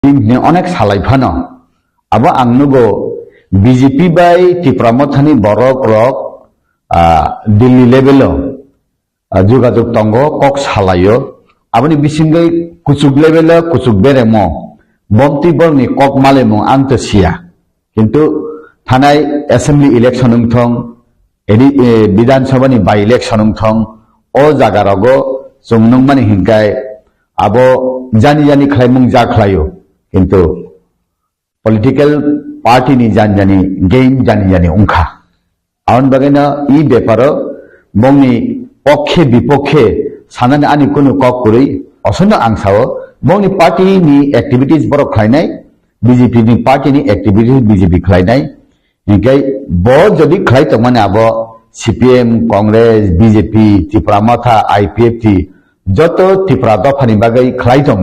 ini onek salai phano abo ang nugo BJP bai Tripura mothani borok rok Delhi level যোগাযোগ tongo kok salayo aboni bisingai kuchuk level kuchuk beremo bomti borni kok malemo anta sia kintu thanai assembly election ungthong edi bidan sabha ni by election ungthong o jaga rogo songnung mani hingkai abo jani jani khlaimung ja khlayo kintu political party ni jani game jani ungkha aun bagena I beparo bongni পক্ষে বিপক্ষে সানানে আনি কোনো cock করি অসন্য আংসাও বংনি party নি activities বড় খাইনাই BJP নি party নি activities BJP খাইনাই Inkai ব যদি খাই তো মানে আব সিপিএম কংগ্রেস বিজেপি ত্রিপুরা মাথা আইপিএফটি যত ত্রিপুরা দফানি বাগৈ খাই দङ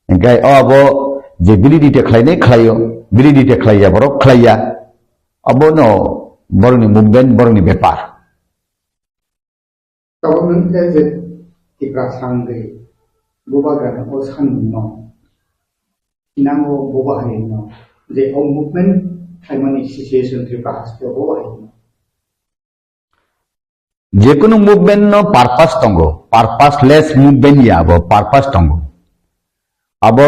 ইনকাই আব যে বিলিডিতে খাইনাই খাইও বিলিডিতে খাইয়া বড় খাইয়া আবনো বড়নি মুভমেন্ট বড়নি ব্যাপার Government has a Tripura Sangre, Bobagan or Sanno, Inango Bobahino, the own movement, Taimani situation Tripura has to Bobahino. যে কোনো মুভমেন্ট নো পারপাস তঙ্গ পারপাসলেস মুভমেন্ট ইয়াব পারপাস তঙ্গ আব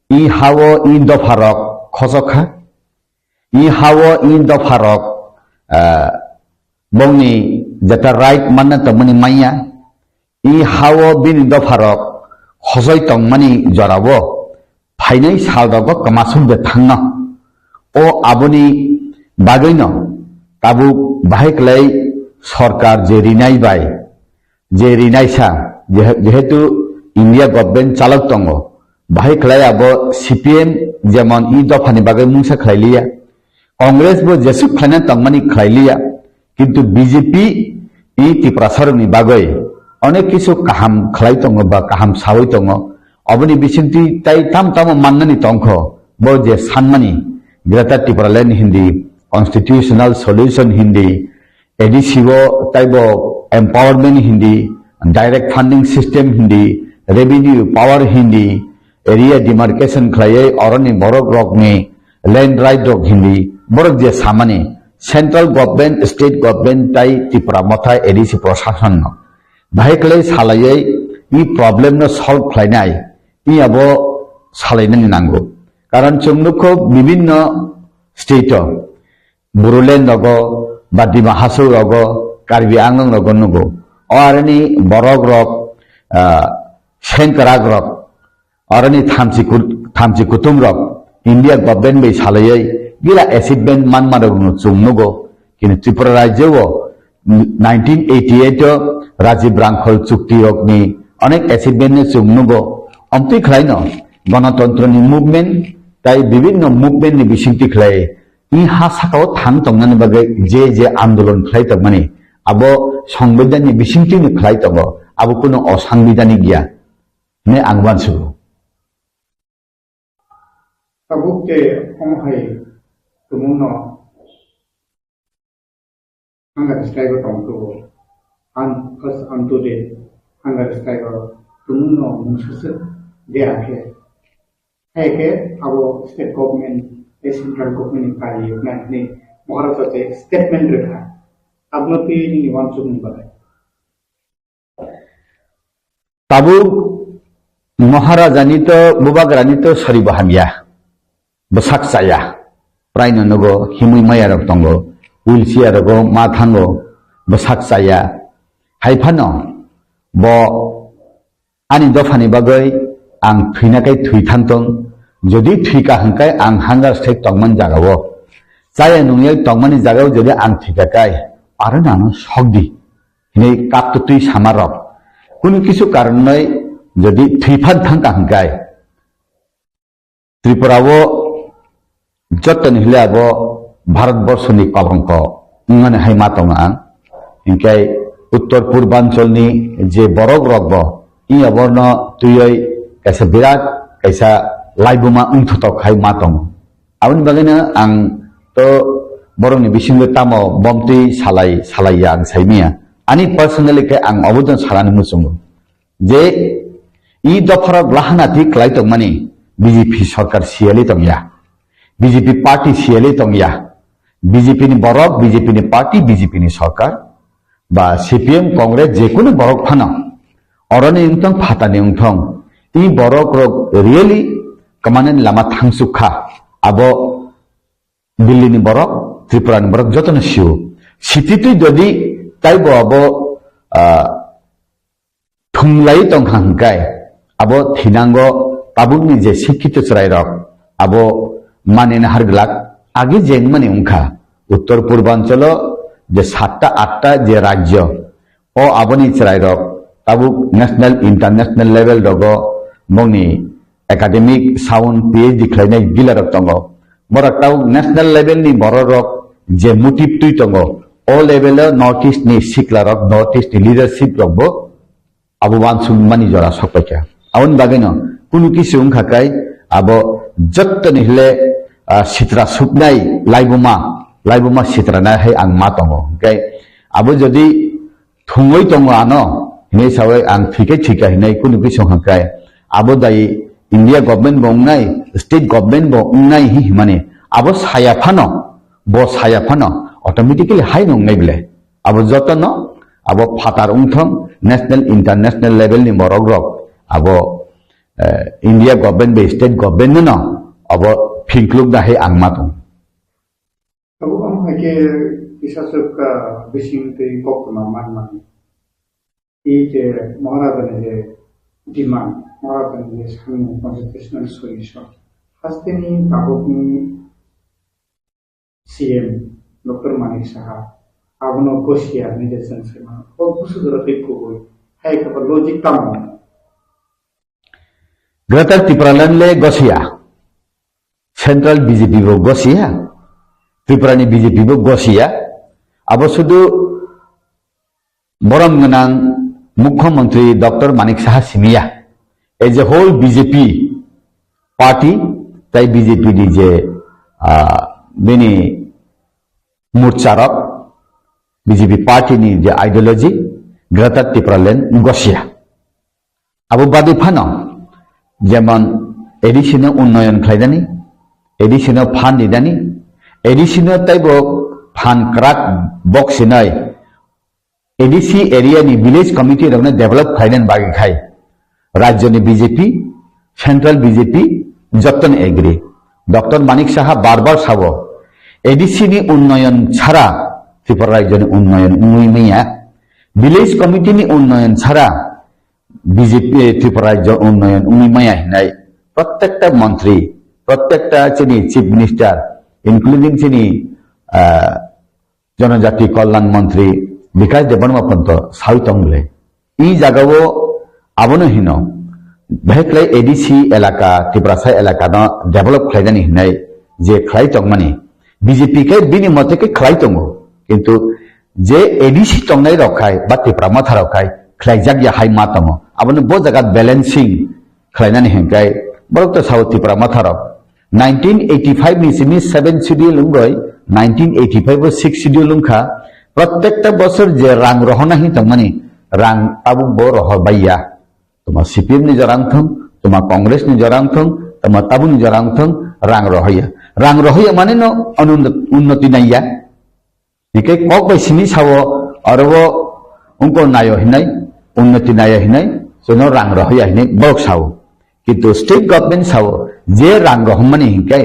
ই হাও ই দফারক খসখা ই হাও ই দফারক বংনি যেটা রাইট মানে তমনি মাইয়া ই হাও বিন দফারক খসই তংমানি জরাবো ফাইনাই সালদাগো কমাসুমবে থাংনা ও আবনি বাগৈন কাবু বাহেকলাই সরকার যে রিনাই বাই যে রিনাইসা যেহেতু ইন্ডিয়া গভর্নমেন্ট চালক তঙ্গ বাহেকলাই আব সিপিএম যেমন ই দফানি বাগৈ মুংসা খাইলিয়া কংগ্রেস বো যেসু খাইনা তংমানি খাইলিয়া কিন্তু বিজেপি ই ত্রিপুরা সরকনি বাগৈ অনেক কিছু কাহাম খাই দङ বা কাহাম সাবৈ দङ অবনি বিচিন্তি তাই তাম তাম মাননানি তংখ বো যে সানমানি গ্রেটার ত্রিপুরা ল্যান্ড হিন্দি কনস্টিটিউশনাল সলিউশন হিন্দি এডিসিও তাইব এম্পাওয়ারমেন্ট হিন্দি ডাইরেক্ট ফান্ডিং সিস্টেম হিন্দি রেভিনিউ পাওয়ার হিন্দি এরিয়া ডিমার্কেশন খাইয়ে অরনি বড় রকমে ল্যান্ড রাইট রক হিন্দি বড় যে সামানি সেন্ট্রাল গভর্নমেন্ট স্টেট গভর্নমেন্ট তাই ত্রিপুরা মথা এডিসি প্রশাসন বাহেকলাই সালাইয়ে ই প্রবলেম ন সলভ খাইনাই ই আব সালাইনানি নাঙ্গো কারণ চংনুখ বিভিন্ন স্টেট বড়োল্যান্ড রগ বা ডিমা হাসৌ রগ কার্বি আংলং রগ নগো অরনি বরক রক সেনকরাগ রক অরনি থামচি কুতুম রক ইন্ডিয়া গভর্নমেন্ট bai সালাইয়ে gila achievement manmarok chungnugo কিন্তু ত্রিপুরা রাজ্যও 1988 রাজীব রাংখল চুক্তি রকনি অনেক অ্যাচিভমেন্ট চুংনুগো অমতি খাইন গণতন্ত্রনি মুভমেন্ট তাই বিভিন্ন মুভমেন্টনি বিসিংতি খাই ই হাসাকাও থাং তংনানি বাগে যে আন্দোলন খাই তংমানি আবো সংবিধাননি বিসিংতিনি খাই তঙ্গ আবো কোনো অসাংবিধানিক গিয়া নে আংবানসু Tabuke Omhai Tumuno Hangar Striker Tonto and us unto the Hangar Striker Tumuno Musus de Ake. Ake, our state government, the central government Kari, Nani, Maharata statement Reka. Agnoti one to Mumbai. Tabu Maharajanito Bubagranito Saribahamia. Besak saya, praino nogo himui maya rok tongo, wheelchair rogo mathango, besak saya, haifano, bo ani dofani bagai, ang thuinakai thui thantong, jodi thuika hangkai ang hangar stek tongman jagawo, saya nungyai tongmani jagawo jodi ang thuikakai, arana no sogdi, ini kaptutui samarok, kunu kisu karnai jodi thuifan thangka hangkai, Tripurawo যতন হলে আব ভারতবর্ষনি কলঙ্ক ইংনে হাইমা দङ আं Inkai উত্তর পূর্বাঞ্চলনি যে বরক রগব ই আবর্ণ তুই কাইসা বিরাট কাইসা লাইবুমা উংথতক হাইমা দङ আবনি বাগैनो आं তো বরংনি বিসিংগ তামো বমতি সালাইয়া आं সাইমিয়া আনি পার্সোনালি কে आं অবদন সালানি মুসুঙ্গ যে ই দফারক লাহানাতি ক্লাইতক মানি BJP सरकार सियाली तंगया BJP party सियाली तंगया BJP ni borok BJP ni party BJP ni सरकार বা CPM Congress যেকোনো borok Fanon অরনি উংথং ফাতানি উংথং E borok rok really kamanen lama thangsukha abo Delhi ni borok Tripura ni borok jotono siu sititu jadi taibo abo thunglai tongkhangkai abo thinango tabukni je shikkito chrai rok abo manena harglak age jengmani ungkha uttor purbanchalo je 7টা 8টা je rajyo o aboni chrai rok tabuk national international level rogo mongni academic sound PhD khlainai gilarok tongo morak tabuk national level ni borok je motive tui tongo o level north east ni siklarok north east ni leadership rokbo abo wansung mani jora sokpaika awon bageno kunu kisu ungkhakai abo jottoni hile sitra supnai laibuma sitra na hai ang matongo kai abo jodi thungoi tongo ano hinai sawai ang thike hinai kunu kisu ungkhakai abo dai India government bo ungnai state government bo ungnai hi mane abo saya phano automatically hai nongnai bile abo jotono abo phatar ungthong national international level ni borok rok abo India government be state government no abo phinkluk da hai angma tong abo amhake isasuk bisingte kokma man je maharajane je demand maharajane je samu constitutional solution hasteni tabukni CM Dr. Manik Saha abono gosia nijesan sema o busudoro tekko hai ka logic tamo Greater Tripuraland gosia Central BJP bo gosia Tripura ni BJP bo gosia abo sudu borom nang Mukhyamantri Dr. Manik Saha Simia as a whole BJP party tai BJP di je bini murcharok BJP party ni je ideology Greater Tripuraland gosia abo badi phano যেমন additional উন্নয়ন খাইদানি additional fund দিদানি additional type fund ক্রাক বক্স নাই ADC area নি village committee রকম develop খাইদান বাকি খাই রাজ্যনি বিজেপি সেন্ট্রাল বিজেপি যতন এগ্রি ডক্টর মানিক সাহা বারবার সাব এডিসি নি উন্নয়ন ছাড়া ত্রিপুরা রাজ্যনি উন্নয়ন উন্নয়নিয়া ভিলেজ কমিটি নি উন্নয়ন ছাড়া BJP Tripura Rajya Unnayan Unimaya hinai प्रत्येकटा मंत्री प्रत्येकटा चिनी चीफ मिनिस्टर इंक्लूडिंग चिनी जनजाति कल्याण मंत्री विकास देबर्मा पंत साउतंगले ई जागावो आबनो हिनो भेक्लाई एडीसी एलाका त्रिपुरासा एलाका न डेभलप खाइदानि हिनाय जे खाइ तंगमानि बीजेपी के बिनि मते के खाइ तंगो किंतु जे एडीसी तंगनाय रखाय बा त्रिपुरा माथा रखाय खाइजाक या हाइ मातमो आबनो बो जागा बैलेंसिंग खाइनानि हिंकाय बरक तो साउथ त्रिपुरा माथा रक 1985 नि सिनि 7 शेड्यूल उंगय 1985 बो 6 शेड्यूल उंखा प्रत्येकटा बছর जे रांग रहना ही तंगमानि रांग ताबु बो रह बाइया तुमा सीपीएम नि जरांगथं तुमा कांग्रेस नि जरांगथं तुमा ताबु नि जरांगथं रांग रहया माने न उन्नति नाइया निके कक बाइसिनि सावो अरबो उनको नायो हिनाय उन्नति नायो हिनाय जनो रांग रहया हिनाय बक सावो किंतु स्टेट गवर्नमेंट सावो जे रांग रहमानि हिंकाय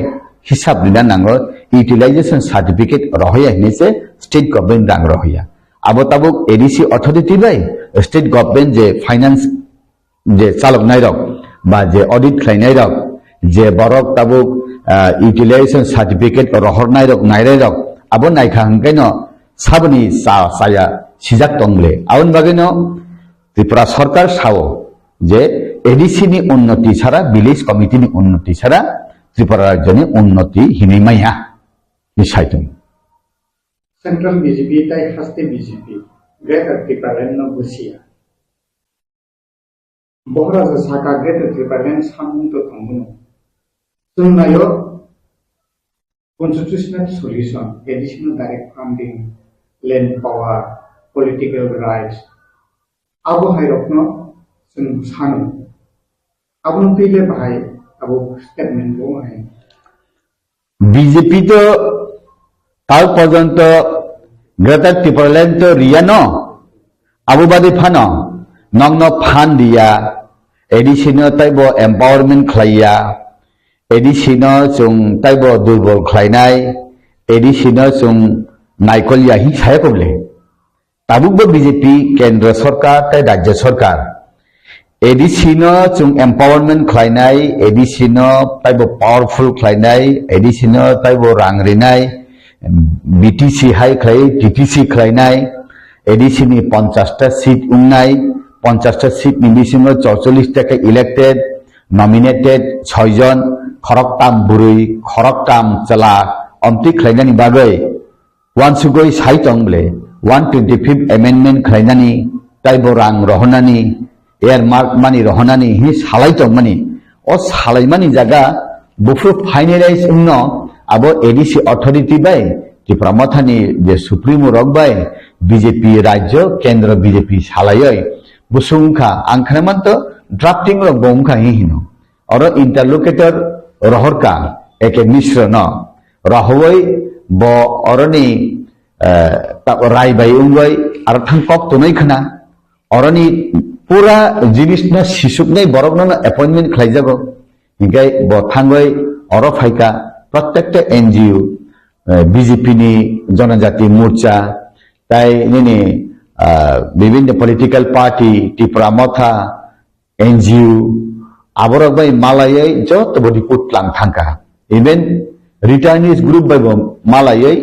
हिसाब दिना नांगो यूटिलाइजेशन सर्टिफिकेट रहया हिनाय से स्टेट गवर्नमेंट रांग रहया आबो ताबुक एडीसी अथॉरिटी बाय स्टेट गवर्नमेंट जे फाइनेंस जे चालक नायरक बा जे ऑडिट खाइनाय रक जे बरक ताबुक यूटिलाइजेशन सर्टिफिकेट रहरनाय रक नायरायरक आबो नायखा हंकायनो साबनि साया सिजाक तंगले आउन बागैनो त्रिपुरा सरकार सावो जे एडीसी नि उन्नति छाड़ा विलेज कमिटी नि उन्नति छाड़ा त्रिपुरा राज्यनि उन्नति हिनैमाया निसायतुं सेंट्रल बीजेपी ताई हस्ते बीजेपी ग्रेटर त्रिपुरालैंड न बुसिया बहरा से साका ग्रेटर त्रिपुरालैंड सामने तो तंगुनो सुनायो constitutional solution additional direct funding land power political rights abo hai rokno sun sanu abun pile bahai abo statement bo hai BJP তো তাও পর্যন্ত গ্রেটার ত্রিপুরাল্যান্ড তো রিয়া ন আবুবাদী ফান নং ফান দিয়া এডিসিনো তাইব এম্পাওয়ারমেন্ট খাইয়া এডিসিনো जों তাইব দুর্বল খাইনাই এডিসিনো जों নাইকলিয়া হি ছায়া কবলে তাবুকবো বিজেপি কেন্দ্র সরকার তাই রাজ্য সরকার এডিসিনো जों एम्पावरमेंट खालायनाय एडिसिनो ताइबो पावरफुल खालायनाय एडिसिनो ताइबो रां रिनाय बीटीसी हाई खालाय टीटीसी खालायनाय एडिसिनि 50टा सीट उन्नाय 50टा सीट नि बिसिमो 44 टाका इलेक्टेड नॉमिनेटेड 6 जन खरकटाम बुरै खरकटाम चला अमति खालायनायनि बागै वानसुगै साइतंबले 125 अमेंडमेंट खालायनायनि ताइबो रां रहनानि एयर मार्क मानी रहनानी ही सालाई तो मानी और सालाई मानी जगह बुफु फाइनलाइज उन्नो अब एडीसी अथॉरिटी बाय त्रिपुरा मथानी जे सुप्रीमो रक बाय बीजेपी राज्य केंद्र बीजेपी सालायै बुसुंखा आंखनामान तो ड्राफ्टिंग रक बोंखा ही हिनो और इंटरलोकेटर रहरका एके मिश्र न रहवै ब अरनी राय बाय उंगै आरो थांकक तो नै खना अरनी पूरा जिनिस न शिशुकनै बरक न अपॉइंटमेंट खालायजागौ हिंगाय बथांगै अर फाइका प्रत्येकटा एनजीओ बीजेपी नि जनजाति मोर्चा ताई निनि विभिन्न पॉलिटिकल पार्टी त्रिपुरा मथा एनजीओ आबरक बाय मालायै जत रिपोर्ट लां थांका इवन रिटार्निस ग्रुप बाय मालायै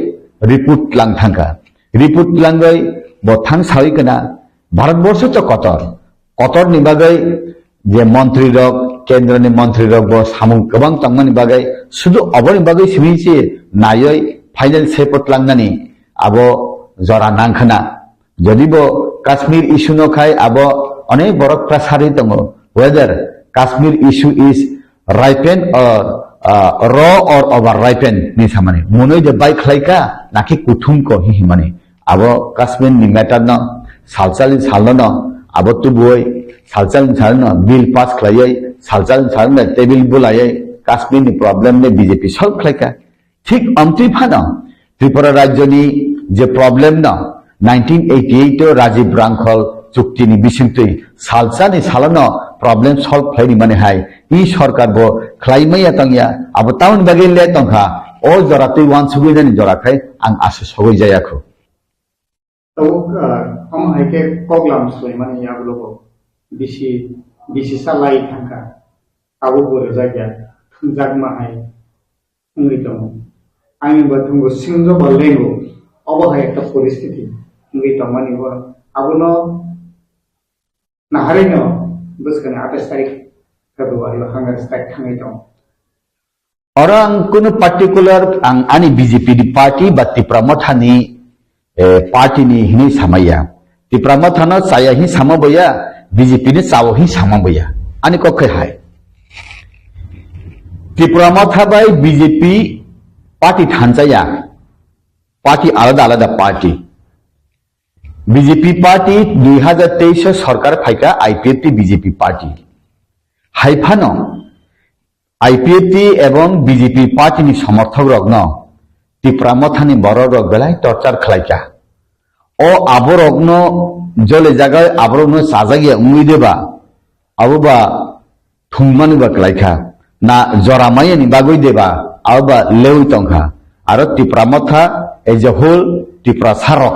रिपोर्ट लां थांका रिपोर्ट लांगै बथां सावैकना भारतवर्ष तो कतर नि बागै जे मंत्री रक केंद्र नि मंत्री रक बो सामुं गोबां तंगमानि बागै सुदु अबनि बागै सिबिसे नायै फाइनल सेपट लांनानि आबो जरा नांखना जदि बो काश्मीर इशू न खाय आबो अनेक बरक प्रसारित दङ whether Kashmir issue is ripen or raw or over ripen नि सामाने मुनै जे बाइ खलायका नाखि कुथुम को हि माने आबो काश्मीर नि मैटर न सालचालिन सालनो अब तो बोय सालचालिन सालनो बिल पास खलायै सालचालिन सालनो टेबल बुलायै काश्मीर नि प्रॉब्लम ने बीजेपी सल्व खलायका ठीक अमति फाना त्रिपुरा राज्यनि जे प्रॉब्लम न 1988 राजीव रांखल चुक्ति नि बिसिंतै सालचानि सालनो प्रॉब्लम सल्व खलायनि माने हाय इ सरकार बो खलायमैया तंगिया अब टाउन बागै ले तंखा ओ जरातै वान सुगैनानि जराखै आं आसे सगै जायाखौ तो हम हाइके कगलाम सुइमानि आबलोगो बिसि सालाय थांका आबो बोरे जायगा थुंजागमा हाय उंगै दं आंनि बाथुंगो सिंजो बलेगो अब हाय एक परिस्थिति उंगै दंमानि बो आबोनो नाहारैनो बसकने 28 तारिख फेब्रुवारि हांगार स्ट्राइक थांगै दं orang kuno particular ang ani BJP di party batti pramothani party ni hini samaya di pramothana saya hi samabaya BJP ni sawo hi samabaya ani ko khai hai di pramotha bai BJP party thanjaya party alada alada party BJP party 2023 সরকার ফাইকা IPFT BJP party হাইফানো IPFT এবং BJP party नि समर्थक रग्न त्रिपुरा मथानि बर रग बेलाय torture खलायका ओ आबो रग्न जले जागाय आबरनो साजागिया उंगै देबा आबोबा थुंमानि बा खलायका ना जरामाय नि बागै देबा आबा लेउ तंखा आरो त्रिपुरा मथा एज ए होल त्रिपुरा सारक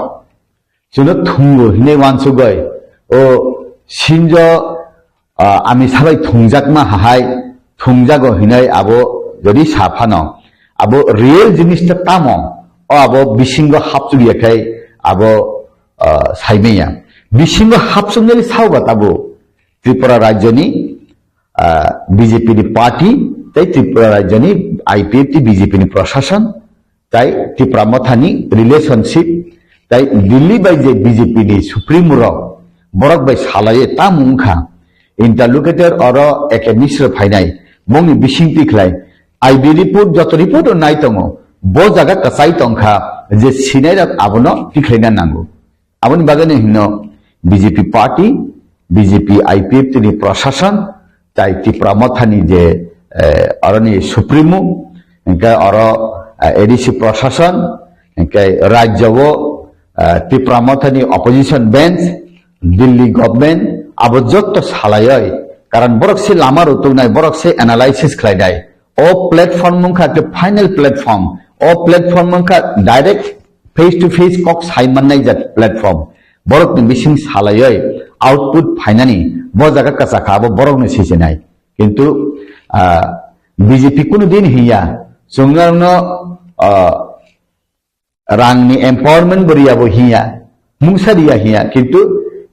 जुनो थुंगो हिने वानसुगय ओ सिनजो आमी साबाय थुंजाकमा हाय थुंजागो हिनाय आबो जदि साफानो आबो रियल जिनिसटा तामो ओ आबो बिसिंगो हाबसुगियाखाय आबो साइमेया बिसिंगो हाबसुगनाय सावबा ताबो त्रिपुरा राज्यनि बीजेपी नि पार्टी ताई त्रिपुरा राज्यनि IPFT बीजेपी नि प्रशासन ताई त्रिपुरा मथानि रिलेशनशिप ताई दिल्ली बाय जे बीजेपी नि सुप्रीम बरक बाय सालाये तामुंखा इंटरलोकेटर और एकेडमिक्स फाइनाय मंगनि बिसिंति खलाय आइबि रिपोर्ट जत रिपोर्ट नाय तंगो बो जागा कसाय तंखा जे सिनाय आबनो तिखलायना नांगो आबनि बागैनो हिनो बीजेपी पार्टी बीजेपी IPFT नि प्रशासन ताई त्रिपुरा मथानि जे অরনি সুপ্রিমো ইনকে অর এডিসি প্রশাসন ইনকে রাজ্য ত্রিপুরা মথানি অপোজিশন বেঞ্চ দিল্লি গভর্নমেন্ট আবদ্ধ সালায় কারণ বরকসে লামার উত্তরনায় বরকসে অ্যানালাইসিস খাইদায় ও প্ল্যাটফর্ম মুখা একটা ফাইনাল প্ল্যাটফর্ম ও প্ল্যাটফর্ম মুখা ডাইরেক্ট फेस टू फेस कक साइमनाय जात प्लेटफॉर्म बरक नि बिसिं सालायै आउटपुट फाइनानि ब जागा कासाखा ब बरक नि सिसेनाय किन्तु बीजेपी कुनु दिन हिया जोंगारनो रांनि एम्पावरमेंट बरियाबो हिया मुंसारिया हिया किन्तु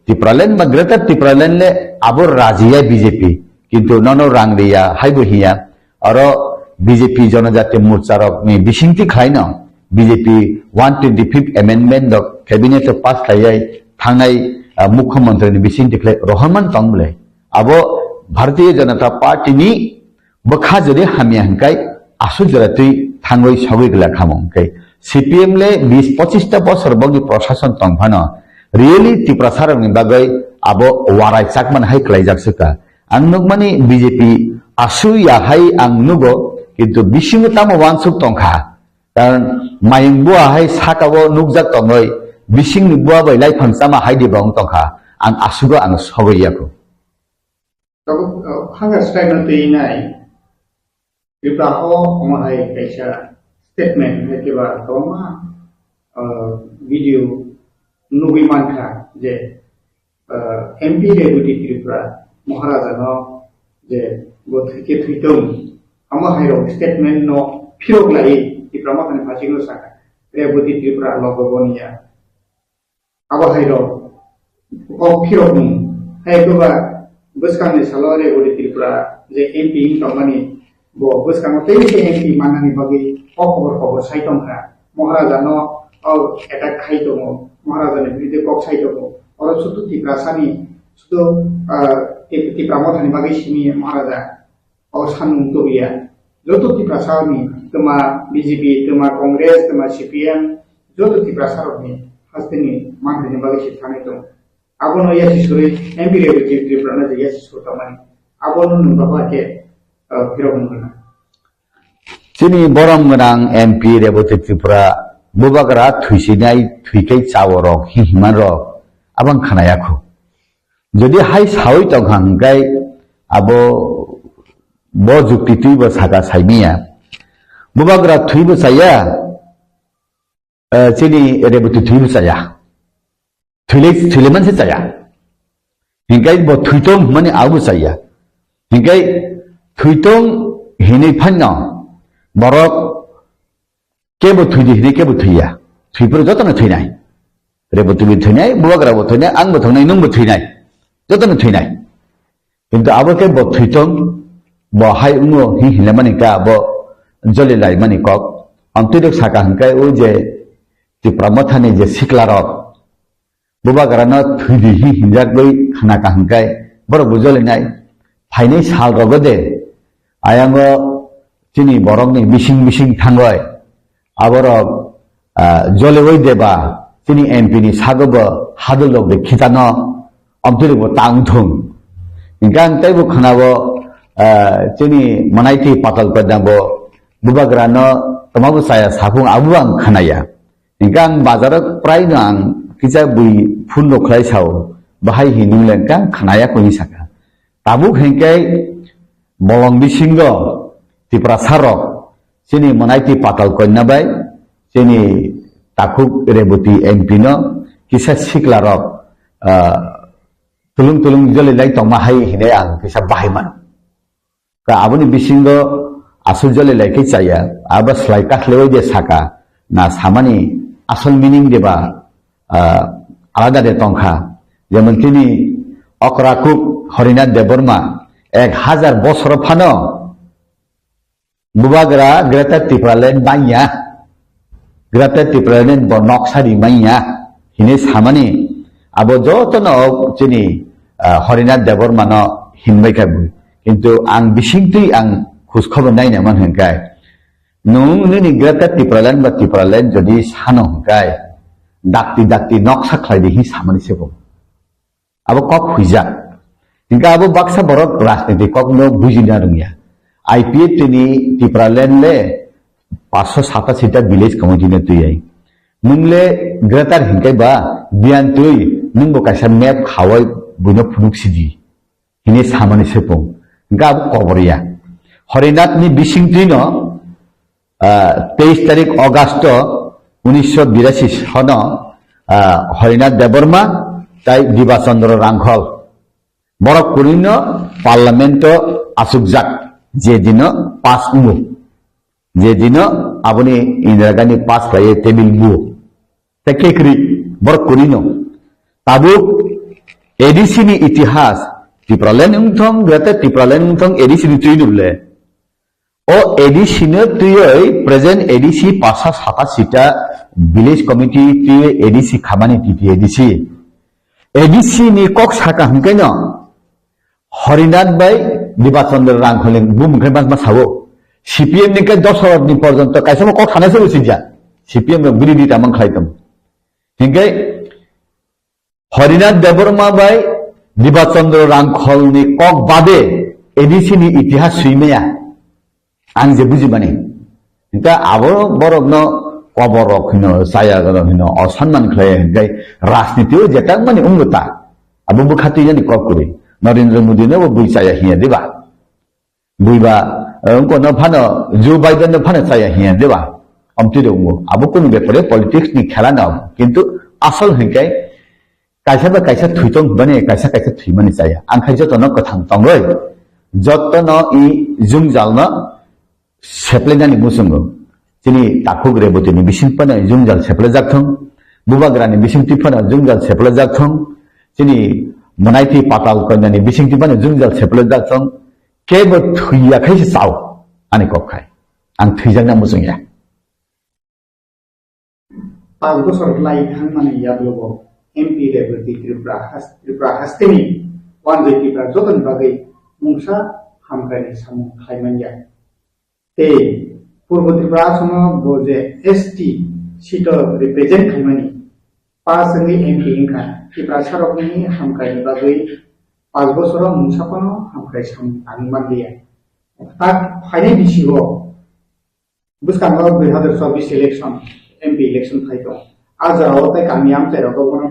टिप्रालेन बा ग्रेटर टिप्रालेन ले आबो राजिया बीजेपी किन्तु ननो रांगरिया हाइबो हिया आरो बीजेपी जनजाति मोर्चारक नि बिसिंति खायनो BJP 125th amendment of cabinet pass खाई थांनाय मुख्यमंत्री बिसिं दिखले रहमान तंगले अब भारतीय जनता पार्टी नि बखा जदि हामिया हंकाय आसु जरातै थांगै सगै गला खामंकाय सीपीएम ले 20-25 टा बছर बगि प्रशासन तंफानो रियली टिप्रा सारनि बागै अब वाराय चाकमान हाय खलाय जाकसका आं नुगमानि बीजेपी आसु या हाय आं नुगो किन्तु बिसिं ताम वानसुक तंखा कारण माइं बुआ हाय साकावो नुकजाक तंगै बिसिं नि बुआ बै लाइ फांसामा हाय दिबं तंखा आं आसुगो आं सगैयाखौ तो हांगा स्ट्राइक न तैनाय रिप्लाहो हमहाय कैसा स्टेटमेंट है के बा तोमा वीडियो नुगै मानखा जे एमपी डेपुटी त्रिपुरा महाराजा न जे गथके थैतों हमहाय स्टेटमेंट न फिरक लाई टिप्रामा खाने फासिंग साका रेबुति त्रिपुरा लगबनिया अब हाइरो ओ फिरक हाय गोबा बसकांनि सालो रेबुति त्रिपुरा जे एमपी तमानि बो बसकांग तेसे एमपी माननानि बगै खबर साइतंखा महाराजा न औ एटाक खाइतो महाराजा ने बिदि कक साइतो और सुतु टिप्रा सानि सुतु टिप्रामा खाने बगै सिनि महाराजा और सानु तोबिया जोतो टिप्रा सानि तमा बीजेपी तमा कांग्रेस तमा सीपीएम जो तो टिप्रा सारनि हस्तनि माननि बागै थाने दं आबनो यासि सुरै एमपी रेबुति त्रिपुरा न यासि सुरतामानि आबनो नुबाबा के फिरगोना चिनि बरम गोनां एमपी रेबुति त्रिपुरा बुबागरा थुइसिनाय थुइकै चावरक हिहिमानरक आबां खानायाखौ যদি हाय सावै तंखांगाय आबो ब जुक्ति तुइबो सागा साइमिया बुबागरा थुइबो साया चिनि रेबुति थुइबो साया थुइले मानसि साया हिंगाय ब थुइतों माने आबो साया हिंगाय थुइतों हिनै फान्नो बरक केबो थुइदि हिनै केबो थुइया थुइफोर जतन थुइनाय रेबुतिबो थुइनाय बुबागराबो थुइनाय आंबो थुइनाय नोंबो थुइनाय जतन थुइनाय किन्तु आबो के ब थुइतों ब हाय उङो हिहिले माने का ब जले लाई माने कक अंतुदक साका हंकाय ओ जे टिप्रा मथानि जे सिक्लारक बुबागरानो थुइदि हिंजाक बै खाना का हंकाय बर बुजलेनाय फाइनै साल रगदे आयांगो चिनि बरंनि बिसिं थांगय आबर जले वै देबा चिनि एमपी नि सागब हादलक दे खितानो अंतुदक तांथुं इंगान तैबो खानाबो चिनि मनाइति पातल पदाबो बुबागरानो तमाबो साया साफुं आबु आं खानाया इंगान बाजाराव प्रायनो आं किजा बुइ फुन नखलाय साव बाहाय हिनुलेंका खानाया कोनि साका ताबुक हेंकाय मलं बिसिंग टिप्रा सारक चिनि मनाइति पातल कन्याबाय चिनि ताकुक रेबुति एमपी नो किसा सिक्लारक तुलुं जले लाई तमाहाय हिने आं किसा बाहायमान का आबुनि बिसिंग आसल जले लाइकै चाया अब स्लाइ काखलेवै दे साका ना सामानि आसल मिनिं देबा आलादा दे तंखा जेमन तिनि अकराकुक हरिनाथ देबबर्मा 1000 बছর फानो बुबागरा ग्रेटर टिप्रालेन बाइया ग्रेटर टिप्रालेन ब नक्सारि माइया हिने सामानि आबो जतन चिनि हरिनाथ देबबर्मा न हिनबायका किन्तु आं बिसिंति आं खुसखबर नायना मान हंकाय नोंनि ग्रेटर टिप्रालेन बा टिप्रालेन जदि सानो हंकाय दाक्ति नक्सा खालायदि हि सामानि सेबो आबो कक हुइजा इनका आबो बाक्सा बरक राजनीति कक नो बुजिना Rohingya IPA tini Tipraland le 587 ta village committee ne tuyai nungle greater hingkai ba bian tui nungbo kaisa map khawai buino phunuk sidi hini samani sepong gab koboria Horinath ni bising trino 23 তারিখ August 1982 সন হরিনাথ দেববর্মা তাই দিবাচন্দ্র রাংখল বড় কুরিন parliament আসুকজাক যেদিন pass উমু যেদিন আপনি Indira Gandhi pass পাইয়ে table বুও তা কেকরি বড় কুরিন তাবুক এডিসি ni ইতিহাস ত্রিপুরালেন উংথং গ্রেতে ত্রিপুরালেন উংথং এডিসি ni তুইনুলে ও এডিসি নে তুই প্রেজেন্ট এডিসি 587 টা ভিলেজ কমিটি তুই এডিসি খামানি টিটি এডিসি ni কক সাকা হংকেন হরিনাথ বাই দিবাচন্দ্র রাংখলেন বুমখে বাস সাবো সিপিএম নিকে 10 বছর পর্যন্ত কাইসম কক থানাসে বসিজা সিপিএম বিরোধী তামাং খাইতম হিংকে হরিনাথ দেববর্মা বাই দিবাচন্দ্র রাংখল ni কক বাদে এডিসি ni ইতিহাস সুইমেয়া आं जे बुझि माने इनका आबो बरक न कबरक हिनो साया गरम हिनो असम्मान खलाय हिनकाय राजनीतिओ जेटां माने उंगता आबो बुखाति जानि ककुरि नरेंद्र मोदी ने वो बुइसाया हिया देबा बुइबा उनको न फानो जो बाइडेन न फानो साया हिया देबा अमति दंगो आबो कुनु बेपरे पॉलिटिक्स नि खेला न किन्तु आसल हिनकाय कायसा बा कायसा थुइतं बने कायसा कायसा थुइमानि साया आं खायसा त न कथां तंगै जत्त न इ जुंगजाल न सेप्लेनानि मुसुंगो तिनि ताखुग्रे बतिनि बिसिंपना जुंजाल सेप्ले जाथों बुबाग्रानि बिसिंतिफना जुंजाल सेप्ले जाथों तिनि मनाइति पाताल कन्यानि बिसिंतिफना जुंजाल सेप्ले जाथों केबो थुइयाखैसो साव आनि कखाय आं थुइजांना मुसुंया 5 বছর लाइथां माने याब्लोबो एमपी रेबति त्रिपुरा हास्तेनि वानजै त्रिपुरा जतन बागै मुंसा हामगानि सामु खायमानिया ते पूर्व त्रिपुरा सम बोजे एसटी सीट रिप्रेजेंट खायमानि पासनि एमपी इंखा त्रिपुरा सारकनि हामगानि बागै 5 বছর मुंसापनो हामगाय साम आंमानलिया ता फाइनाल बिसिगो बुसकांगो 2024 इलेक्शन एमपी इलेक्शन फाइतो आजाराव ताय गामियाम तेरको गनो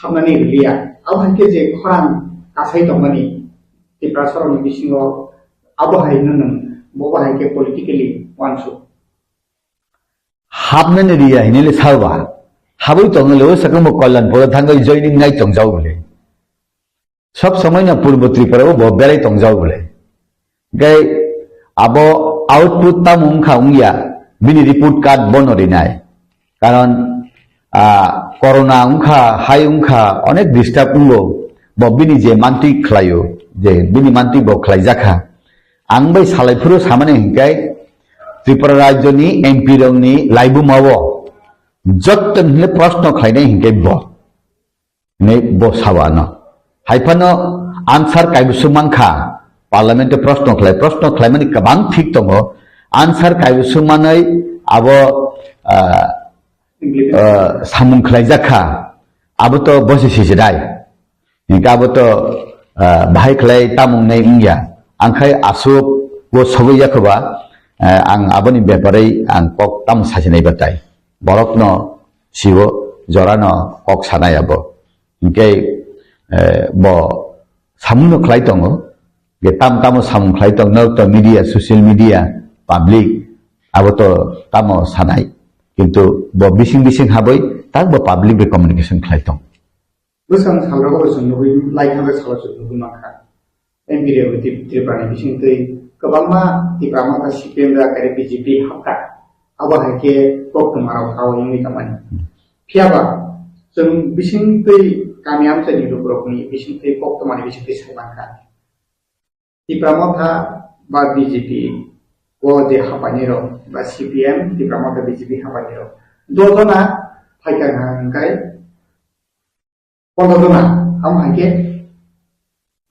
हामनानि रिलिया आबहाके जे खरां कासाय दंमानि त्रिपुरा सारकनि बिसिगो आबहायनो नों बोबाहाय के पॉलिटिकली वानसु हाबने रिया हिनेले सावा हाबै तंगले सकम कल्याण पर थांगै जॉइनिंग नाइ तंगजाव बोले सब समय ना पूर्व त्रिपुरा बो बेराय तंगजाव बोले गै आबो आउटपुट ता मुंखा उंगिया बिनि रिपोर्ट कार्ड बनरिनाय कारण कोरोना उंखा हाय उंखा अनेक डिस्टर्ब उंगो बो बिनि जे मानति खलायो जे बिनि मानति बो खलाय जाखा आं बै सालायफुरु सामाने हिंकाय त्रिपुरा राज्यनि एमपि रंनि लाइबुमावो जत्तनले प्रश्न खायनाय हिंकाय बो सावानो हायफानो आन्सार कायबुसु मानखा पार्लियामेन्ट प्रश्न खाय माने गोबां थिक दङ आन्सार कायबुसु मानै आबो सामुं खाय जाखा आबोथ बसिसिसे दाय हिंका आबोथ बाहाय खाय तामुंनाय इंगिया आंखाय आसुक वो सबै जाखोबा आं आबोनि बेपारै आं कक ताम सासिनाय बाथाय बरकनो सिवो जरानो कक सानायाबो इनकाय बो सामुनो खलाय दङ बे ताम ताम सामुं खलाय दङ न तो मीडिया सोशल मीडिया पब्लिक आबोथ ताम सानाय किन्तु बो बिसिं हाबै ताक बो पब्लिक बे कम्युनिकेशन खलाय दङ बुसां सालरागो जों नुबै लाइथांगो सालासु नुमाखा एमपी रेबति त्रिपुरानि बिसिंतै गोबांमा त्रिपुरा माखा सीपीएम जाकारि बीजेपी हाबका आबहाके प्रक्टमाराव थावैनि तामानि फियाबा जों बिसिंतै गामियाम जानि रुब्रकनि बिसिंतै प्रक्टमानि बिसिंतै सायमानखा त्रिपुरा माखा बा बीजेपी ओ जे हाबानिरो बा सीपीएम त्रिपुरा माखा बीजेपी हाबानिरो दजना फाइकांगाय 15 जना आमहाके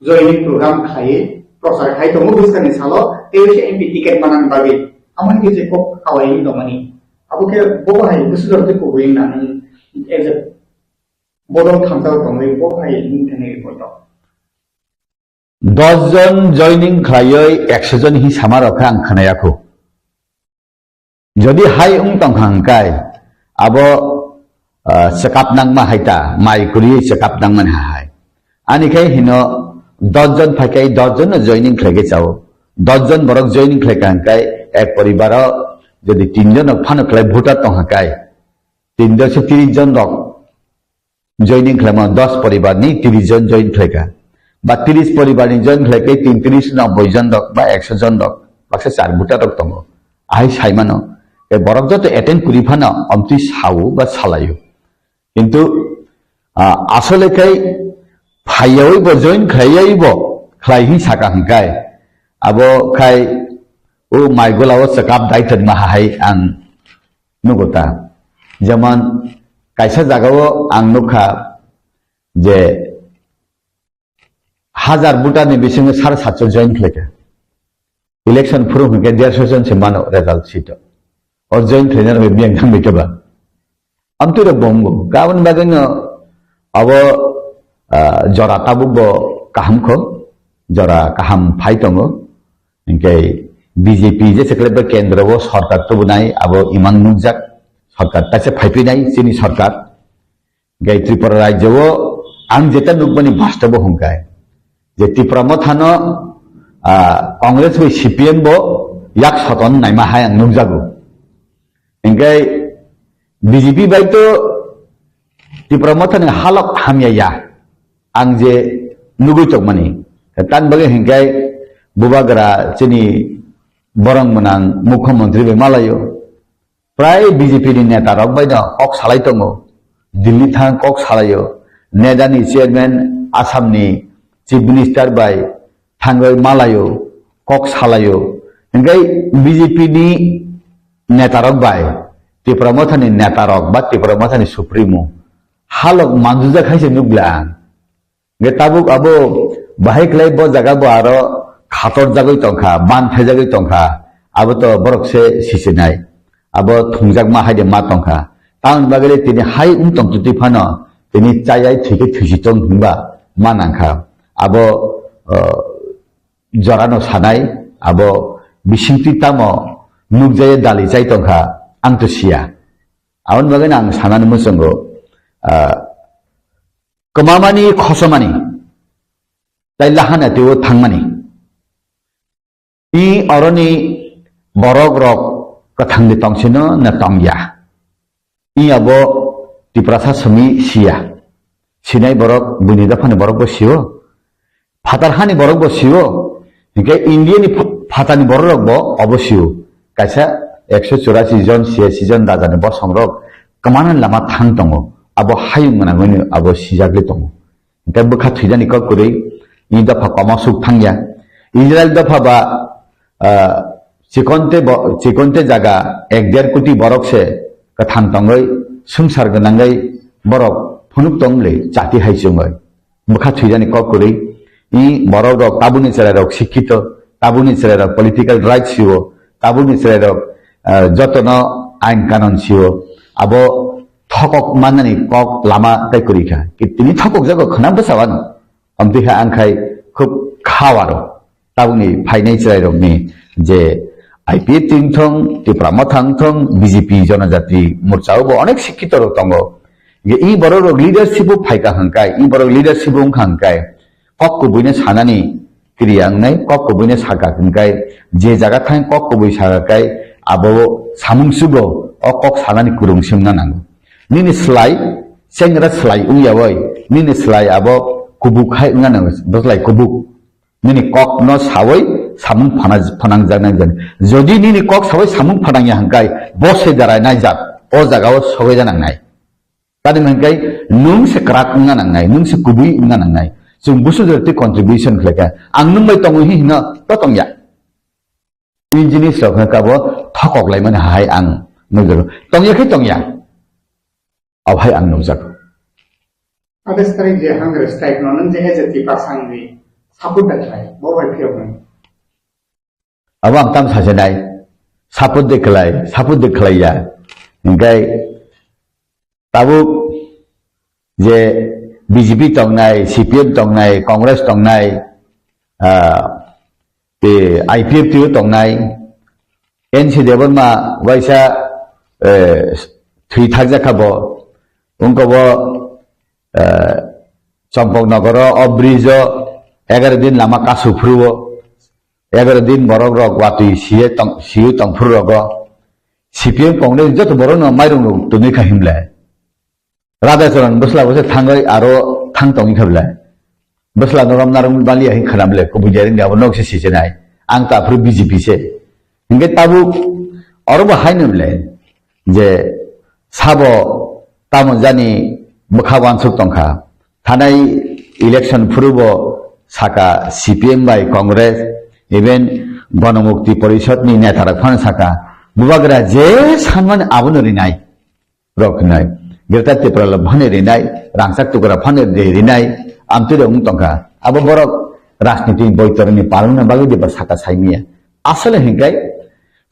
जॉइनिंग प्रोग्राम खाए प्रसार खाए तो मुझे सालो तेरे एमपी टिकट मानन बागे अमन के जे को खावाई दमनी अब के बो हाय बुसुर ते को वें ना एज अ बोदम थामता तंगै बो हाय इन थने रिपोर्ट 10 জন জয়নিং খালাই 100 জন হি সামারকে আং खोनायाखौ যদি হাই তংখাংকাই আবো চেকআপ নাংমা হাইতা মাইকুরি চেকআপ নাংমান হাই আনিখাই হিনো 10 জন ফাইকাই 10 জন জয়নিং খাইগে চাও 10 জন বরক জয়নিং খাইকাংকাই এক পরিবার যদি 3 জন ফানো খাই ভোটার তংহাকাই 330 জন রক জয়নিং খাইমা 10 পরিবার নি 30 জন জয়েন খাইকা বা 30 পরিবার নি জয়েন খাইকাই 33 90 জন রক বা 100 জন rock Baksa 4 voter rock তঙ্গ I সাইমানো এ বরক যত অ্যাটেন্ড করি ফানা অমতি সাউ বা সালায়ু কিন্তু আসলে খাই ফাইয়াইব জয়েন খাইয়াইব খাইহি সাকা হংকাই আবো খাই ও মাইগলাও চেকআপ দাইতন মাহাই আং নুগতা যেমন কাইসা জাগাও আং নুখা যে 1000 ভোটারনি বিসিङै 750 জয়েন খাইকা ইলেকশন ফুরুং হংকে 150 জন से मानो रिजल्ट सीट और जॉइन ट्रेनर में बियांग थांग बेकबा amtuira bongo gawan bagano abo jora tabubo kahamko jora kaham phaitongo ingkai BJP je seklebe kendra bo sarkar to bunai abo iman nujak sarkar ta se phaipinai chini sarkar gai Tripura rajyo bo ang jeta nukbani bastabo hongkai je Tripura mothano Congress bo CPM bo yak soton naima hai ang nukjago ingkai BJP baito Tripura mothani halok hamya ang je nugui chokmani tan bagai hingkai bubagara chini borong menang mukhyamantri be malayo prai BJP ni neta rok baida kok salai tongo Delhi thang kok salayo nedani chairman Assam ni chief minister bai thangai malayo kok salayo hingkai BJP ni neta rok bai Tripura mothani neta rok ba Tripura mothani supremo halok manjuja khaise nuglang getabuk abo bahai klai bo jaga bo aro khator jagoi tongkha ban thai jagoi tongkha abo to borok se sisinai abo thungjak ma haide ma tongkha taun bagale tini hai tong tuti phano tini chayai thike thusitong hingba manangkha abo jorano sanai abo bisingti tamo nugjaye dali chai tongkha ang to sia aun bagane ang sanani musango kemamani khosomani tai lahana teo thangmani I oroni borok rok kathangni tongsino na tongya I abo Tripura sami sia sinai borok bunida phani borok bo sio phatarhani borok bo sio hingke Indiani phatani borok rok bo obosio kaisa 184 jon 86 jon dajani bo songrok kemanan lama thang tongo abo hayung manangoni abo sijagli tongo hingke bukha thujani kok kuri I dafa komasuk thangya Israel dafa ba chikonte jaga 1.5 কোটি borok se kathang tongai sungsar ganangai borok phunuk tongle chati haisungoi bukha thujani kok kuri I borok rok tabuni cherai rok shikkito tabuni cherai rok political rights siwo tabuni cherai rok jotono ain kanon siwo abo thokok manani kok lama tai kurikha kitini thokok jago khana basawano amtiha angkai khub khawaro tabuni phainai cherai rok ni je IPF tingthong Tripura mothangthong BJP jonajati morcha bo onek shikkito rok tongo ge I borok rok leadership phaika hangkai I borok leadership hangkai kok kubuine sanani kriyangnai kok kubuine saga hangkai je jaga thang kok kubui sagakai abo samungsugo o kok sanani kurungsimna nango nini slai sengra slai uyawai nini slai abo kubuk hai ngana doslai kubuk nini kok no sawai samung phanang janang jan jodi nini kok sawai samung phanang ya hangkai bose darai nai jat o jagao sogai janang nai tadi hangkai nung se krak ngana nai nung se kubui ngana nai jung busu derti contribution khleka ang nung bai tongu hi hina to tongya in jinis rok ka bo thokok lai man hai ang nugjago tongya khai tongya ab hai ang nugjago Ada sekali je hangre strike nonon je ejeti pasangni saput daklai mobile phone abang tam sajenai saput deklai ya ingkai tabu je BJP tongnai CPM tongnai Congress tongnai IPF tiyo tongnai NCDB ma waisa thui thakja khabo unko bo Champaknagaro o bridge 11 din lama kasu phrubo 11 din borok rok watui siu tongphur rogo CPM Congress joto borok no mairung no tuni kha himla Radhacharan bosla bose thangai aro thang tongi khabla bosla noram narum bali hi khanamle ko bujaring da bonok se sisenai ang ta phru BJP se hinge tabu orobo hainumle je sabo tamon jani bukhawan suk tongkha thanai election phrubo saka CPM by Congress even Ganamukti Porishad ni netarak phan saka bubagra je sanman abunori nai roknai gerta tepral bhane rinai rangsak tukara phane de rinai amtire tongkha abo borok রাজনীতি বৈতরণী পালনের বাগে যে সাকা সাইমিয়া আসলে হিংকাই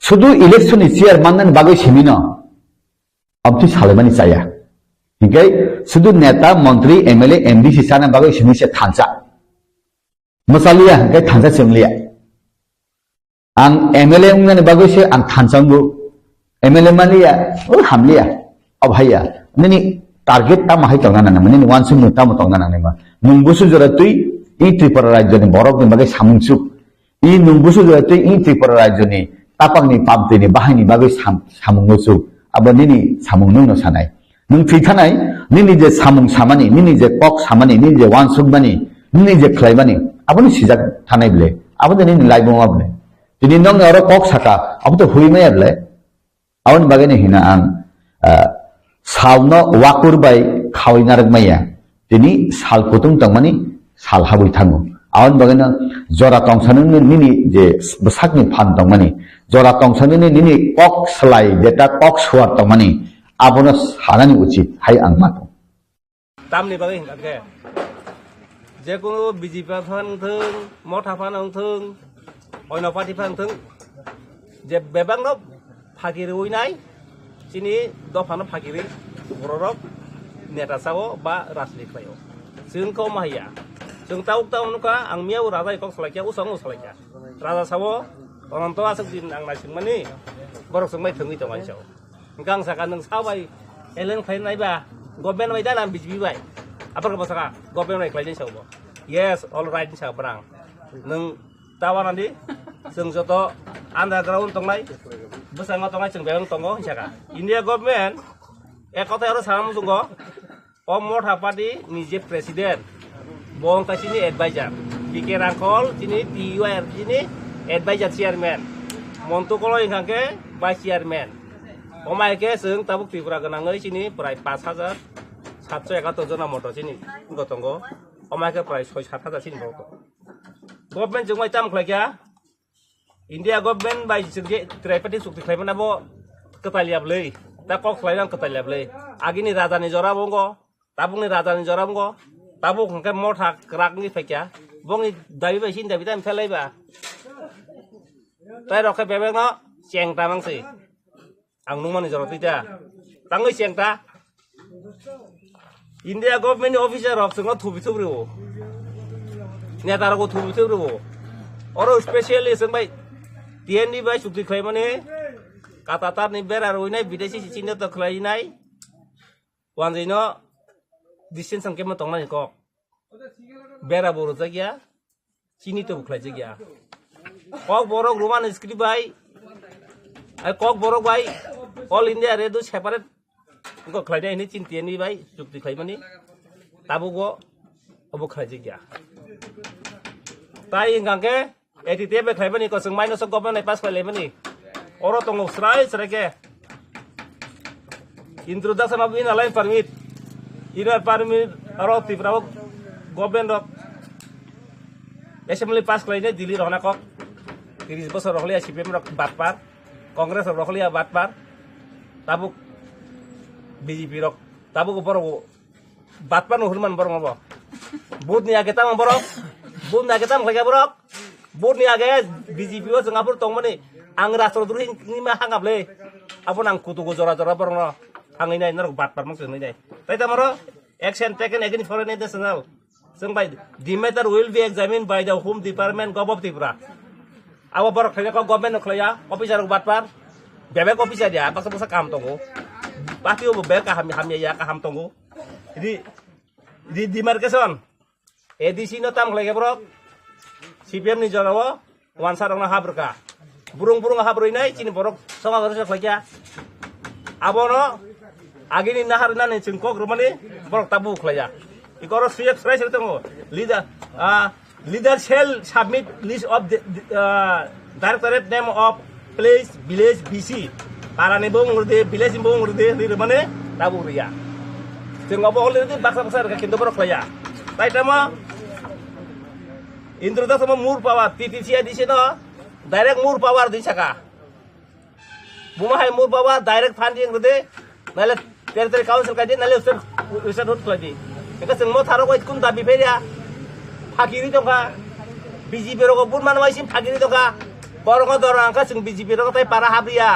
শুধু election chairman বাগে সিমিন অবধি সালেমানি চাইয়া হিংকাই শুধু নেতা মন্ত্রী এমএলএ এমডি সিসানা বাগে সিমিছে থানসা মসালিয়া হিংকাই থানসা চেংলিয়া आं एमएलए उंगने बागे से आं थानसांगु एमएलए मालिया ओ हामलिया अब हाया ननि टारगेट ता माहाय तंगना ना ननि वानसु मुता म तंगना ना मा नुंबुसु जरा तुई इ त्रिपुरा राज्यनि बरकनि बागे सामुंसुक इ नुंबुसु जरा तुई इ त्रिपुरा राज्यनि तापांनि पामतेनि बाहायनि बागे सामुंगुसु अब ननि सामुंनु न सानाय नों थैथानाय ननि जे सामुं सामानि ननि जे कक सामानि ननि जे वानसुक मानि ननि जे ख्लायमानि आबनि सिजाक थानाय ब्ले आबनि ननि लाइबोमा ब्ले Jadi nong orang kok saka, apa tu hui maya bela? Awan bagian hina ang salno wakur bay kawin narak maya. Jadi sal kutung tang mani sal habui tangu. Awan bagian jora tong sana nini je besak ni pan tang mani. Jora tong sana nini kok selai, jeta kok suar tang mani. Abona halani uci, hai ang matu. Tam ni bagian kan? Jekuno biji pan thung, mota pan thung. Oi no party phang thung je bebang no phagiri oi nai sini do phano phagiri borok neta sawo ba rasli khlayo sing ko mahya sing tau tau nuka ang miau raja kok salakya usang salakya raja sawo orang to asuk din ang nasing mani borok sing mai thungi to mai sawo gang saka nang sabai elen khain nai ba goben mai dalam bijbi bai apa ka basaka goben mai khlain sawo yes all right sa brang nang tawa nanti sing joto underground tonglai besang tonglai sing beang tonggo saka India government ekota harus salam tunggo omor hapadi nije presiden bong ka sini advisor pikiran kol sini TUR sini advisor chairman montu kolo ingkangke vice chairman omai ke sing tabuk tripura ganangai sini prai 5771 jona motor sini tonggo omai ke prai 6-7 sini boko government jung mai tam khlakya India government by singge tripati sukti khlaiman abo ketaliap lei ta kok khlaiman ketaliap lei agini rajani jora bongo tabungni rajani jora bongo tabuk ke motha krakni phekya bongi dabi bai sin dabi tam phelai ba tai rokhe bebek no cheng ta mangsi ang nungmani jora tita tangai cheng ta India government officer of singo thubi thubru नेतारको थुबु थुबु अरु specially जों bye टिएननि बाय सुक्ति खैमाने कातातारनि बेरा रोइनाय विदेशी सिचिनो त खलाइनाय वानजैनो distance संके म तंगनाय क बेरा बरो जागिया चिनि त बुखलाय जागिया कक बरक रोमान स्क्रिप्ट बाय कक बरक बाय ऑल इंडिया रेडो सेपारेट को खलाइनाय नि चिन टिएननि बाय सुक्ति खैमाने ताबुगो अबो खलाय जागिया Tai ingkangke edite be khlaibani ko sing minus government nei pass khlai mani oro tong srai srake introduction of inner line permit aro tipra government of assembly pass khlai nei dili rona kok 30 bosor rokhlia CPM rok batpar congress rokhlia batpar tabuk BJP rok tabuk borok batpar no hurman borok abo bud ni ageta borok bud ni ageta mkhaya borok bud ni age BJP o singapur tongmani ang rastroduri ni ma hangaple apun ang kutu go jora jora borok no hangai nai norok batpar mong nai tai tamaro action taken against foreign national जों bye the matter will be examined by the Home Department Government of Tripura abo borok khlaya ko government khlaya officer batpar bebek officer dia baksa kam tongo pati obo be ka ham ya ka ham tongo di demarcation ADC no tam khlaya borok CPM ni jarawo wansa rong habrka burung habroi nai chini borok songa gor khlaya abo no agini nahar na ni chingkok rumani borok tabu khlaya ikoro CF price tongo leader shall submit list of the directorate name of place village BC para ni bung ngurde village bung ngurde ni rumane tabu ria singo bo oleh baksa ka kinto borok khlaya tai tama introduction mur power TTC adisi no direct mur power di saka buma hai mur power direct funding ngurde nale territory council ka di nale usar hot khladi eka singmo tharo ko kun dabi feria fakiri dongka BJP roko pun manwaisim fakiri dongka borong dorangka sing BJP roko tai para habria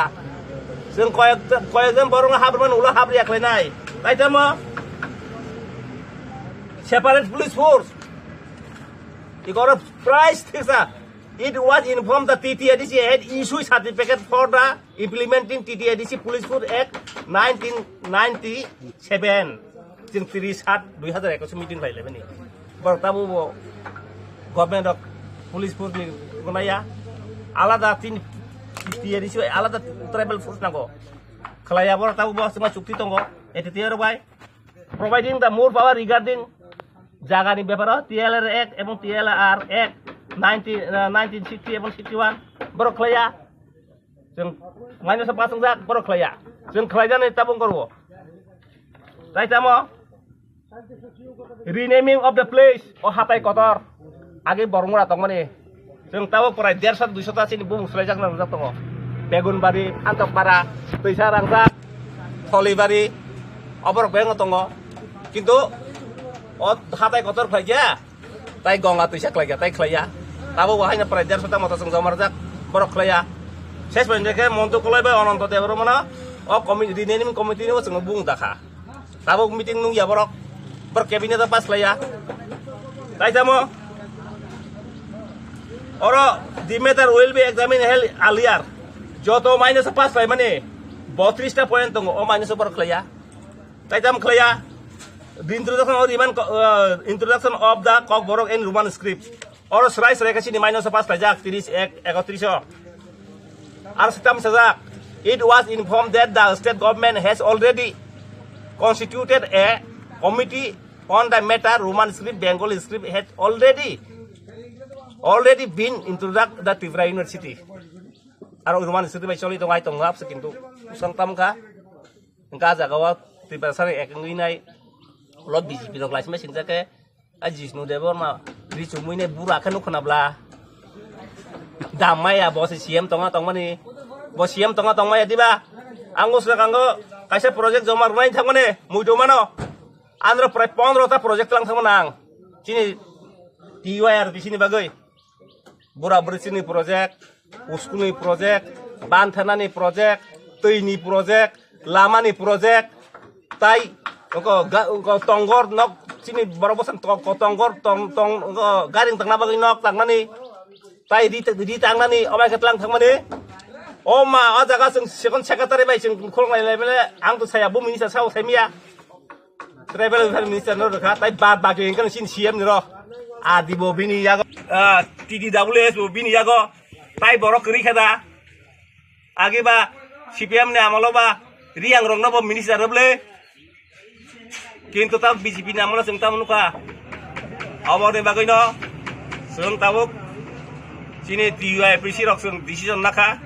sing koyek borong habrman ulah habria klenai tai tama separate police force ikora price thisa it was informed that TTADC had issued certificate for the implementing TTADC Police Force Act 1997 जों 30/7/2021 meeting लायलायबाय बरताबो government of police फोर्सनि गनाया आलादा TTADC आलादा tribal force नांगौ खलाया बरताबो जोंहा चुक्ति दङ एटिटिआर बाय providing the more power regarding जागानि बेपाराव TLR Act एबं TLR Act 1960 एबं 61 बर खलाया जों माइनस पासं जा बर खलाया जों खलायजाने ताबं करबो राइटामो renaming of the place o hatai kotor age borongura tongmani जों ताबो प्राय 150-200 ta sini bung selajak nang jak tongo Begunbari Antokpara Teisa Rangsak Tholibari oborok beng tongo kintu o hatai kotor khlaiya tai gonga tuisa khlaiya tai khlaiya tabo wahai na प्राय 150 ta mota sung jamar jak borok khlaiya ses banjake montu kolaibai Ananto Debro mana o renaming committee ni sung bung dakha tabo meeting nung ya borok berkabinet pas khlaiya tai tamo oro the matter will be examined held earlier joto minus pas lai mane 32 ta point tongo o minus por khlaiya tai tam khlaiya the introduction of the Kok Borok and Roman script oro srai kasi ni minus pas khlaiya 31 ar sitam sajak it was informed that the state government has already constituted a committee on the matter. Roman script Bengali script had already been introduced the Tripura University aro Roman script by choli tongai tonglap sekintu santam ka engka jagawa Tripura sari ekngui nai lot BJP rok laisma sinjake Jishnu Debor ma richumuine bura khanu khonabla damai ya bos CM tonga tongmani bos CM tonga tongmai diba angos kanggo kaisa project jomar nai thangmane muido mano andro प्राय 15 ta project lang thangmanang chini TYR bisini bagai bura brisini project uskuni project banthanani project toini project lamani project tai ko tonggor nok chini borobosan tonggor tong garing tangna bagai nok tangnani tai di tangnani omai ketlang thangmani oma ajaga sing second secretary bai sing kholngai laibele ang to saya bu minister sao semia travel minister no kha tai bat ba ke kan sin CM ni ro adi bo bini ya go TDWS bo bini ya go tai borok kri khada age ba CPM ne amalo ba riang rong no bo minister roble kintu ta BJP ne amalo sing tam nuka awor ne bagai no sung tabuk sini TUIPC rok sung decision nakha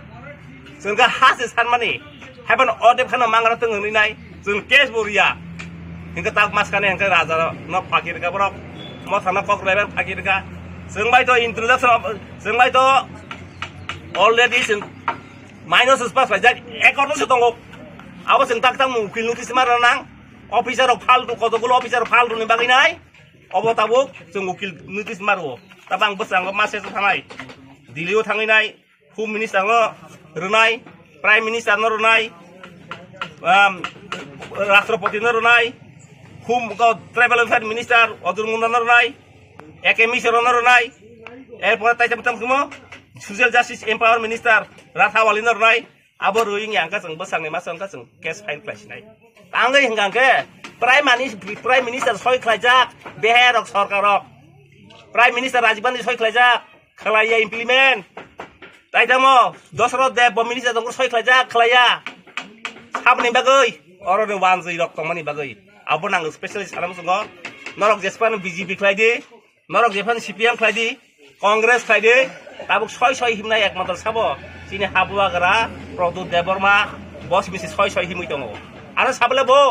sung ka has san mani haban odep khana mangra tung ni nai sung case boria hingga tak mas kane hingga raja no fakir ka borok mo sana kok level fakir ka sung bai to introduction sung bai to already sung minus pas lajak ekor no sutongok awas sung tak tang mukil notice maranang officer of faltu kotogulo officer faltu ni bagai nai obo tabuk sung mukil notice marwo tabang besang masih thangai dilio thangai nai home minister no runai prime minister no runai Rashtrapati no runai Hum ko travel affairs minister Odurmundan no runai একে মিশরনের নাই এরপরে তাই তেমন কুমো social justice empower minister Rathawaliner নাই abo ruing yang ka jeung besang ni masang ka jeung case file clash nai angge hinggang ke prime minister soi khlajak beherok sarkarok prime minister Rajbani soi khlajak khlaya implement tai tamo dosro de bo minister dong soi khlajak khlaya sabni bagai oro de wanzi rok tongmani bagai abo nang specialist alam sungo norok jespan BJP khlaidi norok jespan CPM khlaidi Congress khlaidi tabuk soi himnai ekmator sabo sini habuagara produk deborma bos misi soi himui tongo ara sabale bo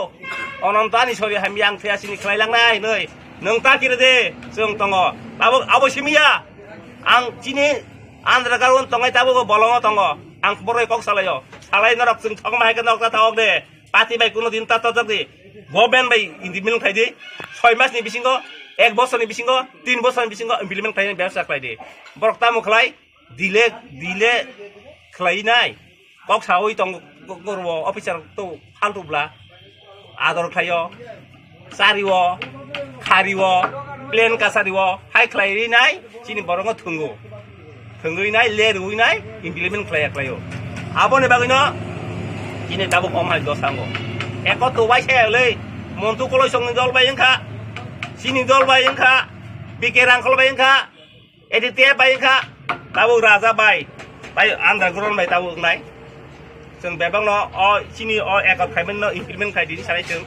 onontani sori hamiang thea sini khlailang nai nei nong ta kire de sung tongo tabuk abo simia ang sini andra garun tongai tabuk bolongo tongo ang boroi kok salayo salai norok sung thong mai ka nok ta thok de pati bai kuno din ta tok di boben bai indi milong khai di 6 mas ni bisingo 1 বছর ni bisingo 3 বছর ni bisingo implement khai ব্যবসা khai di borok tamu khlai dile khlai nai kok sawi tong gorwo officer to haltubla ador khayo sariwo khariwo plan kasariwo hai khlai nai sini borongo thungui nai lerui nai implement khlayo abone bagino sini tabuk omal dosango eko to wai le montu koloi song dol bayengka sini dol bayengka bikerang kol bayengka editia bayengka tabu raja bay underground bay tabu nai जों बेबां न सिनि एकत खायमोन न implement खाय दिनि सानै जों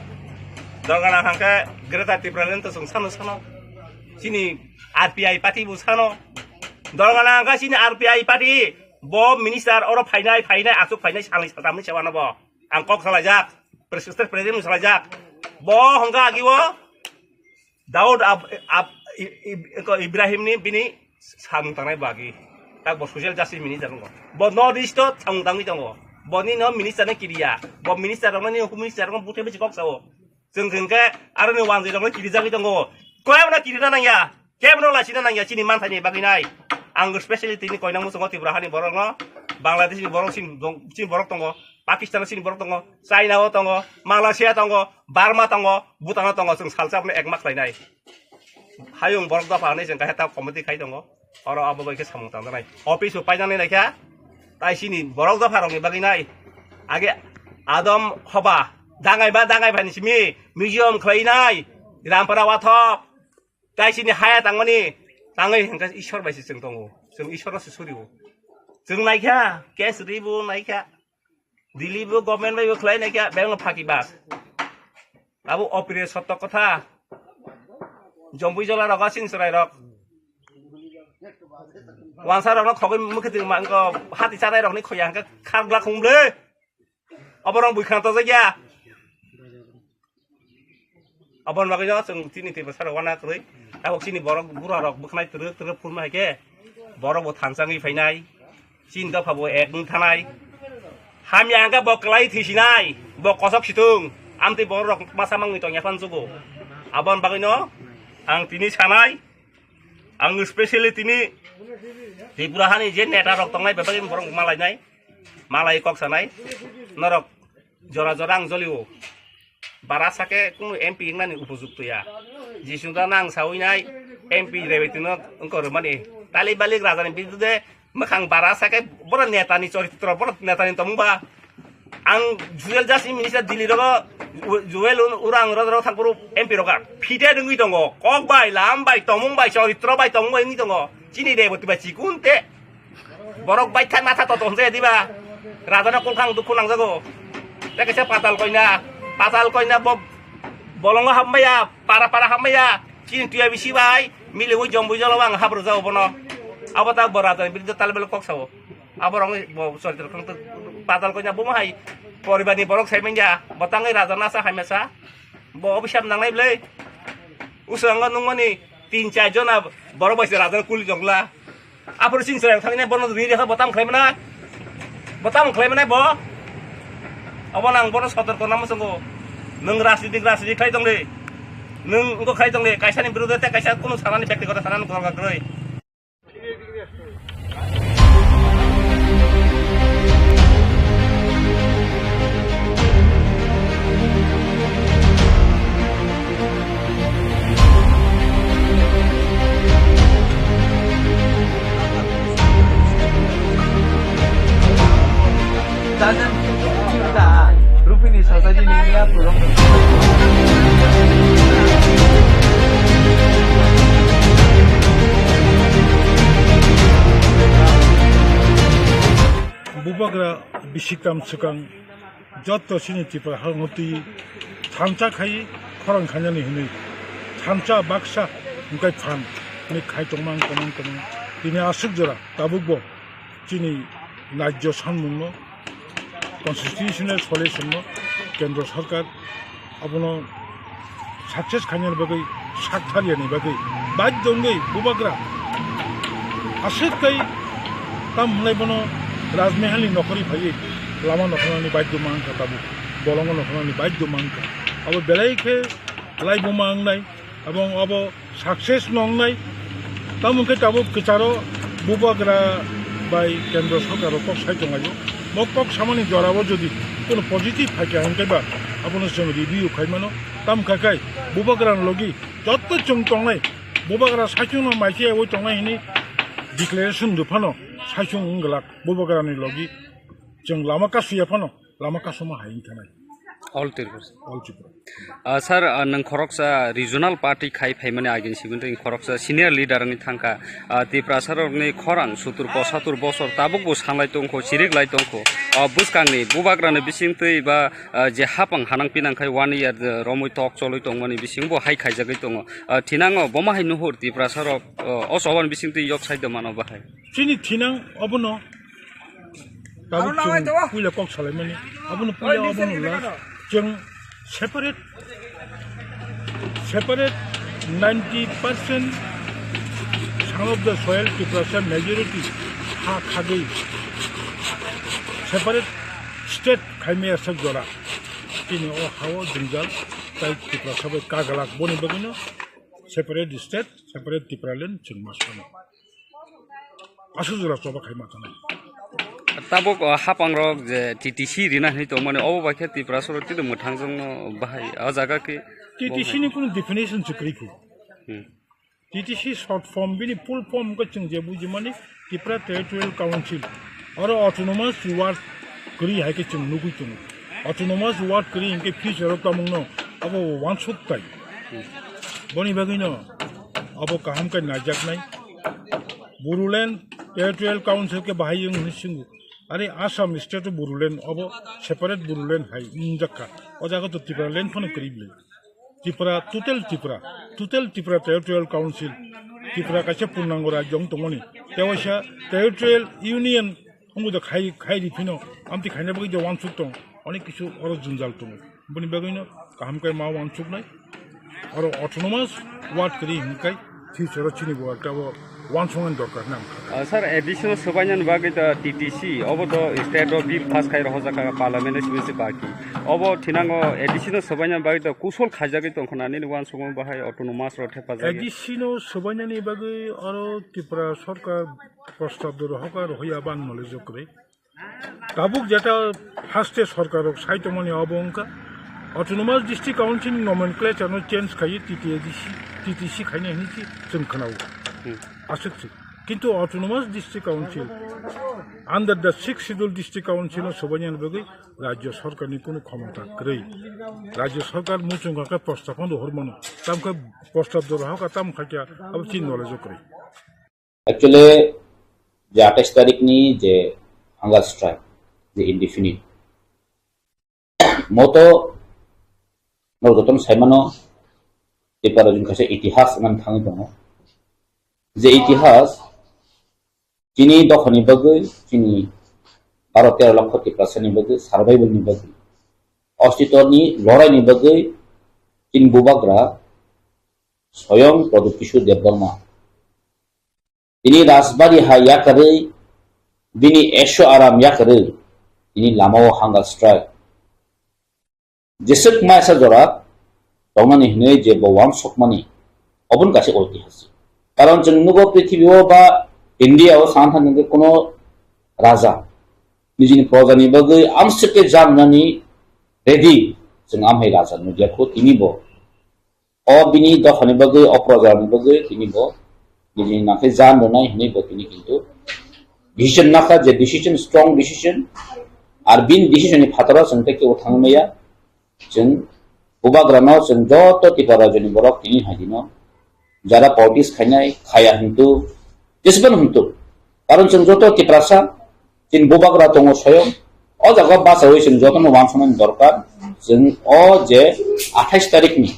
दरगाना हांके Greta टिब्रालेन तो जों सानो सिनि आरपीआई पार्टी बु सानो दरगाना हांका सिनि आरपीआई पार्टी ब मिनिस्टार अर फायनाय आसु फायनाय सानै साथामनि सेवानो ब आं कक खालायजाक प्रेसिडेन्ट खालायजाक ब हंगा आगिवो दाउद इब्राहिमनि बिनि सानतांनाय बागि ता ब ससियेल जास्टिस मिनिस्टार दङ ब नर्थ इस्ट थांदांनि दङ boni no minister na kiriya bo minister dong ni hukum minister dong bute be kok sawo jeung ke aro ni wangji dong kiri jagi dong koe na kiri na ya kebno la sina na ya sini manthani bagi nai ang speciality ni koinang musungo tibrahani borong no bangladesh ni borong sin borok tongo pakistan sin borok tongo china o tongo malaysia tongo burma tongo bhutan tongo जों salsap ni ekmak lainai hayung borok da phane जों ka heta committee khai tongo oro abo ke samung tang nai office upainani naikha তাই সিনি বরক দফারংনি বাগিনাই আগে আদম হবা দাঙ্গাই ভানি Simi museum খলাইনাই রামপারা वाथप তাই সিনি হায়া তাংমানি তাङै हेंका इसोर बायसि जों दङ जों इसोरसो सुरिबो जों नायखा केस रिबो नायखा दिल्लीबो गभर्नमेन्ट बायबो खलाय नायखा बेंग फाकी बास आबो अपिरे सत्य कथा जम्बुई जला रगासिन सराय रक वांसा रक खगै मुखति मांग हाति चानाय रकनि खयांका खारग्ला खुंले अबरं बुइखां त जाया अबन बागै जों तिनि तिबा सारा वाना कै दा सिनि बरक बुरा रक बुखनाय तर फुरमा हायके बरक बो थांसाङै फैनाय सिन दफाबो एकनि थानाय हामियांगा बक्लाय थिसिनाय ब कसक सिथुं आमति बरक मासा मांगै त याफान जुगो अबन बागै न आं तिनि सानाय आं स्पेशली तिनि त्रिपुराहानि जे नेता रक तंनाय बेबायदि बरं मालायनाय मालाय कक सानाय नरक जरा आं जलियो बारा साके कुनु एमपि इंनानि उपयुक्तया जिसुदा नां सावैनाय एमपि रेबेतिनो अंकर माने तालि बालिक राजानि बिदुदे मखां बारा साके बर नेतानि चरित्र बर नेतानि तमुबा आं जुवेल जासि मिनिस्टार दिल्ली रग जुवेल उरां रद थांपुरु एमपि रगा फिदे दंगि दङ कक बाय लाम बाय तमुं बाय चरित्र बाय तमुं बाय नि दङ चिनि रेबति बाय चिकुनते बरक बाय था माथा त तनसे दिबा राजाना कलखां दुखु नांजागो तेकेसे पाताल कयना bolong hamaya para hamaya चिनि तुया बिसि बाय मिलेवै जम्बुइ जलवां हाब्रु जाव बनो आबता बरादा बिदि तालबेल कक साव आबरं चरित्र खंत पाताल कयना बमहाय परिबारनि बरक साइमेंजा बताङै राजाना सा हायमासा ब अबिशाप नांनायब्लै उसंग नंगनि 3-4 जना बर बैसो राजा कुलि जंगला आफोर सिनसराय थांनाय बन दुइ रेखा बताम खलायमनाय ब अबन आं बर सतर्क नाम संगो नों राजनीति खाय दंलै नों उंखौ खाय दंलै कायसानि बिरुद्धे ते कायसा कुनु सानानि व्यक्तिगत सानानि गरगाग्रै society ni ya purong. Bubagra bisikam sukang joto sini tipa hanguti thamcha khai khorang khanyani hini thamcha baksa ngai phan ni khai tongmang komang dini asuk jora tabukbo chini najjo sanmungno constitutional solution no kendra sarkar abono success khanyani bagai sakthariani bagai bajjongai bubagra asuk kai tam laibono রাজমেহালি নকরি ভাই লামা নখনানি বাদ্য মাংকা তাবু বলঙ্গ নখনানি বাদ্য মাংকা আবো বেলাইখে লাইব মাংনাই এবং আবো success নংনাই তামুকে তাবু কিচারো বুবাগ্রা by কেন্দ্র সরকার cock সাইটঙ্গাইও mock সামানি জরাবো যদি কোনো পজিটিভ থাকে আনকাইবা আপনার সঙ্গে রিভিউ খাইমানো তাম খাইখাই বুবাগ্রান লগি যত চং টংনাই বুবাগ্রা সাইচং মাইছে ওই টংনাই হিনি ডিক্লারেশন দুফানো সাইসং গলাক বুবাগ্রানি লগি जों लामा कासुया फानो लामा कासुमा हायिन थानाय all tirpur all chipra sir nang khoroksa regional party khai phaimani agin sibun ring khoroksa senior leader ni thangka tiprasarok ni khorang sutur posatur bosor tabuk bo sanglai tongkho sirik lai tongkho buskangni bubagrani bisingtei ba je hapang hanang pinang khai 1 year romoi tok choloi tongmani bisingbo hai khaijagai tongo thinango boma hai nuhur tiprasarok osoban bisingtei yok saide mano bahai chini thinang obono tabuk puila kok salaimani abono puila obono la जों separate 90% some of the soil Tripura majority ha khagei separate state khaimia sagjora tini o hawo jingal tai Tripura sabai kagalak boni bagino separate state separate Tripura land chungmasano asujura soba khaima kana tabuk hapangrok je TTC rina ni to mane obo bakhe tiprasor ti mo thangjong bahai a jaga ke TTC ni kono definition chukri ku TTC short form bini full form ko chungje buji mane Tripura Territorial Council aro autonomous ward kri hai ke chung nugu chung autonomous ward kri inke future ka mungno abo one shot tai boni bagino abo kaham ka najak nai Boruland Territorial Council ke bahai yung nisingu अरे Assam state बुरुलेन अब separate बुरुलेन high इंजका अजागा तो त्रिपुरा लेन fun करीब ले Tripura total Tripura territorial council Tripura कासे पूर्णांग राज्य तमनि तेवसा territorial union हमबो खाइ रिफिनो आमति खाइना बगै जवान सुक दं अनेक किछु अर जुनजाल दं बनि बगैनो काम काय मा वान सुक नाय अर ऑटोनोमस वार्ड करी हिंकाय फ्यूचर चिनि बो एकटा वान संगन दरकार नाम sir additional sobanyan bagi ta TTC obo to state of bill pass khai roja ka parliament sibisi baki obo thinango additional sobanyan bagi ta kusol khajagi tongkhona ni wan songong bahai autonomous ro thepa jagi additional sobanyan ni bagi aro Tripura sarkar প্রস্তাব দর hawker হইয়া বান knowledge করে তাবুক যেটা ফার্স্টে সরকারক সাইতমনি অবঙ্কা autonomous district council nomenclature no change খাই টিটিসি খাইনে হিনি जों खोनाव आसक्ति किंतु autonomous district council under the 6th schedule district council सोबानियान बगै राज्य सरकारनि कोनो क्षमता गरै राज्य सरकार मुचुंगा प्रस्तावन हरमनो तामका प्रस्ताव दर हका ताम खाया अब चिन नलेज गरै एक्चुअली जे 28 तारिख नि जे हंगार स्ट्राइक जे इंडेफिनिट मोतो नरदतन साइमानो एपार जों खासे इतिहास मान थाङै दङ जे इतिहास चिनी दखनि बगै चिनी 12-13 लाख टिप्रासनि बगै सार्भाइवलनि बगै अस्तित्वनि लड़ाइनि बगै चिन बुबाग्रा स्वयं प्रदीप किशोर देबबर्मा তিনি রাজবাড়ি হাই ইয়াকারে বিনি এশো আরাম ইয়াকারে তিনি লামাও হাঙ্গার স্ট্রাইক যেসক মাইসা জরা তমানি হনে যে বওয়ান সকমানি অবন কাছে ঐতিহাসিক কারণ জন্মগো পৃথিবীও বা ইন্ডিয়াও সানথানকে কোনো রাজা নিজনি প্রজানি বগৈ আমসকে জামনানি রেডি जों আমহাই রাজা নুদিয়াখো তিনি ব অ বিনি দখনি বগৈ অপ্রজানি বগৈ তিনি ব Jadi nak zan donai ini begini gitu. Decision nak je decision strong decision. Arbin decision ini fatara sampai ke utang maya. जों बुबाग्रानाव जों जत टिपा रायजोनि बरक तिनि हादिनो যারা পলিটিক্স খাইনাই খায়া কিন্তু जेसेबां हंतु कारण जों जत टिप्रासा जों बुबाग्रा दङ स्वयं अ जागा बासावै जों जतन वानसनायनि दरकार जों अ जे 28 तारिखनि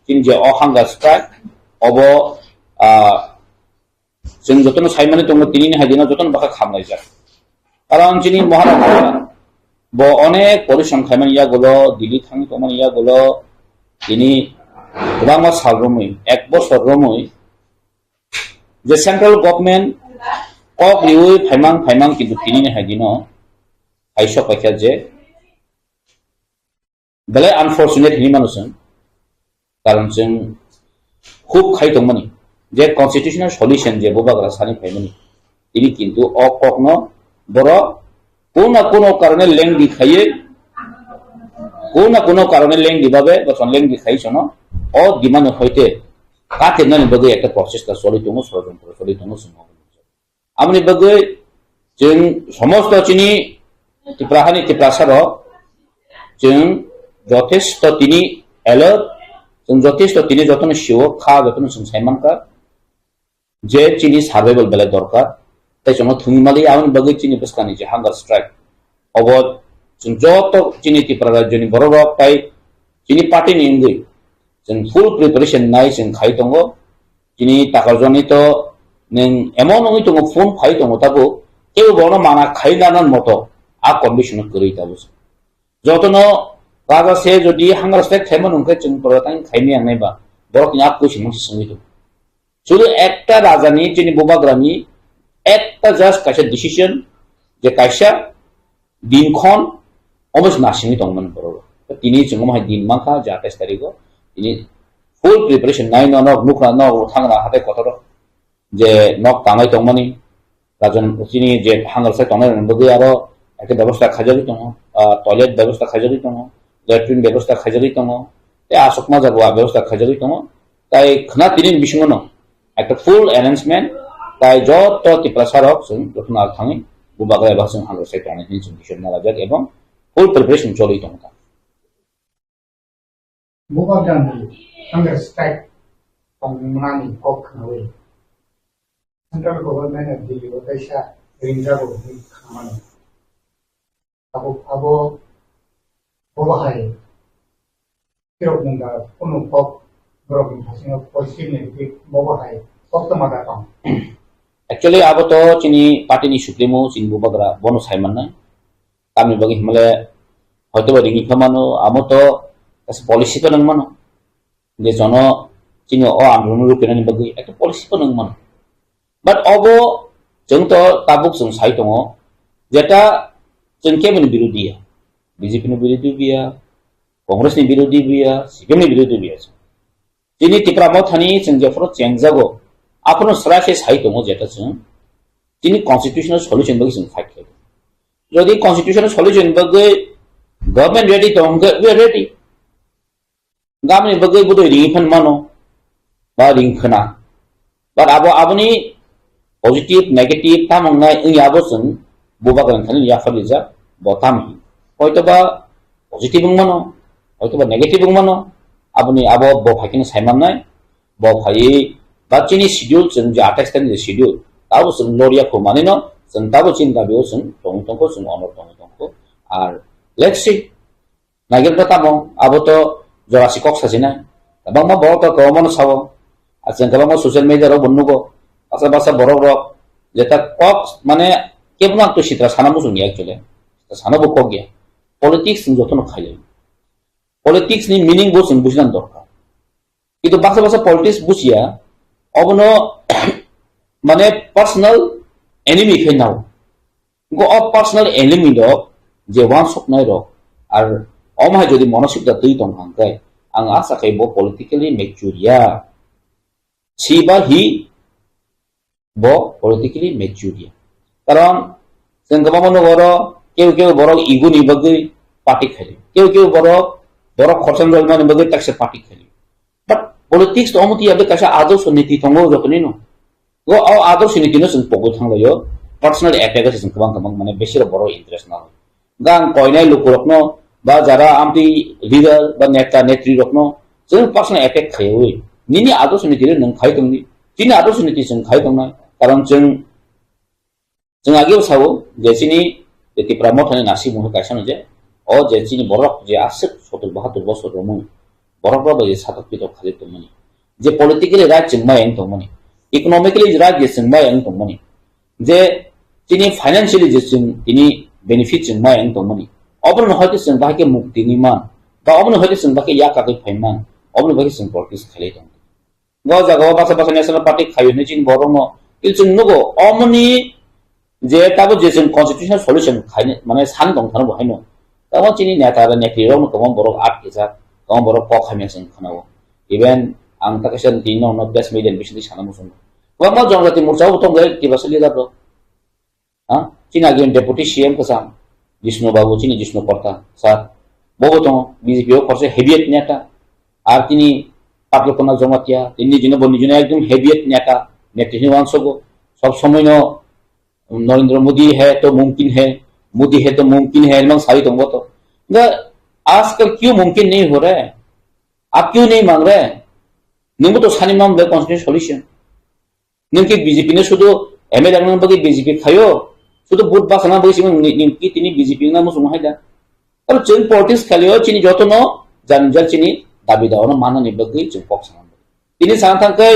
जों जे अ हांगार स्ट्राइक अब जों जतन साइमानि दङ तिनि हादिनो जतन बाखा खामनाय जा कारण जोंनि महाराष्ट्र ब अनेक परिश्रम खायमानि यागुलो दिल्ली थांनि तमानि यागुलो दिनै गोबां मास सालरमै 1 बोसोर रमै जे सेंट्रल गभर्नमेंट कक रिउई फाइमां किन्तु तिनि हादिनो आइसो पाइखा जे बेले अनफॉर्चुनेट हिनि मानुसन कारण जों खूब खाइ दंमोन जे कन्स्टिट्यूशनल सल्यूशन जे बुबाग्रा सानि फाइमानि तिनि किन्तु अ ककनो बर কোনো কারণে লেং দিখাইয়ে কোনো কারণে লেং দিবাবে বচন লেং দিখাইছনো অ দিমানে হইতে কাটেনানি বগে একটা প্রসেসটা চলি দङ ষড়যন্ত্র চলি দङ আমনি বগে जों সমস্ত চিনি টিপ্রাহানি টিপ্রাসার जों যথেষ্ট তিনি এলার্ট जों যথেষ্ট তিনি যতন শিও খা যতন जों সাইমানকা যে চিনি সার্ভাইভাল বেলা দরকার তাই জন্য থুমিমালি আউন বগে চিনি বসকানি যে হাঙ্গার স্ট্রাইক অবদ जों जत चिनि टिप्रा रायजोनि बर रक ताई चिनि पार्टीनि इंगै जों फुल प्रिपारेशन नाय जों खाइ दङ चिनि ताकारजनि तो नों एमन नङै दङ फन खाइ दङ ताबो केउ बनो माना खाइ नानान मतो आ कन्डिशन करै ताबो जतनो राजा से जदि हांगार स्ट्राइक खाइमन उनके जों परतां खाइनि आंनायबा बरकनि आ कुइसन मोनसे सोंगिदो जुदि एकटा राजानि चिनि बुबाग्रानि एकटा जास्ट काइसा डिसिजन जे काइसा दिनखन almost नासिङै दंमोन बर तिनि जों माहाय दिन माखा जा 28 तारिखो तिनि फुल प्रिपारेशन नाय नक नुखा नक थांना हाते कतर जे नक तांगाय दंमोन राजन तिनि जे हांगार से तंनाय बगे आरो একটা ব্যবস্থা খাজারি दङ टॉयलेट व्यवस्था खाजारि दङ लैट्रिन व्यवस्था खाजारि दङ ते आसकमा जागवा व्यवस्था खाजारि दङ ताई खना तिनि बिसिङन একটা फुल अरेंजमेंट ताई जत टिप्रासारक जों जतन थाङै बुबाग्रा एबा जों हांगार से तंनायनि जों बिसोर नाराजाक एबं फुल प्रिपारेशन चलि दङ बुबाग्रानि हांगार स्ट्राइक तंनानि कक खानावै सेंट्रल गभर्नमेंट अफ दिल्ली बायसा रिंजाबो खामानि abo babahay kirok nungga kuno pop borok hasinga positive negative babahay optamada tang actually abo to chini party ni supremo chin bubagra bono saiman na kami bagi himale hoyto ba ringi khamano amo to as policy to nangmano je jono chini o andron rupena ni bagi ekta policy to nangmano but obo jeng to tabuk jeng sai tongo jeta जों केमनि बिरोधी BJP नि बिरोधी बिया कांग्रेस नि बिरोधी बिया CPM नि बिरोधी बिया दिनै टिप्रामाव थानि जों जेफोर चेंजागो आपनो सरासे साइ दङ जेटा जों दिनै कन्स्टिट्यूशनल सल्यूशन बगे जों फाइट खालामो जदि कन्स्टिट्यूशनल सल्यूशन बगे गवर्नमेंट रेडी दङ वे रेडी गामनि बगे बुदो रिफन मानो बा रिंखना बाट आबनि पॉजिटिव नेगेटिव तामंनाय याबो जों बुबाग्रानि थानि याफालिजा बतामि हयतोबा पजिटिव बुंमानो हयतोबा नेगेटिव बुंमानो आबनि आबो ब फाइकिन साइमाननाय ब फाइ बाचिनि शेड्यूल जों जे 28 तारिखनि शेड्यूल ताबो जों लरिया को मानिनो जों ताबो चिन्ता बेयाव जों दंखौ जों अनर दंखौ आर लेट्स सी नागिरबा तामो आबो तो जरासि कक साजिना गोबां मा बर तो गवर्नमेन्ट सावो आ जों गोबां मा ससियेल मिडिया राव बन्नुगो आसा बासा बरक रक जेता कक माने केबनो आंतो सित्रा सानामु जोंनि एक्चुअली सानाबो कक गया पॉलिटिक्स जों जतन खायो पॉलिटिक्स नि मीनिंग बो जों बुजिनान दरकार किन्तु बासा बासा पॉलिटिक्स बुजिया अबनो माने पर्सनल एनिमी फेनाव गो अ पर्सनल एनिमी दो जे वान सकनाय रो आर अमाय जदि मानसिकता दै दं हांगाय आं आसा खायबो पॉलिटिकली मैच्योरिया सिबा हि बो पॉलिटिकली मैच्योरिया कारण जों गोबां बर केउ बरक इगुनि बगै पार्टी खायो केउ बरक खरसान जयमानि बगै टाक्से पार्टी खायो बट पॉलिटिक्स तो अमति याबे कासा आदर्श नीति थंगो जकनि न गो आ आदर्श नीति न जों पगो थांलायो पर्सनल अटैक जों गोबां माने बेसिर बर इंटरेस्ट ना गां कयनाय लुकुरकनो বা যারা আমটি লিডার বা নেতা নেত্রী রকম जों पार्सोनल एटेक खायो निनि आदर्श नीति नों खाय दंनि जिनि आदर्श नीति जों खाय दंनाय कारण जों आगे सावो जे जिनि तिप्रा मथानि नासि मुह कायसन जे अ जे जिनि बरक जे आसक 72 बছর रमु बरकबा जे सातक पितो खाले दंमनि जे पॉलिटिकली राइट जों मायं दंमनि इकोनॉमिकली राइट जे जों मायं दंमनि जे जिनि फाइनेंशियली जे जों इनि बेनिफिट जों मायं दंमनि अबन हयतो जों बाहाके मुक्तिनि मान बा अबन हयतो जों बाहाके याकागै फायमान अबन बाहाके जों पॉलिटिक्स खाले दं ग जागाव बासा बासा नेशनल पार्टी खायो नि जिन बरंनो कि जों नगो अमनि जे ताबो जे जों कन्स्टिट्यूशनल सॉल्यूशन खायनो माने सान दं थानो बहायनो ताबो जिनि नेता आरो नेत्रि रंनो गोबां बरक आर्ट केजा गोबां बरक क खायनो जों खोनावो इभेन आं ताकेसन दिनो नो प्रेस मीडिया बिसनि सानामो जों गोबां जनजाति मोर्चाव दं गय किबासो लिडार दं हा जिना गेन डेपुटी सीएम कसा जिष्णु बाबू जिनि जिष्णु पर्ता सार बबो दं बीजेपी ओ खरसे हेभियत नेता আর তিনি পাটলকোনা জমাতিয়া তিনি নিজে বনিজনে একদম হেভিয়েট নেতা नेतृत्व वांसको सब समय नो नरेंद्र मोदी है तो मुमकिन है मोदी है तो मुमकिन है एमं सारी तो आजकल क्यों मुमकिन नहीं हो रहा है आप क्यों नहीं मांग रहे हैं निम्बो तो सानी माम कॉन्स्टिट्यूशन सॉल्यूशन निम्की बीजेपी ने शुद्ध एमएलए रंग बगी बीजेपी खायो शुद्ध बुट बासना बगी सिमन निम्की तिनी बीजेपी ना मुसुम हायदा और जों पॉलिटिक्स खालियो चिनी जतनो जानजल चिनी दाबी दावनो माननि बगी जों पक्ष नांगौ तिनी सानथांखै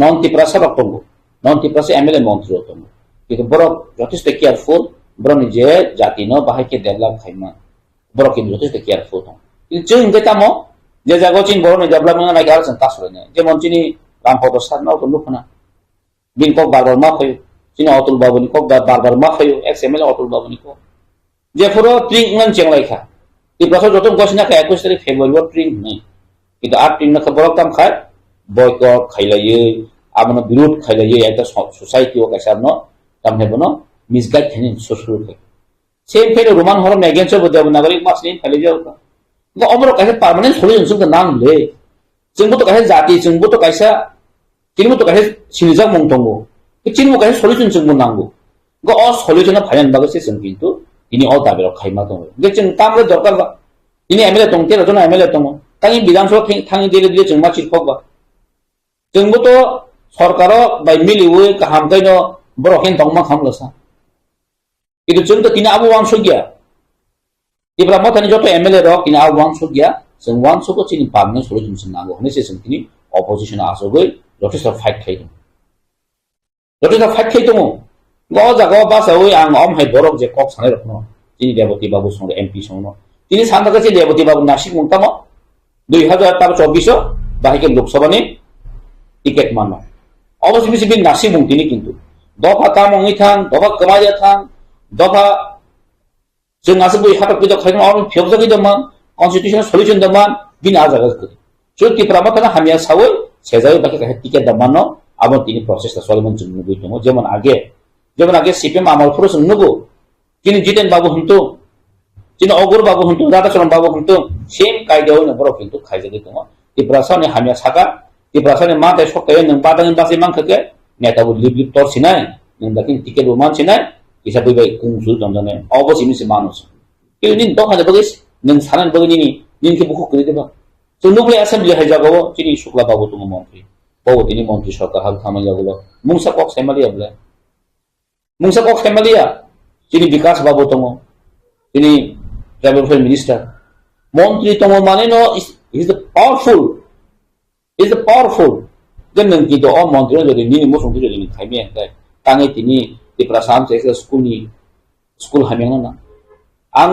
नन तिप्रासा रक्तंगौ नन तिप्रासा एमएलए मंत्री रक्तंगौ किन्तु बरक जथेष्ट केयारफुल बरनि जे जातिनो बाहायके डेभलप खायमा बरक किन्तु जथेष्ट केयारफुल दं किन्तु जों गैतामो जे जागाव चिन बरनि डेभलपमेन्ट नायगा जों तासरने जे मनचिनि रामपद सारनाव तो लुखना बिन कक बारबार मा फयो चिनि अतुल बाबुनि कक बारबार मा फयो एक्स एमएलए अतुल बाबुनि को जे फरो ट्रिंग नन चेंलायखा तिप्रासा जतन गसिना का 21 तारिख फेब्रुवारि ट्रिंग नै किन्तु आ ट्रिंग नखा बरक काम खाय बयकट खायलायो आमनो विरोध खायलायो एकटा सोसाइटी ओ कायसारनो तामहेबनो मिसगाइड थेनि सोशल के सेम फेरो रोमान हरम एगेंस्ट बदे नागरिक मासनि खायलायो ग अमरो कायसा परमानेंट सॉल्यूशन जों नांगले जोंबो तो कायसा जाति जोंबो तो कायसा किनबो तो कायसा सिनिजा मंगतंगो किनबो कायसा सॉल्यूशन जोंबो नांगो ग अ सॉल्यूशन फायन बागसे जों किन्तु इनि अ दाबेर खायमा दं गे जों तामरे दरकार बा इनि एमएलए दंते रजन एमएलए दं तानि विधानसभा थांनि दिले दिले जों मा चिरफकबा जोंबो तो सरकारो बाय मिलिवो गाहामगैनो बरखेन दंमा खामलसा किन्तु जों तो तिनि आबो वांस गया तिब्रा मथानि जतो एमएलए रक तिनि आबो वांस गया जों वांसको चिनि पार्ने सॉल्यूशन जों नांगौ हनेसे जों तिनि अपोजिशन आसोगै जथेष्ट फाइट खायदों ग जागाव बासावै आं अमहाय बरक जे कक सानाय रखनो तिनि देवती बाबु संग एमपि संग तिनि सानदागासे देवती बाबु नासिक मुंतामो 2024 बाहायके लोकसभानि टिकेट मानो अवश्य बिसिबि नासिक मुंतिनि किन्तु दफा तामङै थां दफा कमाया थां दफा जों आसो बै हातक बिद खायनो अन फेबजगै दमान कन्स्टिट्यूशन सॉल्यूशन दमान बिन आजागा जो तिप्रामा थाना हामिया सावै सेजाय बाके काहे टिकेट दमानो आबो तिनि प्रोसेस सॉल्यूशन जों नुगै दङ जेमन आगे सीपीएम आमाल फुरस नुगो जिनि जितेन बाबु हंतो जिनि अगुर बाबु हंतो राधाचरण बाबु हंतो सेम कायदायाव न बरक किन्तु खायजगै दङ तिप्रासानि हामिया सागा तिप्रासानि माथाय सकाय नों बादानि बासै मांखके नेताबो लिप तोरसिनाय नों दाकिन टिकेट बो मानसिनाय हिसाबै बाय कुंसु दंजाने अबसि मिसे मानुस किन्तु निन दखाने बगै नों सानान बगै निनके बुखु करि देबा जों नुब्ले असेम्बली हायजागाव जिनि शुक्ला बाबु दङ मन्त्रि बाबु तिनि मन्त्रि सरकार हाल खामानि जागोल मुंसा कक सेमालियाब्ला मुंसा कक सेमालिया जिनि विकास बाबु दङ जिनि ट्राइबल मिनिस्टार मन्त्रि दङ माने नो इज द पावरफुल जों नों किन्तु अ मन्त्रि जदि निनि मुसुंथि जदि खायमे ताङै तिनि तिप्रा साम से स्कूल हामेंना आं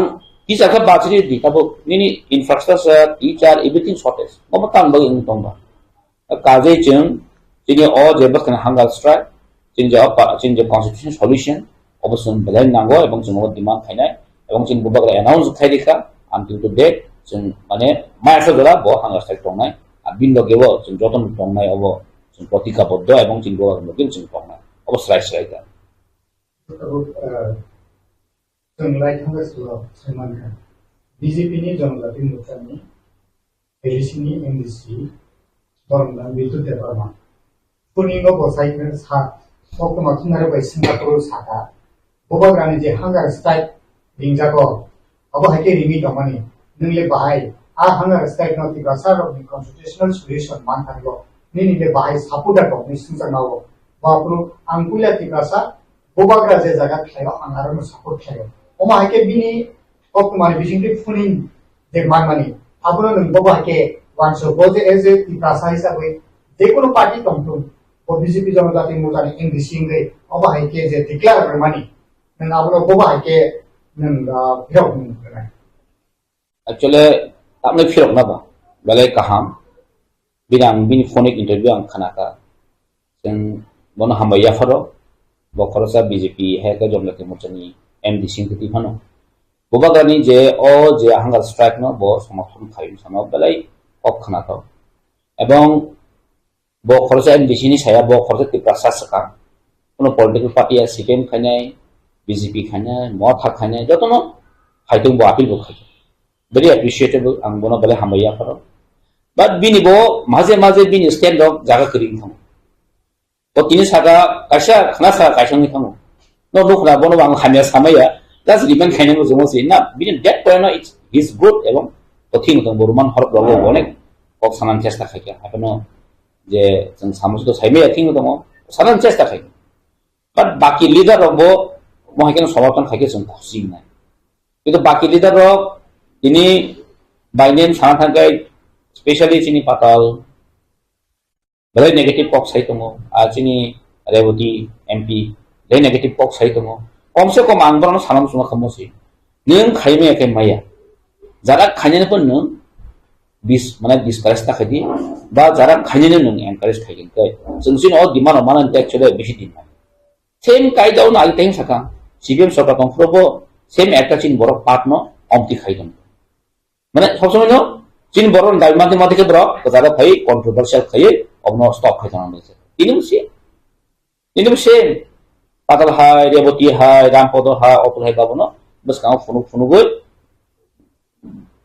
टीचर बाचरी दिखाबो निनि इंफ्रास्ट्रक्चर टीचर एवरीथिंग शॉर्टेज मम तान बग इन दंबा काजे जों जिनि अ जेबस कन हांगार स्ट्राइक जिन जे कन्स्टिट्यूशन सॉल्यूशन अबसन बलाय नांगौ एवं जों डिमांड खायनाय एवं जों बुबाग्रा अनाउंस खायदिखा आनटिल टु डेट जों माने मायसा जरा ब हांगार स्ट्राइक दंनाय बिन लगेबो जों जतन दंनाय अब जों प्रतिकाबद्ध एवं जों गवर्नमेन्ट जों दंनाय अब स्ट्राइक दा जों लाइथांगासिनो सलमान खान बीजेपीनि जनजाति मोर्चानि एलिसिनि एमडीसी बरमदान बितु देबरमा पुनिंगो बसाइनो सा सप्तमाथिनारे बाय सिंगापुर सादा बबाग्रानि जे हांगार स्ट्राइक रिंजागो अब हाके रिमि दमानि nungle bahai a hunger strike no ti gasa ro ni constitutional solution man thango ni nile bahai sapuda to ni sungsang nawo bapru angkula ti gasa bobagra je jaga khlayo angaro no support khlayo oma hake bini ok mani bisingti funin de manmani abuno nung boba hake wanso boje as a ti gasa hisabe je kono party tomtu o BJP Janata party मोजानि English इंगे अबा हाइके जे declare करमानि नों आबो Boba हाइके नों फिराव नों actually तामले फिरक ना बा बले कहाम बिरां बिनि phonic interview आं खनाका जों बन हामबाया फरो बखरसा बीजेपी है का जमलते मोचनी एमडी सिंह ति फनो बोबागानि जे ओ जे हांगार स्ट्राइक न बो समर्थन खायम सानो बले अक खनाका एवं bo khorsa MDC ni saya bo khorsa tipra sasaka kono political party a CPM khanai BJP khanai motha khanai jotono phaitung bo appeal bo khai very appreciable ang bono bale hamaya paro but bini bo maje bini stand up jaga kering thang bo tini saga kasha khana sa kaisang ni thang no lokhra bono bang hamya samaya that's remain khainai mo jomo si na bini that point no it's is good ebong to thing thang boruman hor probo bonek ok sanan chesta khaikya apno जे जों सामसुतो साइमे thing दङ सानान चेष्टा खाय बाट बाकी lidar रबो मोहायकेन समर्थन खायके जों खुसि ना किन्तु बाकी लिडार रब दिनि बाइनेम साना थांगाय स्पेशली चिनि पाताल बले नेगेटिभ पक्ष साइ दङ आ चिनि रेवती एमपी ले नेगेटिभ पक्ष साइ दङ कमसे कम आं बरनो सानाम सुना खमसि नों खायमे एके माया जारा खायने पण नों bis mana discourage ta khadi ba jara khaine nung encourage khai gen kai jungsin o demand manan tek chole bishi din same kai down al time saka CPM sota kon probo same একটা চিন বড় পাট ন অমতি খাই দেন মানে সব সময় ন চিন বড় দাই মাঝে মাঝে কে বড় যারা ভাই কন্ট্রোভার্সিয়াল খাই অবন স্টপ খাই জানা হয়েছে কিন্তু সে পাতাল হাই রেবতী হাই রামপদ হাই অতুল হাই বাবন বস কাও ফুনু গই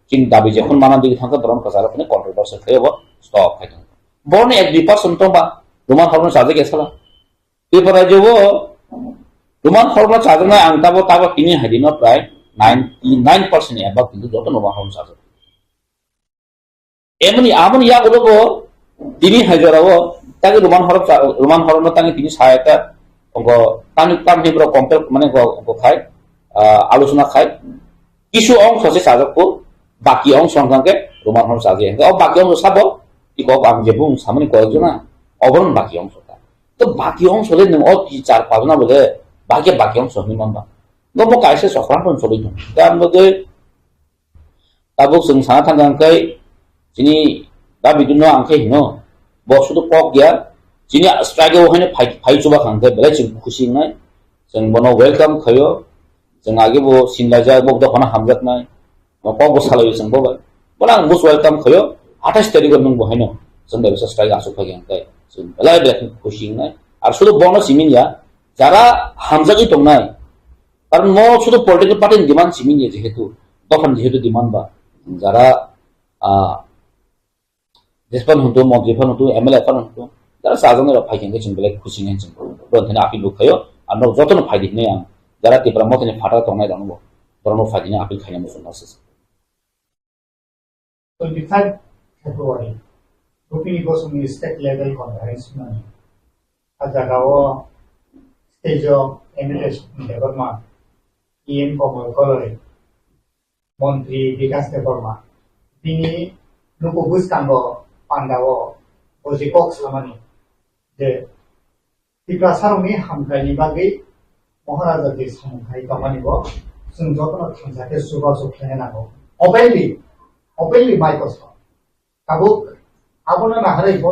चिन दाबी जखन माना दिग थांका बरम कसारा फने कंट्रोवर्सी खयबो स्टॉप खायदों बन 1-2% तो बा रुमान हरनो साजे गेसला पेपर जेबो रुमान हरनो साजना आंताबो ताबो तिनि हादिनो प्राय 99% एबा किन्तु जतो रुमान हरनो साजे एमनि आमनि या गलबो तिनि हाजरावो तागे रुमान हरनो तांगे तिनि सायता अंको तानि हेब्रो कम्पेयर माने को खाय आलोचना खाय किछु अंश से साजको बाकी अंश संख्या रुमान हरनो साजे अब बाकी अंश साबो इको आं जेबो सामने कयजना अबरन बाकी अंश तो बाकी अंश ले नों अ 4-5 ना बोले बाकी अंश नि मानबा no mo kaise sokran pon soli dong dan boge tabuk sung sana tanggang kai sini da biduno angke hino bo sudu pok ya sini strike ho hane phai chuba khangte bele chung khushi nai jeng bono welcome khayo jeng age bo sinlaja bo da khona hamjat nai mo pok bo salai jeng bo bolang most welcome khayo 28 tarikh nung bo hino jeng da strike asu phagi angkai jeng bele bele khushi nai ar sudu bono simin ya jara hamjagi tong nai কারণ মো শুধু political পার্টির demand সিমিয়ে যেহেতু তখন যেহেতু demand বা যারা দেশপাল হতো মন্ত্রীফাল হতো এমএলএ ফাল হতো যারা সাজনের ফাইকেনকে চিনবেলে খুশি নেন চিনবো রন্ধনে আপিল লুকায়ও আর যতন ফাইদিনে আং যারা তীব্র মতনে ফাটা তংনাই দানবো বরং ফাইদিনে আপিল খাইনা মুসুন আছে 23 February Rupini Gosumi state level conference মানে আজাগাও স্টেজ এমএলএ দেবর্মা ইএম কমল কলরে মন্ত্রী বিকাশ দেবর্মা তিনি নুকুবুস কাঙ্গো পান্ডাও ওজি কক্স লামানি যে টিকাসারনি হামকাইনি বাগै মহারাজা যে সামখাই কামানিব जों যতন থামজাকে সুবা সুখলে নাগো openly মাইকস কাবু আবনা নাহারাইব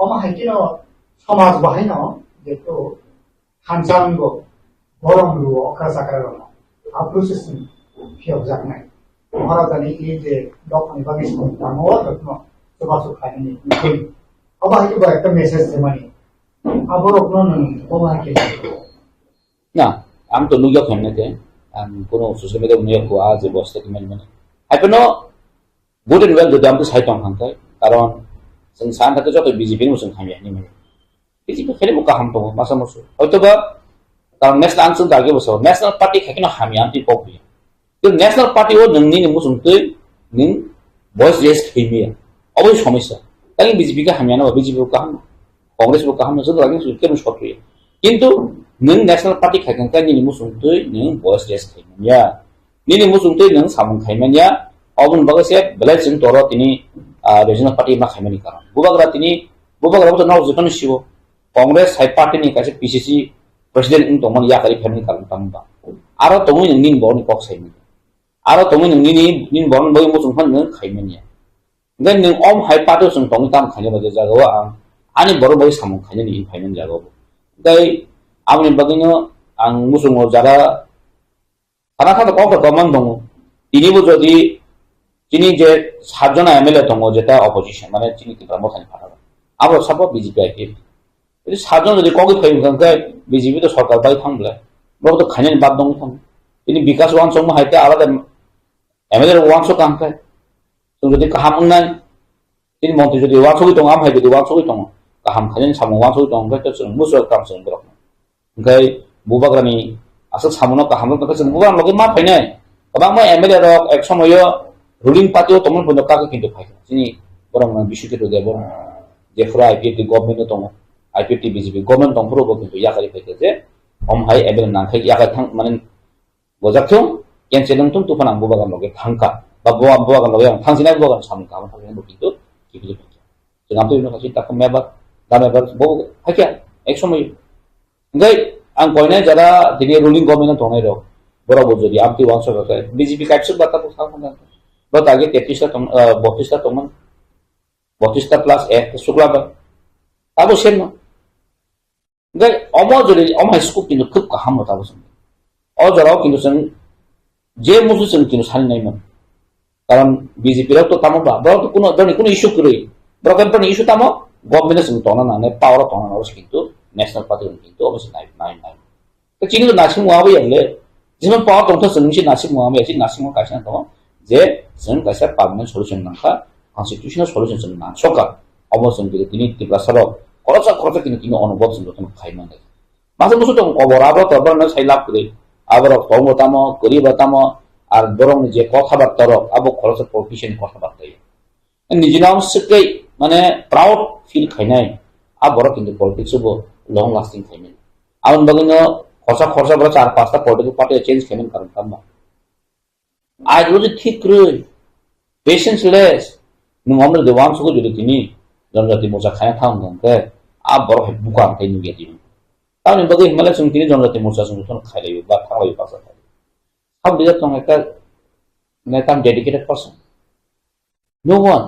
অমা হাইকিনো সমাজ বাহাইনো যেতো হানসাঙ্গো গরম রু অকরা সাকরা আপ্রোসেসিং ফিও জাকনাই মহারাজানি এই যে দক্ষিণ পাকিস্তান তামো রত্ন সুবাসু খাইনি কই অবা হাইকিবা একটা মেসেজ দেমানি আবরকন নন অবা হাইকি না আমি তো নুগা খাইনাতে আমি কোনো সোশ্যাল মিডিয়া নিয়ে কো আজ বসতে কি মানে আইপনো গুড এন্ড ওয়েল যদি আমি সাইটং খানতাই কারণ जों सान थाके जत बीजेपी नि मुसुं खामिया नि माने बीजेपी खेले मुका हम तो मासा मसु हयतोबा कारण नेशनल आंसुं दागे बसो नेशनल पार्टी खाकिनो हामिया ति पकि तो नेशनल पार्टी ओ नोंनि मुसुं तै nung voice raise khimia oboi সমস্যা তাই বিজেপি কে হামিয়া না বিজেপি কে হাম কংগ্রেস কে হাম জন্য লাগে কেন সক্রিয় কিন্তু nung national party খাইখান chi ni musung tui nung voice raise khimia ni musung tui nung samung khaimania obon bagase belai jeng toro tini regional party ma khaimani karon bubagra to naw jeton sibo congress side party ni kaise pcc president ing tongman ya kari family karon tamba aro tongi ning bon kok saimi aro tongi ning bon boy musung phan nung khaimania ngai nung om hai party sung tong tam khane baje jagawa ani boro boy samung khane ni phaiman jagawa dai amni bagino ang musung jara kana kana kok kaman dong ini bo jodi তিনি যে 7 জন MLA দङ যেটা opposition মানে তিনি কি promotion পাঠাবে আবার সব BJP IP এই 7 জন যদি কগে খাই গঙ্গা বিজেপি তো সরকার পাই থামলে বড় তো খানেন বাদ দङ থাম তিনি বিকাশ ওয়ান সম হাইতে আলাদা এমএলএ ওয়ান সো কাম খায় তো যদি কাহাম নাই তিনি মন্ত্রী যদি ওয়ান সো দङ আম হাই যদি one so দङ কাহাম খানেন some one so দङ তো जों মুসো কাম जों বড় ओमफ्राय बुबाग्रानि আসল সামনো কাহাম তো जों बुबाग्रा लगे मा फायनाय गोबां मा एमएलए रक एक समयो ruling party o tomon pono kaka kintu phai sini borong na bishu kito de borong je fura IPT government tong IPT BJP government tong pro bo kintu yakari phai je om hai ebel na khai yaka thang manen gojak thung yen chelong tung tu phana bu bagan loge thangka ba bo bagan loge thang sinai bo bagan sam ka ma thang bo kintu kibilu jengam tu no kasi tak mebar da mebar bo hakya ek somoy ngai ang koine jara dini ruling government tong ai ro boro bo jodi apti wangso ka BJP kaipsu bata po sa khana बहुत आगे 32 तमन 32 plus 1 Shukla Tabo same गय अमो जले Amo scoop किनु खुब काम ताबो सम अ जराव किनु जों जे मुसु जों किनु सान नायमन कारण बीजेपी रा तो तामो बा तो कुनो इशू करे ब्रकन पण इशू तामो गभर्नमेंट जों तोना ना ने पावर तोना ना किन्तु नेशनल पार्टी किन्तु अवश्य नाय तो चिनु नासिम वाबो यले जिमन पावर तोंथ जों से नासिम वाबो यासि नासिम कासिना तो जे जों कासे पार्मानेंट सल्युशन नाखा कन्स्टिट्यूशनल सल्युशन जों ना सका अबसम के तिनि तिब्रासरो खरचा किनु अनुभव जों तो खाइमान मासे मुसु तो अबराबो तबर न साइलाप करे आबर तमतामो करिबातामो आर बरं जे কথাবার্তার আবো খরচ প্রফেশন কথাবার্তাই নিজিনাম সকে মানে প্রাউড ফিল খাইনাই আবর কিন্তু পলিটিক্স বো লং লাস্টিং খাইনাই আউন বগিনো খরচা বড় 4-5টা পলিটিক্যাল পার্টি চেঞ্জ খাইনাই কারণ কাম আজ যদি ঠিক রই পেশেন্সলেস নমরে দেওয়ান সুগো যদি তিনি জনজাতি মোর্চা খায় থাম গঙ্গে আবর বুকাম খাই নিয়ে দিন তাহলে বগে হিমালয় সং তিনি জনজাতি মোর্চা সং খাইলাই বা থালাই পাসা How do you make a dedicated person? No one.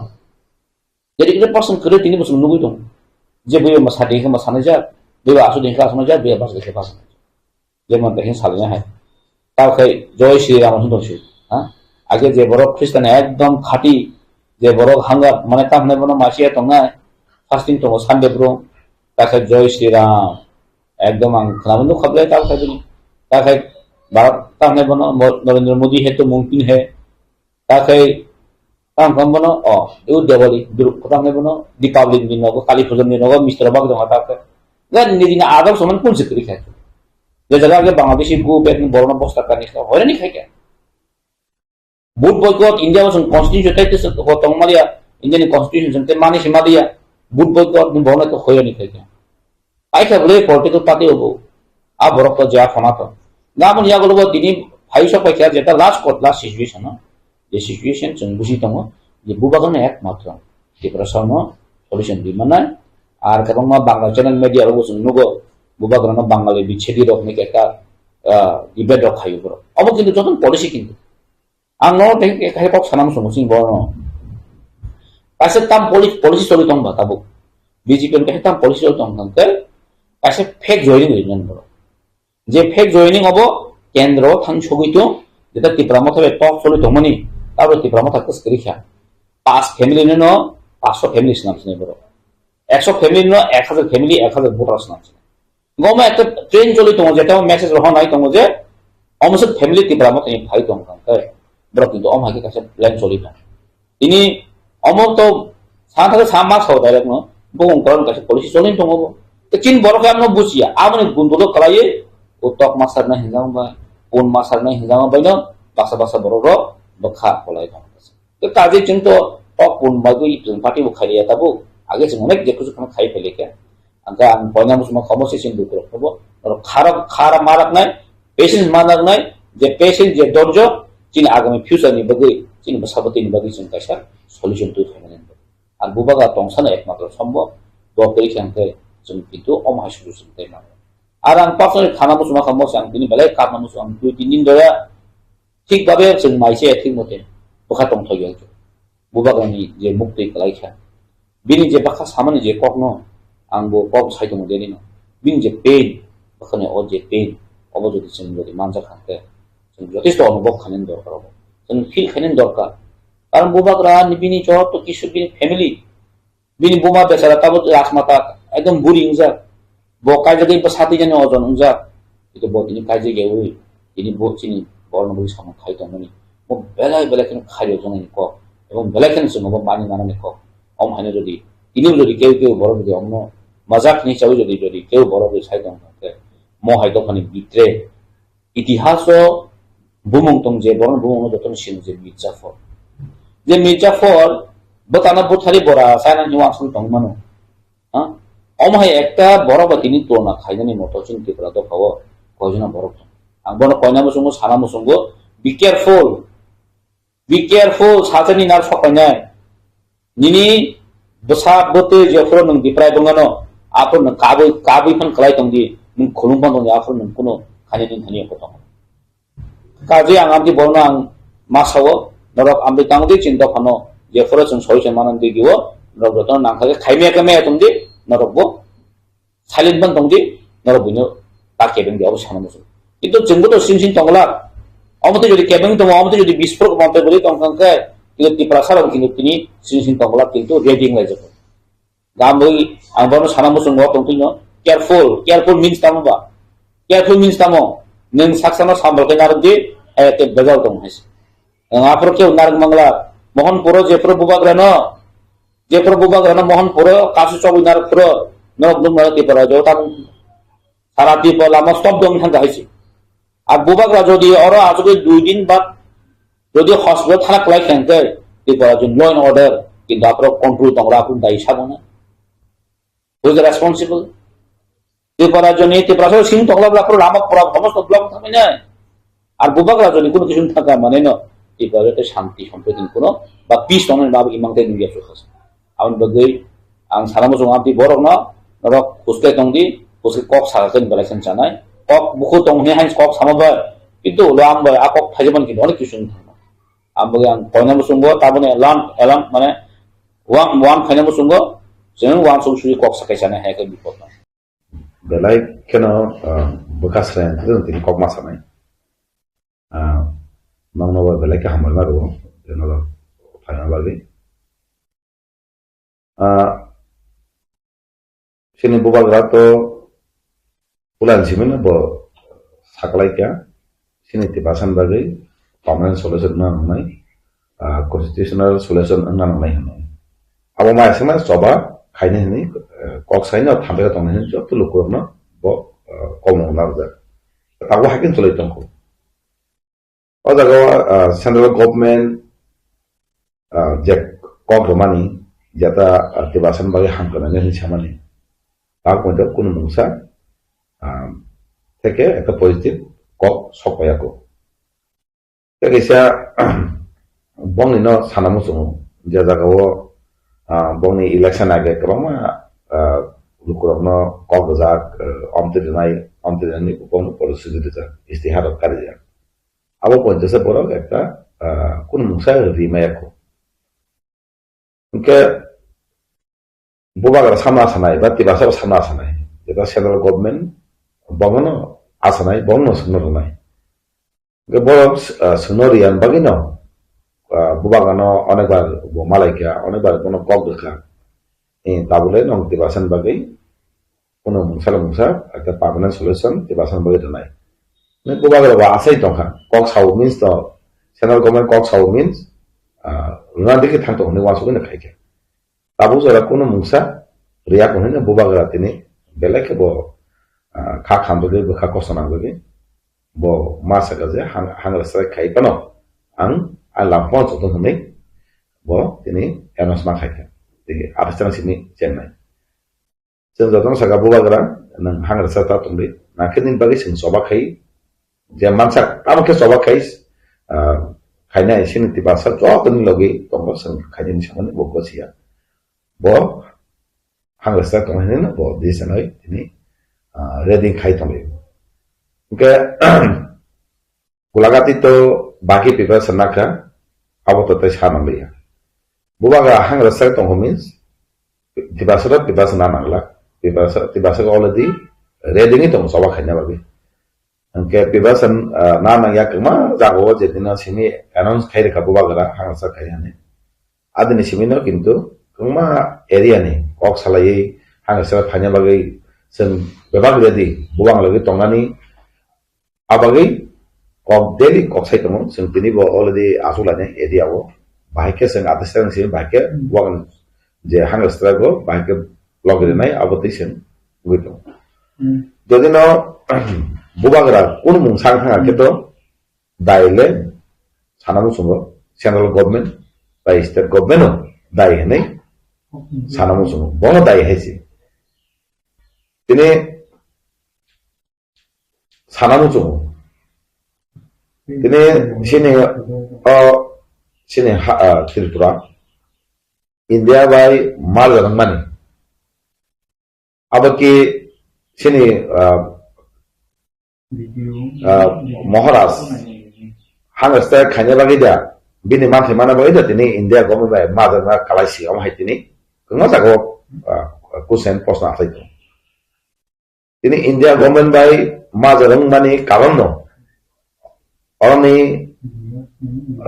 Dedicated person create ini musuh nunggu itu. Dia boleh masak dengan masak aja, dia asuh dengan asuh aja, dia pas dengan pas. Dia mantapin salahnya hai. Tahu kayak Joy Sri Ram itu sih, agar dia borok Kristen ekdom khati, dia borok hangat, mana tak mana mana masih itu nggak, fasting itu Sunday bro, tak Joy Sri Ram, ekdom ang kenapa tu khabar tahu kayak ini, tak kayak Bharat ताने बनो नरेंद्र मोदी है तो मुमकिन है ताकि ताम कम बनो ये दिवाली ताने बनो दीपावली दिन होगा काली पूजन दिन होगा मिस्टर बाग दो हटा कर ना निधि ना आदर समान कौन से करी खाए जो जगह के बांग्लादेशी को पेट में बोलना पोस्टर करने का हो नहीं खाए क्या बूट बॉयकॉट इंडिया में कॉन्स्टिट्यूशन टेक्स्ट से हो तो हमारे इंडियन कॉन्स्टिट्यूशन से माने सीमा दिया बूट बॉयकॉट में बोलना तो हो नहीं खाए क्या आई क्या बोले पॉलिटिकल पार्टी हो आप बरफ का जा खाना था namun ya kalau buat ini hai sok pakai jeta last situation the situation जों बुझि दङ जे बुबागन एक मात्र जे प्रश्न सल्युशन दि माने आर गोबां मा बांग्ला चैनल मिडिया रो जों नुगो बुबागन बांगाली बिछेदि रखनि एका डिबेट रखायो ब्रो अब किन्तु जतन पलिसि किन्तु आं न टेक एकाय पक सानाम समसिं बनो कासे ताम पलिसि सलि दङ बाताबो बीजेपी के ताम पलिसि दङ नंते कासे फेक जॉइनिंग होइनन ब्रो যে ফেক জয়েনিং হবো কেন্দ্র থান ছবিতো যেটা ত্রিপুরা মতে টক চলে দমনি তারপর ত্রিপুরা মতে কাজ করি খা 5 ফ্যামিলি ন 500 ফ্যামিলি নাম শুনে বড় 100 ফ্যামিলি ন 1000 ফ্যামিলি 1000 ভোটার নাম শুনে গমে একটা ট্রেন চলে তো যেটা মেসেজ রহ নাই তো যে অমসব ফ্যামিলি ত্রিপুরা মতে ভাই তো কাই বড় কিন্তু অমাকে কাছে প্ল্যান চলি না তিনি অমক তো সাথে সামাস হও ডাইরেক্ট ন বং করন কাছে পলিসি চলিন তো হবো তো চিন বড় কাম ন বুঝিয়া আমনে গুন্দলো করাই utok masar na hinjang ba pun masar na hinjang ba no basa boro bokha polai dong কাজে কিন্তু পূর্ণ বাগু ইপ্রিং পার্টি খাইয়া তাবো আগে जों অনেক যে কিছু খাই ফেলেকে angka ang poina musma khamo sesin du ko bo kharab khara marak nai patient manak nai je patient je dorjo chini agami future ni bagi chini basabati ni bagi chung kaisa solution tu thangane আর বুবাগা তংসানো একমাত্র সম্ভব দরকারি সংখ্যা जों কিন্তু অমহা solution তাই না আর আং personally খানা মুসমা খামো সাং তিনি বেলায় কামা মুসম 2-3 দিন ধরে ঠিকভাবে जों মাইছে ঠিক মতে বখা তং থাকি আছে বুবাগানি যে মুক্তি কলাইখা বিনি যে বাখা সামান্য যে কখনো आंबो कब साइड में देनी ना बिन जे पेन बखने और जे पेन अब जो दिसन जो मानजा खाते जों যথেষ্ট অনুভব খানেন দরকার হবে जों ফিল খানেন দরকার কারণ বুবাকরা নিবিনি চট তো কিছু বিনি ফ্যামিলি বিনি বুমা বেচারা তাবো রাসমাতা একদম বুড়ি উজা বো কাজে গই সাথে জানে ওজন উজা এটা বদিনি কাজে গে ওই তিনি বচিনি বর্ণবই সামনে খাইতো মনি মো বেলায় বেলা কেন খাইও জনানি ক এবং বেলা কেন শুনবো মানি মানানি ক অম হানে যদি তিনিও যদি কেউ কেউ বড় যদি অন্য मजाक नहीं चाहू যদি কেউ বড় করে সাইদং থাকে মো হাইতো খানি বিত্রে ইতিহাস বুমং তং যে বড় বুমং দতন সিন যে মির্জাফর বতানা বুথারি বড়া সাইনা নিওয়াসন তং মানো হ্যাঁ অমহাই একটা বড় বা তিনি তো না খাইজানি মতো চিন্তি করা তো খাও কয়জনা বড় তো আংবন কয়না মুসুঙ্গ সানা মুসুঙ্গ বি কেয়ারফুল সাজানি নার ফকাইনাই নিনি বসা বতে যে ফর নং দিপ্রায় দঙ্গানো आपन काबई फन खलाई तंगी नुं खुलुंपन तंगी आपन नुं कुनो खानि दिन खानि को तंग काजे आं आमति बोलना आं मासावो नरक आमति तांगदि चिंता फनो जे फरसन सल्युशन मानन दिगिवो नरक रतन नांखागे खाइमे कमे तंगदि नरक बो साइलेंट बन तंगदि नरक बिनो ताकेबें दि अबसान मुसु किंतु जोंबो तो सिंसिन तंगला अमते जदि केबें तंग अमते जदि बिस्फोरक मानते बोलि तंगखांके किंतु तिप्रासार किंतु तिनि सिंसिन तंगला किंतु रेडिंग लाइजो गामबै आंबोनो साना मुसुंगो तंतिनो केयरफुल मीन्स तामबा केयरफुल मीन्स तामो नों साक्साना सामबलके नारदि एते बजाव दं हास आफर के नारग मंगला मोहनपुर जेफोर बुबाग्रानो मोहनपुर कासु चौबी नारपुर नरक दुमरा तिपरा जोता सारा तिप लामा स्टप दं थांगा हाइसि আর বুবাগ্রা যদি ওরা আজকে 2 দিন বাদ যদি হসপিটাল থাক লাই খেনতে তিপরা যে ল এন্ড অর্ডার কিন্তু আপর কন্ট্রোল তংরা আপন দায়ী সাবনা Who is responsible? Tipara joni tipara so sing tokla blak pro lamak pro সমস্ত ব্লক থাকে না আর বুবাগরা জনি কোনো কিছু থাকা মানে না tipara শান্তি সম্প্রীতি কোনো বা পিস তমন বাব ইমাংতে নিয়ে আসছে আউন বগৈ আং সারামো জংআতি বরক না রক খুসকে তংদি খুসকে কক সারাছেন বলেছেন জানাই কক বুকো তংনি হাইস কক সামাবা কিন্তু লাম বা আকক থাজমান কি অনেক কিছু থাকে আমবগে আং পয়নামো সঙ্গ তারমানে এলাম মানে ওয়ান ফাইনামো সঙ্গ जों वान सौसुरि कक साखायसाने हायाखै बिपदना बेलाय केनो बकासरे जों तिनि कक मासानाय मांगनोबा बेलाय के हामरना रो जेनला फाइना बागै सिनि बुबाग्रा तो उलानसिमन ब साकलायका सिनि तिबासान बागै पार्मानेंट सल्यूशन ना नाय कन्स्टिट्यूशनल सल्यूशन ना नाय अब मायसमा सभा खाइने नि कक साइना थांबेगा तंने जब तो लोकरनो ब कमन लाजा ताबो हाकिन चलै तंखौ अ जागाव सेंट्रल गवर्नमेंट जे कक रमानि जेता तिबासन बागे हांकनाने नि सामानि ता कोनता कोन मुंसा থেকে একটা পজিটিভ কক সপায়াকো তেগেসা বংনিনো সানামুসু যে জাগাव bongni election age kabama lukurno kogzak amtedani bong policy dita istihar karja abo ponjese borok ekta kun musa rimayako ke bubagar samna sanai ba tibasa samna sanai jeta central government bongno asanai bongno sunoi ke borok sunorian bagino বুবাগানো অনেকবার মালাইকা অনেকবার কোনো cock দেখা তাবলে নং তিবাসান বাগৈ কোনো মুংসা একটা permanent solution তিবাসান বাগৈ নাই বুবাগার বা আছেই তখা কক সাউ মিন্স তো সেন্ট্রাল গভর্নমেন্ট কক সাউ মিন্স রুনা দিকে থাকতো অনেক ওয়াসুকে না খাইকে তাবু যারা কোনো মুংসা রিয়া কোনে না বুবাগারা তিনি বেলাকে ব খা খান্দলে বখা কসনা বাগৈ ব মাসা গাজে হাংরা সাই খাই পানো আং আলাম পঞ্চ তো হনে bo tini announce ma khai tini abstang sini chennai जों जतन सागा बुबाग्रा नों हांगर साता तुंबे नाकेदिन बागै जों सभा खाई जे मानसा तामके सभा खाई खायना एसेनि तिबासा जतन लगे दंबो जों खायनि सामने बगसिया बो हांगर साता तुंबे बो दिसनै तिनि रेडि खाई तुंबे के गुलागाति तो बाकी पेपर सनाका अब तो सानलिया बुबागा हांगर साता तुंबो मीन्स तिबासा ना Nangla tiba already ready ni tong sawa khanya babi angke pibasan na na ya kema jago jedina simi announce khai rekha buba gara hangsa khai ane adini simi no kintu kema area ni ok salai hangsa khanya bagai sen bebag ready buang lagi tongani abagi ok daily ok sai tong sen tini bo already asulane area wo bahike sen adesang simi bahike buang je hangsa go bahike login nai abotation gitu. Jadi no bubagra kun mung sang hang keto daile sanamu sungo central government by state government no dai nai sanamu sungo bono dai hesi. Tini sanamu sungo. Tini sini Tripura India by Malgarang mani. अब के सिनी महाराज हांगस्ता खाने बाकी दिया बिनी माथे माना बाकी दिया तिनी इंडिया गवर्नमेंट बाय मादर ना कलाइसी हम है तिनी कंगा जागो कुशन प्रश्न आते तो तिनी इंडिया गवर्नमेंट बाय मादर मानी कारण नो और नहीं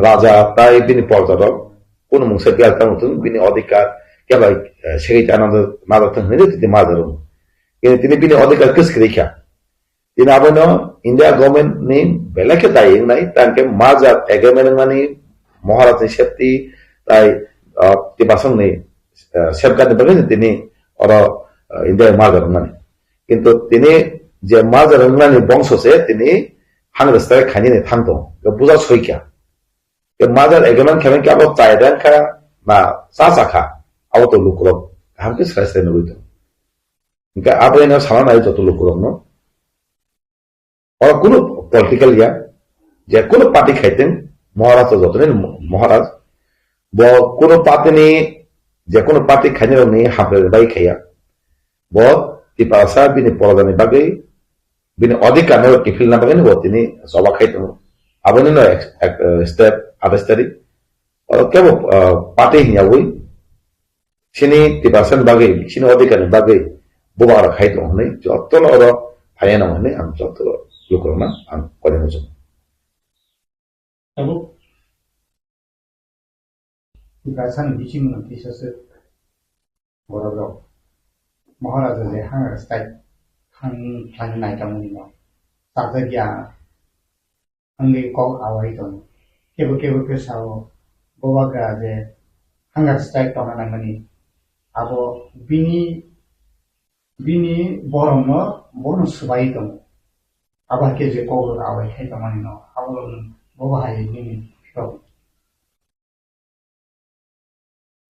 राजा ताई बिनी पॉलिटिक्स कुन मुंसे क्या करता हूँ बिनी अधिकार क्या भाई शेखी आनंद मादर तंग नहीं देती मादर ini tini bini odikal kes kerja. Tini apa no India government ni bela ke dai nai tan ke mazat agreement ngani Maharaj ni safety dai tibasang ni safeguard ni bagai tini ora India mazat ngani. Kintu tini je mazat ngani bangso se tini hang rastai khani ni thangto. Ke buza soi kya. Ke mazat agreement khamen ke abo taidan kha na sa kha abo to lukro. Ham ke rastai no itu. Enggak apa yang salah naik jatuh lukurong no. Orang kuno political ya, dia kuno parti kaitin, Maharaj jatuh ni Maharaj. Bahwa kuno parti ni, dia kuno parti kaitin ni hampir baik kaya. Bahwa di pasar bini pola ni bagai, bini adik kan orang kifil na bagai ni buat ini soal kaitin. Apa ni no step ada step. Orang kaya parti ni awui, sini di pasar bagai, sini adik kan bagai. बुबारा खाई तो हमने जो तो और आया ना हमने हम जो तो लोग ना हम कोई नहीं सुन अब इकासन बिचिंग नोटिस से बराबर महाराज जे हांग स्टाइल हांग प्लान नाइ कामनि न ताजे गया अंगे को आवाई तो केबो के साव बुबागा जे हांग स्टाइल तो नांगनि आबो बिनी बरमनो बनो सुबाई दं आबा के जे कौर आवाय खाय तमानि न आबो बबाहाय बिनी फिथौ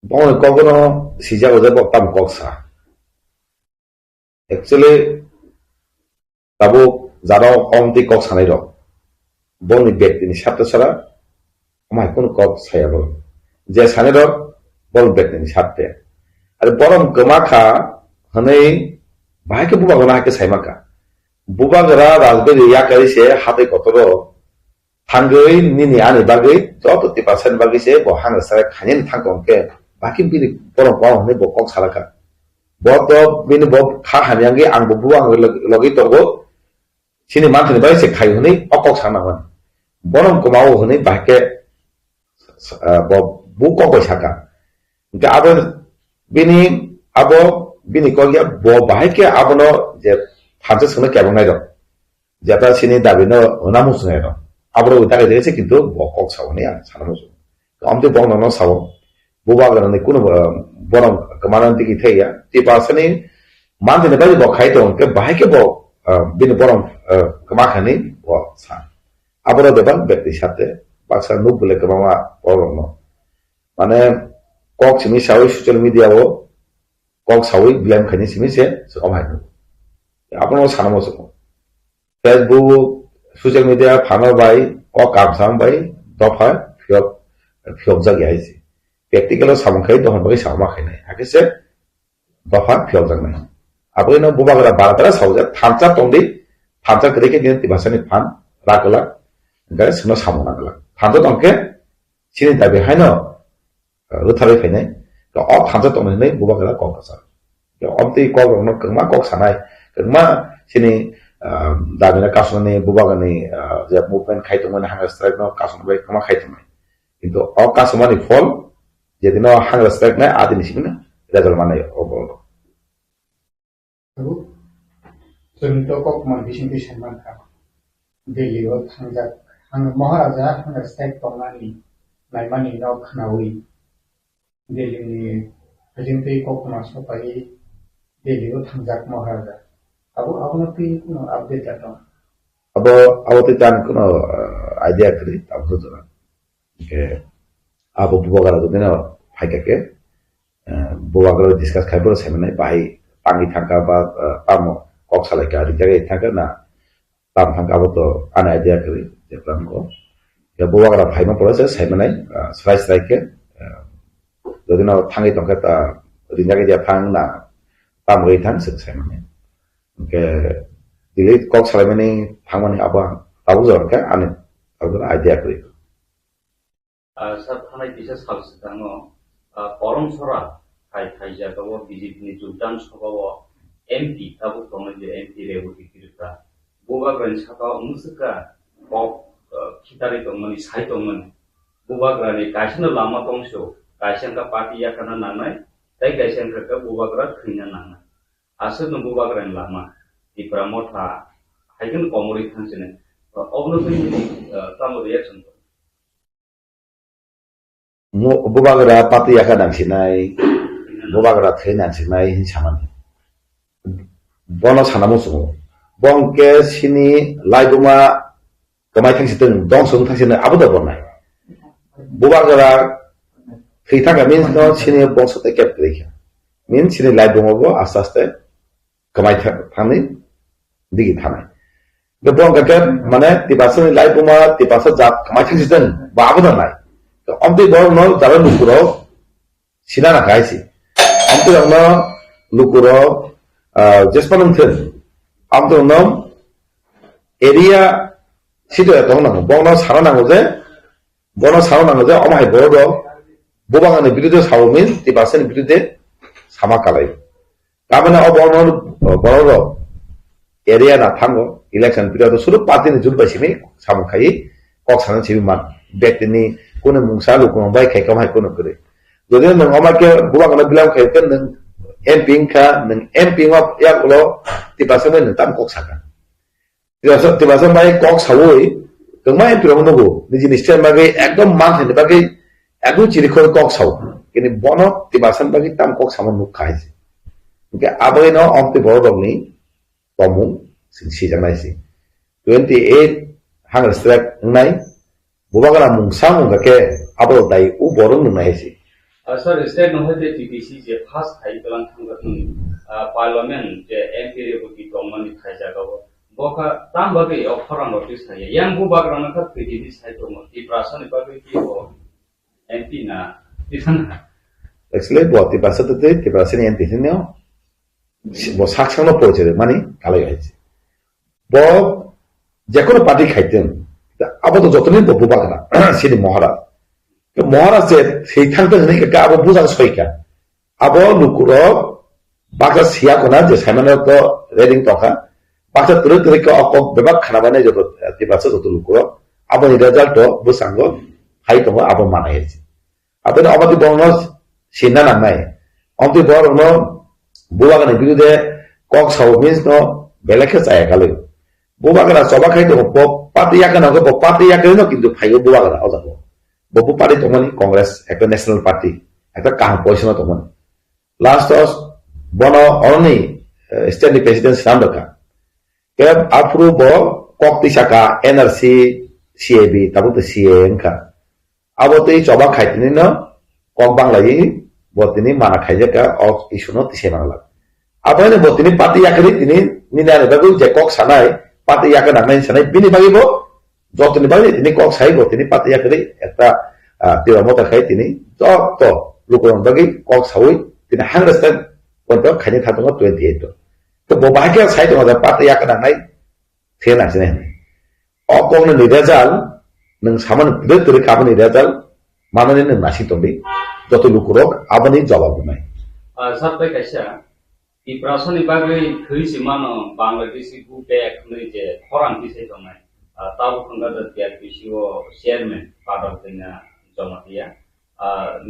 bon kogono sija oje boktam koksa actually tabo jaro omti koksa nai ro boni bekti ni sapta sara amai kono kok saya bol je sane ro bol bekti ni sapte ar borom gama hanai bahai ke buba gona ke saima ka buba gara rajbe ya kari se hate kotoro thangei nini ani bagai joto ti percent bagai se bo hang sare khanin thangkong ke baki bini borom ba hanai bo kok salaka bo to bini bo kha hanyangi ang bo buang logi togo sini manthani bai se khai hanai okok sanawan borom komao hanai bahke bo bu kok saka ga abo bini abo bini kogya bo bahike abono je phanse sune kebong nai do jata sini dabino onamu sune do abro utage dese kintu bo kok sawni an sanamu amte bo no sawo buba garane kuno borom kamanan tiki theya ti pasani mantene bari bo khai to ke bahike bo bini borom kamakhani bo sa abro deban bekti satte baksa nubule kamama borom no Mane kok simi sawi social media o kok sawi blame khani simi se so mai no apno sanamo so Facebook social media phano bai kok kam sam bai dofa phiok jagi aisi practical samkhai dohon bai sama khainai akise dofa phiok jagnai abino buba gara baratara sauja thamcha tongdi thamcha kreke din tibasani phan rakala gare sino samona gala thamcha tongke sini dabe haino ruthari fainai to op thamcha tongnai buba gara kok sa omti kok no kengma kok sanai kengma sini damina kasone buba gani je movement khaitongmani hanga strike no kasone bai kama khaitongai কিন্তু অকাশমানি ফল যেদিন hunger strike নাই আদি নিশিনা result মানে overall जोंथ' ककमान बिसिंथि सानमानखा दिल्लीयाव थांजाक हां महाराजा हांगार strike दंनानि नायमानि नाव खोनावै दिल्लीनि बिसिंथि ककमा सफाई दिल्लीयाव थांजाक महाराजा आबो पि कुनो आपडेट जादों abo titan kuno idea kri abo jora ke abo bubagara dina phaikake bubagara discuss khaibor semane bai tangi thangka ba pamo kok salai ka ri jage thangka na tam thangka abo to an idea kri je plan ko ya bubagara phaima pore semane slide ke dodina thangi tongka ta ri jage ja thang na tam ri thang sik semane ke dili kok salamani thangmani aba tabu jor ka ane abo idea kri sir thanai bisa salsidango poromsora kai jagao BJP ni Judan Sabhawo MP tabu tongai je MP rebuti kirta boba gran saka umusuka kok kitari tongmani sai tongmani boba grani kaisna lama tongso kaisen ka party ya kana nanai tai kaisen ka boba gra khina nanai asal no boba gran lama di pramotha haigen komori thansene obno ni tamu reaction bubagara pati yaka nangsinai bubagara thai nangsinai hin samani bono sanamu sumo bongke sini laibuma kamai thangsitung dongsung thangsinai abuda bonai bubagara thai thanga means no sini bongso te kep rekha means sini laibuma bo aste aste kamai thangni digi thanai the bongka ke mane tibasani laibuma tibasa jat kamai thangsitung ba abuda nai omti bor no jalan lukuro sinana kaisi omti no lukuro jespanum thun omti no area sido etong nang bono sarana ngoje omai boro bobangani birude sawomin tibasani birude sama kalai kamana obono boro area na thango election period suru party ni julba simi samukai kok sanan siman betini kono mungsa lukung bai kai kamai kono kure jodi nang omake bubangana bilang kai ken nang emping ka nang emping of yak lo tibasame nang tam kok saka tibasame bai kok sawoi kemai emping no go ni jinis chen bagai ekdom man hen bagai ekdom chiri khoi kok saw kini bono tibasam bagai tam kok saman nuk khai ke abai no omti bor dongni tomung si jangnai si 28 hangal strike ngai bubagara mungsang ke abo dai u borong nai si sir state no hote TPC je first khai pelang thangga parliament je MP rebuti tongmani khai jagao boka tam bagai offer notice thai yang bubagara na khat PDD sai tong ti prasani bagai ki ho MP na tisan actually bo ti basate ti prasani MP ne bo sakchang no poche mani kalai gaisi bo jekono party khaiten আপাতত যতদিন ববুবাগরা সিনি মহারাজ যে সেই থাকতে জানি কে আবো বুঝার সইকা আবো লুকুরো বাগা সিয়া কোনা যে সাইমানো তো রেডিং তখা বাগা তুলে তুলে কে অক বেবাক খানাবানে যত তিবাসে যত লুকুরো আবো নি রেজাল্ট বুসাঙ্গ হাই তো আবো মানাইছে আতনে আবাদি বনস সিনা না নাই অন্তি বরন বুবাগানে বিরুদ্ধে কক সাউমিস নো বেলেকে চায় গালে bubagara soba khai to bo party yakana go bo party yakana no kintu phaigo bubagara ojago bo party to mani congress ekta national party ekta kaham position to mani last os bono only state president samdaka ke apru bo kokti saka NRC CAB tabu to CAN ka abo te soba khai tini no kok banglai buat ini mana kaya ka isu no tise mangla apa ini buat ini pati yakri ini nina bagu je kok sanai pati yakri nang sanai bini bagi bo jot ini bagi ini kok sai buat ini pati yakri eta tiwa mota kai ini jot to lukurang bagi kok sawi tidak hangrastan untuk kaya khatung 28 to bo bahagia sai to ada pati yakri nang nai thena sini okong ni result nang saman betul kapan ni result mana ni nasi tombi যত লুকুরক আবানি জবাব নাই সাথে কাইসা এই প্রাসনি বাগে থইছি মানো বাংলাদেশি গুবেক नै যে খরান দিছে দমাই তাও খঙ্গা দিয়া বিসিও চেয়ারম্যান পাডক দিনা জমাতিয়া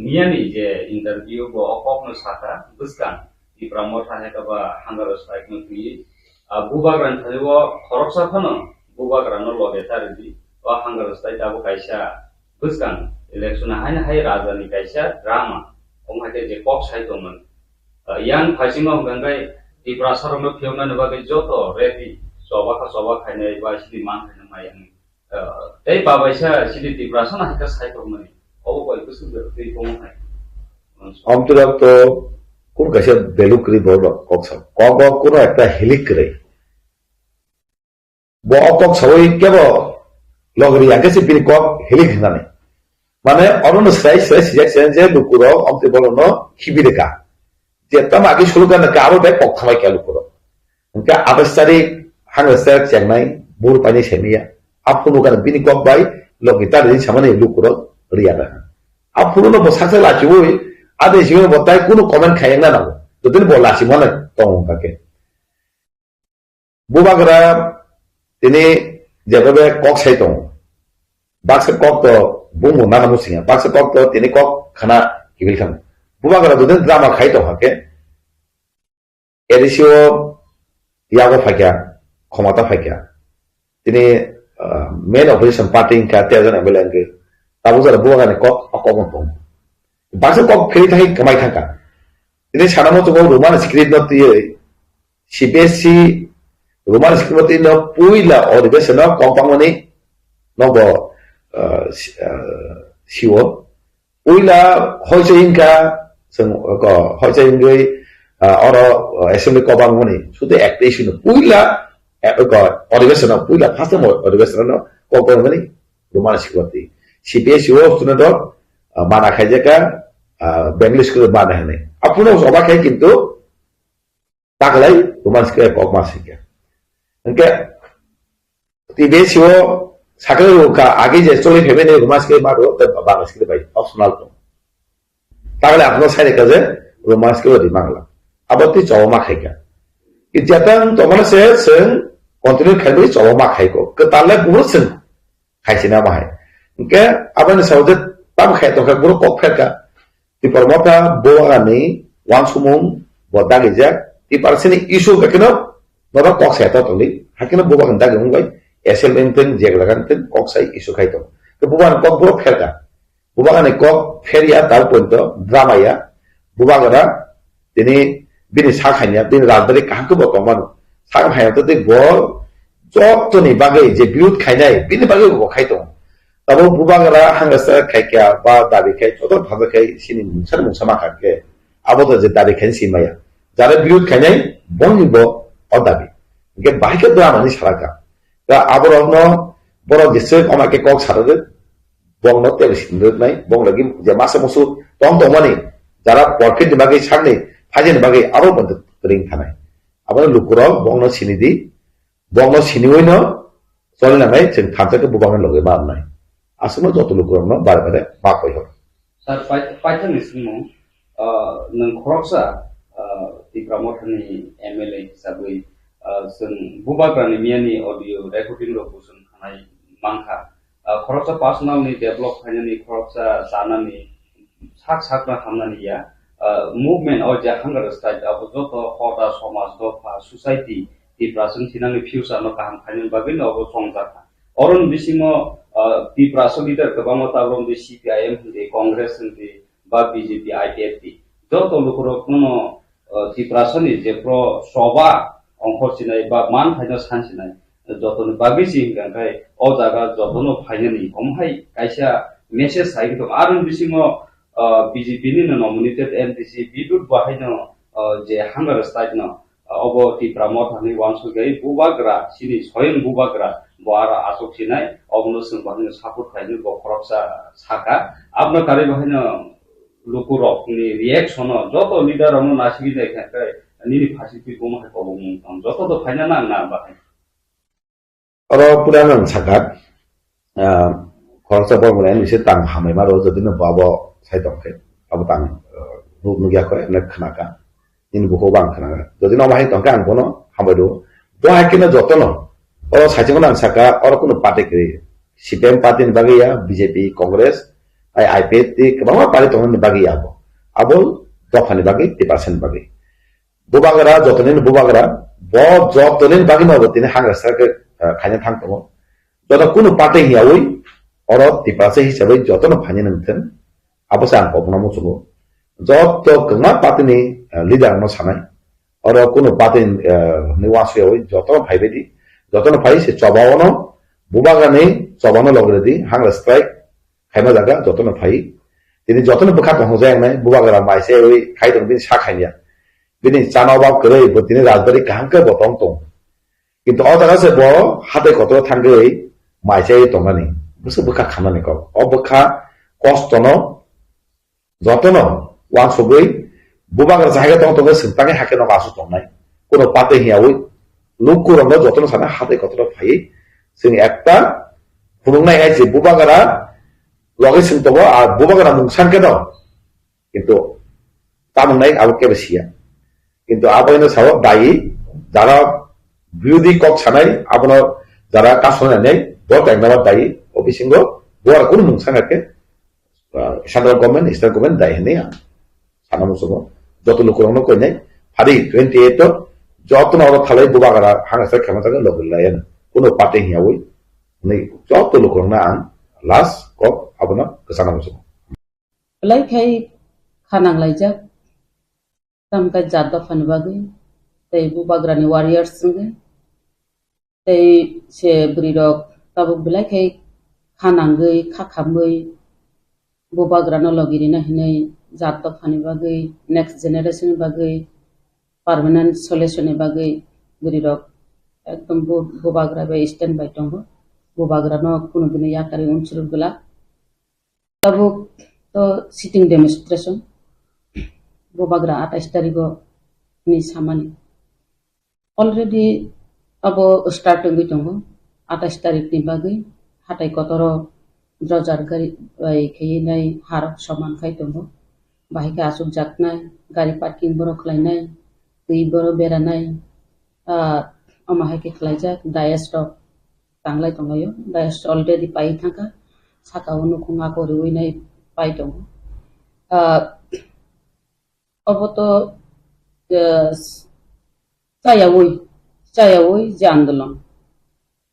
নিয়ানি যে ইন্টারভিউ বো অককনো সাকা বুসকান এই প্রমোটা হেকাবা হাঙ্গার স্ট্রাইক নতি বুবাগ্রান থাইও খরকসা ফনো বুবাগ্রানো লগে তারদি ও হাঙ্গার স্ট্রাইক আবো কাইসা বুসকান election hain hai raja ni kaisa drama omhake je kok sai tomon yang phasima gangai di prasaram phiona ne bagai joto ready soba khainai ba sidi man khaina mayang ei babaisa sidi di prasana hika sai tomon obo koi kusu de tom hai amturak to kur kaisa belu kri bodo koksa kogo kuno ekta helik kre bo kok sawai kebo logri agase pin kok helik nane মানে অনন্য size selection যে লুকুরো অমতে বলনো হিবিরেকা যে তাম আগে শুরু করতে আরো বে পক্ষমাই কে লুকুরো উনকা 28 তারিখ হাঙ্গস্টার চেন্নাই বুর পানি সেমিয়া আপনো কান বিনি কক বাই লগিতা রি সামনে লুকুরো রিয়াদা আপনো নো বসাছে লাচিবই আদে জিও বতাই কোনো কমেন্ট খায় না নাও যদিন বলাছি মনে তংকাকে বুবাগরা তিনি যেভাবে কক সাইতং বাক্স কক তো bumu naga musinga baksa kok to tini kok khana kibil kham buba gara duden drama khai to hake edisio yago phakya khomata phakya tini main opposition party ka tejan abelange tabu jara buba gara kok akong pong baksa kok khiri thai kamai thaka tini sanamo to roman script no ti cbsc roman script no puila odibesen no kompangoni no bo siwo uila hoiseingka sing ko hoiseingoi oro assembly ko bangoni sude actation uila ko origination uila first mo origination no ko bangoni roman sikwati cbs wo student mana khajeka bengali school mana hane apuno soba khai kintu taklai roman sikya ko masika enke cbs wo 사그로 가 아기 제 소리 해변에 로마스케 마로 바바스케 바이 optional 또 তাহলে আপনার সাইডে কাজে 로마스케 어디 망라 아버지 저마 খাইকা 이제탄 তোমরা সে continue খাইবে 저마 খাই고 그 달래 무슨 খাইছিনা মাই 이게 아버지 사우데 땀 খাইতো কা পুরো cock ফেকা তি পরমতা বোগানি ওয়ানসুমুম বদাগিজা তি পারসিনি ইস্যু কেন নরা কক সাইতো তলি হাকিনা বোগান দাগে মুগাই SLNten jeglaganten kok sai isu kaito ke buban kok bro ferka buban kok feria tar ponto drama ya bubagara tini bini sakhanya bini rajdari kahku botoman sak haya to de go jok to ni bagai je biut khainai bini bagai go kaito tabo bubagara hangasa khaikya ba dabi khai chodo bhaga khai sini musar musama khake abodo je dabi khain simaya jare biut khainai boni bo odabi ge bahike drama ni saraka তা আবার অন্য বড় দেশে আমাকে cock সারাদের বংন তেল সিন্ধুর নাই বং লাগি যে মাসে মসু তং তমানি যারা পরফিট বাগে সামনে ফাজেন বাগে আরো বন্ধ রিং থানায় আবার লুকুরাও বংন সিনিদি বংন সিনিওই ন চলে না নাই जों থানসাকে বুবাঙের লগে বার নাই আসলে যত লুকুরাও ন বারে বারে বাক হই হবে স্যার পাইথন নিসিমো নং খরকসা তি প্রমোটনি এমএলএ হিসাबै जों बुबाग्रानि मियानि अडियो रेकर्डिं रबुसन खानाय मांखा खरकसा पार्सोनालनि डेभलप खायनानि खरकसा जानानि साक खामनानि या मुभमेन्ट अ जे हांगार स्टाइल अब जत हटा समाज दफा सोसाइटी ति प्रासन थिनानि फ्यूचर न काम खायनानि बागै अब संजाखा अरन बिसिमो ति प्रासन लिडार गोबां ताब्रम दि सीपीआईएम दि कांग्रेस दि बा बीजेपी आईटीएफटी जत लुखरकनो ति प्रासनि जे प्र सभा अंखरसिनाय बा मान फाइना सानसिनाय जतन बागैसि गांखाय अ जागा जतन फाइनानि हमहाय कायसा मेसेज साइगो आरो बिसिमो BJP ni nominated MDC bidut bahino je hangar strike no obo tipra mothani wansu gai bubagra sini soyen bubagra boara asok sinai obno sung bahino support khainu bo khoroksa saka abno kare bahino lukurok ni reaction joto leader amno nasigi dekha kai nini phasi pi boma ha kobo mung joto to phaina na bahai oro puranang sakat khorsa bol mane ni se tang hamai maro jodino babo sai dongke abo tang ruk nugia ko ene khnaka in buko bang khnaka jodino mahai tongka ang kono hamai do bo hakina jotono oro sajingo nang saka oro kuno party kri CPM party ni bagi ya BJP Congress ai IPT kebama party tongon ni bagi ya abo dofani bagi 10% bagi bubagara jotonin bubagara bo jotonin bagi no tini hangra saka khanya thang tongo joto kuno party hiawi oro 10% hisabai jotono phanya nangten abo sang kopna mo sugo joto kengma party ni leader no sanai oro kuno party ni wasu yawi jotono phaibe di jotono phai se chobawono bubagara ni chobano logre di hangra strike khaima jaga jotono phai tini jotono bukha tongo jang nai bubagara maise oi khai dong bin sa khainya bini chanaw bab kore botini rajbari kahangke botong tong কিন্তু অজাগা সে বড় হাতে কত থাকবে মাইসে টঙ্গানি বুঝে বোকা খানানি কব অবখা কষ্ট ন যতন ওয়ান সবই বুবাগার জায়গা তখন তোকে সিন্তাকে হাকে নক আসু টংনাই কোন পাতে হিয়াওই লোক কুরঙ্গ যতন সানা হাতে কতটা ফাই जों একটা ফুরুংনাই গাইছে বুবাগারা লগে সিংতব আর বুবাগারা মুংসানকে দাও কিন্তু তামুংনাই আবো কেবেসিয়া কিন্তু আবইনো সাব দায়ী যারা বিরোধী কক সানাই আপনার যারা কাজ শোনা নেই বড় একবার দায়ী অফিসিং বড় কোন মুংসানাকে সেন্ট্রাল গভর্নমেন্ট স্টেট গভর্নমেন্ট দায়ী নেই সানা মুসব যত লোক কই নাই ফারি 28 যত নর থালাই বুবাগারা হাঙ্গাসা ক্ষমতাকে লগলায়েন কোন পাতে হিয়াওই nei যত লোক না আন লাস কক আপনা সানা মুসব lai khai khanang laijak tam ka jadda fanbagi tei bubagrani warriors sunge tei se brirok tabuk belai khai khanangai khakhambai bubagrano logiri na hinai jadda fanbagi next generation bagi permanent solution bagi brirok ekdom bubagra be stand by tongo bubagrano kuno dine yakari unsurul gula tabuk to sitting demonstration bubagra 28 tariko ni samani already abo starting bitongo 28 tarik ni bagai hatai kotoro drojar gari bai khei nai harap saman khai tongo bahika asuk jaknai gari parking boro khlainai tui boro beranai amahake khlaijak daya stop tanglai tongayo daya already pai thaka saka unu khunga kori oinai pai tongo oboto chayawoi je আন্দোলন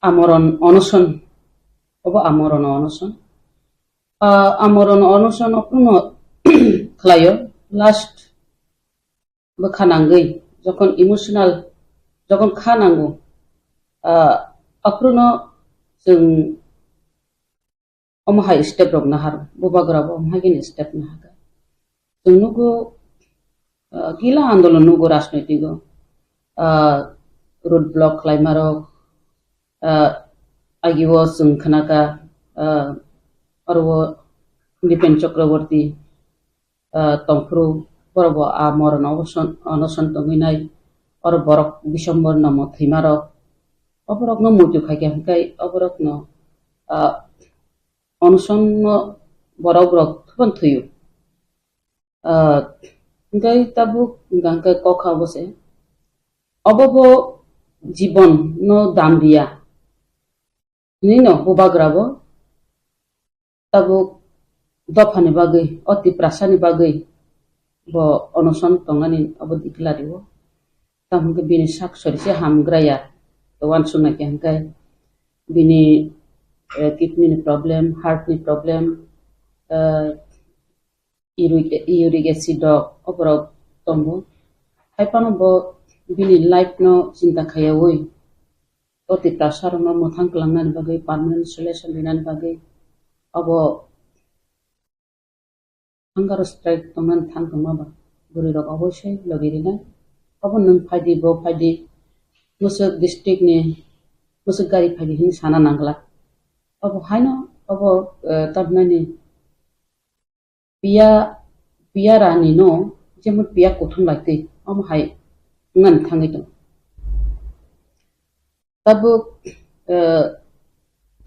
আমরণ অনশন obo আমরণ অনশন আমরণ অনশন অপূর্ণ খালাयो last বখানাঙ্গই যখন emotional যখন খানাঙ্গো অপূর্ণ जों omahai step rok nahar bubagrabo omhagin step nahaga जों nugo gila andolon nugo rajnoitigo road block klaimarok agiwo जों khanaka arwo Dipen Chakraborty tongfru borobo amoron onoson tonginai or borok Bishombor namo thimarok oborok no mutu khake hankai oborok no অনশন বরগ্রক থুবন থুয়ু গাই তাবুক গাঙ্কা কখা বসে অবব জীবন ন দাম দিয়া নিন বুবাগ্রাব তাবুক দফানি বাগৈ অতি প্রাসানি বাগৈ ব অনশন টঙ্গানি অবদিকলারিব তামকে বিনি সাক সরিছে হামগ্রায়া ওয়ান সুনাকে হাঙ্কাই বিনি kidney ni problem, heart ni problem, uric acid dok oporok tombo. Hai pano bo bini life no cinta kaya woi. Oti prasar no muthang kelangnan bagai permanent solution dinan bagai abo hunger strike তমান থান মাবা বুড়ি রক অবশ্যই লগেরি না of নং ফাইদি ব ফাইদি মুসুক district ni মুসুক গাড়ি ফাইদি হিনি সানা নাংলা অব হাইনো অব তাবনানি পিয়া পিয়া রানি no যেমন পিয়া কোথন লাইতে অম হাই ngan থাঙ্গি দं তাবো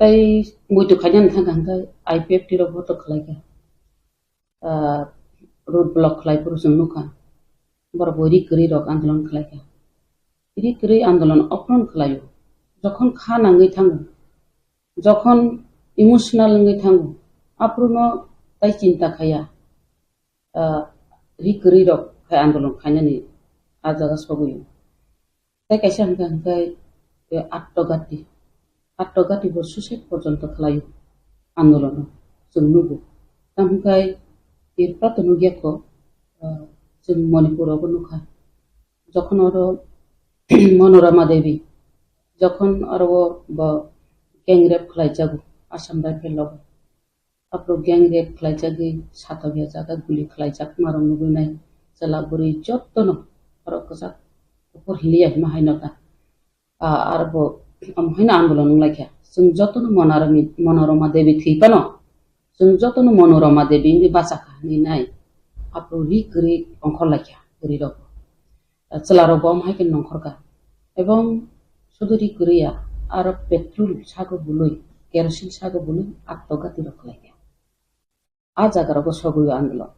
তাই মুইতো খাইনান থাঙ্গাঙ্গাই IPF টি রক ভোট খালাইকা road block খালাইপুর जों नुखा বড় বড়ি করি রক আন্দোলন খালাইকা রি করি আন্দোলন অপ্রণ খালাইও যখন খা নাঙ্গি থাঙ্গো যখন ইমোশনাল নাঙ্গি থাঙ্গো আপ্রুনো তাই চিন্তা খায়া রি করি রক খাই আন্দোলন খাইনানি আজাগা সগুই তাই কাইসা হাঙ্গাঙ্গাই আত্মঘাতী ব সুসাইড পর্যন্ত খালাইও আন্দোলন जों नुबो তামগাই এর প্রাত নুগিয়াকো जों মণিপুরাवबो नुखा যখন আরো মনোরমা দেবী যখন আরো গ্যাংরেপ খালাইজাগো আসাম রাইফেল আপনি গ্যাংরেপ খালাইজাগি সাতবিয়া জায়গা গুলি খালাইজাগ মারং নুবুনাই জেলা বুড়ি যত্ন আরো কজা উপর হিলিয়া মাহাইনকা আরবো আমহাইনা আন্দোলন লাইখা जों যতন মনোরমা দেবী থিপানো जों যতন মনোরমা দেবী বাঁচাখা নাই আপনি রি করি অঙ্কর লাইখা করি রব চেলারব আমহাইকে নঙ্করকা এবং শুধু রি করিয়া আর পেট্রোল সাগো বুলই কেরোসিন সাগো বুলই আত্মঘাতী রক লাইখা আ জাগারব সগুই আন্দোলন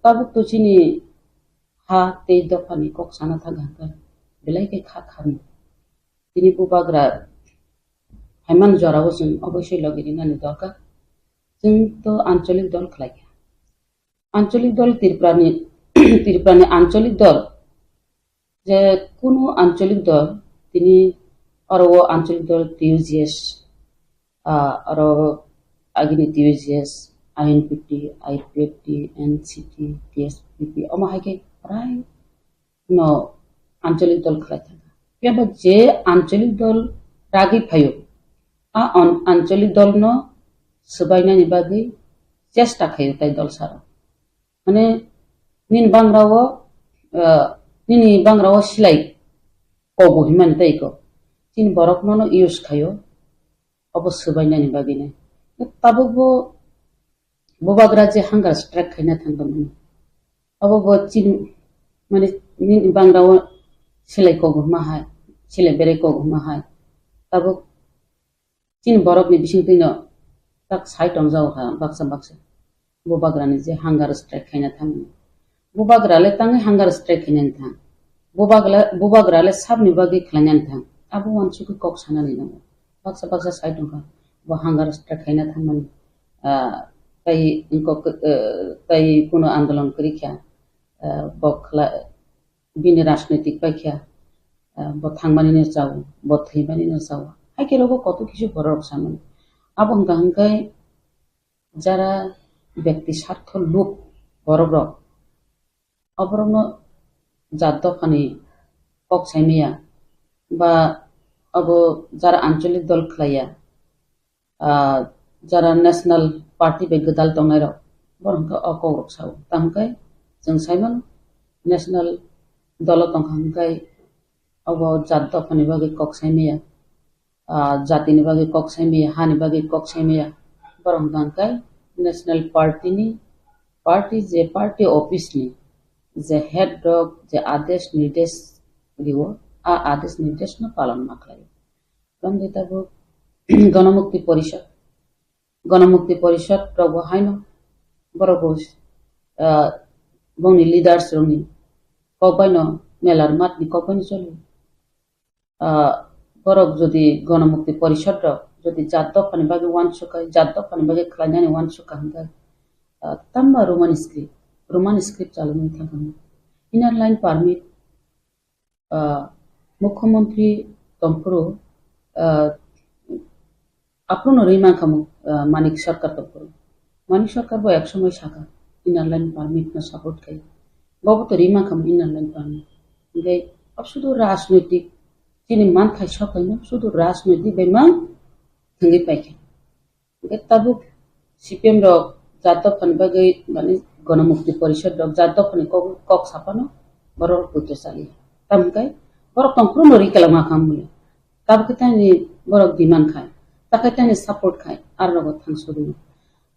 তাবুক তো চিনি হা তে দফানি কক সানা থাকা বেলাইকে খা খামি তিনি বুবাগ্রা হাইমান জরাও जों অবশ্যই লগেরি নানি দরকার जों তো আঞ্চলিক দল খালাইকা আঞ্চলিক দল ত্রিপুরানি আঞ্চলিক দল যে কোনো আঞ্চলিক দল তিনি আরো আঞ্চলিক দল TUGS আরো আগিনি TUGS INPT IPFT NCT TSPP অমাহাইকে প্রায় ন আঞ্চলিক দল খালাই থাকা কিন্তু যে আঞ্চলিক দল রাগি ফাইও আঞ্চলিক দল ন সবাইনানি বাগি চেষ্টা খাইও তাই দল সারা মানে নিন বাংরাও সিলাই কবো হিমান তাইকো তিন বরক নন ইউজ খাইও অবশ্য বাইনানি বাগি নাই তাবো ববাগ্রা যে হাঙ্গার স্ট্রাইক খাইনা থাকবেন অব চিন মানে নিন বাংরাও সিলাই কগো মাহায় সিলাই বেড়ে কগো মাহায় তাবো চিন বরকনি বিসিং তিন তাক সাইটং যাও বাক্সা ববাগ্রানি যে হাঙ্গার স্ট্রাইক খাইনা থাকবেন বুবাগ্রালে তাঙ্গে হাঙ্গার স্ট্রাইক খাইনানি থাং বুবাগ্রালে সাবनि बागै खालायनानै थां आबो मानसिखौ कक सानानै दङ बाक्सा साइड दङ बो हांगार स्ट्राइक खायना थांनानै ताई কোনো আন্দোলন করিখা বখলা বিনে রাজনৈতিক পাইখা ব থাংমানিনে যাও ব থৈমানিনে যাও হাইকেলগো কত কিছু বড় সামনে আবং গাঙ্গাই যারা ব্যক্তি স্বার্থ লোভ বড় অবরণ জাতখানি কক সাইমিয়া বা অব যারা আঞ্চলিক দল খালাইয়া যারা ন্যাশনাল পার্টি বে গদাল দंनाय र बरंका अकौरक साव तामकाय जों साइमन नेशनल दल दंखांकाय अब जात दफानि बागै कक साइमिया जातिनि बागै कक साइमिया हानि बागै कक साइमिया बरंकाय नेशनल पार्टी जे पार्टी ऑफिस नि जे हेड डग जे आदेश निर्देश दिवो आदेश निर्देश न पालन माखलायो गंदिताबो गणमुक्ति परिषद प्रभु हाइनो बरबोस बंनि लिडार्स रंनि कबाइनो मेलार मातनि कबाइनो चलो बरक जदि गणमुक्ति परिषद जदि जात दफानि बागै वान सुकाय जात दफानि बागै खलायनानै वान सुका हंगा तम्मा रोमान स्क्रिप्ट चालुनि थागोन इनार लाइन पारमिट मुख्यमंत्री तंपुरो आपनो रीमा खामो मानिक सरकार तंपुरो मानिक सरकार बो एक समय साका इनार लाइन पारमिट न सपोर्ट खाय बाबो तो रीमा खामो इनार लाइन पारमिट गै अब शुद्ध राजनीतिक जिनि मान खाय सकायनो शुद्ध राजनीतिक बेमा थंगै पाइखे गै ताबो सीपीएम रो jatuh pan bagai mani Ganamukti Parishad dok jatuh pan kok sapano borok putus sali tamkai borok tongkru nori kelama kamule tab kita ni borok diman khai tak kita ni support khai ar logot thang suru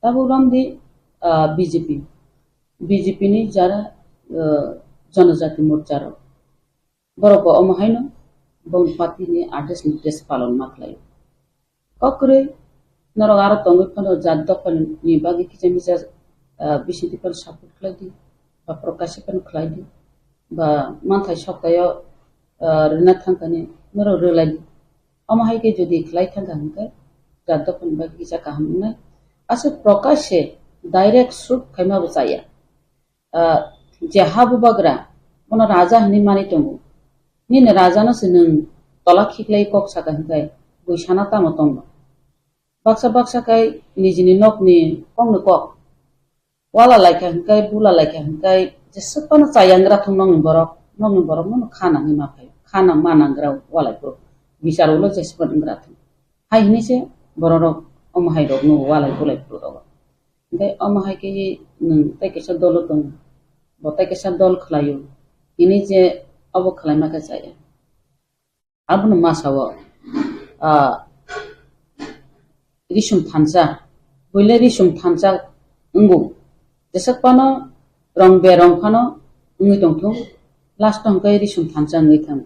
tab uram di BJP ni jara जनजाति मोर्चार बरको अमहाइन बौन party ने आदेश निर्देश पालन माखलायो ककरे नरगार तंगै fun जात fun नि बागि किचमिसा बिसिति fun support खलाइदि बा प्रकाश fun खलाइदि बा माथाय सप्तायाव रना थांकाने नर रलाइदि अमहाइके जदि खलाइ थांका हंका जात फन बागि किसा काहमनाय आसे प्रकाशे डाइरेक्ट सुट खैमा बचाया जे हाबु बाग्रा उन राजा हनि मानि दंगो निन राजानो नों तला खिक्लै कक साका हंकाय बैसाना तामा दंग बाक्सा काय निजिनि नकनि कंनो कक वाला लाइका हंकाय बुला लाइका हंकाय जेसेबानो चायांग्रा थं नंनि बरक मन खाना नि माफाय खाना मानांग्रा वालायखौ बिचारवल जेसेबानग्रा थं हाय हनिसे बररक अमहाय रक नो वालाय बुलायखौ दग ओमफ्राय अमहायके नों ताइकेसा दल दं बताय के साथ दल खलायो इनि जे अब खलायमा का जाया अब न मासाव रिसुम थानसा बोले रिसुम थानसा अंगो जेसेबानो रंग बेरंग फानो उंगै दंथो लास्ट हंकाय रिसुम थानसा नै थां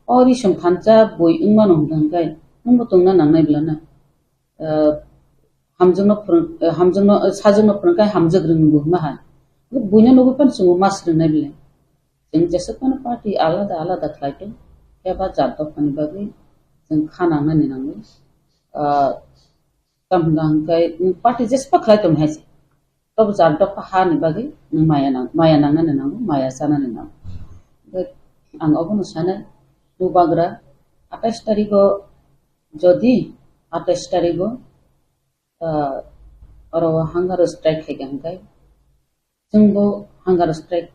ओ रिसुम थानसा बय उंमान हंगाय नंबो दंना नांनाय ब्लाना हामजोंनो साजोंनो फोरंकाय हामजोग्रोंबो माहा बुइना नगो पान सुंगो मास रोंनाय बिले जों जेसेबानो पार्टी आलादा खलायदों एबा जात दफानि बागै जों खाना नानि नांगौ तामगांकाय पार्टी जेसेबा खलायदों हायसे तब जात दफा हानि बागै नों माया नांनानै नांगौ माया जानानै नांगौ आं अबनो सानो नुबाग्रा 28 तारिखआव जदि 28 तारिखआव अर हांगार स्ट्राइक खायगांकाय जोंबो हांगार स्ट्राइक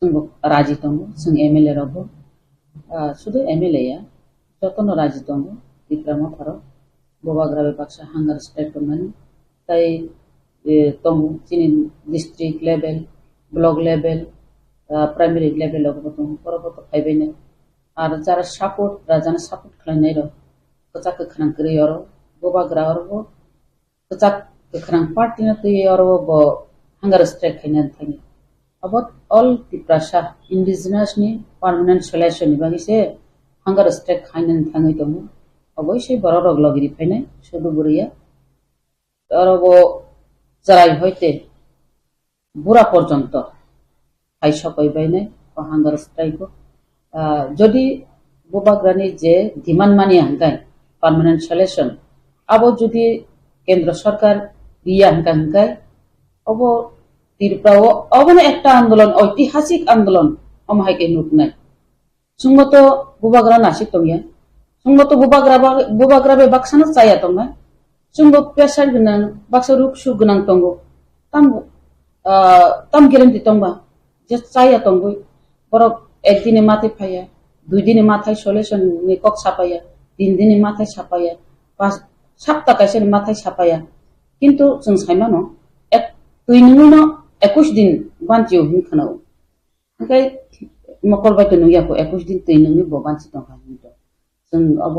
जोंबो राजी दं जों एमएलए रावबो सुदु एमएलए या जतन राजी दं दिक्रामा फारो बबाग्रा बाक्सा हांगार स्ट्राइक दंनानै ताय दं जिनि district level block level primary लेभेलाव दं परबत फायबायनो आरो जारा सपोर्ट राजानो सपोर्ट खालामनाय र कचा कखरां गरै आरो बबाग्रा आरो कचा कखरां पार्टीनो तै आरो ब हांगार स्ट्राइक खायनानै थाङो about all Tiprasa indigenous ni permanent solution ni bagise हांगार स्ट्राइक खायनानै थाङै दं अबयसे बररग लगरि फैनाय सुदु बुरिया आरो जाराय हयते बुरा पर्यन्त खायसा कइबायनाय हांगार स्ट्राइक जदि बबाग्रानि जे डिमान्ड मानि हंगाय परमानेंट सल्यूशन अब जदि केंद्र सरकार दिया हंगाय अब त्रिपुराव अबनो एकटा आंदोलन ऐतिहासिक आंदोलन अमहायके नुनाय सुंगतो बुबाग्रा नासिक दंया सुंगतो बुबाग्रा बे बाक्सानो जाया दंना सुंगो प्रेसार गोनां बाक्सा रुपसु गोनां दंगो ताम गेरेन्टि दंबा जे जाया दंगो बरक एक दिने माथे फाया दुई दिने माथे सल्यूशन नि कक सापाया तीन दिने माथे सापाया पांच सप्ताह कासे माथे सापाया किंतु जों साइमानो एक तुइनुनो 21 दिन बान्थियो हिंखानाव ओंखाय मकल बायतो नुयाखौ 21 दिन तुइनुनि ब बान्थि दं हामितो जों अब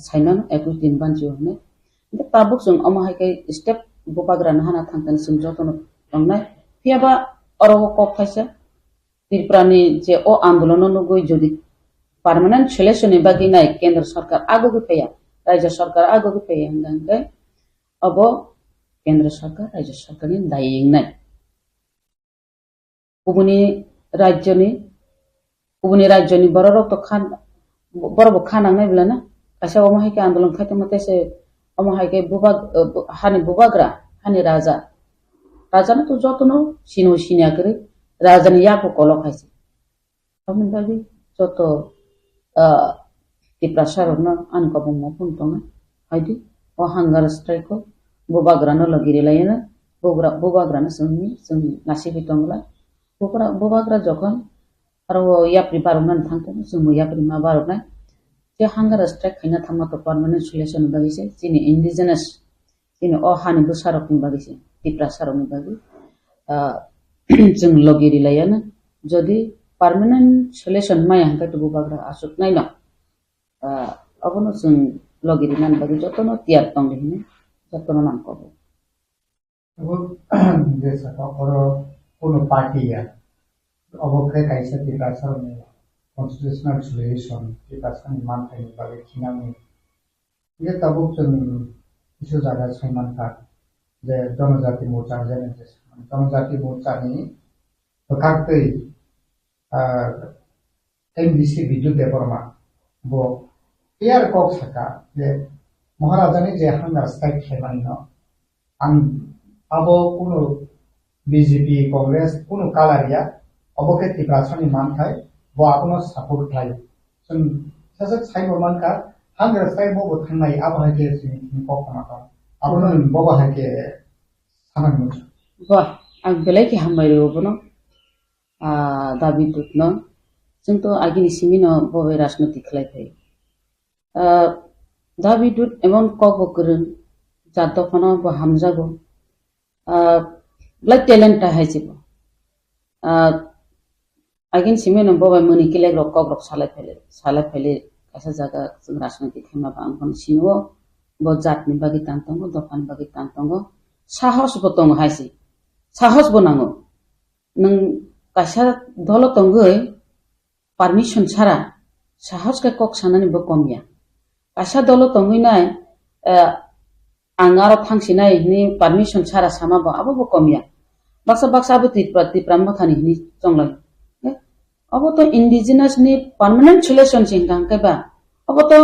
साइनानो 21 दिन बान्थियो होनो ओंखाय ताबुक जों अमहायकै स्टेप बबाग्रानो हाना थांतान जों जतन दंनाय फियाबा अरव कक थाइसा त्रिपुरानि जे ओ आन्दोलन नगै जदि परमानेंट सल्यूशन नि बागै नाय केंद्र सरकार आगो फैया राज्य सरकार आगो फैया होनगांगै अब केंद्र सरकार राज्य सरकारनि दायिंनाय गुबुननि राज्यनि बररक तो खान बरबो खानांनाय बिलाना कासे अमहायके आन्दोलन खायतो मतेसे अमहायके हानि बुबाग्रा हानि राजानो तो जतनो सिनियाकरै राजानि याको कल खायसे हमन बागै जत तिप्रासारनो आनकबो मफुन दङ हायदि अ हांगार स्ट्राइक बुबाग्रानो लगिरिलायनो बुबाग्रानो जों नासिबि दंला बुबाग्रा जखन आरो याप्रि बारनानै थांथों जों याप्रि मा बारनाय जे हांगार स्ट्राइक खायना थांमा तो परमानेंट सल्यूशन बागैसे जिनि इन्डिजिनास जिनि अ हानि बुसारकनि बागैसे tiprasaroni bagi जों लगिरि लायानो जदि पार्मानेंट सल्यूशन माया हंका तो बुबाग्रा आसुक नाय न अबनो जों लगिरि नान बागी जतनो तियार तंग हिने जतनो नाम कबो अब जैसा और कोनो पार्टी है अब के कैसे विकासन में कॉन्स्टिट्यूशनल सॉल्यूशन विकासन मान थायनि बागै खिनांनि ये तब जों किछु जागा सायमान था जे जनजाति मोर्चा जनजाति मोर्चानि होखारतै एमडीसी विद्युत देवबर्मा बो क्लियर कक साका जे महाराजानि जे हांगार स्ट्राइक खालामनाय न आं अब कोनो बीजेपी कांग्रेस कोनो कालारिया अबके तिब्रासनि मानथाय बो आपनो सपोर्ट थाय जों सासे सायमान का हांगार स्ट्राइक बो थांनाय आबहाके जोंनि ककनाखौ आपनो बबाहाके सानांगौ बा आं बेलाय कि हामबायरो बनो दाबि दुतनो जों तो आगिनि सिमिनो बबे राजनीति खलायफाय दाबि दुत एमन कबो करन जात फनो बो हामजागो ब्लड टैलेंट हायजिबो आगिन सिमिनो बबे मनि किले रक कक सालायफायले कैसा जागा जों राजनीति खायमाबा आं कोन सिनो बो जातनि बागि तांतंगो दफान बागि तांतंगो साहस बो दङ हायसि साहस बो नांगो नों कैसा दल तंगै परमिशन सारा साहस के कक सानानि बो कमिया कैसा दल तंगैनाय आंगारो थांसिनाय नि परमिशन सारा सामाबो आबो कमिया बक्सा बो तिप्राम माखानि नि जंलाय अब तो इंडिजिनस नि परमानेंट सल्यूशन सिंगां केबा अब तो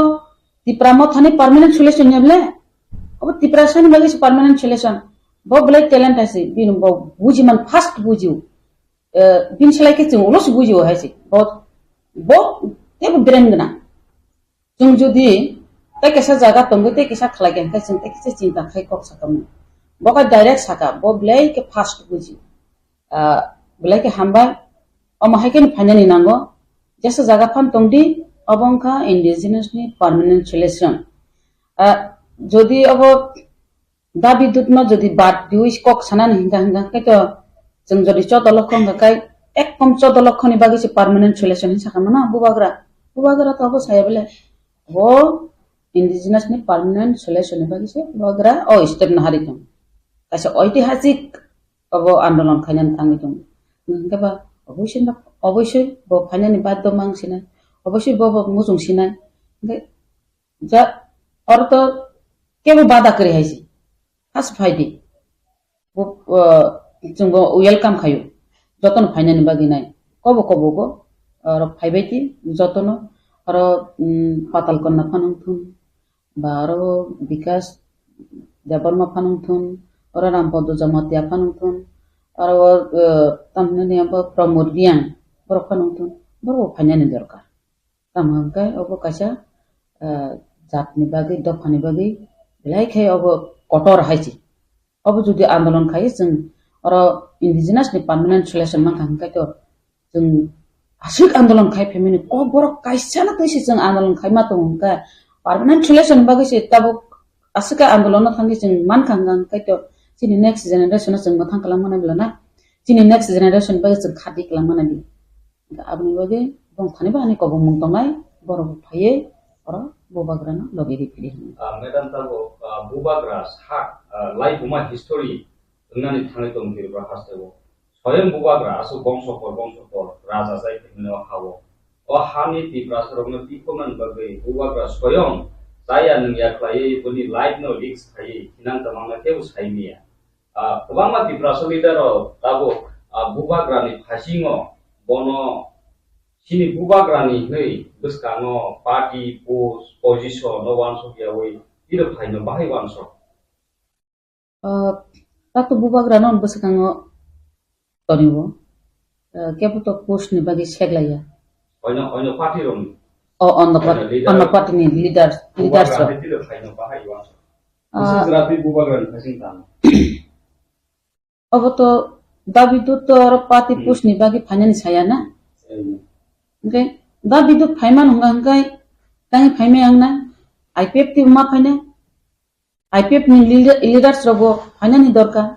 तिप्राम थानि परमानेंट सल्यूशन नेबले अब तिप्रासनि बागै परमानेंट सल्यूशन बो ब्लैक टैलेंट आसे बिन बो बुजिमान फास्ट बुजिउ बिन सलायके जों उलस बुजिउ हायसि बो तेबो ब्रेन गना जों जुदि तै केसा जागा तंगो तै केसा खलायगेन तै जों तै केसा चिंता खाय कक साकम बका डायरेक्ट साका बो ब्लैक के फास्ट बुजिउ ब्लैक के हामबा अमहायकेन फाइनानि नांगो जेसा जागा फान तंगदि अबंका इंडिजिनस नि परमानेंट सल्यूशन जदि अब दाबि दुतनो जदि बात दिउस कक सानानि हिंगा कैतो जों जदि 14 लक्ष गाय एकदम 14 लक्ष नि बागै परमानेंट सल्यूशन हिसाखामना बुबाग्रा तो अब सायबले वो इंडिजिनस नि परमानेंट सल्यूशन नि बागै बुबाग्रा ओ स्टेप नहारि दं कैसे ऐतिहासिक अब आंदोलन खायनान थांनि दं नंगबा अवश्य बो फाइनानि बाद मांसिना अवश्य बो मुजुंसिना जा और तो केबो बादा करि हायसि फास्ट फाइदि वो जोंबो वेलकाम खायो जतन फाइनानि बागै नाय कबो गो और फाइबायति जतन और पाताल कन्ना फानंथुन बारो विकास देवबर्मा फानंथुन और रामपद जमातिया फानंथुन और तमने अब प्रमोद बियां बर फानंथुन बर फाइनानि दरकार तमहंका अब कैसा जातनि बागै दफानि बागै लायखाय अब कटर हायसि अब जुदि आंदोलन खायो जों और इंडिजिनस नि परमानेंट सल्यूशन मा खांखाय तो जों आसुक आंदोलन खाय फेमिनि को बर कैसाना तैसि जों आंदोलन खाय मा तंका परमानेंट सल्यूशन बागै से तब आसुक आंदोलन थांगि जों मान खांखाय तो जोंनि नेक्स्ट जेनेरेशन जों मा थां खालामनायब्ला ना जोंनि नेक्स्ट जेनेरेशन बागै जों खाथि खालामनाय आबनि बागै बं थानिबा आनि कबो मुं दंनाय बर फायै और बुबाग्रानो लगिरि फिरि मैडम ताबो बुबाग्रा सा लाइफ उमा हिस्टोरी होननानै थांनाय दं बिरब्रा हास्तेबो स्वयं बुबाग्रा आसु बंशपर राजा जाय फैनो हावो अ हानि तिब्रासरनो तिखोमन बागै बुबाग्रा स्वयं जाया नोंया खायै बनि लाइफ नो लिक्स खायै हिनां तमांना केबो साइनिया गोबां तिब्रासर लिडार ताबो बुबाग्रानि फासिङो बनो सिनि बुबाग्रानि नै बस्काङो पार्टी पोस्ट पोजिशन नो वानसो यावै इरो फाइनो बाहाय वानसो तातो बुबाग्रानो बस्काङो तनिबो केबो तो पोस्ट नि बागै सेगलाया ओइनो पार्टी रम on the party ni leaders अब तो दाबिदु तो और पार्टी पोस्ट नि बागै फाइनानि साया ना ओके दाबिदु फाइमान हंगाय काई फाइमे आंना आईपीएफ ति मा फाइने आईपीएफ नि लीडर्स रगो फाइनानि दरकार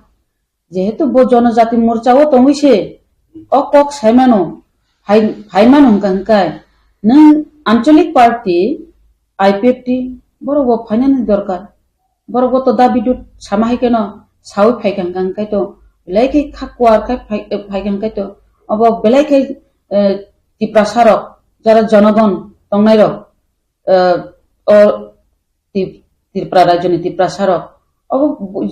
যেহেতু জনজাতি মোর্চাও তংইছে অ কক সাইমানো ফাইমানো হংকাই নং আঞ্চলিক পার্টি আইপিএফটি বড় ফাইনানি দরকার বড় তো দাবি দুট সামাহি কেন সাউ ফাইকাংকাই তো বেলাইকে খাকুয়ার ফাইকাংকাই তো অব বেলাইকে টিপ্রাসারক যারা জনগণ তংনাই রক ও ত্রিপুরা রাজ্যনি টিপ্রাসারক অব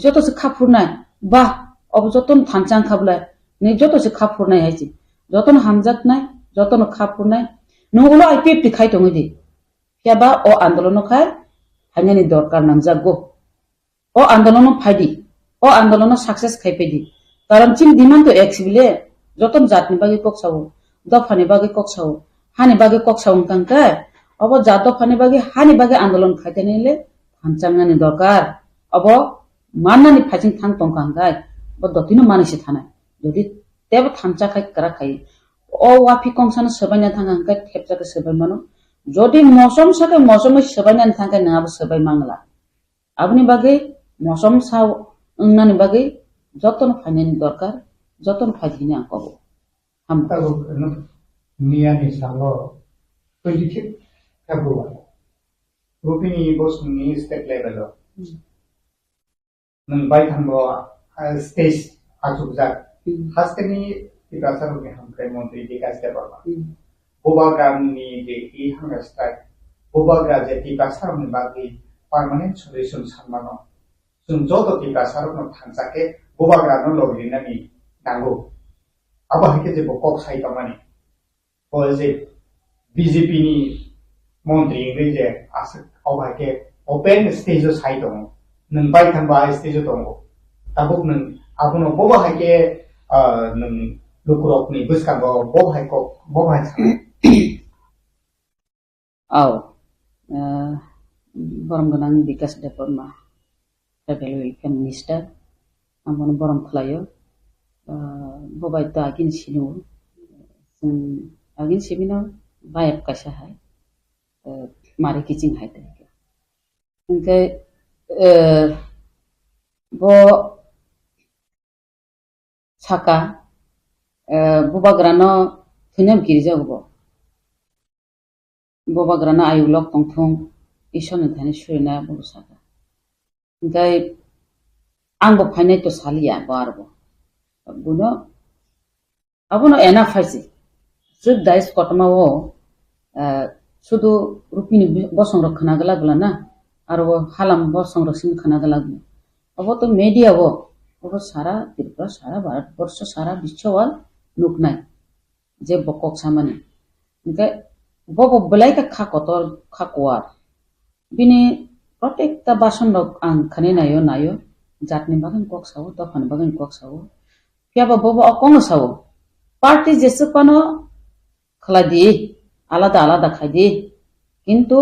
যত সে খাফুরনাই বাহ অব যতন থানচাং খাবলায় নি যত সে খাফুরনাই হাইছি যতন হামজাত নাই যতন খাফুরনাই নগুলো আইপিএফটি খাই তংইদি কেবা ও আন্দোলন খাই ফাইনানি দরকার নাংজাগো ও আন্দোলন ফাইদি ও আন্দোলন সাকসেস খাইপেদি কারণ চিন ডিমান্ড তো এক্স বিলে যতন জাতনি বাকি ককসাও দফানি বাকি ককসাও হানি বাকি ককসাও কাংকাই অব জাত দফানি বাকি হানি বাকি আন্দোলন খাইতে নিলে থানচাংনানি দরকার অব মাননানি ফাইচিং থাং তংকাংকাই ব দতিনো মানিসে থানায় যদি তেব থানচা খাই করা খাই ও ওয়াফি কংসানো সবাইনা থাঙ্গাংকাই খেপচাকে সবাই মানো যদি মৌসুম সাকে মৌসুমে সবাইনানি থাঙ্গাই নাঙাবো সবাই মাংলা আপনি বাকি মৌসুম সাও নানি বাকি যতন ফাইনানি দরকার যতন ফাইদিনি আং কব Tahu Nia ni salo 25 Februari. Rupini bos ni state level lo. Nang baik hambo stage ajubjak. Hasteni dipasar ni hamkai Menteri Dikas Deparma. Bobagram ni de I hanga strike. Bobagram je dipasar ni bagi permanent solution samano. Sun joto dipasar no thangsake Bobagram no logina ni nango. Apa hake je bokok sai kamani. Boleh BJP ni Menteri ini je asal apa hake open stage sai dong. Neng baik kan baik stage dong. Tabuk neng aku no boba hake neng lukurok ni bus kan boba hake boba hake. Aw borom ganang Dikas Deparma Tribal Welfare Minister amon borom khlayo bobai ta agin sinu agin semino bayap kasha hai mari kicing hai te unke bo saka bobagrano thunyam kirja go bobagrano ayulok tongthong isone thani surina bo saka unke angbo phainai to salia barbo buno abono ena faisi sud dais kotmawo শুধু রুপিনি বসংরক্ষণ আগলা গলা না আর হালাম বসংরক্ষণ খানা গলা of তো media of সারা ত্রিপুরা সারা ভারতবর্ষ সারা বিশ্ব nook নাই যে বকক সামানি ওকে Bob বলাইকা খাকতর খাকোয়ার বিনি প্রত্যেকটা বাসন আং খানে নাইও জাতনি বাগান কক সাও দফান বাগান কক সাও পিয়াবা বব অকং সাও পার্টি যেসে কোনো খলা দিয়ে আলাদা আলাদা খাই দিয়ে কিন্তু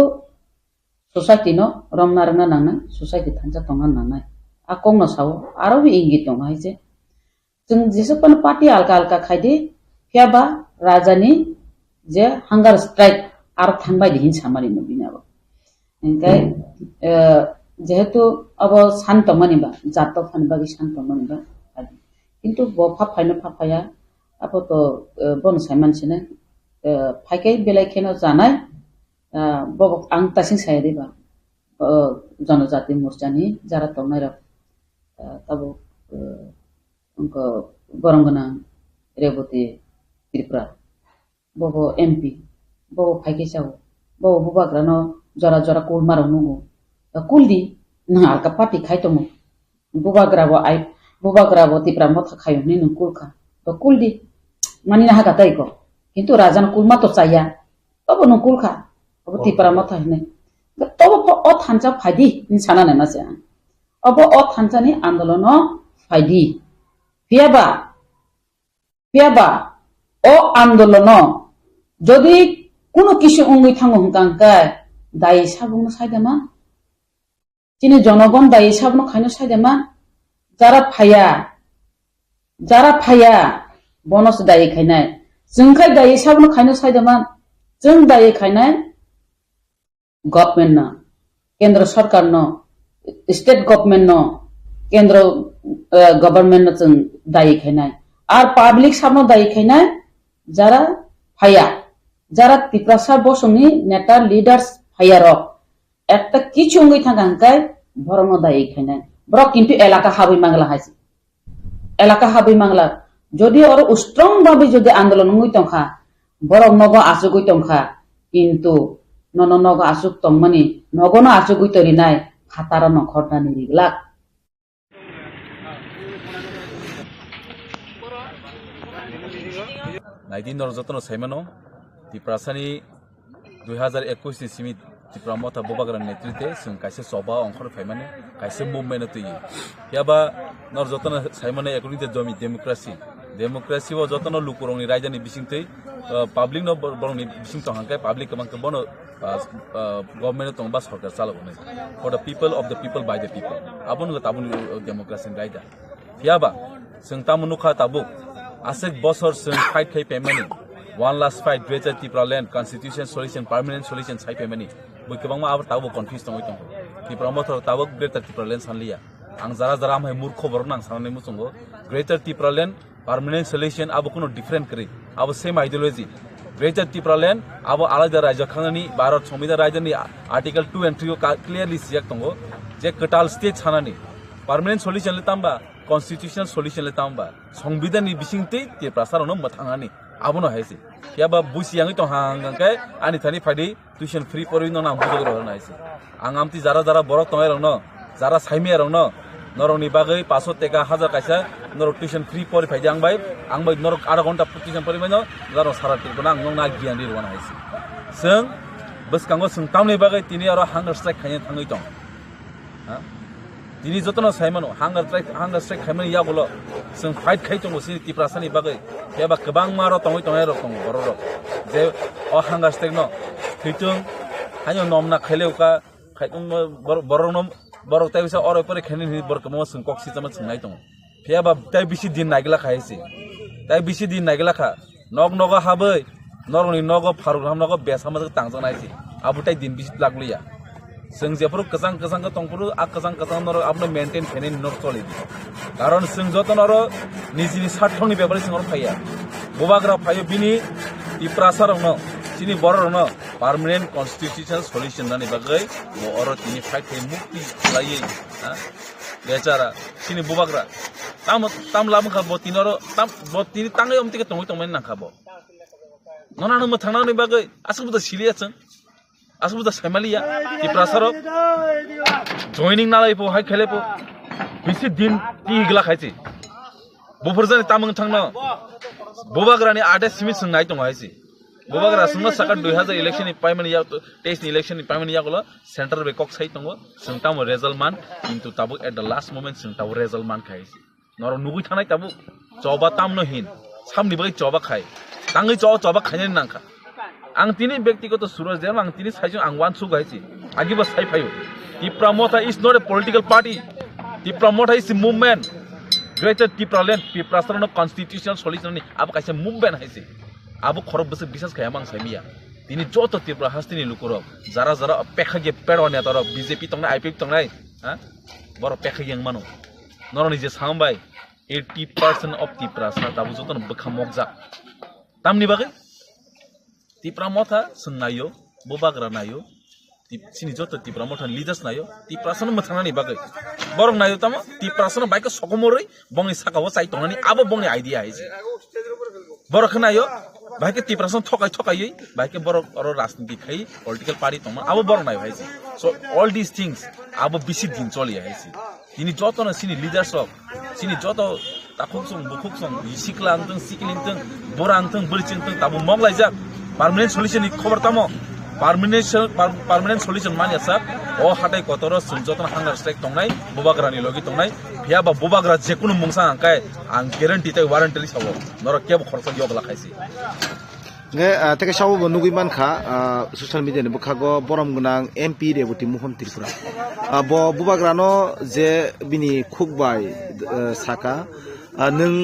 সোসাইটি ন রমনা রমনা নাংনাই সোসাইটি থানচা টঙ্গা নাংনাই আকং ন সাও আরো ইঙ্গিত দং হাইছে जों जेसेबां पार्टी आलगा आलगा खाई দিয়ে फियाबा राजानि जे हांगार स्ट्राइक आरो थांबाय दिहिन सामारि नबिनाबो ओंखाय जेहेतु अब शांत मानिबा जात फानबागि शांत मानिबा किन्तु बफा फाइनो फाफाया अब तो बनसाय मानसिने फाइकाय बेलायखेनो जानाय बब आं तासिं सायदिबा जनजाति मोर्चानि जारा तंनाय तब उनको बरंगना रेवती त्रिपुरा बबो एमपी बबो फाइके साव बबो बुबाग्रानो जरा जरा कुल मारो नुगो कुलदी ना आलका पार्टी खाइतमो बुबाग्राबो त्रिपुरा मथा खायो नि कुलखा तो कुलदी मानि ना हागा ताइको किन्तु राजान कुलमा तो चाया तब न कुलखा अब त्रिपुरा मथा हिने तब अ थानचा फाइदी नि साना ना से अब अ थानचानि आन्दोलन फाइदी फियाबा ओ आंदोलन যদি কোনো কিছু অঙ্গি থাঙ্গ হুঙ্কাঙ্কায় দায়ী সাবুন সাইদেমা তিনি জনগণ দায়ী সাবুন খাইনো সাইদেমা যারা ফাইয়া বনস দায়ী খাইনায় जोंखाय दायी साबुन खाइनो साइदेमा जों दायी खाइनाय गभर्नमेन्ट न केन्द्र सरकार न स्टेट गभर्नमेन्ट न केंद्र गवर्नमेंट जों दायी खायनाय आर पाब्लिक सामनो दायी खायनाय जारा फाया যারা ত্রিপ্রাসার বসংনি নেতা লিডার্স ফায়ারক একটা কিছু অঙ্গই থাকাঙ্কাই বরং দায়ী খাইনাই বড় কিন্তু এলাকা হাবি মাংলা হাইছে এলাকা হাবি মাংলা যদি ওর স্ট্রং ভাবে যদি আন্দোলন হই তংখা বরং নগ আসুগই তংখা কিন্তু নগ আসুক তংমানি নগন আসুগই তরি নাই খাতারা নখরনা নিরিগলাক नाइदिन जतन साइमानो त्रिपुरासानि 2021 सिमित त्रिपुरा मथा बोबाग्रानि नेतृत्वे जों कायसे सभा अंखर फाइमाने कायसे मुभमेन्ट तैयो याबा नर जतन साइमाने एकर्डिं टु जमी डेमोक्रेसी व जतन लुकुरंनि रायजानि बिसिंतै पाब्लिक न बरंनि बिसिं तंहांकाय पाब्लिक कमांक बनो गभर्नमेन्ट तंबा सरकार चालावनो for the people of the people by the people आबुन ताबुन डेमोक्रेसी रायदा याबा जों तामुनुखा ताबु आसेक बसर जों फाइट खाय पेमानि one last fight greater Tripura land constitution solution permanent solution sai pemani bui kebang ma ab tabu confuse tong itong Tripura motor tabu greater Tripura land sanliya ang jara mai murkho bor nang sanane musungo greater Tripura land permanent solution abu kono different kri abu same ideology greater Tripura land abu alada rajya khangani bharat samvidhan rajya ni article 2 and 3 ko clearly siyak tongo je katal state sanani permanent solution le tamba constitutional solution le tamba samvidhan ni bisingte Tripura sarono mathangani abono haise याबा बुसियांगै तो हांगांकाय आनि थानि फाइदि tuition free परिनो नाम बुजो रहन आइसे आं आमति Zara बरक तंगाय रंनो Zara साइमे रंनो नरंनि बागै 500 टेका 1000 कायसा नर tuition free परि फाइदि आंबाय नर आधा घंटा ट्यूशन परिमानो जारो सारा टिरको नां नंना गियान दिरवान आइसे जों बसकांगो जों तामनि बागै तिनि आरो हांगार स्ट्राइक खायनो थाङै दं हा दिनै जतन साइमानो हांगार स्ट्राइक खायनो यागोलो जों फाइट खाय दङ सिनि त्रिपुरासानि बागै याबा गोबां मारो तङै रो दङ बररो जे अ हांगार स्ट्राइक न खैथों हायो नमना खायलेउका खायथों बरनो बर ताइसा अरे परे खेनि बरकमो जों कक्सि जमा सोंनाय दङ याबा ताइ बिसि दिन नागिला खायसे ताइ बिसि दिन नागिला खा नग हाबै नरनि नग फारुग्राम नग बेसामा तांजनायसे आबु ताइ दिन बिसि लागलिया जों जेफोर गोजां दंफोर गोजां नर आपनो मेंटेन फेनेन नर चलि कारण जों जतन आरो निजिनि सार्थनि बेबारि जों फाया बोबाग्रा फायो बिनि त्रिपुरासारनो सिनि बरनो पार्मानेंट कन्स्टिट्यूशनल सल्यूशन नानि बागै अरो तिनि फाइट खाय मुक्ति लायै बेचारा सिनि बोबाग्रा ताम लामखा बतिनरो ताम बतिनि तांगै अमतिके तंगै नाखाबो ननानो मथांनानि बागै आसुबुदा सिलियाचों आसुबुदा साइमालिया त्रिपुरासारो जॉइनिंग नालाय पो हाय खेले पो बिसि दिन तिगला खायसे बोफोरजानि तामंग थांनो बोबाग्रानि आदे सिमि सोंनाय दङ हायसे बोबाग्रा सोंनो साका 2000 इलेक्शन नि पाइमानि या टेस्ट इलेक्शन नि पाइमानि यागोलो सेंट्रल बेकक साइ दङ सोंताम रिजल्ट मान किन्तु ताबु एट द लास्ट मोमेंट सोंताव रिजल्ट मान खायसे नर नुगै थानाय ताबु जबा तामनो हिन सामनि बागै जबा खाय तांगै जबा खायनि नांखा आं तिनि व्यक्तिगत सुरज देव आं तिनि साइजों आं वान सुगायसि आगिबो साइफायो Tripura Motha is not a political party Tripura Motha is a movement greater Tripura land Tripura sarano constitutional solution ni abo kaisa movement haise abo khorok bose bisas khaya mang saimiya tini joto Tripura hastini lukuro jara pekhage pedone taro BJP tongnai IPP tongnai ha boro pekhage yang mano noroni je sambai 80% of Tripura sa tabu joton bkhamokja tamni bagai Tripura Motha sengnayo bobagra nayo sini joto Tripura Motha leaders nayo Tripura sana mathangani bagai borong nayo tamo Tripura sana baik sokomoroi bongni sakawo chai tonani abo bongni idea haise borok nayo baik Tripura sana thokai baik borok oro rajniti khai political party tongma abo borong nayo haise so all these things abo bisi din choli haise tini joto na sini leaders of sini joto takhungsong bukhuksong sikilangtong borangtong burchingtong tabu moglaijak permanent solution ni khobar tamo permanent solution mani sak o hatai kotoro sunjoton hunger strike tongnai bobagrani logi tongnai phiaba bobagra jekunu mungsa angkai ang guarantee tai warranty sabo nor kebo khorsa yogla khaisi nge teke sawo bonugui mankha social media ni bukhago borom gunang MP Rebuti Mohon Tripura bo bobagrano je bini khukbai saka nung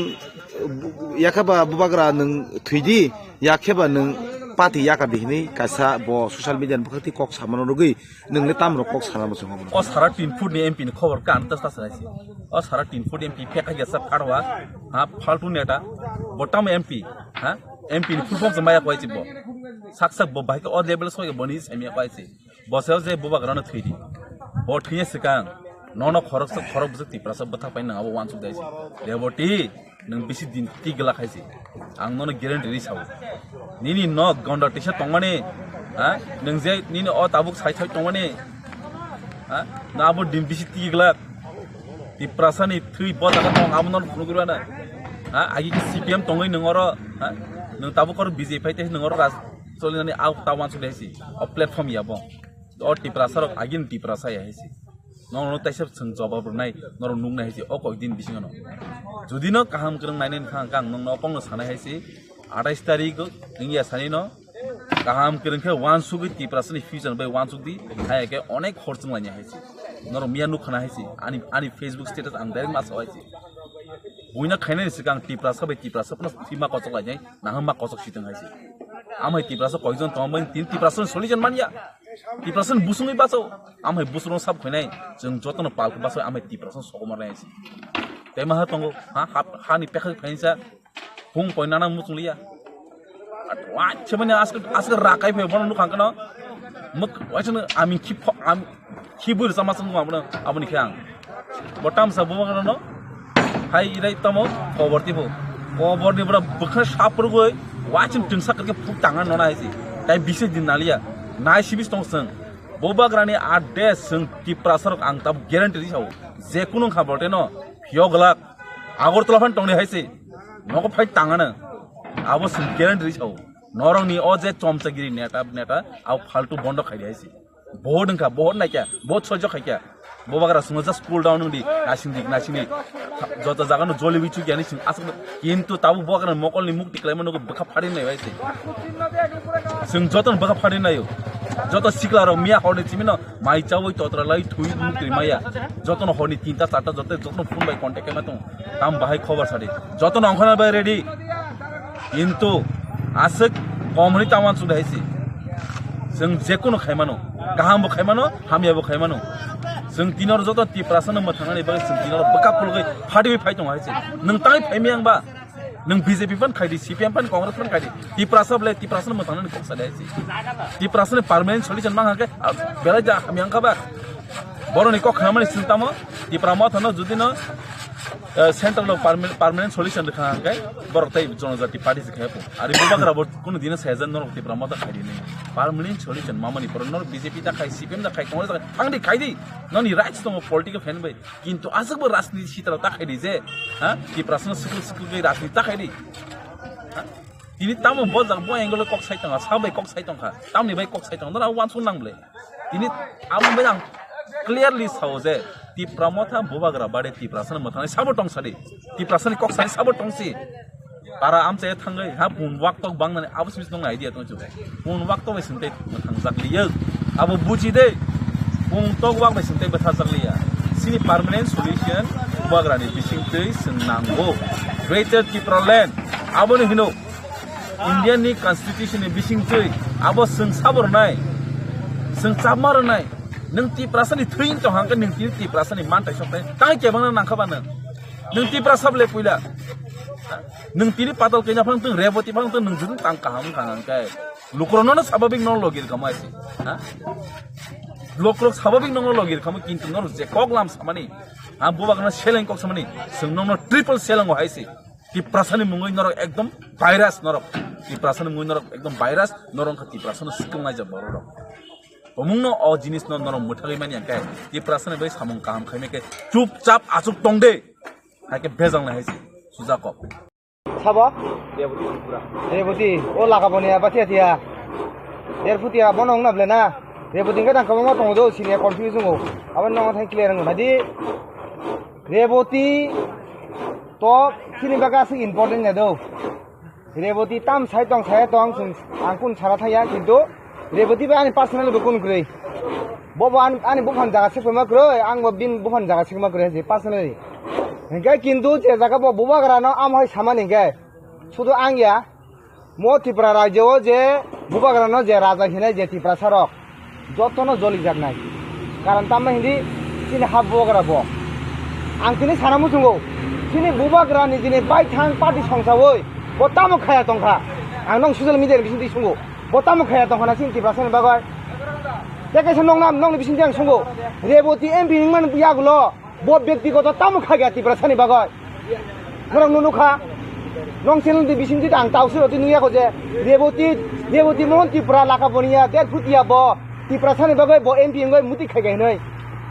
yakaba bobagra nung thuidi yakeba nung party yaka dihini kaisa bo social media bukati kok samano rugi nungni tamro kok sanamo songo o sara 3 foot ni MP ni খবর kan tas tas raisi o sara 3 foot MP peka gesa karwa ha faltu neta botam MP ha MP ni full form maya kwaisi bo saksak bo bai o level so boni semia kwaisi bo sel je buba grana thidi bo thiye sikang nono khorok bujak tipra sab batha paina abo wan suk daisi reboti nung bisi din tigla khaisi ang nono guarantee ri saw nini no gonda tisha tongmane ha nung je nini o tabuk sai thai tongmane ha na abo din bisi tigla tipra sani thui bota ka tong abo non phunugura na ha agi ki CPM tongai nungoro ha nung tabuk kor BJP te nungoro ras solinani au tawan suk daisi o platform yabo o tipra sarok agin tipra sai haisi nono taisap seng jawab nai noro nung nai haisi o koi din bising no judi no kaham kereng nainen khang kang nong no pong no sana haisi 28 tarik ningia sani no kaham kereng ke wan sugi tipra sani fusion bai wan sugdi hai ke onek khorchung lanya haisi noro miya nu khana haisi ani Facebook status ang direct mas haisi buina khaina sikang tipra sabai tipra sapna thima kosok lanya nahama kosok sitang haisi amai tipra sa koijon tombai tin tipra sa solution mania tipra sa busung baso amai busung sab khainai jeng jotono palku baso amai tipra sa sokomar haisi tema ha tongo ha ni pekha khainsa hung poinana mutung liya wa chemani askar rakai phe bono khangkano muk wachana ami khibur samasang ngamna abuni khang botam sa bumagano no hai irai tomo koborti bo koborni bra bukha sapur goi wachin tingsa karke phuk tanga nona haisi tai bise din nalia nai sibis tong sang bobagrani 8 days sang tipra sarok ang tab guarantee ri saw je kuno khaborte no Yoglak, Agortola fan tongni haisi, noko fight tangana, abo sing guarantee saw, norong ni oje chomsa giri neta, au faltu bondo khai haisi, board nka, board na kya, board sojo khai kya, bobagara sunga school down ndi, nasini, jota jaga no joli bichu gyani sing asuk, kintu tabu bobagara mokol ni muk diklai mano ko baka phadin nai haisi, sing joton baka phadin nai yo. Joto sikla ro mia horni chimino mai chawoi totra lai thui mukri maya jotono horni 3 ta 4 ta jotono phone bai contact ma tong tam bahai khobar sari jotono onkhana bai ready kintu asik komuni taman sudaisi जों जेकुनु खायमानो गाहामबो खायमानो हामियाबो खायमानो जों दिनर जत तिप्रासन मथांनानै बा जों दिनर बकापुलगै फादिबि फाय दं हायसे नों ताय फायमियांबा नों BJP फन खायदि सीपीएम फन कांग्रेस फन खायदि तिप्रासबले तिप्रासन मथांनानै खक्सालायसि तिप्रासन पार्मानेंट सल्यूशन मांगाके बेला जा हामियांखाबा बरनि क खामानि सिन्तामो तिप्रामा थनो जुदिनो सेंट्रल पार्मानेंट सल्यूशन देखांगाके बरतै जनजाति पार्टी खायपो आरो बबाग्रा कुनु दिन सेजन नर तिप्रामा त खायदि नै पार्मानेंट सल्यूशन मामानि पर नर बीजेपी ता खाय सीपीएम ता खाय कांग्रेस ता थांदि खायदि ननि राइट्स दङ पॉलिटिकल फेन बै किन्तु आजबो राजनीति सितरा ता खायदि जे हा तिप्रासन सिकुल गै राजनीति ता खायदि तिनि तामो बजाक बो एंगल कक साइतंग साबै कक साइतंग खा तामनि बै कक साइतंग नरा वानसुन नांबले तिनि आबो मोजां क्लियरली साव जे तिप्रामथा बुबाग्रा बाडे तिप्रासन मथानै साबो टंसादि तिप्रासन कक साइ साबो टंसि तारा आमचे थांगै हा बुन वाक तक बांगनानै आबो सिस दं आइडिया दं जुबे बुन वाक तक बैसनते थां जाकलियो आबो बुजि दे बुन तक वाक बैसनते बथा जाकलिया सिनि पार्मानेंट सल्यूशन बुबाग्रानि बिसिंतै सोंनांगौ ग्रेटर तिप्रालेन्ड आबोनो हिनो इंडियन नि कॉन्स्टिट्यूशन नि बिसिंतै आबो सों साबरनाय सों चाबमारनाय नों तिप्रासनि थैन तो हांगन नों तिप्रासनि मानथाय सप्ताय ताय केबानो नांखाबानो नों तिप्रासाबले पुइला नों तिनि पातल कैना फं तों रेवती फं तों नों जुन तां काहाम खांगांखाय लुक्रननो स्वाभाविक न लगिर कमायसि हा लुक्रक स्वाभाविक न लगिर कम किन्तु न जे कगलाम सामानि आ बुबागना सेलें कक सामानि जों न ट्रिपल सेलें हायसि तिप्रासनि मुङै नर एकदम भाइरास नर तिप्रासनि मुङै नर एकदम भाइरास नरंख तिप्रासनि सिकंनाय जा बरर ओमुंनो अ जिनिस न नर मुथागै मानि आंखाय तिप्रासनि बै सामं काहाम खायमेके चुपचाप आचुक तंदे हाके बेजांना हायसि सुजाकप साबा रेवती ओ लागाबनिया बाथिया देरफुटिया बनong नाब्ले ना रेवती का दांखा मा तंगदो सिनिया कन्फ्यूजन हो आबा नंग थाय क्लियर नंग मादि रेवती तो सिनि बागा से इम्पोर्टेंट जादो रेवती ताम साइ तंग जों आंकुन सारा थाया किन्तु रेवती बा आनि पर्सनल बकुन ग्रै बबो आनि बुफान जागा से फमा ग्रै आंबो बिन बुफान जागा से मा grey personally Hingga kintu je jaga bo buba garano am hoy samani hingga sudu angya mo tipra rajo je বুবাগ্রানো যে রাজা হিনাই যে ত্রিপুরা সারক যতনো জলি যাক নাই কারণ তামা হিন্দি তিনি হাব বুবাগ্রা ব आं दिनै साना मुसुंगौ दिनै बुबाग्रानि दिनै बायथां पार्टी संसावै बतामो खाया दंखा आं नं ससियेल मिडिया बिसिनि सुंगौ बतामो खाया दंखाना सिन टिप्रासानि बागै देखायसे नंनि बिसिनि आं सुंगौ रेबती एमपि निंमान यागुलो ब व्यक्तिगत तामो खाया टिप्रासानि बागै नरं नुनुखा नं चेनेल बिसिनि आं तावसो रति नुयाखौ जे रेबती मोहन टिप्रा लाखाबनिया देख फुटिया ब टिप्रासानि बागै ब एमपि निंगै मुति खाया हिनै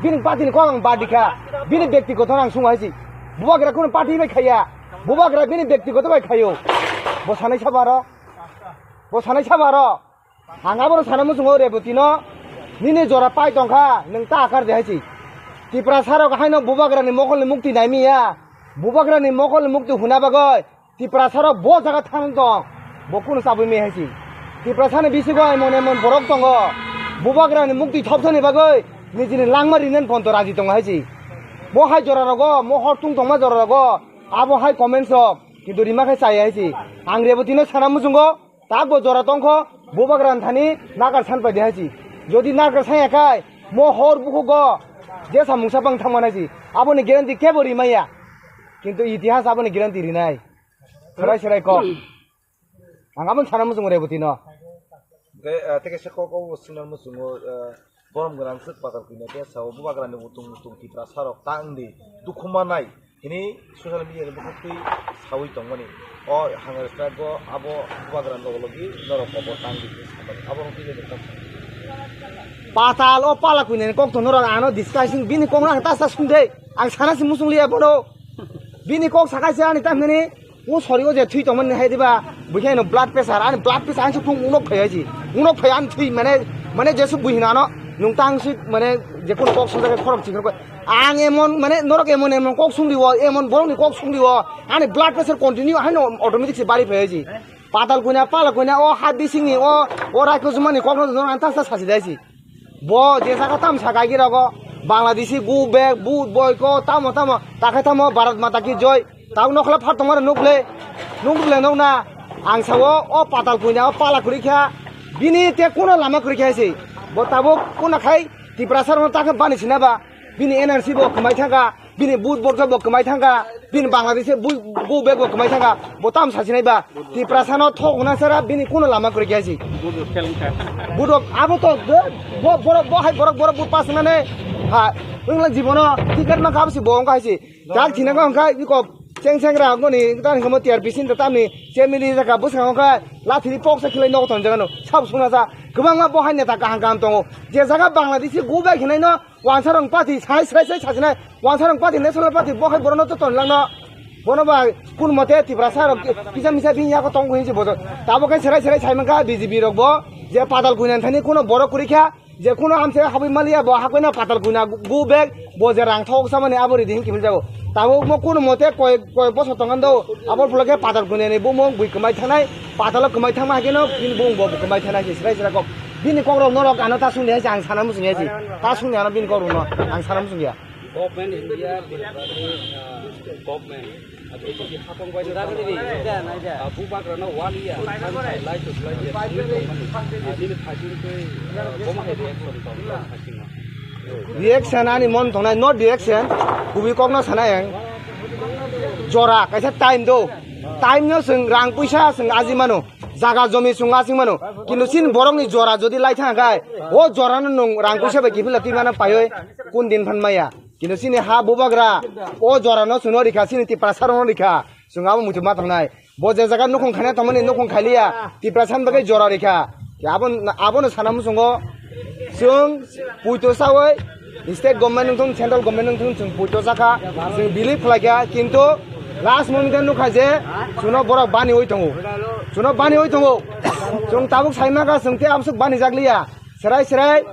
बिनि पार्टी को आं बादिखा बिनि व्यक्तिगत आं सुंगायसि बुबाग्रा को पार्टी बाय खाया बुबाग्रा बिनि व्यक्तिगत बाय खायो बसानाय साबार आंगाबो साना मुसुंगो रेबतीनो निने जरा पाइ दंखा नों ता आकार देहायसि टिप्रा सारो गाहायनो बुबाग्रानि मखलनि मुक्ति नायमिया बुबाग्रानि मखलनि मुक्ति हुना बागै टिप्रा सारो ब जागा थांन दं बकुनो साबै मेहायसि टिप्रा सानि बिसिगो एमन बरक दङ बुबाग्रानि मुक्ति थपसनि बागै निजिनि लांमारिनन फन्त राजि दङ हायसि म हाय जरा रगो म हरतुं दंमा जरा रगो आबो हाय कमेन्ट्स किन्तु रिमाखै चाय हायसि आं रेबतीनो साना मुसुंगो ताबो जरा दंखो बुबाग्रान थानि नागार सानबाय देहायसि जदि नागार सायाखाय म हर बुखुगो जेसा मुसा बां थांमानायसि आबोनि ग्यारान्टि केबो रिमाया किन्तु इतिहास आबोनि ग्यारान्टि रिनाय सराय क आं आबो साना मुसुंगो रेबतीनो तेके से को सुना मुसुंगो बरम गोनां सोत पाताल कुइना ते साव बुबाग्रानि बुथुं टिप्रा सारक तांदि दुखुमानाय हिनि ससियेल मिडिया बुखुइ सावै दंमोनि अ हांगार स्ट्राइक आबो बुबाग्रान लगलगि नरक खबर तांदि आबो किले दं पाताल ओ पाला कुइना कक तो नरक आनो डिस्कासिं बिनि कंग्रा तासा सुनदे आं सानासि मुसुंलिया बनो बिनि कक साखासे आनि तामनि ओ सरिगो जे थुइ दंमोन हायदिबा बुखायनो ब्लाड प्रेसार आनि ब्लाड प्रेसार आनि फुं उनक फैयाजि उनक फै आनि थुइ माने जेसु बुहिनानो नुंतांसि माने जेखुनु कक संजाके खरम चिखरको आं एमन माने नरक एमन कक सुंदिवो एमन बरंनि कक सुंदिवो आनि ब्लाड प्रेसार कन्टिन्यू हायनो अटोमेटिक से बारि फैयाजि पाताल कुइना पाला कुइना ओ हादि सिंनि ओ रायको जुमानि कक न आन्तासा सासि दाइसि ब जेसाका ताम सागागि रगो बांलादेशी गु बेग बुट बयको तामो ताखाय तामो भारत माता की जय ताव नखला फारतमार नुखले नौना आं सावो ओ पाताल कुइना ओ पाला कुरिखा बिनि ते कोनो लामा कुरिखायसि बताबो कोना खाय टिप्रा सारनो ताके बानिसिनाबा बिनि एनआरसी बो कमाय थांगा बिनि बुट बरखा बो कमाय थांगा बिनि बांलादेश गु बेग बो कमाय थांगा बताम सासिनायबा टिप्रा सारनो थगना सारा बिनि कोनो लामा कुरिखायसि बुट आबो तो बरक बुट पास माने हा ओंला जीवन टिकेट मा खाबसि बंग खायसि दाग थिनागा अंखाय बिको सेंग्रा गनि तानि खमो टिआरपि सिन तामनि सेमिलि जाका बसांखा लाथिनि पक्सा खिलाय नग तन जागानो साब सुना जा गोबांआ बहाय नेता गाहाम दङ जे जागा बांलादेशी गुबाय खिनायनो वानसारं पार्टी साइ सासिनाय वानसारं पार्टी नेशनल पार्टी बहाय बरनो तो तनलांनो बनोबा कुन मते टिप्रा सार किसा मिसा बियाको तंग हिजि बज ताबो काय सेराय साइमका बिजेपि रगबो जे पाताल कुइनान थानि कोनो बर कुरिखा जे कोनो आमसे हाबै मालिया ब हाकैना पाताल कुइना गु बेग बजे रां थक सामाने आबरि दिहिं किमल जागो ताबो म कोनो मते कय बसर तंगान्दो आबर फुलके पाताल कुइनानि बो मं बुइ कमाय थानाय पाताल कमाय थांमा हागेनो बिन बुं बो कमाय थानाय सेराय को बिनि कग्र नरक आनो ता सुननाय आं साना मुसुङायसि ता सुननायानो बिन कग्र न आं साना मुसुङिया government India government Jadi hapong bayi dah ni, Abu Bakar na wali ya, like to like ya. Ini thajin tu, koma hai reaction ani mon thonai not reaction, kubi kok na sana yang jora, kaisa time do, time nya seng rang puisa seng azimano, jaga jomi sung azimano, kintu sin borong ni jora jodi lai thang kai, o jora na nung rang puisa bagi bila ti mana payoy, kun din phan maya. Kini sini ha bubagra, o jora no suno rika sini ti prasar no rika, sungamu mutu matang nai. Boje jaga nukung khane tamani nukung khalia, ti prasan bagai jora rika. Ya abon sanamu sungo, sung puito sawai, state government nungtung central government nungtung sung puito saka, sung belief lagi. Kintu last moment nukha je, suno borak bani oi tongo, sung tabuk saimaka sung te amsuk bani jaglia, serai.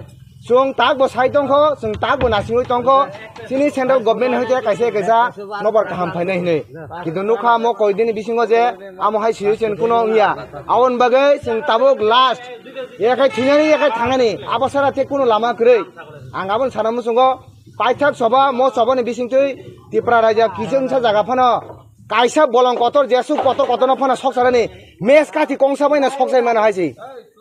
Sung tag bo sai tongko, sung tag bo nasingoi tongko, sini central government hoite kaisa nobar kaham phainai hine. Kintu nukha mo koidini bisingo je amo hai situation kuno iya. Awon bagai sung tabuk last. Ekai thingani ekai thangani abasara te kuno lama krei. Angabon sanamu sungo paithak soba mo sobani bisingtui Tripura raja kijeng sa jaga phano kaisa bolong kotor jesu kotor no phano soksarani mes kati kongsa baina soksai mana haisi.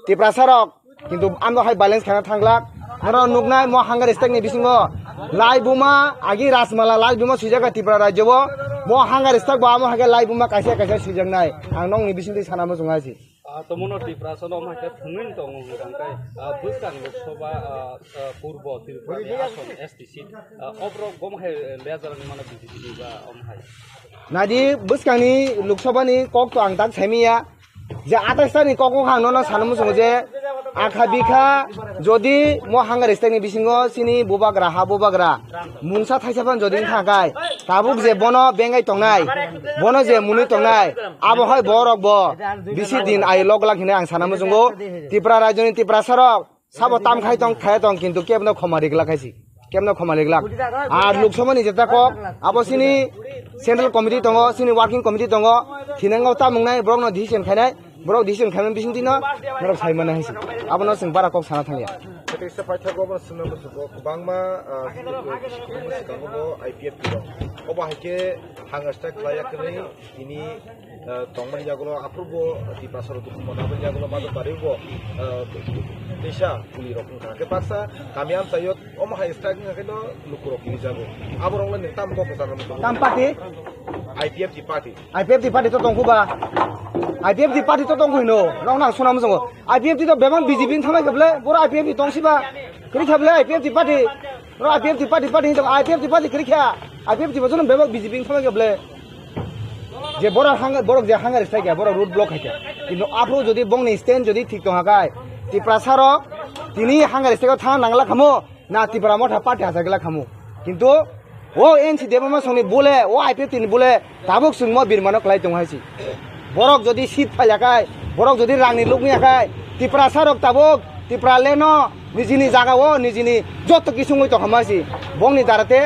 tiprasarok কিন্তু আমরা high balance খানা থাংলাক নরা নুকনাই ম hunger stake নি বিসিঙ্গো লাই বুমা আগে রাসমালা লাই বুমা সুজাga ত্রিপুরা রাজ্যব ম hunger stake বা ম হাগে লাই বুমা কাইসা কাইসা সুজাংনাই আং নং ni বিসিংতি সানামো জংआसि तमनो टिप्रासन माके थुंगिन दङ गांकाय बुस्तान लोकसभा पूर्व त्रिपुरा आसन एसटी सीट अब्र गमहाय लेजार माने बिजेपि बा अमहाय नादि बुस्कानि लोकसभानि कक तो आं ताक साइमिया যে 28 নি কক হাং ন সানমु सङ जे आखा बिखा যদি ম হাঙ্গার স্টেক নি বিসিঙ্গো সিনি বুবাগ্রা হা বুবাগ্রা মুংসা থাইসাफान যদি থাকাय তাবুক যে বন বেঙ্গাই তংনাই বন যে মুনি তংনাই আবো হয় বরক ব বিসি দিন আই লগ লাগ হিনে आं সানাमु सङो ত্রিপুরা রাজ্যনি ত্রিপুরা সরক সাবো তাম খাই তং কিন্তু কেবনো খমারি গলা খাইছি কেমনো খমালি গলা আর লোকসভানি যেটা কক আবো সিনি सेंट्रल कमिटी दङ सिनि वर्किंग कमिटी दङ थिनांगाव तामुंनाय ब्रगनो डिसिजन खायनाय ब्रग डिसिजन खायनाय बिसिंतिनो ब्रग साइमाना हायसि आबनो जों बारा कक साना थांलिया तेसा फाइथागो बा सुनो मुसुगो गोबांमा मुसुगो आईपीएफ दं अबा हायके हांगा स्ट्राइक लायाखै इनि तंगमनि जागलो आप्रुबो दिपासर दुखमनाबो जागलो मादो बारिबो देशा पुलि रखन थाके पासा कामियाम सायत अमा हाय स्ट्राइक नखेनो लुकुरो किनि जागो आबरंला नेता मको फसारनो ताम पार्टी आईपीएफ दी पार्टी तो दंखुबा आईपीएफ दी पार्टी तो दंखुइनो रंना सुनाम जों आईपीएफ दी तो बेबां बीजेपी थामाय गबले बर आईपीएफ दी दंसिबा करि खाबले आईपीएफ दी पार्टी र आईपीएफ दी पार्टी हिंद आईपीएफ दी पार्टी करि खा आईपीएफ दी बजन बेबां बीजेपी थामाय गबले जे बर हांगार बर जे हांगार स्ट्राइक बर रूट ब्लक हायके किन्तु आपरो जदि बंनि स्टैंड जदि ठीक दंहाकाय तिप्रासारक तिनि हांगार स्ट्राइक थां नांगला खामो ना तिप्रा मथा पार्टी हासागला खामो किन्तु ओ एनसी देबमा संनि बोले ओ आईपीएफ तिनि बोले ताबुक सुंग बिरमानो क्लाइ दंहायसि बरक जदि सीट फायलाकाय बरक जदि रांनि लुगनियाकाय तिप्रासारक ताबुक तिप्रा लेनो निजिनि जागाओ निजिनि जत किसुङै तो हमासि बंनि दाराते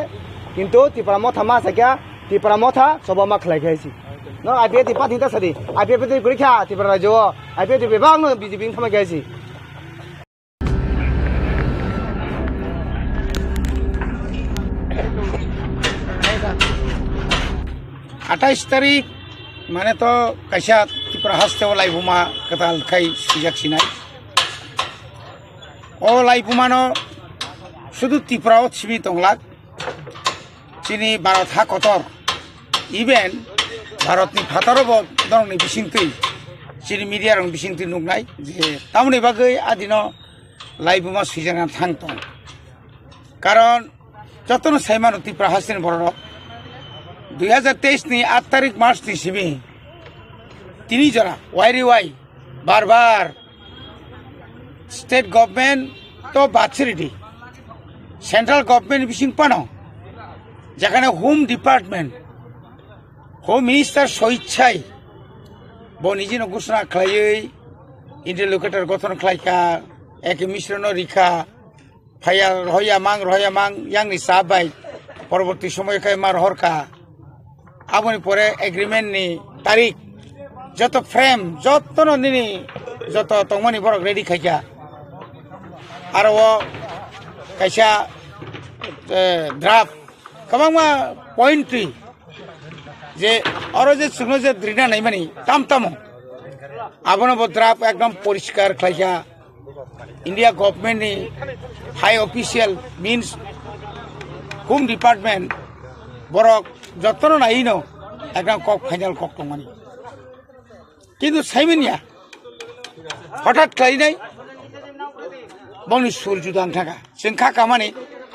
किन्तु तिप्रा मथा मा साक्या तिप्रा मथा सबमा खलायखायसि न आईपीएफ दी पार्टी ता सदि आईपीएफ दी गुरिखा तिप्रा राज्यो आईपीएफ दी बेबां बीजेपी थामायखायसि 28 तारिख माने तो कैसा त्रिपुरा हस्ते लाइबुमा कताल खाई सिजाक्सिनाय ओ लाइबुमानो शुधु त्रिपुरा छिबि तंलाक चिनि भारत हा कतर इवेन भारतनि फातारबो दरनि बिसिंति चिनि मीडिया रं बिसिंति नुगनाय जे तामनि बागै आदिनो लाइबुमा सिजाना थांतो कारण जतन साइमानो त्रिपुरा हस्तेन बरनो 2023 नि 8 तारिख मार्च नि सिमी तिनी जरा वाई बार बार स्टेट गवर्नमेंट तो बातचीत सेंट्रल गवर्नमेंट बिसिंग पानो যেখানে হোম ডিপার্টমেন্ট হোম মিনিস্টার স্বেচ্ছায় বনিজিন ঘোষণা খালাই ইন্টারলোকেটর গঠন খালাইকা এক মিশ্রণ রিখা ফাইয়া রহয়া মাং ইয়াংনি সাবাই পরবর্তী সময়কায় মার হরকা আবনি পরে এগ্রিমেন্ট নি তারিখ যত ফ্রেম যত নিনি যত তংমানি বরক রেডি খাইকা আর ও কাইসা ড্রাফট कबांमा पॉइंट्री जे और जे सुनो जे द्रिना नहीं मानी ताम तामो आबनो बद्राप एकदम परिष्कार खाइया इंडिया गवर्नमेंट नि high official means home department बरक जतन नाइनो एकदम कक फाइनल कक तंमानी किन्तु साइमेनिया हठात खाइ नाय बनि सुर जुदां थाका जोंखा कामानि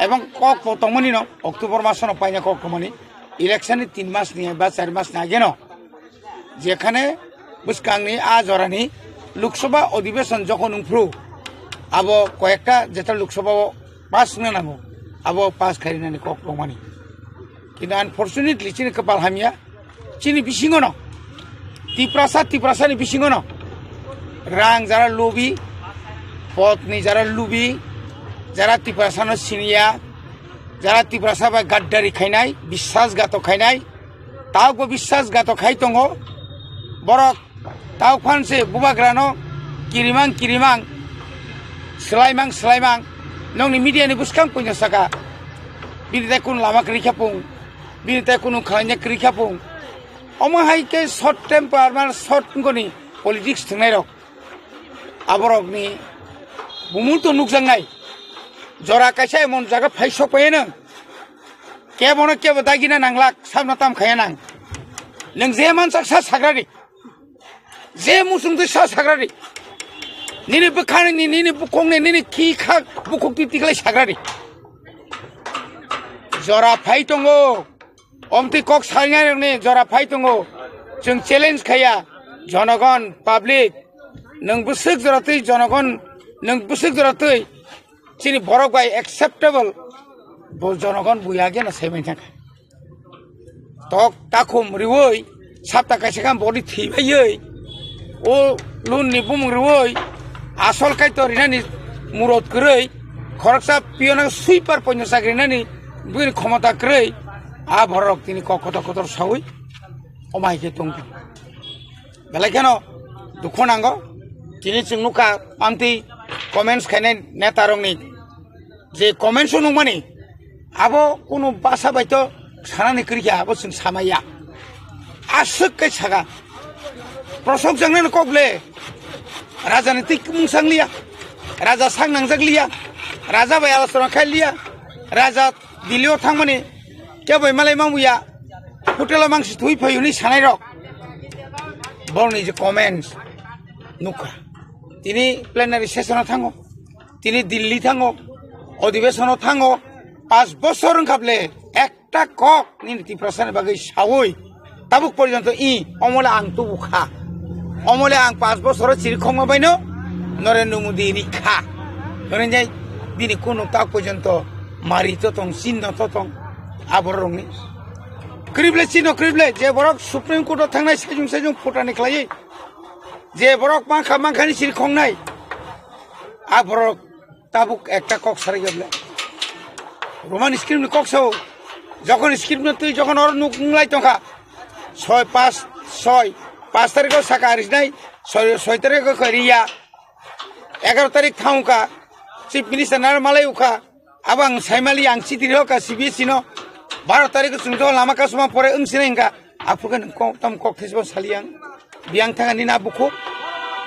এবং কক তংমনি ন অক্টোবর মাস ন পাইনা কক তংমনি ইলেকশন 3 মাস নিয়ে বা 4 মাস না গেন যেখানে বুসকাংনি আজরানি লোকসভা অধিবেশন যখন উফ্রু আবো কয়েকটা যেটা লোকসভা পাস না নামো আবো পাস খাইনানি কক তংমনি কিন্তু আনফরচুনেটলি চিনি কপাল হামিয়া চিনি বিসিং ন তিপ্রাসানি বিসিং ন রাং যারা লবি পত্নী যারা লুবি যারা তিপ্রাসানো সিনিয়া যারা তিপ্রাসাবা গাদ্দারি খাইনাই বিশ্বাসঘাত খাইনাই তাও বিশ্বাসঘাত খাই দङ বরক তাও ফানসে বুবাগ্রানো কিরিমাং স্লাইমাং নংनि মিডিয়াनि बुसखां पयनो साका बिनिताय कुन लामा क्रिखापुं बिनिताय कुन खालायना क्रिखापुं अमाहायके शर्ट टेम्पार मान शर्ट गनि पलिटिक्स थंनाय रक aborokni bumul to nukjangnai jora kaisa emon jaga phai sokpaye nang kebono kebo dagina nanglak samna tam khaya nang nang je mansak sa sagrari je musung de sa sagrari nini bukhani nini bukongni nini ki khak bukokti tiklai sagrari jora phai tongo omti kok salnyarni jora phai tongo jeng challenge khaya জনগণ public নং বুসুক জরাতই জনগণ নং বুসুক জরাতই চিনি বরক by acceptable জনগণ বুয়াগে না সেমাই থাকা তক তাকুম রিওই সাপটা কাছে কাম বডি থিবাই ও লুন নি বুম রিওই আসল কাই তো রিনানি মুরত করেই খরচা পিয়না সুইপার পন্য চাকরি নানি বুইনি ক্ষমতা করেই আ ভরক তিনি কত কত সাউই অমাইকে তংকি belai kano dukho nango kini chung nuka amti comments khaine neta rong ni je comments nung mani abo kono basa baito sanani kriya abo chung samaya asuk kai saga prosok jangna kokle rajanitik mungsang liya raja sang nangjak liya raja bai alasona khai liya raja dilio thangmani ke bai malai mamuya hotel mangsi thui phayuni sanai rok Borni যে comments নুকা তিনি plenary সেশনে থাঙ্গো তিনি দিল্লি থাঙ্গো অধিবেশনে থাঙ্গো 5 বছর খাবলে একটা cock নীতি প্রশ্নের বাকি সাউই তাবুক পর্যন্ত অমলে আং তু খা অমলে আং 5 বছর চিরখং বাইনো নরেন্দ্র মোদী রিখা ধরেন যাই দিনে কোনো তাক পর্যন্ত মারি ততং চিহ্ন ততং আবর রঙনি krible chino krible je borok supreme court thangnai sajung photani khlai je borok mangkhani sir khongnai a borok tabuk ekta kok sari gable roman script ni kok so যখন স্ক্রিপ্ট না তুই যখন ওর নুকলাই তখা 5 তারিখ সাকা আরিস নাই 6 তারিখ করিয়া 11 তারিখ থাউকা চিফ মিনিস্টার নার মালাই উখা abang saimali ang sitiro ka CBC no 12 tarik sungto lama ka suma pore sini engka apukan tam kok tisbo saliang biang tanga nina buku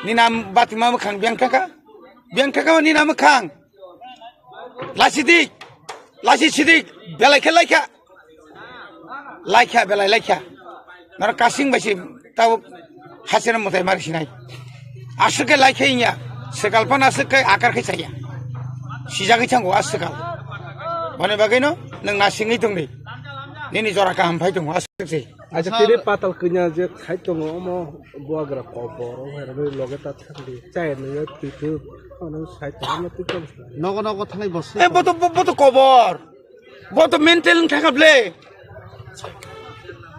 nina batima khang biang tanga nina khang lasi sidik laika belai laika nar kasing basi tau hasena mutai mari sinai asuke laika inya sekalpan asuke akar ke saya sijagi chango asukal bane bagino nang nasingi tungni nini jora ka hampai tung asukse aja tiri patal kunya je khai tung omo buagra kopor hera loge ta thangdi chai ne titu ono sai tang titu নগো থানাই বসে e boto kobor boto mental thakable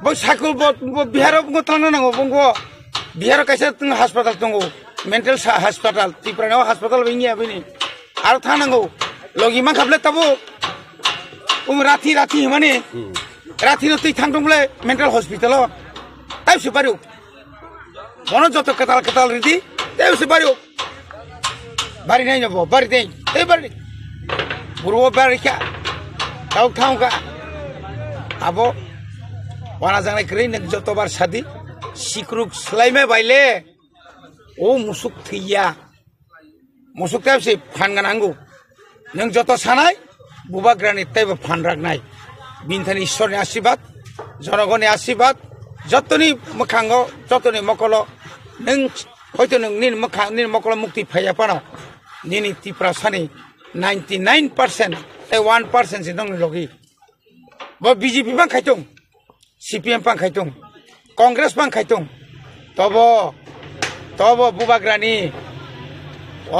bo sakul bo bihar go tangna nango bongo bihar kaisa tung hospital tungo mental hospital tiprano hospital bingi abini ar thanango logi ma khable tabo rathi mane রাতি তুই থাকলে mental hospital তাই সে পারিও মনে যত কেতাল ready তাই সে পারিও বাড়ি নাই যাব বাড়ি দেই এই বাড়ি বুড়ো বাড়ি খা তাও থাউকা আবো ওনা জানাই করি যতবার সাদি সিকরুক সেলাইমে বাইলে ও মুসুক থইয়া মুসুক তাই সে ফান গানাঙ্গো নং যত সানাই বুবা গ্রানির তাই ফান রাখনাই বিনথানি ঈশ্বরের আশীর্বাদ জনগণের আশীর্বাদ যতনি মখাঙ্গ যতনি মকল নং হয়তো নং নির মকল মুক্তি ফাইয়া পানো নিনি ত্রিপুরা সানি 99% 1% সে দং লগি ব বিজেপি বাং খাইতং সিপিএম বাং খাইতং কংগ্রেস বাং খাইতং তব বুবাগ্রানি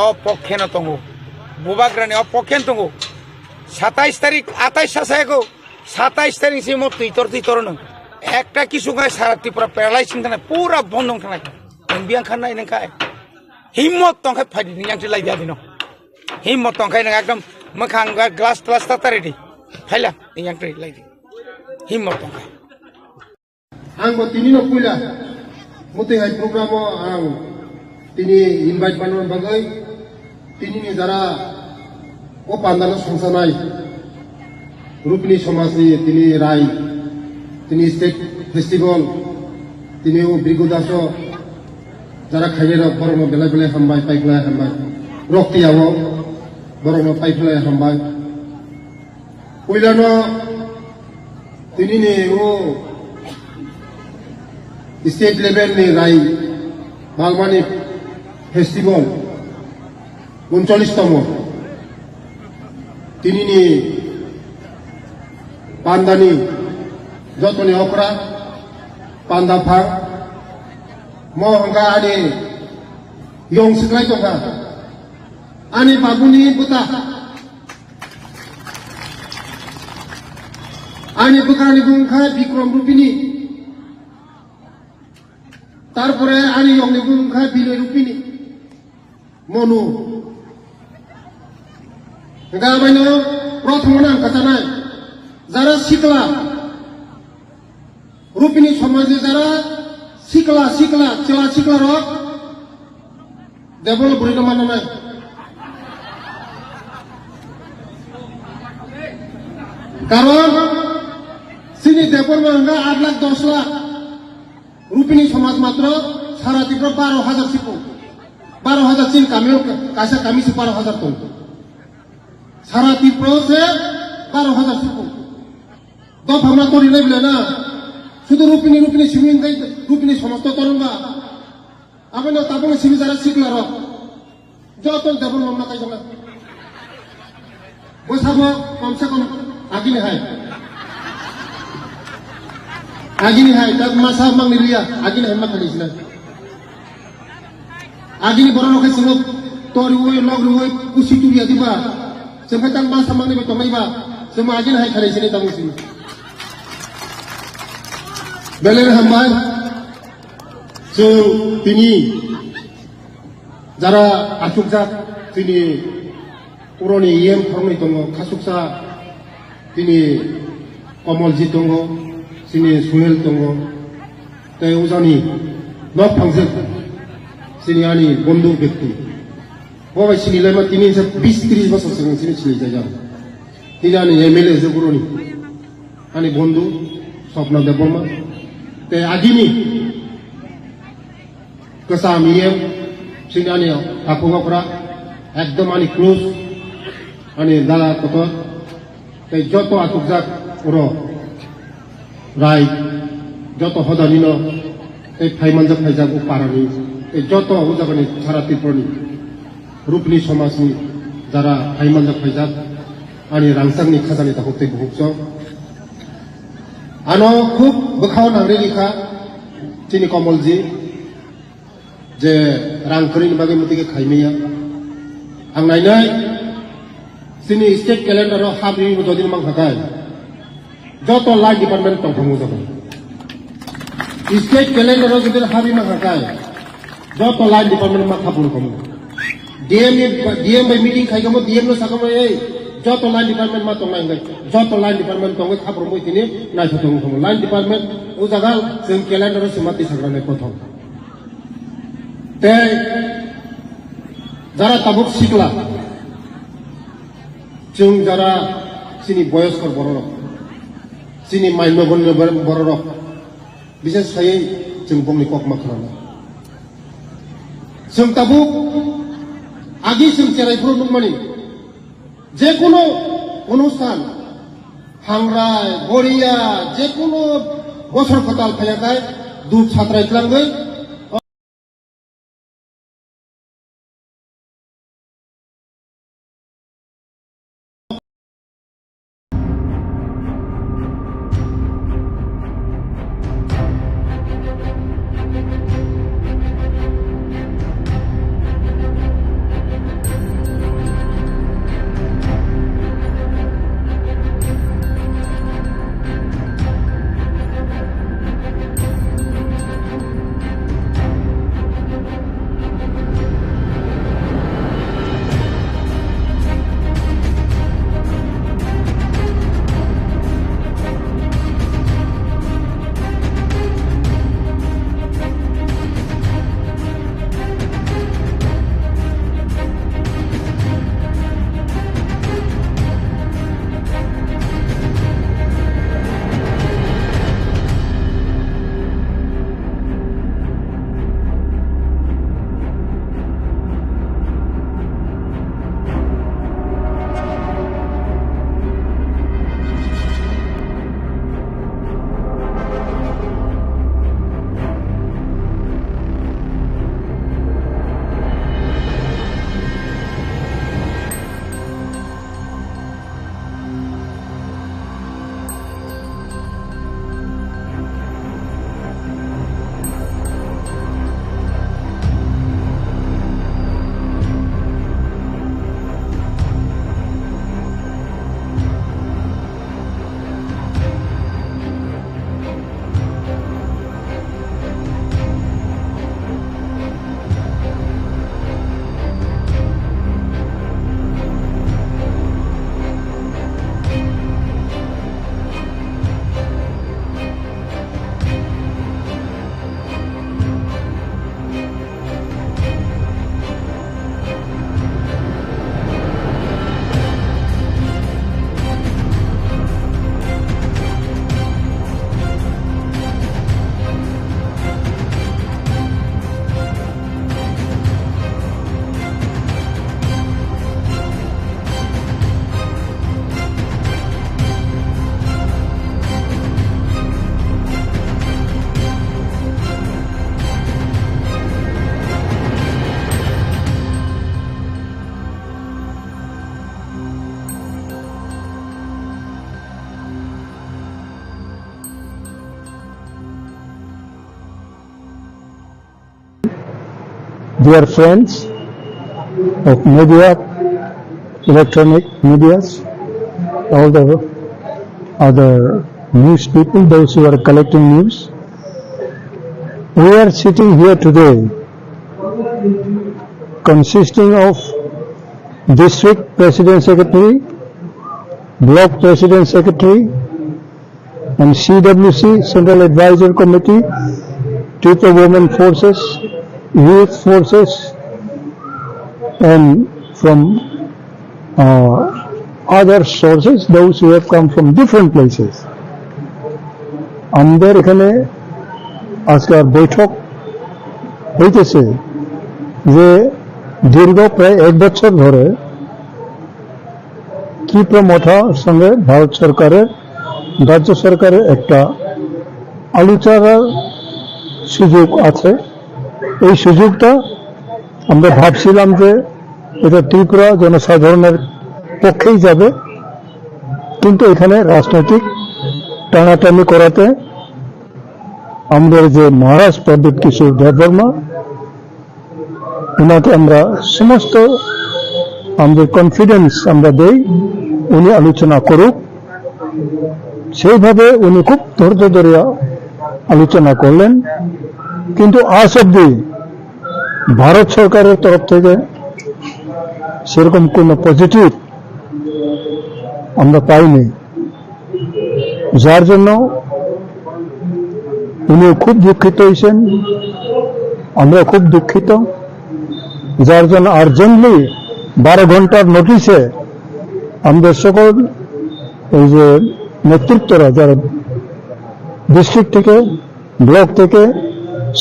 অপক্ষে ন তঙ্গো বুবাগ্রানি অপক্ষে তঙ্গো 27 তারিখ 28 সাসায়গো 27 তারিখ সে মত তুই না একটা কিছু গায় সারা ত্রিপুরা প্যারালাইজিং থানা পুরা বন্ধ থানা বিয়াং খানাই নখায় হিম্মত তংখাই ফাইদি নিয়াংটি লাই দিয়া দিন হিম্মত তংখাই না একদম মখাং গ্লাস তাতারেডি ফাইলা নিয়াংটি লাই দি হিম্মত তংখাই आंबो तिनी न पुला मते हाय प्रोग्रामो आं तिनी इनभाइट बानन बागै तिनी नि जरा ओ पान्दानो संसानाय रुपनी समाजनि तिनी राय तिनी स्टेट फेस्टिवल तिनी ओ ब्रिगुदासो যারা খাইয়ে রক বরং বেলায় বেলায় হামবাই পাইফেলায় হামবাই রক্তিয়াও বরং পাইফেলায় হামবাই পয়লানো তিনি নে ও स्टेट लेवल ने राय बागवानी फेस्टिवल 39तम तिनी पांदानी जतने अकरा पांदा फाग महंगा आने यंग सिखलाई दंगा आने बाबुनी बुता आने बुखानी बुंखा विक्रम रूपिनी তারপরে আনি অগ্নি গুঙ্খা বিলে রূপিনী মনু গাবাইন প্রথম নাম কথা নাই যারা শিকলা রূপিনী সমাজে যারা শিকলা শিকলা চেলা শিকলা রক দেবল বুড়ি মানা নাই কারণ সিনি দেবল মাঙ্গা 8 লাখ 10 লাখ रूपिनी समाज मात्र सारा तीव्र 12,000 सिपो 12,000 चीन कामियों कासा कामी से 12,000 टन सारा तीव्र से 12,000 सिपो दो भावना तो नहीं बोले ना शुद्ध रूपिनी रूपिनी सिमिंग गई रूपिनी समाज तो तरुणा अब ना ताबों में सिमी जरा सीख लो जो तो देवल मामला कहीं जाना वो सब कम से कम आगे नहीं है आगिनी है तब मासा मांग लिया आगिनी है मत लीजिए आगिनी बरों के संग तोरी वो लोग वो कुछ टूरिया दिबा sampai tang masa मांगने में तो नहीं बा semua आगिनी है खरीद sini tamu sini बेलेर हमार जो तिनी जरा आसुक जा तिनी पुरानी EM फर्मनि दङ खासुकसा तिनी कमलजी दङ sini Sunil tunggu, tapi uzani, nak pangsit, sini ani bondu bekti. Bawa sini lama tini se 20-30 basa sini sini saja. Tini ani MLA sekuroni, ani bondu, sopna deboma. Tapi agini, kesamian, sini ani aku ngapra, ekdom ani close, ani dala kotor. Tapi joto aku jak uro. राय जत हदानिनो ए फाइमानजा फाइजागु पारानि ए जत हुजागनि सारा त्रिपुरानि रूपनि समाजनि Zara फाइमानजा फाइजाग आनि रांसांनि खाजानि दाखौते बुहुकजो आनो खूब बखाव नांगरे लिखा तिनि कमलजी जे रांखरिनि बागै मतिके खाइमेया आं नायनाय सिनि स्टेट क्यालेन्डाराव हाब्रिनि जदिन मांखाखाय जत लाइन डिपार्टमेंट तंगथांगो जाबाय स्टेट कैलेंडाराव जुदि हाबि माखाखाय जत लाइन डिपार्टमेंट मा खाबु खमो डीएम बाय मीटिंग खाइगमो डीएम नो साखमो ए जत लाइन डिपार्टमेंट मा तंगाय जत लाइन डिपार्टमेंट तंगो खाबु मोइतिनि नायथांगो खमो लाइन डिपार्टमेंट उ जागा जों कैलेंडाराव समाति साग्राने प्रथम ते जारा ताबुक सिखला जों जारा सिनि बयस्कर बररक sini main magon borok bisa saya jengpong ni kok makanan sem tabuk agi sem cerai produk mani je kono অনুষ্ঠান হাংরাই বড়িয়া যে কোনো বছর ফাতাল ফায়াকায় দুধ ছাত্রাই লাগবে dear friends of media, electronic medias, all the other news people, those who are collecting news. We are sitting here today consisting of district president secretary, block president secretary, and CWC, Central Advisory Committee, Triple Women Forces, Youth Forces, and from other sources, those who have come from different places. আমাদের এখানে আজকের বৈঠক হইতেছে যে দীর্ঘ প্রায় 1 বছর ধরে ক্ষিপ্রমথার সঙ্গে ভারত সরকারের রাজ্য সরকারের একটা আলোচনার সুযোগ আছে। এই সুযোগটা আমরা ভাবছিলাম যে এটা ত্রিপুরা জনসাধারণের পক্ষেই যাবে, কিন্তু এখানে রাজনৈতিক টানাটানি করাতে আমাদের যে মহারাজ পণ্ডিত কিশোর দেববর্মা, ওনাকে আমরা সমস্ত আমাদের কনফিডেন্স আমরা দেই উনি আলোচনা করুক। সেইভাবে উনি খুব ধৈর্য ধরে আলোচনা করলেন, কিন্তু আজ অব্দি ভারত সরকারের তরফ থেকে সেরকম কোনো পজিটিভ আমরা পাইনি, যার জন্য উনি খুব দুঃখিত হয়েছেন, আমরা খুব দুঃখিত, যার জন্য আর্জেন্টলি 12 ঘন্টার নোটিশে আমাদের সকল এই যে নেতৃত্বরা যারা ডিস্ট্রিক্ট থেকে, ব্লক থেকে,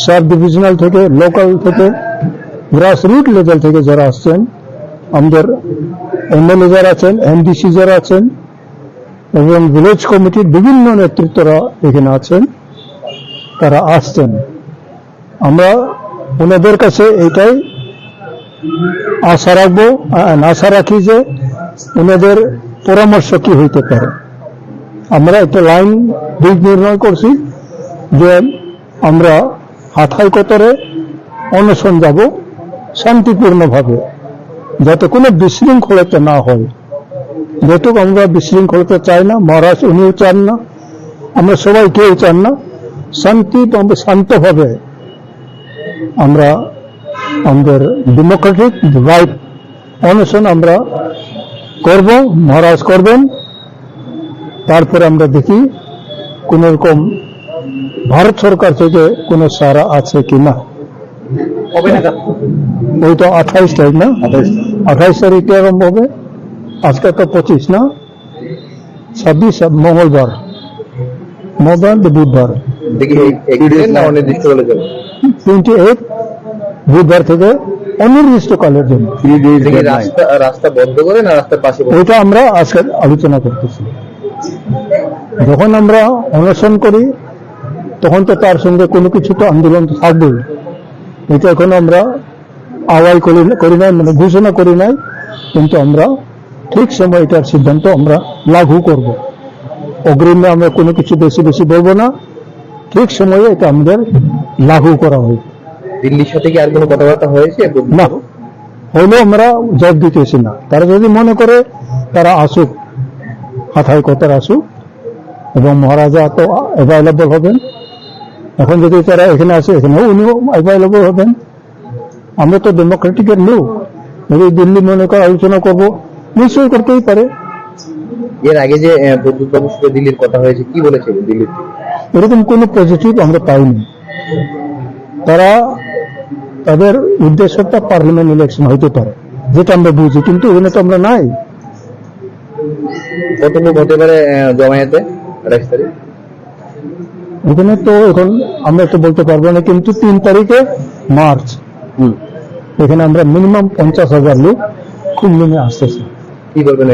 সাব ডিভিশনাল থেকে, লোকাল থেকে, গ্রাসরুট লেভেল থেকে যারা আসছেন, আমাদের এমএলএ যারা আছেন, এমডিসি যারা আছেন এবং ভিলেজ কমিটির বিভিন্ন নেতৃত্বরা এখানে আছেন, তারা আসছেন। আমরা ওনাদের কাছে এটাই আশা রাখবো, আশা রাখি যে ওনাদের পরামর্শ কি হইতে পারে। আমরা একটা লাইন দিক নির্ণয় করছি যে আমরা হাথাই কতরে অনশন যাব শান্তিপূর্ণভাবে, যাতে কোনো বিশৃঙ্খলতা না হয়। যেটুকু আমরা বিশৃঙ্খলতা চাই না, মহারাজ উনিও চান না, আমরা সবাই কেউ চান না, শান্তভাবে আমরা আমাদের ডেমোক্রেটিক রাইট অনশন আমরা করব, মহারাজ করবেন। তারপরে আমরা দেখি কোন রকম ভারত সরকার থেকে কোনো সারা আছে কিনা। ওই তো 28 তারিখ না, 28 তারিখে আরম্ভ হবে। আজকে তো 25 না, 26 মঙ্গলবার, বুধবার 28 বুধবার থেকে অনির্দিষ্টকালের জন্য। রাস্তা বন্ধ করে না রাস্তার পাশে, ওইটা আমরা আজকে আলোচনা করতেছি। যখন আমরা অনশন করি তখন তো তার সঙ্গে কোনো কিছু তো আন্দোলন তো থাকবেই। এটা এখন আমরা আওয়াজ করি নাই, মানে ঘোষণা করি নাই, কিন্তু আমরা ঠিক সময় এটার সিদ্ধান্ত আমরা লাগু করব। অগ্রিমে আমরা কোনো কিছু বেশি বলবো না, ঠিক সময়ে এটা আমাদের লাগু করা হয়। দিল্লির সাথে কি আর কোনো কথাবার্তা হয়েছে? না, হইলেও আমরা জব দিতেছি না। তারা যদি মনে করে তারা আসুক, হাথায় কথার আসুক, এবং মহারাজা তো অ্যাভেলেবল হবেন। এখন যদি তারা এখানে আসে, এখানেও উনিও অ্যাভেলেবল হবেন। আমরা তো ডেমোক্রেটিকের লোক, যদি দিল্লি মনে করে আলোচনা করবো, নিশ্চয়ই করতেই পারে। এর আগে যে প্রদ্যুৎবাবুর সাথে দিল্লির কথা হয়েছে, কি বলেছে দিল্লির? এরকম কোনো পজিটিভ আমরা পাইনি। তারা তাদের উদ্দেশ্যটা পার্লামেন্ট ইলেকশন হইতে পারে, যেটা আমরা বুঝি, কিন্তু এখানে তো আমরা নাই। কত লোক হতে পারে জমায়েতে 28 তারিখ? এখানে তো এখন আমরা তো বলতে পারবো না, কিন্তু 3 তারিখে মার্চ এখানে আমরা মিনিমাম 50,000 লোক কুম্ভে আসতেছে। কি বলবেন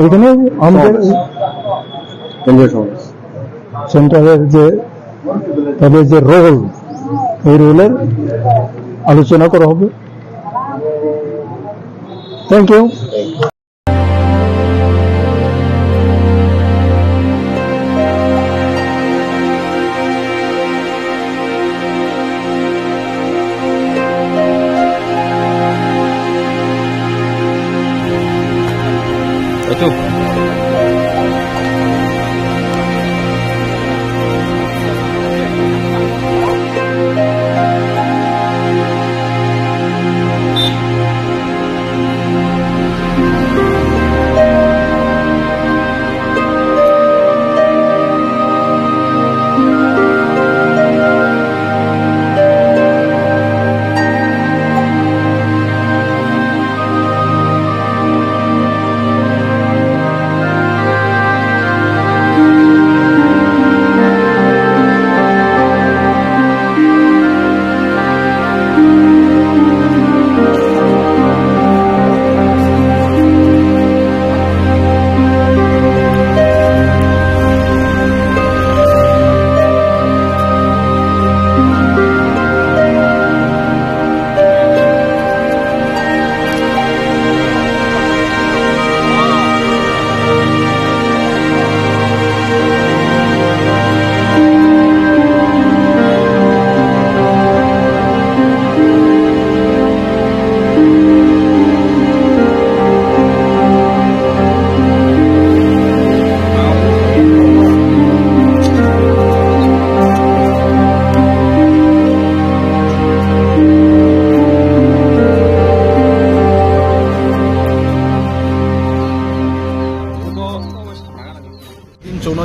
এখানে আমাদের সেন্ট্রালের যে তাদের যে রোল, এই রোলের আলোচনা করা হবে। Thank you.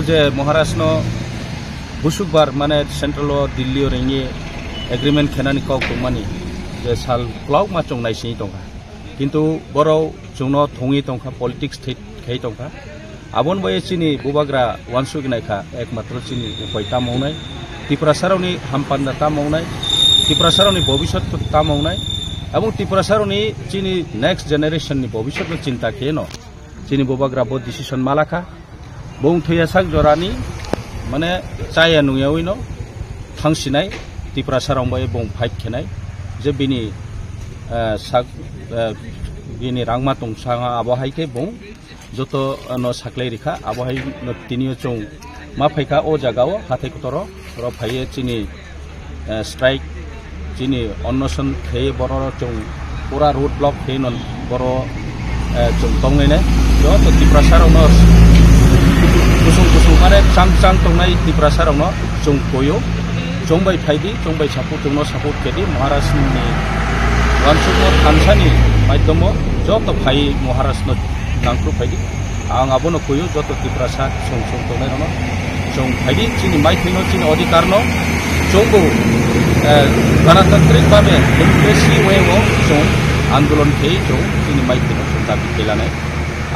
যে মহারাষ্ট্র বুসুকবার মানে সেন্ট্রাল দিল্লি রেঙে এগ্রিমেন্ট খেনানি কক দंमानि যে সাল ক্লাউ মা চং নাইসि दंखा কিন্তু বড় जोंनो थङि दंखा पलिटिक्स थै दंखा आबन बये चिनि बुबाग्रा वानसुगिनायखा एकमात्र चिनि उपाय तामावनाय त्रिपुरासारावनि हामपान्दा तामावनाय त्रिपुरासारावनि भबिष्यत तामावनाय এবং त्रिपुरासारावनि चिनि नेक्स्ट जेनेरेशननि भबिष्यत चिन्ता केनो चिनि बुबाग्रा बो डिसिसन मालाखा बुं थैया साक जरानि माने चाया नुयावैनो थांसिनाय त्रिपुरासाराव बये बुं फाइट खेनाय जे बिनि साक बिनि रांमा तंसाङा आबहायके बुं जत न साख्लै रिखा आबहाय न तिनियो चौ मा फाइखा ओ जागाव हाथै कतरो र फाइए चिनि स्ट्राइक चिनि अन्नसन थे बर चौ पूरा रोड ब्लॉक थे न बर चौ तंगैने जत त्रिपुरासाराव न गुसुं माने चां तंनाय त्रिपुरासाराव न चौ कोयो चंबाय फाइदि चंबाय सापोर्ट केदि महाराष्ट्रनि वानसुक थानसानि माध्यम जत फाइ महाराष्ट्र नांख्रु फाइदि आं आबनो कोयो जत त्रिपुरासा सं तंनाय न चौ फाइदि चिनि माइथैनो चिनि अधिकार न चौबो गणतांत्रिक भावे डेमोक्रेसी वे चौ आंदोलन थे चौ चिनि माइथैनो दाबि खेलानाय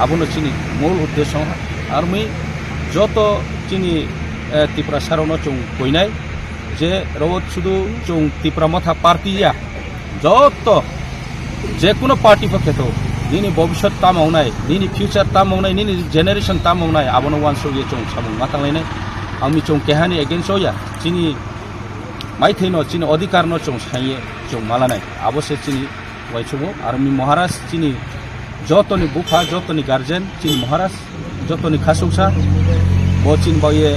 आबनो चिनि मूल उद्देश्य आर्मी जत चिनि त्रिपुरासारावनो चौ कोइनाय जे रवत शुधु चौ त्रिपुरा मथा पार्टीया जत जेकुनो पार्टी पक्षेतो निनि भविष्यत तामावनाय निनि फ्यूचर तामावनाय निनि जेनेरेशन तामावनाय आबनो वानसुगे चौ सामुं मातांलायनाय आंनि चौ केहानि एगेन्स्ट होया चिनि माइथैनो चिनि अधिकार न चौ साइए चौ मालानाय आबसे चिनि वाइचुमो आर्मी महाराज चिनि जतनि बुफा जतनि गार्जेन चिनि महाराज जतनि खासौसा बो चिन बये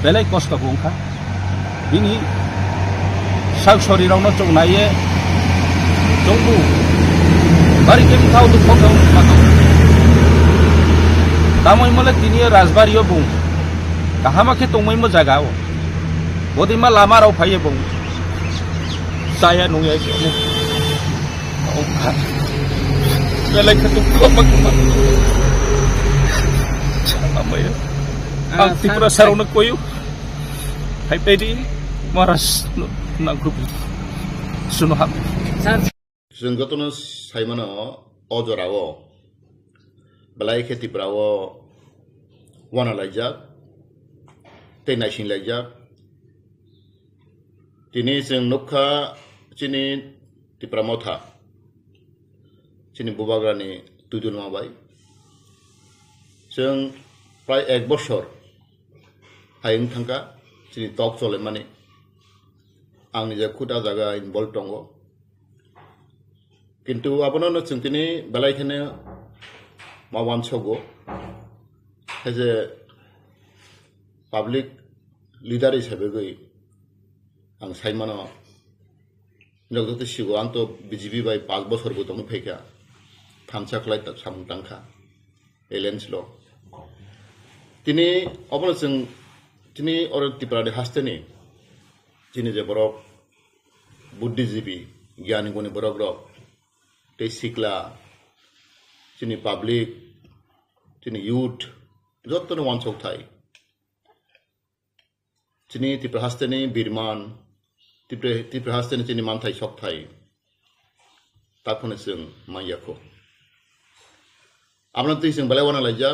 बेलाय कष्ट बुंखा बिनि साग शरीरावनो चौ नाये चौबु बारि के थाव दुखौ माखौ तामै मले तिनि राजबारियो बुं काहामाखे तंमैमो जागाव बदिमा लामा राव फायो बुं साया नंया बेलाय के दुखौ माखौ आमायो आं त्रिपुरासारावनो कोयो फाइबायदि महाराज नांगौ सुनो हाब जों गतनो साइमानो अजरावो बलाय खेतिफ्रावो वाना लायजाक ते नायसिन लायजाक दिनै जों नखा चिनि त्रिपुरा मथा चिनि बुबाग्रानि तुदुल माबाय जों प्राय 1 बছर हायं थांगा चिनि टक चले माने आंनि जे खुदा जागा इनभल्व दङ किन्तु आपनो चिंतिनि बेलायखेने मावान सगो एज ए पाब्लिक लिडार हिसाबै गई आं साइमानो जगत सिगो आं तो बीजेपी बाय 5 बছरबो दङ फैखा थामसाखलाय सामतांखा एलेन्स ल तिनि अपनो जों तिनि और त्रिपुरानि हास्तेनि तिनि जे बरक बुद्धिजीवी ज्ञानी गुणी बरक रक ते सिक्ला तिनि पाब्लिक तिनि यूथ जत्तनो वानसक थाय तिनि त्रिपुरा हास्तेनि बिरमान त्रिपुरा हास्तेनि तिनि मानथाय सक थाय ताखौनो जों माइयाखौ आपनो दै जों बेलाय वाना लायजा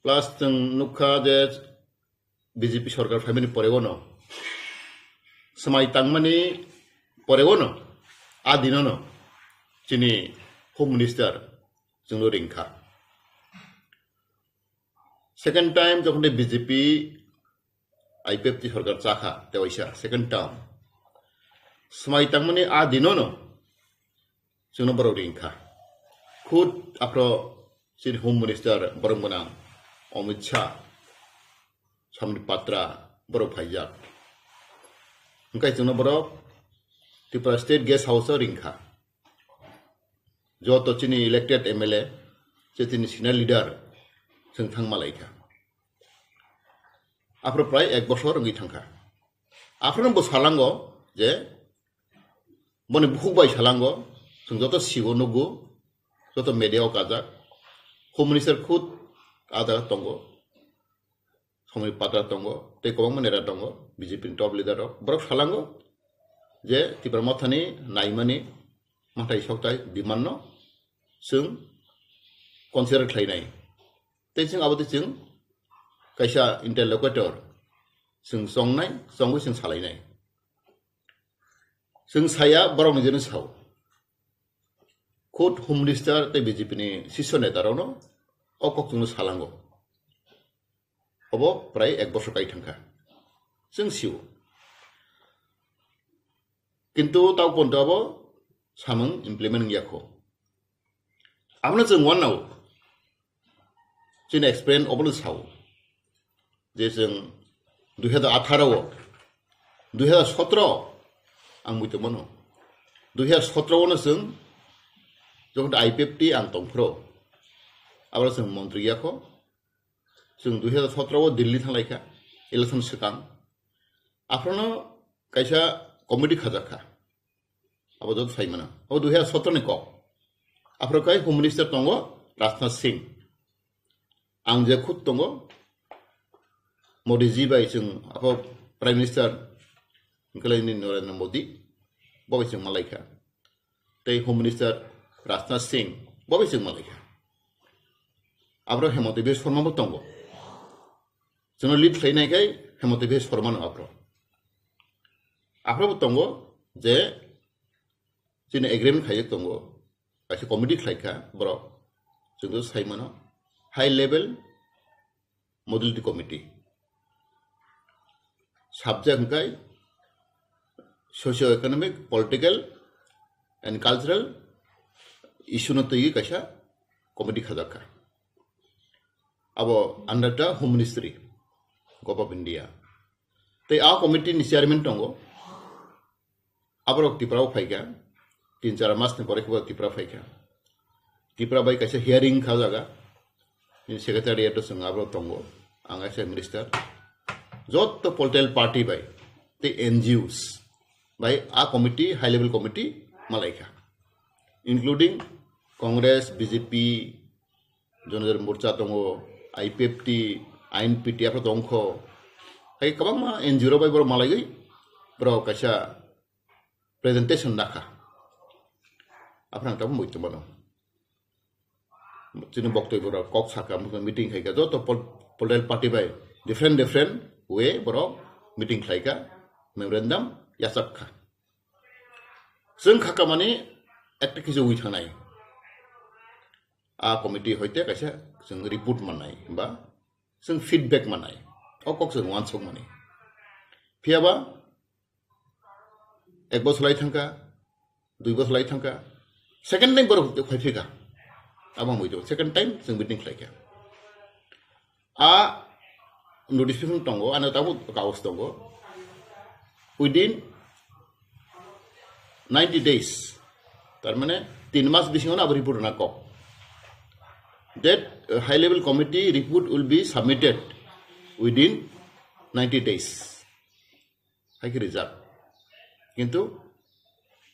प्लस जों नुखा जे बीजेपी सरकार फैमानि परेवनो समाय तांमानि परेवनो आ दिननो चिनि होम मिनिस्टार जोंनो रिंखा सेकेंड टाइम जखन बीजेपी आईपीएफ सरकार चाखा तेवैसा सेकेंड टाइम समाय तांमानि आ दिननो जोंनो बर रिंखा खुद आफ्रो चिनि होम मिनिस्टार बरमगोना अमित शाह सामनि पात्रा बर फाइजा ओंखाय जोंनो बर त्रिपुरा स्टेट गेस्ट हाउस रिंखा जो तो चिनी इलेक्टेड एमएलए जे चिनी सिनियर लीडर जों थां मालायखा आफ्रो प्राय 1 बছर ओंगै थांखा आफ्रो बो सालांगो जे बने बुखबाय सालांगो जों जत सिगो नगु जत मेडियाव काजा होम मिनिस्टार खुद आदा तंगो समनि पात्रा दङ तै गोबां मानेरा दङ बिजेपि नि टप लिडार बरक सालांगो जे तिब्रा मथानि नायमानि माथाय सौताय डिमान्ड न जों कनसिडार खालायनाय तै जों आबादि जों कायसा इंटरलकुटर जों संनाय संगो जों सालायनाय जों साया बरक निजेनो साव खुद होम मिनिस्टार तै बिजेपि नि शीर्ष नेतारावनो अककजोंनो सालांगो अब प्राय 1 बছर गाय थांखा जों सिउ किन्तु ताव पन्ताबो सामों इमप्लिमेंट गयाखौ आमनो जों वानाव जों एक्सप्लेन अबलो साव जे जों 2018 2017 आं बुंतो मनो 2017 नो जों जगत आईपीएफटी आं तंफ्रो आबार जों मन्त्री गयाखौ जों 2017 दिल्ली थांलायखा इलेक्शन सिगां आफ्रानो कायसा कमिटी खाजाखा अब जत फाइमाना अब 2017 नि क आफ्राकाय होम मिनिस्टार दङ राजनाथ सिंह आं जे खुद दङ मोदी जी बाय जों अब प्राइम मिनिस्टार इंकलायनि नरेंद्र मोदी बबे जों मालायखा तै होम मिनिस्टार राजनाथ सिंह बबे जों मालायखा आफ्रा हेमन्त बिश्व शर्माबो दङ जोंनो लिड खालायनायखाय हेमन्त बिश्व शर्मा न आफ्राबो दङ जे जोंनो एग्रिमेंट खायो दङ कायसे कमिटी खालायखा बर जोंनो सायमानो high level modality committee subject हंखाय socio economic political and cultural issue न तैगी कायसा कमिटी खाजाखा अब under the home ministry government of India तै आ कमिटी नि चेयरमैन दङ आबरक तिप्राव फायगा 3-4 मास ने परेखबो तिप्रा फायगा तिप्रा बाय कायसा हियरिंग खाजागा नि सेक्रेटारिएट जों आबरक दङ आं एस मिनिस्टार जत पलिटिकल पार्टी बाय ते एनजीओस बाय आ कमिटी हाई लेवल कमिटी मालायखा इंक्लूडिंग कांग्रेस बीजेपी जनजर मोर्चा दङ आईपीएफटी आईएनपीटी आफ्रा दंखो हाय गोबां मा एनजीओ बाय बर मालायगै बर कायसा प्रेजेंटेशन नाखा आफ्रा आं ताबो मोइतो मानो जोंनि बक्तव्य कक साका meeting खायगा Jat political party by different way बर मीटिंग खायगा मेमोरेंडम यासाखा जों खाका माने एक्टिव जौयै थानाय आ कमिटी होइते कायसा जों रिपोर्ट मानाय बा जों फीडबैक मानाय अकक जों वानसक माने फियाबा 1 बছर लाई थांका 2 बছर लाई थांका सेकेंड टाइम बर फायफेगा आबां मोइतो सेकेंड टाइम जों मीटिंग खायगा आ नोटिफिकेशन दङ आरो ताबो कागज दङ विदिन 90 days तारमाने 3 मास बिसिङावनो आबो रिपोर्ट नाक that high level committee report will be submitted within 90 days हायके reserve किंतु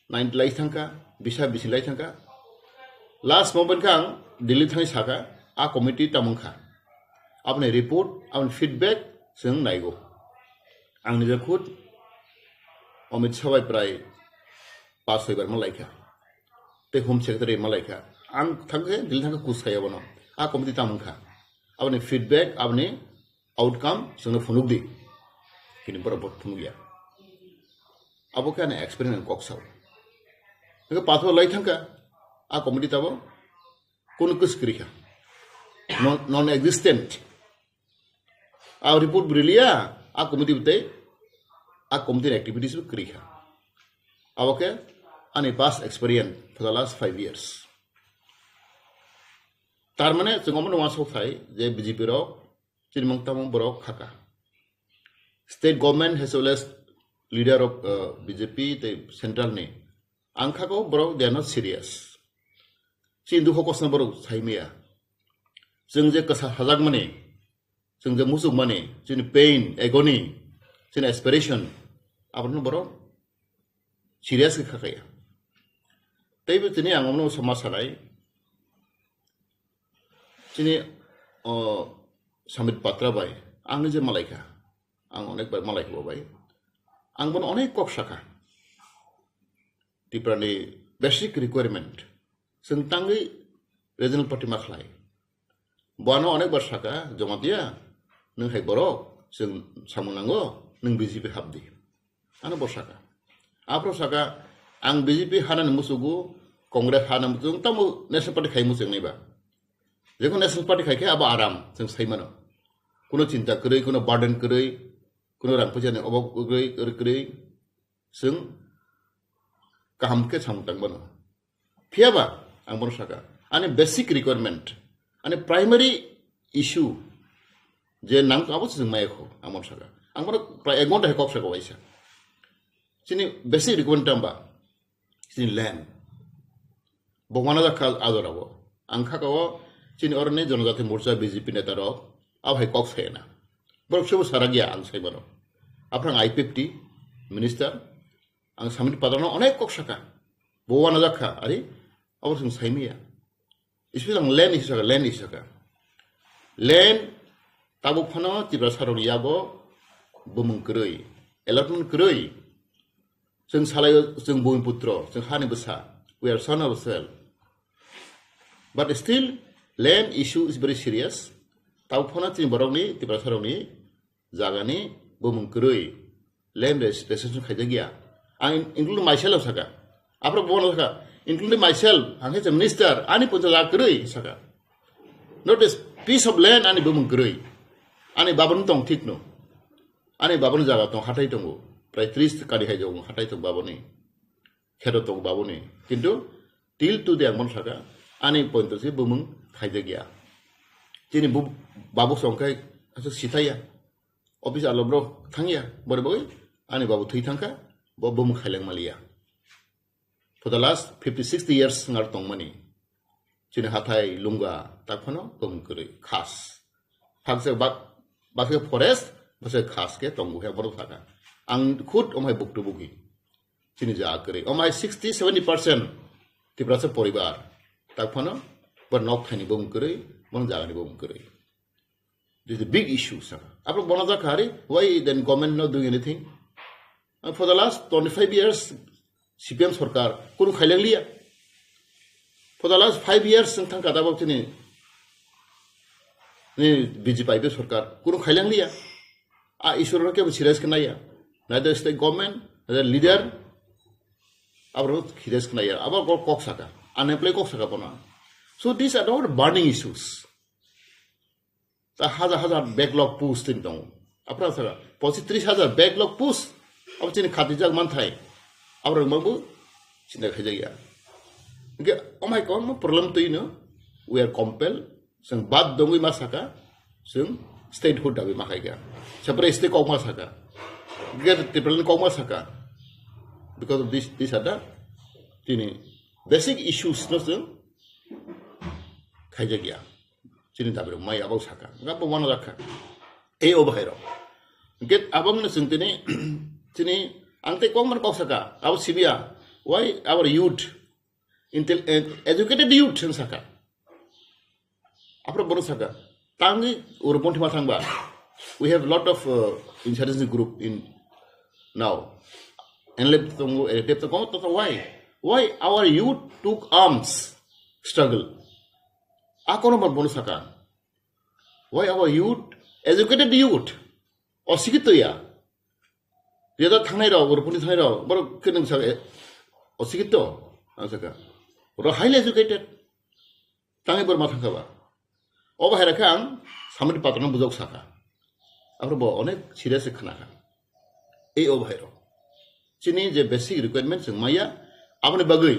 90 लाई थांका बिसा बिसि लाई थांका लास्ट मोमेंट का दिल्ली थांनि साका आ कमिटी तामंखा अपने रिपोर्ट अपने फीडबैक जों नायगौ आं निजे खुद अमित शाह प्राय 5-6 बार मालायखा ते होम सेक्रेटारि मालायखा आं थांगे दिल्ली थांगे कुसायाव न आ कमिटी तामंखा अपने फीडबैक अपने आउटकम जोंनो फुनुगदि किनि बराबर फुनुगिया अब क्या एक्सपीरियंस कक्साव नों पाथो लाई थांका आ कमिटी ताबो कुन कुस्क्रिखा नॉन एग्जिस्टेंट आ रिपोर्ट ब्रिलिया आ कमिटी बते आ कमिटी एक्टिविटीज क्रिखा अब के आनी past experience for the last 5 years तार माने जों मन वासो थाय जे बीजेपी रो चिनमंगताम बरो खाका state government has well as leader of BJP ते सेंट्रल ने आंखाको बरो दे आर नॉट सीरियस सिंधु हकस बरो साइमिया जों जे कसा हाजाक माने जों जे मुसुक माने जोंनि पेइन एगोनी जोंनि एस्पिरेशन आबनो बरो सीरियस खाखाया तैबो दिनै आं हमनो समाज सालाय दिनै समित पात्रा बाय आंनो जे मालायखा आं अनेक मालायखौ बावबाय आं बन अनेक कक साखा त्रिपुरानि बेसिक रिक्वायरमेन्ट जों तांगै रिजनेल पार्टी मा खालाय बानो अनेक बार साखा जमा दिया नों हाय बर' जों सामनांगौ नों बिजेपि हाबदि आनो बसाखा आफ्रो साखा आं बिजेपि हानानै मुसुगु कांग्रेस हानानै जों तामु नेशनल पार्टी खाय मुसुग नैबा जेखौ नेशनल पार्टी खायखे आबा आराम जों सायमानो कुनो चिन्ता करै कुनो बार्डन करै कुनो रां फैसानि अभाब करै जों काहामके सामतांबानो फियाबा आं बन साखा आने बेसिक रिक्वायरमेन्ट आने प्राइमरी इश्यू जे नांग आबो जों मायखौ आं बन साखा आं बन प्राय 1 घन्टा कक साखा वाइसा सिनि बेसिक रिक्वायरमेन्ट आंबा सिनि लैंड बगवाना जाखा आदरावो आं खाकावो सिनि अरने जनजाति मोर्चा बीजेपी नेतारक अब है कक सायना बर सब सारा गया आं सायबानो आफ्रां I-50 मिनिस्टार आं सामिट पादानो अनेक कक साखा बगवाना जाखा आरे अब जों सायमिया इसपे आं लैंड इसाखा लैंड ताबो फनो त्रिपुरा सारनि यागो बुमुं करै एलटमेन्ट करै जों सालायो जों बुमिपुत्र जों हानि बसा we are son of cell but still land issue is very serious Tabo फनो Tripura सारनि जागानि बुमुं करै land restriction खायजा गया आं include myself साखा आफ्रो बगवाना जाखा including myself आं हे मिनिस्टार आनि पंचा जा करै साखा notice piece of land आनि बुमुं करै आने बाबन दं ठीक नो आने बाबन जागा दं हाथाय दं प्राय 30 कारि हाय दं हाथाय दं बाबने खेरो दं बाबने किन्तु टिल टु दे आंबन सागा आने पॉइंट से बुमुं खायजे गया जिनि बाबु संखाय आसो सिथाया ऑफिस आलब्र थांगिया बरबो आने बाबु थै थांखा बुमुं खायलें Mallya for the last 50-60 years ngar tong mani जिनि हाथाय लुंगा ताफनो बुमुं करै खास फागसे बासे फरेस्ट बासे खास के तंगु है बरो थाका आं खुद ओमाय बुकटु बुगी चिनि जा करे ओमाय 60-70% त्रिपुरासे परिवार ताफनो बर नक थानि बुम करे मन जागानि बुम करे this is a big issue sir आपरो बना जा खारे why then government not doing anything for the last 25 years CPM सरकार कुनु खायलें लिया for the last 5 years जों थांका दाबो चिनि बीजेपी सरकार कुनो खायलें लिया आ ईश्वर के सीरियस कनाया neither state government neither leader अब सीरियस कनाया अब कक साका अनएम्प्लॉय कक साका बना so this are not burning issues ता हजार बैकलॉग पोस्ट दिन दं अपना साका 30,000 बैकलॉग पोस्ट अब चिनि खातिजाक मानथाय अब रंबाबो चिन्ता खायजाया के ओ माय गॉड मा प्रॉब्लम तइनो वी आर कंपेल जों बाद दंगै मा साका जों स्टेटहुड दाबि माखायगा सेपरेट स्टेट कौ मा साका गेट त्रिपुरानि कौ मा साका because of this are the तिनि बेसिक इश्यूज नो जों खायजा गया चिनि दाबि माय आबाव साका गाबो वाना राखा ए ओबहायरो गेट आबामनो जों तिनि आंते कौ मान कौ साका आव सिबिया why our youth educated youth जों साका आफ्रो बरो साका तांगि उरपन्थि मा थांबा we have lot of insurgency group in now and let them go why our youth took arms struggle akono bar bono saka why our youth educated youth osikito ya yada thangnai ro urpuni thangnai ro boro keneng saka osikito saka ro highly educated tangai bar ma thangkaba अबहायरा के आं सामनि पात्रनो बुजोक साका आरो बो अनेक serious खनाखा ए अबहायरो चिनि जे बेसिक रिक्वायरमेंट जों माया आपने बगै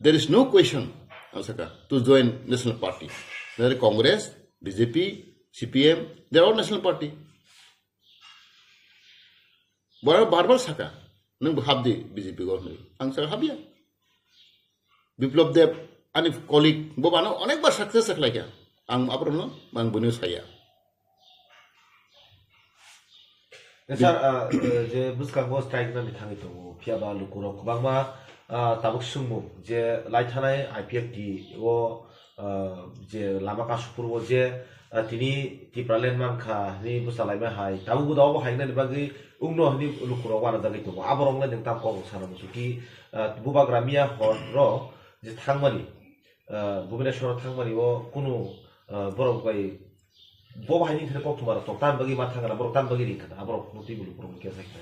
देयर इज नो क्वेश्चन आसका to join national party there Congress BJP CPM there all national party बार साका नों हाबदि बीजेपी गवर्नमेंट आं साका हाबिया बिप्लब देव आनि कलिग बोबानो अनेक बार सक्सेस जाखलायगा आं आप्रनो आं बुनो साया सर जे बुसकांगो स्ट्राइक ना बिथांनि दङ फियाबा लुकुरो गोबांमा ताबुक सुंमु जे लाइथानाय आईपीएफटी ओ যে লামা কাশপুরবো যে তিনি টিপ্রালেন মানখা ni busalai hai tabu budaw haina ni bagi ungno ni lukuro wana dagi to aborong le nang tam ko sana musuki buba gramia horo je thangmani bhubaneswar thangmani o kunu borok bai bo haini thre kok tumara to tan bagi ma thangara borok tan bagi rikata aborok muti bulu purong ke sakta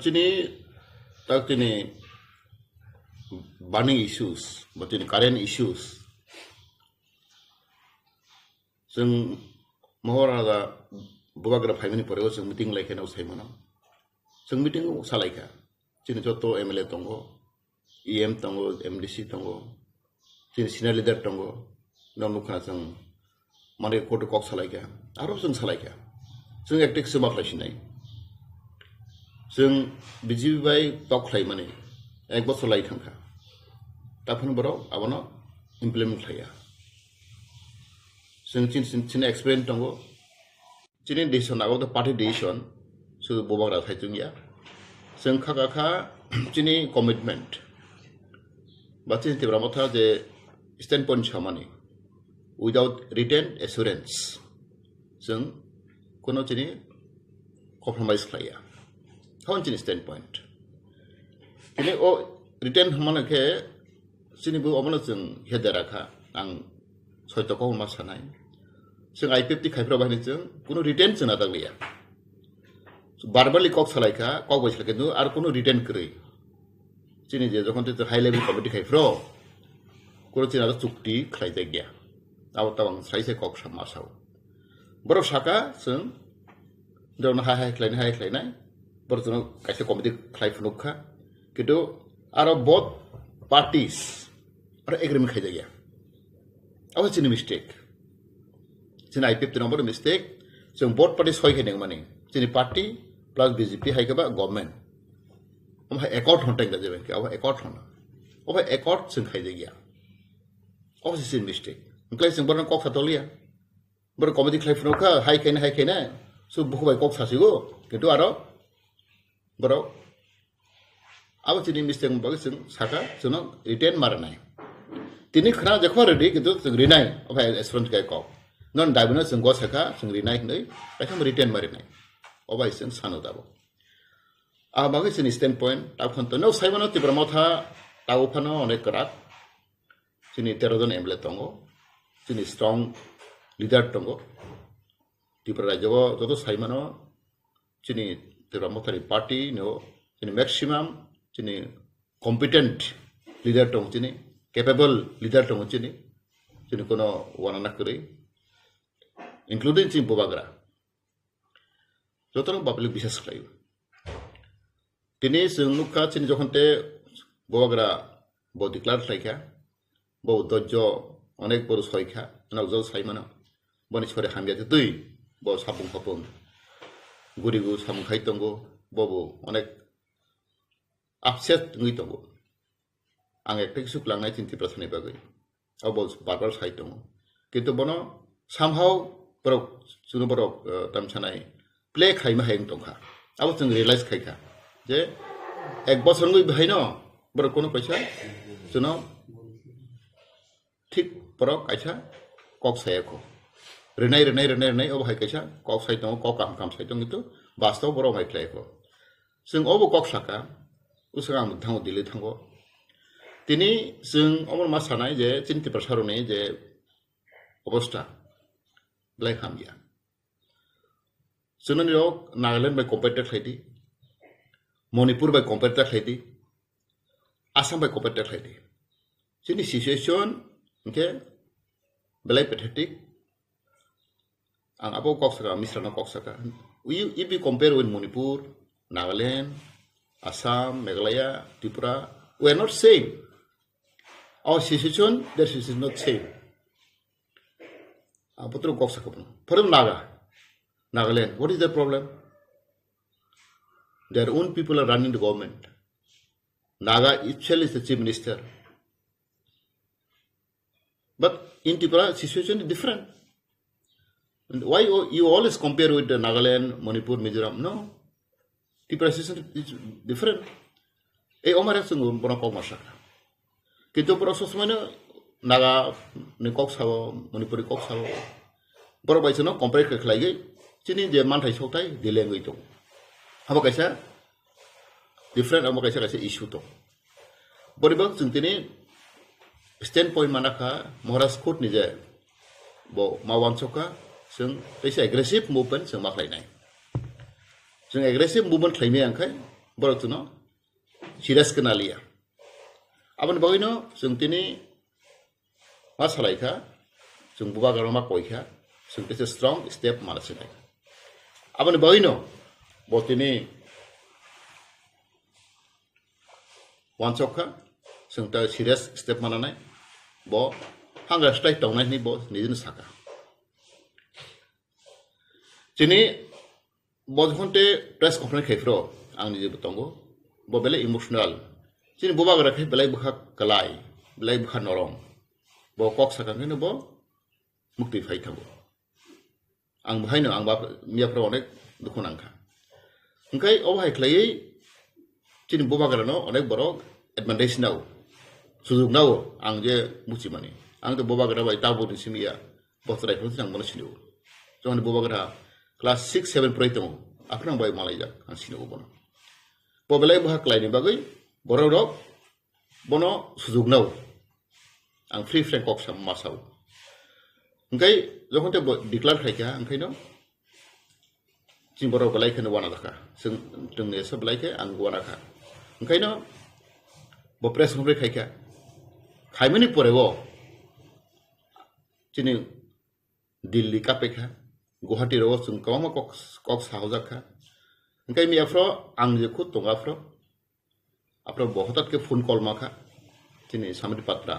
chini tak tini burning issues but in current issues जों महरादा बुबाग्रा फाइमानि परेव जों meeting लायखाना साइमाना जों meeting सालायखा जों जत MLA दंगो EM दंगो MDC दंगो जों senior lidar दंगो ननुखा जों माने coat कक सालायखा आरो जों सालायखा जों एक्टिक समाख्लायसिनाय जों बिजिबि बाय तखलाय माने एक बছর লাই थांखा ताफोन बराव आबनो इमप्लिमेन्ट खाया जों चिन एक्सपेरियेन्स दङ चिनि डिसिसन आबाउट द पार्टी डिसिसन सो बबाग्रा थाइजोंया जों खाखा चिनि कमिटमेन्ट बा चिनि तेब्रा मथा जे स्टेन्ड पइन्ट सामानि उइदाउट रिटेन एसुरेन्स जों कोनो चिनि कम्प्रमाइज खाया हाउन चिनि स्टेन्ड पइन्ट चिनि ओ रिटेन हमानखे चिनिबो अमनो जों हेदाराखा आं सयतको मा सानाय जों आइपिएफटी खायफ्रा बाहायनो जों कोनो रिटेन जों दागलिया बारबारलि कक सालायखा कक बैसला किन्तु आरो कोनो रिटेन करै चिनि जे जखन ते हाई लेभेल कमिटि खायफ्रा कोनो चिना चुक्ति खालायजा गया आव ताबां साइसे कक समासाव बर साका जों दरन हाय खालायनाय बर जों कायसे कमिटि खालायफुनुखा किन्तु आरो बोथ पार्टीज आरो एग्रीमेन्ट खायजा गया Apa sini mistake? Sini IPF tu nombor mistake. Sing board party soi kene mani. Sini party plus BJP hai kaba government. Om hai accord honteng da jeben ke. Apa accord hona. Apa accord sing khai jaya. Apa sini mistake? Mungkin sing boran kok satolia. Ber committee khai froka hai kene. So buku bai kok sasigo. Gitu aro. Bro. Apa sini mistake bagi sing saka suno retain maranai. Tini khana jakho ready kitu rinai of aspirant kai ko non daibuna sing go saka sing rinai nei akham retain mari nai obai sing sanu dabo a bagi sin standpoint ta khon to no saibano ti brahmotha ta uphano onek karat sini 13 jon emle tongo sini strong leader tongo ti prajago joto saimano sini ti brahmotha party no sini maximum sini competent leader tong sini capable leader tong chini kono wanana kuri including chin bobagra jotong public bisas khlai tini sungnuka chini jokhonte bobagra bo declare khlaika bo dojjo onek bor soikha nagjo saimana boni chore hambiate tui bo sabung khapung gurigu sam khai tongo bobo onek upset ngui tongo ang ektik suk langnai tinti prasani bagai abol barbar sai dong kintu bono somehow borok suno borok tamsanai play khaima haing tongkha abo जों realize khaika je ek bochor ngui bhaino borok kono kaisa suno thik borok kaisa kok sayako renai obo hai kaisa kok sai dong kok kam sai dong itu bastaw borok hai khlaiko जों obo kok saka usang muthango dili thango tini जों अमर मा सानाय जे चिन्ति प्रसारने जे अवस्था ब्लाय खामिया जोंनि रक नागालैंड बाय competitor खायदि मणिपुर बाय कम्पेटिटर खायदि आसाम बाय कम्पेटिटर खायदि जोंनि सिचुएशन ओके ब्लाय पेथेटिक आं आबो कक्सका मिश्रना कक्सका if we compare with Manipur, Nagaland, Assam, Meghalaya, Tripura, we are not same. Our situation, their situation is not same. For Nagaland, what is the problem? Their own people are running the government. Naga itself is the chief minister. But in Tripura, situation is different. And why you always compare with the Nagaland, Manipur, Mizoram? No. Tripura situation is different. Omar has to go Kintu proses mana naga ni kok sawo manipuri kok sawo borok bai sono compare ke khlai chini je manthai soktai dilengui to abo kaisa different abo kaisa issue to boribak jungtini standpoint manaka moras khut ni je bo mawan soka sing kaisa aggressive movement sing maklainai sing aggressive movement khlaimai angkai borok tuno serious kenalia abon bagino jungtini masalaika jung buba garoma koika sing kaisa strong step manasinai abon bagino botini wansoka sing ta serious step mananai bo hanga strike tongnai ni bo nijin saka chini bo jonte press conference khaifro ang nije butongo bo bele emotional chini boba gara khai belai bukha kalai belai bukha norong bo kok saka ngene bo mukti phai thago ang bhaino ang ba mia pro onek dukhon angkha engkai obhai khlai chini boba gara no onek borok advantage nau sujug nau ang je muchi mani ang to boba gara bai tabu ni simia botrai phun sang mana sinu jon boba gara class 6 7 proito apnang bai malai jak ang sinu bono bo belai bha klai ni bagai borok rok bono sujug nau ang free frank kok sam masau engkai jokon te declare khaika angkai no ching borok belai khana wana dakha sing tungne sa belai ke ang wana kha engkai no bo press conference khaika khaimani pore bo chini Delhi ka pekha Guwahati ro sung kama kok sahojak kha engkai mi afro ang je khut tonga afro bo hotat ke phone call ma kha chini Samri Patra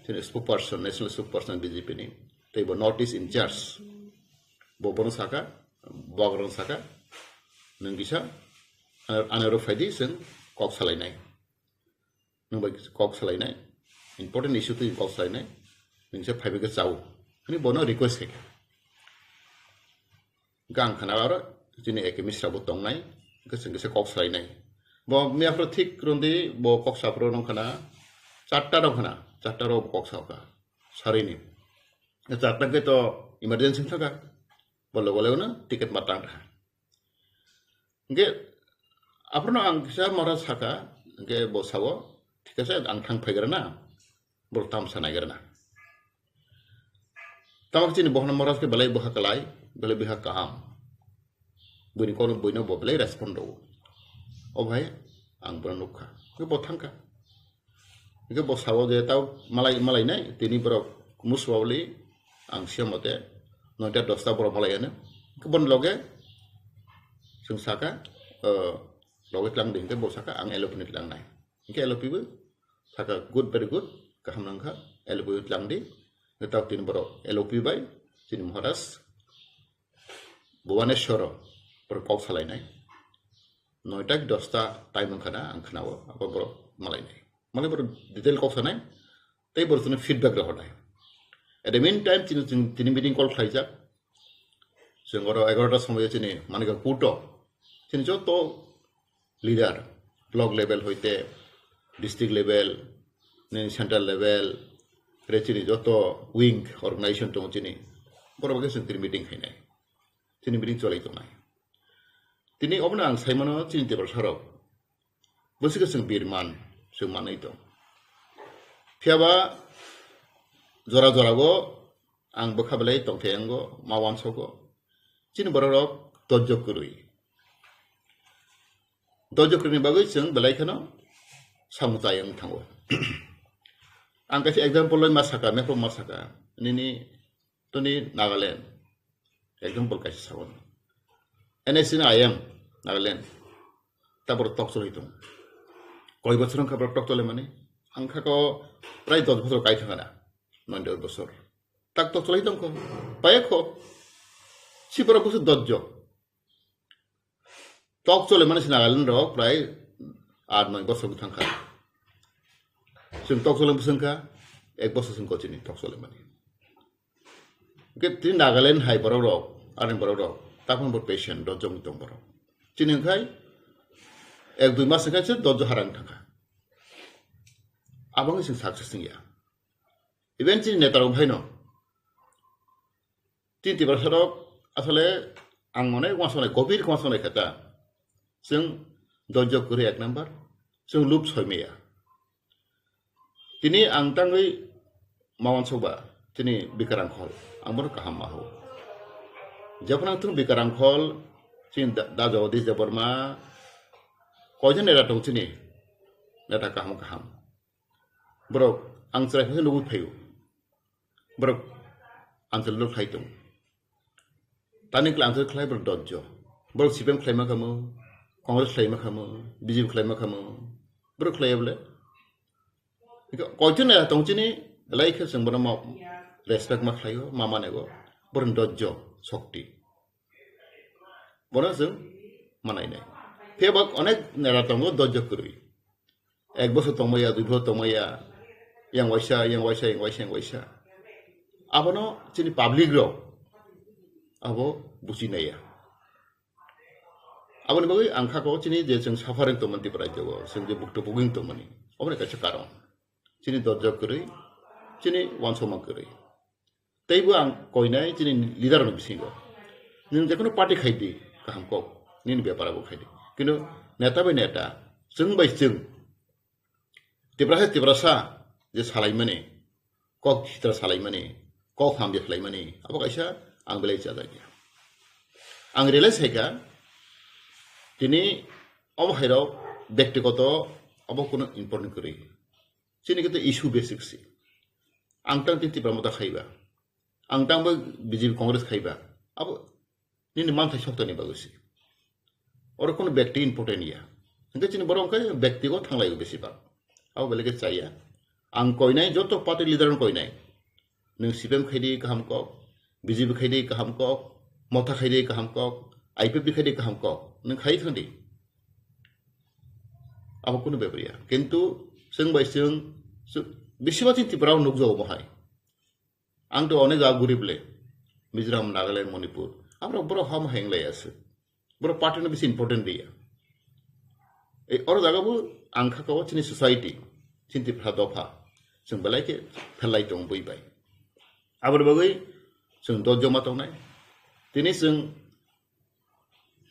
chini spokesperson national spokesperson BJP ni tei bo notice in charge bo bono saka bogron saka nungisa anaro faidi sing kok salai nai nung bai kok salai nai important issue tu kok salai nai nungse phaibe ke chau ani bono request ke gang khana aro jini ekemis sabu tong nai ke sing se kok salai nai bo mi afro thik rondi bo kok sapro nong khana chatta ro kok sauka sarini chatta ke to emergency thaka bolo na tiket matang tha nge aprono ang sa mara saka nge bo sawo ঠিক আছে ang thang phaigra na bor tam sanaigra na tamak chini bohna moras ke balai boha kalai balai biha kaham buni kono boino bo balai respondo o bhai ang pranukha ke bo thangka ke bo sawo je taw malai nai tini bro muswali ang siamote noita dosta bro malai na ke bon loge sung saka loge tlang ding ke bo saka ang elopnit lang nai ke elopi bu saka good very good kaham nangkha elopi tlang di ngetau tin bro elopi bai tin moharas Bhubaneswar per kok salai nai noitak dosta time khana ang khanawo apa bro malai nai malai bro detail kok sanai tei bro tune feedback ra hodai at the meantime tin meeting call khaija sengoro 11 সময় chini manika kuto tin joto leader block level hoite district level central level rechini joto wing organization to chini borobage sing meeting khainai chini meeting cholai to nai tini obna ang saimano chini tebal sarok bosika sing birman sing manai to phiaba jora go ang bokhablai tongthengo mawan sogo chini borok dojok kurui dojok kurni bagai sing belai khano samutayang thango ang kasi example loy masaka mepro masaka nini tuni Nagaland example kasi sawon NSC na ayam Nagaland tabor tok so hitung koi bochor ang kabra tok tole mane ang khako pray 10 bochor kai thangana 9 bochor tak tok tole hitung ko payakho sibara kusu dojjo tok tole mane Nagaland ro pray 8-9 bochor thangkha sing tok tole busangka ek bochor sing kochini tok tole mane ke tin Nagaland hai boro arin boro takon bor patient dojjo mitong boro chinin khai ek 2 mas khai dojjo harang thangkha abang sing success sing ya Even si netarong bhai no. Tinti bersadok asale ang mone kuasone gobir kuasone kata. Sing dojok kuri ek number. Sing loop soy meya. Tini ang tangui mawan soba. Tini bikarang khol. Ang baru kaham mahu. Japan ang tung bikarang khol. Sin da jauh di Jabarma. Kau je nera tong sini. Nera kaham. Bro, ang cerai pun nubut payu. Bro, ang celur khai tung. Tani kelang celur khai berdodjo. Bro, sipem khai makamu. Kongres khai makamu. BJP khai makamu. Bro, khai boleh. Kau je nera tong sini. Lai ke sing bro mau respect mak khai go. Mama nego. Berdodjo sakti. Bro sing mana ini? Kebak onek nera tong go dodjo kurui. Ek bosok tong maya, 2 bosok tong maya. Yang waisa. Apa no cini public lo, apa busi naya. Apa ni bagi angka kau cini je ceng safaring tu menti peraja kau, ceng je bukti buging tu mani. Apa ni kacakaran. Cini dojak keri, cini wansoma keri. Tapi buang kau ini cini leader ni bisi kau. Ni jangan parti khaidi kaham kau, ni biar kau khaidi. Kino neta be neta, ceng by ceng. Tiberasa. Je salai mani, kok kita salai mani, kok ham je salai mani, apa kaisa ang belai cara dia. Ang realize hega, tini om hero bekti koto, apa kuno important kuri. Sini kita isu basic si. Ang tang tinti pramota khaiba, ang tang ba BJP Congress khaiba, apa ni mantai shokta ni bagusi. Orang kuno bekti important ya. Nanti sini borong kaya bekti ko thanglai besi ba. Apa belai ke caya. Ang koi nai joto party leader koi nai. Nung CPM khaidi kaham kok, BJP khaidi kaham kok, Mota khaidi kaham kok, IPP khaidi kaham kok. Nung khai thandi. Apa kuno bebriya. Kintu seng bai seng bisibati tiprao nukjo mohai. Ang to onek agurible. Mizoram, Nagaland, Manipur. Amra bro ham hang lai ase. Bro party na bisi important dia. Or jagabu angkha ko chini society. Cinti pradopa, sing balai ke pelai tong bui bai. Abur bagai, sing dojo matong nai. Tini sing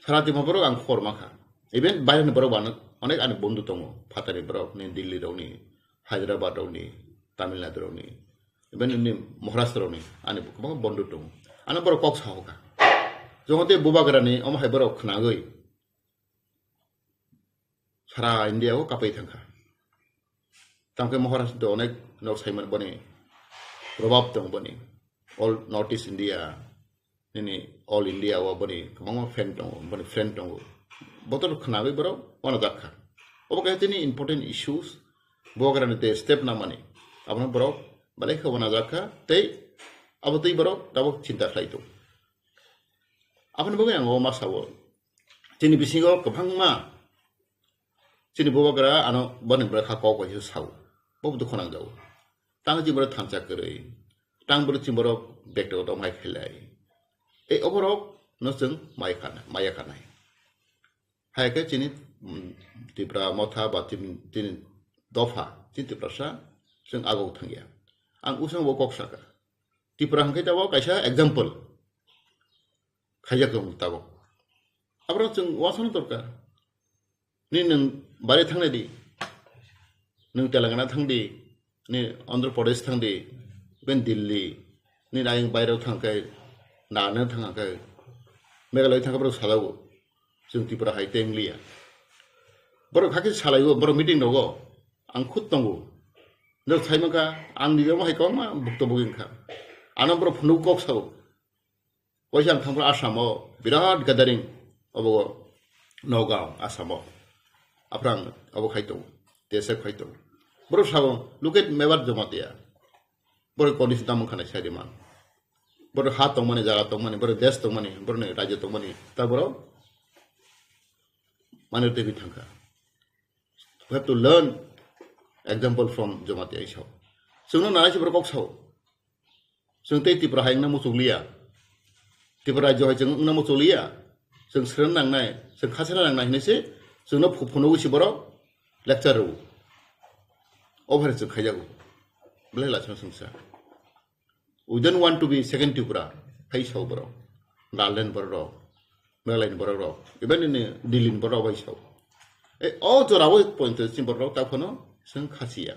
sarati maporo ang khor maka. Even bayar ni baro banget, onek ane bondu tongo. Patari baro ni Delhi dong ni, Hyderabad dong ni, Tamil Nadu dong ni. Even ni Maharashtra dong ni, ane bukan bondu tongo. Ane baro kok sah hoka. Jongote buba gerani, om hai baro khnagoi. Sara India ko kapai thangka. Tangke Maharashtra do onek nok saiman bani probab tong bani all Northeast India ini all India wa bani kamang friend tong botol khnawi bro wana dakha obo kahte ni important issues bogaran te step na mani apna bro balai kha wana dakha tei abo tei bro tabo cinta khlai to apna boga ang ma sawo tini bisingo kabhangma tini bogara ano bani bra kha ko ko sawo bob du khonang jaw tang ji bro thamcha kare tang bro chi bro bekto do mai khelai e oboro no sung mai maya khana hai ke chini tibra motha ba tin dofa tin tibra sa sung ago thangya ang usang bo kok saka tibra hangke jawo kaisa example khaya ko mutabo abro sung wasan torka ni nang bare thangne di nung Telangana thangdi ni Andhra Pradesh thangdi ben Delhi ni naing bayro thangkai na thangkai Meghalaya thangka bro salago sung tipura hai tenglia bro khaki salago bro meeting dogo ang khut tongo no thaimaka ang niyo hai ko ma bukto bugin kha anam bro phunu kok sao oisang thangpra Asamo birat gathering obo Nogao Asamo aprang obo khaito tese khaito bro sao look at mebar jomatia bro kondisi tamang khana sai man bro hat tong mane jara tong mane bro desh tong mane bro ne rajya tong mane ta bro mane te bithangka we have to learn example from jomatia isho sungno na chi bro kok sao sung te ti prahang na musunglia ti pra jo jeng na musulia sung sren nang nai sung khasana nang nai ne se sungno phuno usi bro lecture over to Kayago. Blay Latin Sungsa. we don't want to be second Tripura, Paisau Bro, Nalen Boro, Merlin Boro, even in Dilin Boro Paisau. All to our point is simple rock tapono, Sun Cassia.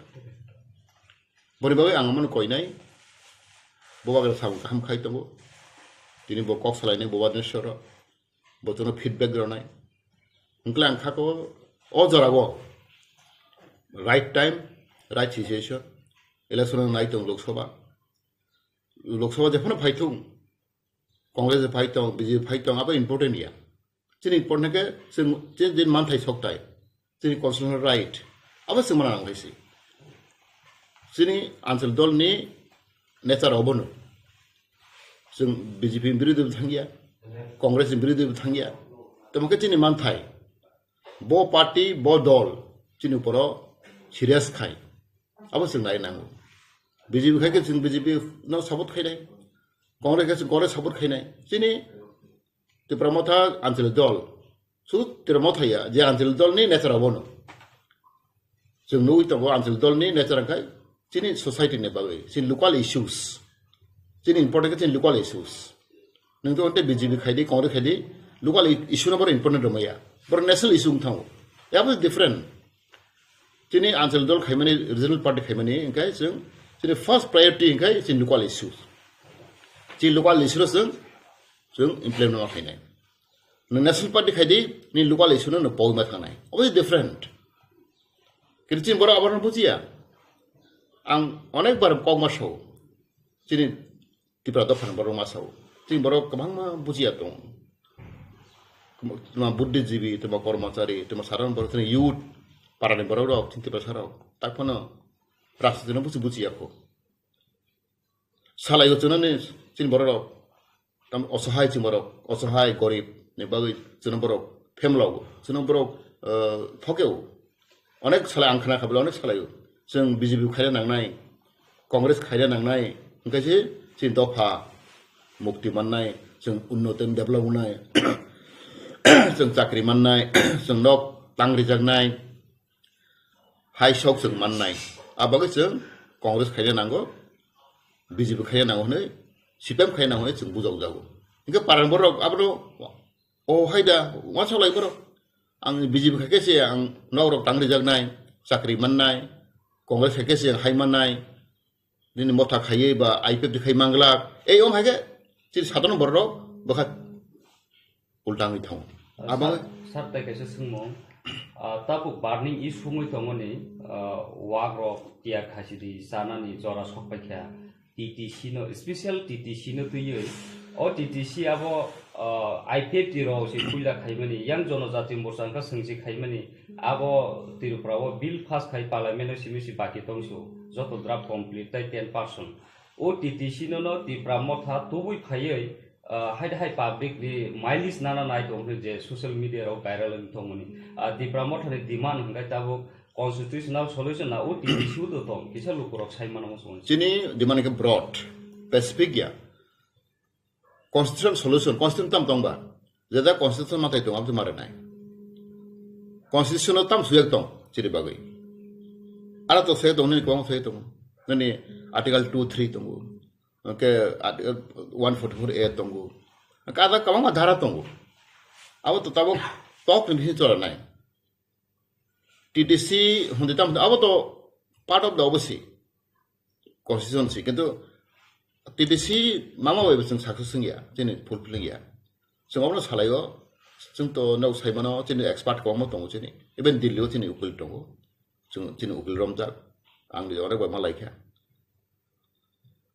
Boriboy Angaman Koinai, Boga Sam Kaito, Dinibo Coxline, Bovadan Shoro, Botono feedback granite. Unclan Kako, all the right time, right situation, election night on Lok Sabha. Lok Sabha Japan Paitung, Congress of Python, busy Python, other important year. Sin important, sin month I talk type, sin constitutional right, other similar language. Sini answer Dolni, Neta Obono. Sin BGP in Bridu Tangia, Congress in Bridu Tangia, the Mokatini Mantai. Bo party, bo dol, Chinuporo, Chirias Kai. I was in Nainango. BGP Hackets in BGP, no support Hene. Congress got a support Hene. Chini, the promoter until dol. So, the promoter, the until dolni, Netra Bono. So, no, it until dolni, Netra Kai. Chini society nebawe, sin local issues. Chini important in local issues. Nunto BGP Hedi, Congress Hedi, local issue number important Romaya. But national issue thang, that was different. Chini answer dol Khimani regional party Khimani in case, the first priority in case in local issues. Chin local issues, implement of Hine. The national party Khadi, ni local issue no Paul Matanai. Always different. Kirchin Bora Abaran Puzia. Ang onek bar Kogma show. Chini Tipra Dofan Baroma show. Chin Boro Kamanga Puzia tong. Tuma Buddhijibi, Tuma Kormachari, Tuma Saran Borothan, youth, Parane Borok, Tinti Basaro, Tapono, Rasino Buziako. Salayotunanis, Timboro, also high Timboro, also high Gorib, Nebawi, Zinoboro, Pemlo, Zinoboro, Tokyo. Onek Salang Kanakabonex Salayo, Sing Bizibu Kaidan Nai, Congress Kaidan Nai, Nkaji, Sindopa, Mukti Manai, Sing Unoten Deblonai. Sung Chakri Manai, Sung Nok, Tang Rijagnai, High Shock Sung Manai. Abagusung, Congress Kayanango, BGP Kayanango, Sipem Kayanango, Sung Buzo. You get Paramborok, Abro, oh Haida, what's all like Boro? Ang BGP Kakesi, and Norok Tang Rijagnai, Chakri Manai, Congress Kakesi and Haimanai, then Motak Hayeba, I pip the Haimangla, oh my god, she's Hatan Boro, but Ultang with home. Sarta kaisa sungmo tapu barning is sumui tongoni wagro tia khasidi sanani jora sokpaikha TTC no special TTC no tuye o TTC abo IPT ro se puila khaimani yang jonojati morsang ka sungsi khaimani abo tirupravo bill pass khai parliament simisi baki tongsu joto draft complete tai 10% o TTC no tipra motha tubui khayei high public the mileage nana night on the social media or viral and tomoni. The promoter demand Gatabo constitutional solution now would issue the tom. It's a look of Simon. Chini demanding broad, specific ya. Constitutional solution, constitutional tomba. The other constitutional matter of the Maranai. Constitutional tam suyatom, Chiribagi. Arato said only Kong Fatum. Then Article 2-3 tongu. Okay, 144A tongu. Kada kamanga dhara tongu. Abo to tabo talk in history nai. TTC hunditam abo to part of the obviously constituency. Kintu TTC mama way sing success ya, jeni fulfilling ya. Sing abo salayo, sing to no saimano jeni expert ko mo tongu jeni. Even Delhi jeni ukul tongu. Sing jeni ukul romjak. Ang di ore ba malai kya.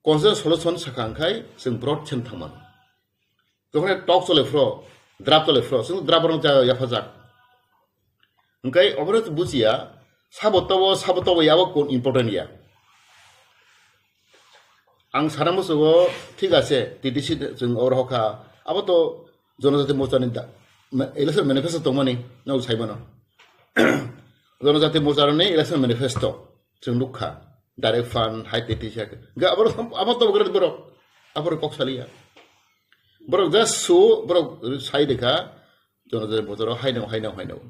Constitutional solution sakangkai sing broad chen thaman. Jokne talk chole fro, draft chole fro, sing draft rong ja yafajak. Engkai obrot busia sabotobo yabo kon important ya. Ang saramusugo ঠিক আছে TTC जों अरहका आबो तो जनजाति मोर्चानि election manifesto दंमोनि नाव साइबानो जनजाति मोर्चानि election manifesto जों लुखा direct fund high TTC गा आबो तो गरे बरो आबो कक्सालिया बरो जस्ट सो बरो साइडका जनजाति मोर्चा हाइनाव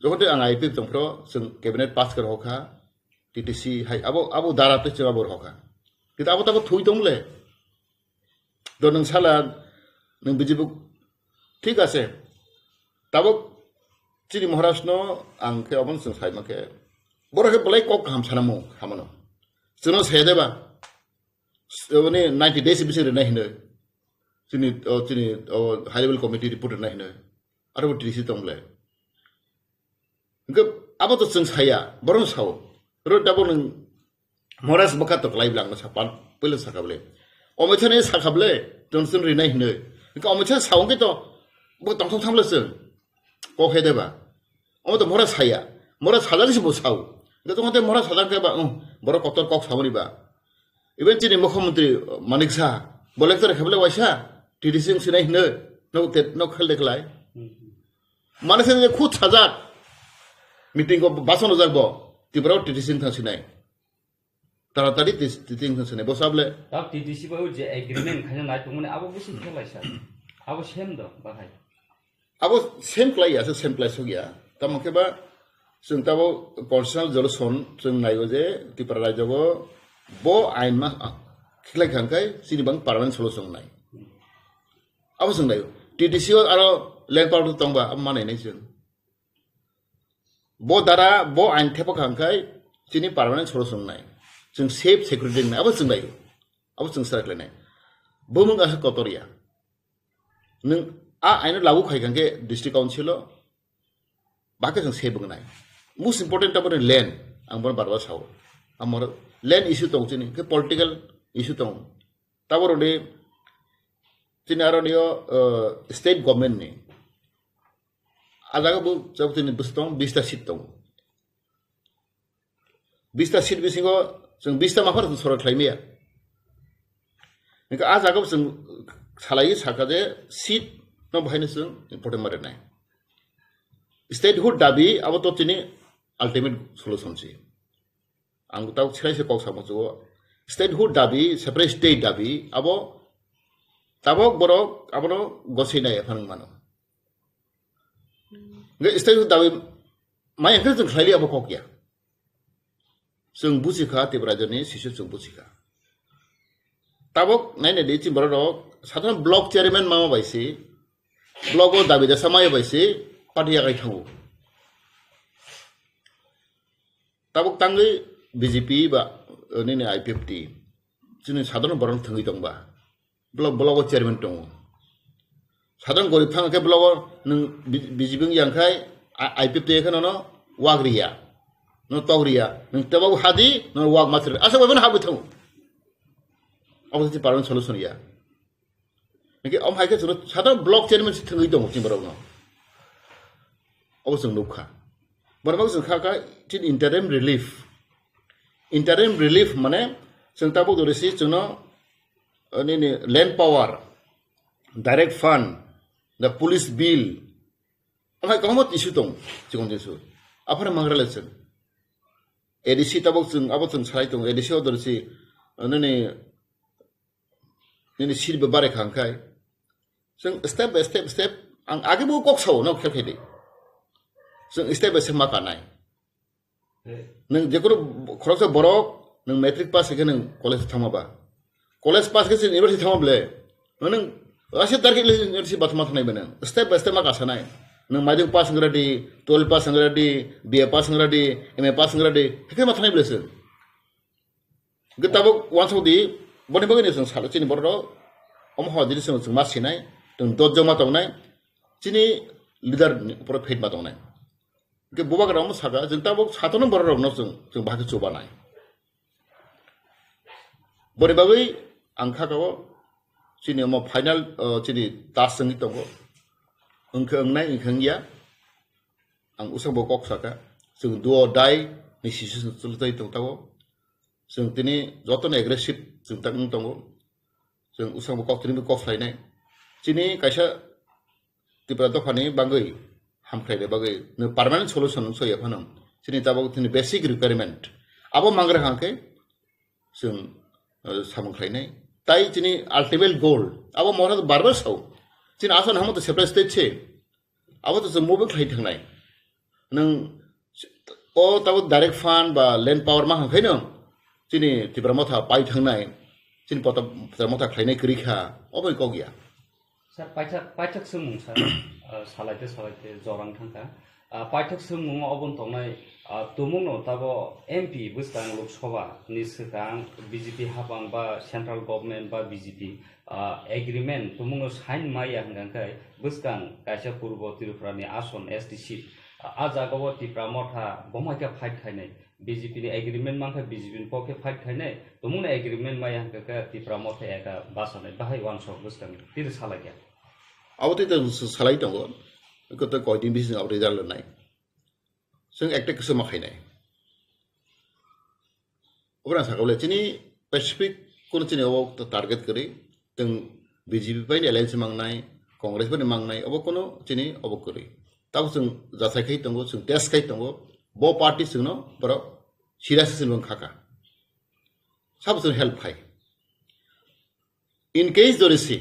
जखते आं आइपि दंफ्रो जों कैबिनेट पास कर होखा TTC हाइ आबो दाराते जों आबो होखा kita apa tahu thui dong le do nang salah nang BJP ঠিক আছে তাবো চিনি মহারাষ্ট্র আংকে অবন जों সাইমাকে বড়কে বলাই কক হাম সানামো হামানো जोंनो सेदेबा माने 90 days बिसोर नायनो जोंनि हाई लेवल कमिटि रिपोर्ट नायनो आरो टिसि दंले गब आबो तो जों साया बरन साव रो दाबो नों मरास बका तो लाइभ लांनो सापान पहिले साखाबले अमितने साखाबले जोंसोन रिनायनो इका अमितने सावके तो 뭐 당통 탐les어 꼭 해야 돼봐 어머도 뭐라 사야 뭐라 사장시 못 사오 근데 동한테 뭐라 사장 해봐 뭐라 꼭 사버리봐 이번 찐이 무খ্যমন্ত্রী 마닉사 볼렉터에 해볼래 와샤 디디싱 시나이 너 칼데클라이 마닉사에 코 찾아 미팅 거 바선을 잡고 디브라우 디디싱 타시나이 তাড়াতাড়ি তিন থাকছে বসাবলে তাও টিডিসি বাবু যে এগ্রিমেন্ট খানে নাই তুমি আবো বেশি খেলাইছা আবো সেম দ বাহাই abo same play as same place ho gya tamake ba जों ताबो पर्सनल जलसन जों नायो जे त्रिपुरा राज्यको बो आइनमा खिलाय खांखाय सिनि बां पार्मानेन्ट सलुसन नाय अब जों नायो टीडीसी आरो लेन्ड पावर तंबा माने नै जों बो दारा बो आइन थेपो खांखाय सिनि पार्मानेन्ट सलुसन नाय जों सेफ सिक्युरिटि नाय अब जों नायो अब जों सारख्लायनाय बोमुं गास कटरिया नों आ आइन लागु खायखांगे डिस्ट्रिक्ट काउन्सिल बाके जों सेबों नाय most important about land ang barba saw amor land issue tong chini ke political issue tong taboro de tinaro niyo state government ni adaga bu jab tini bustong 20 ta seat tong 20 ta seat bisingo जों 20 ta mafar sora khlaimia nika ajaga जों salai sakaje seat no bhaine जों important mare nai statehood dabi abo to chini ultimate solution sih. Angku tahu cerai sekok sama juga. Statehood dabi, separate state dabi, abo tabok borok, abo no gosina ya fanung mano. Nggak statehood dabi, main kerja tu kali abo kok ya. Sung busika tiap raja ni sisu sung busika. Tabok naik ni di borok, satu block chairman mama baisi, block dabi jasa maya baisi, parti yang kau. Tabuk tanggi BJP ba ini IPFT sini sadarno barang thangi tongba blog chairman tong sadarno gori phang ke blog nung BJP yang khai IPFT khano no wagriya no togriya nung tabu hadi no wag matre asa baben habu thong obviously paron solution ya ngi om hai ke sadarno blog chairman thangi tong tin barang no obviously nukha Berapa sih kakak cint interim relief mana जों ताबो दरसि जोंनो ini land power direct fund the police bill ओमफ्राय गमत issue दं जों जोंसु आफार मांग्रालेसन ADC Tabo जों आबो जों साइ दं एडिसि दरसि नि सिरबो बारे खांखाय जों स्टेप बाय स्टेप आं आगेबो कक्साव न खेलखेदे जों स्टेप बाय स्टेप माकानाय नों जेकुनु खरसा बरक नों मेट्रिक पास के नों कलेज थांमाबा कलेज पास के इउनिभार्सिटी थांमाब्ले नों गासै टारगेट इउनिभार्सिटी बाथमा थानाय बेनो स्टेप बाय स्टेप माकासानाय नों माइदिं पास संग्रादि 12 पास संग्रादि बीए पास संग्रादि एमए पास संग्रादि हेके माथानाय बेसो गताबो वानसौदि बने बगैनो जों सालो चिनि बरद अमहा दिनि जों मासिनाय जों दजजो मातावनाय चिनि लिडार ऊपर फेट मातावनाय के बुबा ग्राम सागा जों ताबो सातनो बरद न जों बाहागो चोबानाय बरे बागै आंखागाव चिनि म फाइनल चिनि तास जोंनि दङ ओंखो ओंनाय ओंखोंगिया आं उसंबो कक साका जों दुअ दाय नि सिसु चलतै दंताव जों दिनै जतन एग्रेसिभ जों तां दङ जों उसंबो कक तिनिबो कक फायनाय चिनि कायसा तिब्रा दफानि बागै हामख्लायनाय बागै नो पार्मानेन्ट सलुसन सय फानम चिनि ताबो तिनि बेसिक रिक्वायरमेन्ट आबो मांग्रा हांखे जों सामख्लायनाय ताई चिनि अल्टिमेट गोल अब मरा बारबार साव चिनि आसान हम तो सेपरेट स्टेट छे अब तो जों मबे खाय थांनाय नों ओ ताबो डाइरेक्ट फान्ड बा लैंड पावर मा हांखायनो चिनि तिब्रा मथा पाइ थांनाय चिन मथा खालायनाय करिखा अबय को गया सर पाइथक सोमुं सर सालायते जरां थांखा पाइथक सोमुं अबन तंनाय तुमुंनो ताबो एमपी बुस्तां लोकसभा नि सिगां बीजेपी हाबां बा सेंट्रल गवर्नमेंट बा बीजेपी एग्रीमेंट तुमुंनो साइन माया हंगांखाय बुस्तां कायसा पूर्व त्रिपुरानि आसन एसटी सीट आजागाव त्रिपुरा मथा बमाइका फाइट खायनाय बीजेपी नि एग्रीमेंट मांखा बीजेपी नि पके फाइट खायनाय तुमुंनो एग्रीमेंट माया हंगांखा त्रिपुरा मथा एका बासनाय बाहाय वान शॉट बुस्तां तिर सालाया आवते तो सालाय दंगो को तो कोइ दिन बिसिं आव रिजाल्ट लनाय जों एकटे गोसो माखायनाय अब्रा सागावले चिनि स्पेसिफिक कोन चिनि अव टारगेट करि जों बीजेपी बाय एलायंस मांगनाय कांग्रेस बाय मांगनाय अब कोनो चिनि अब करि ताव जों जासायखाय दंगो जों टेस्ट खाय दंगो बो पार्टी जोंनो बरो सिरियास जों खाका सब जों हेल्प खाय इन केस दरिसि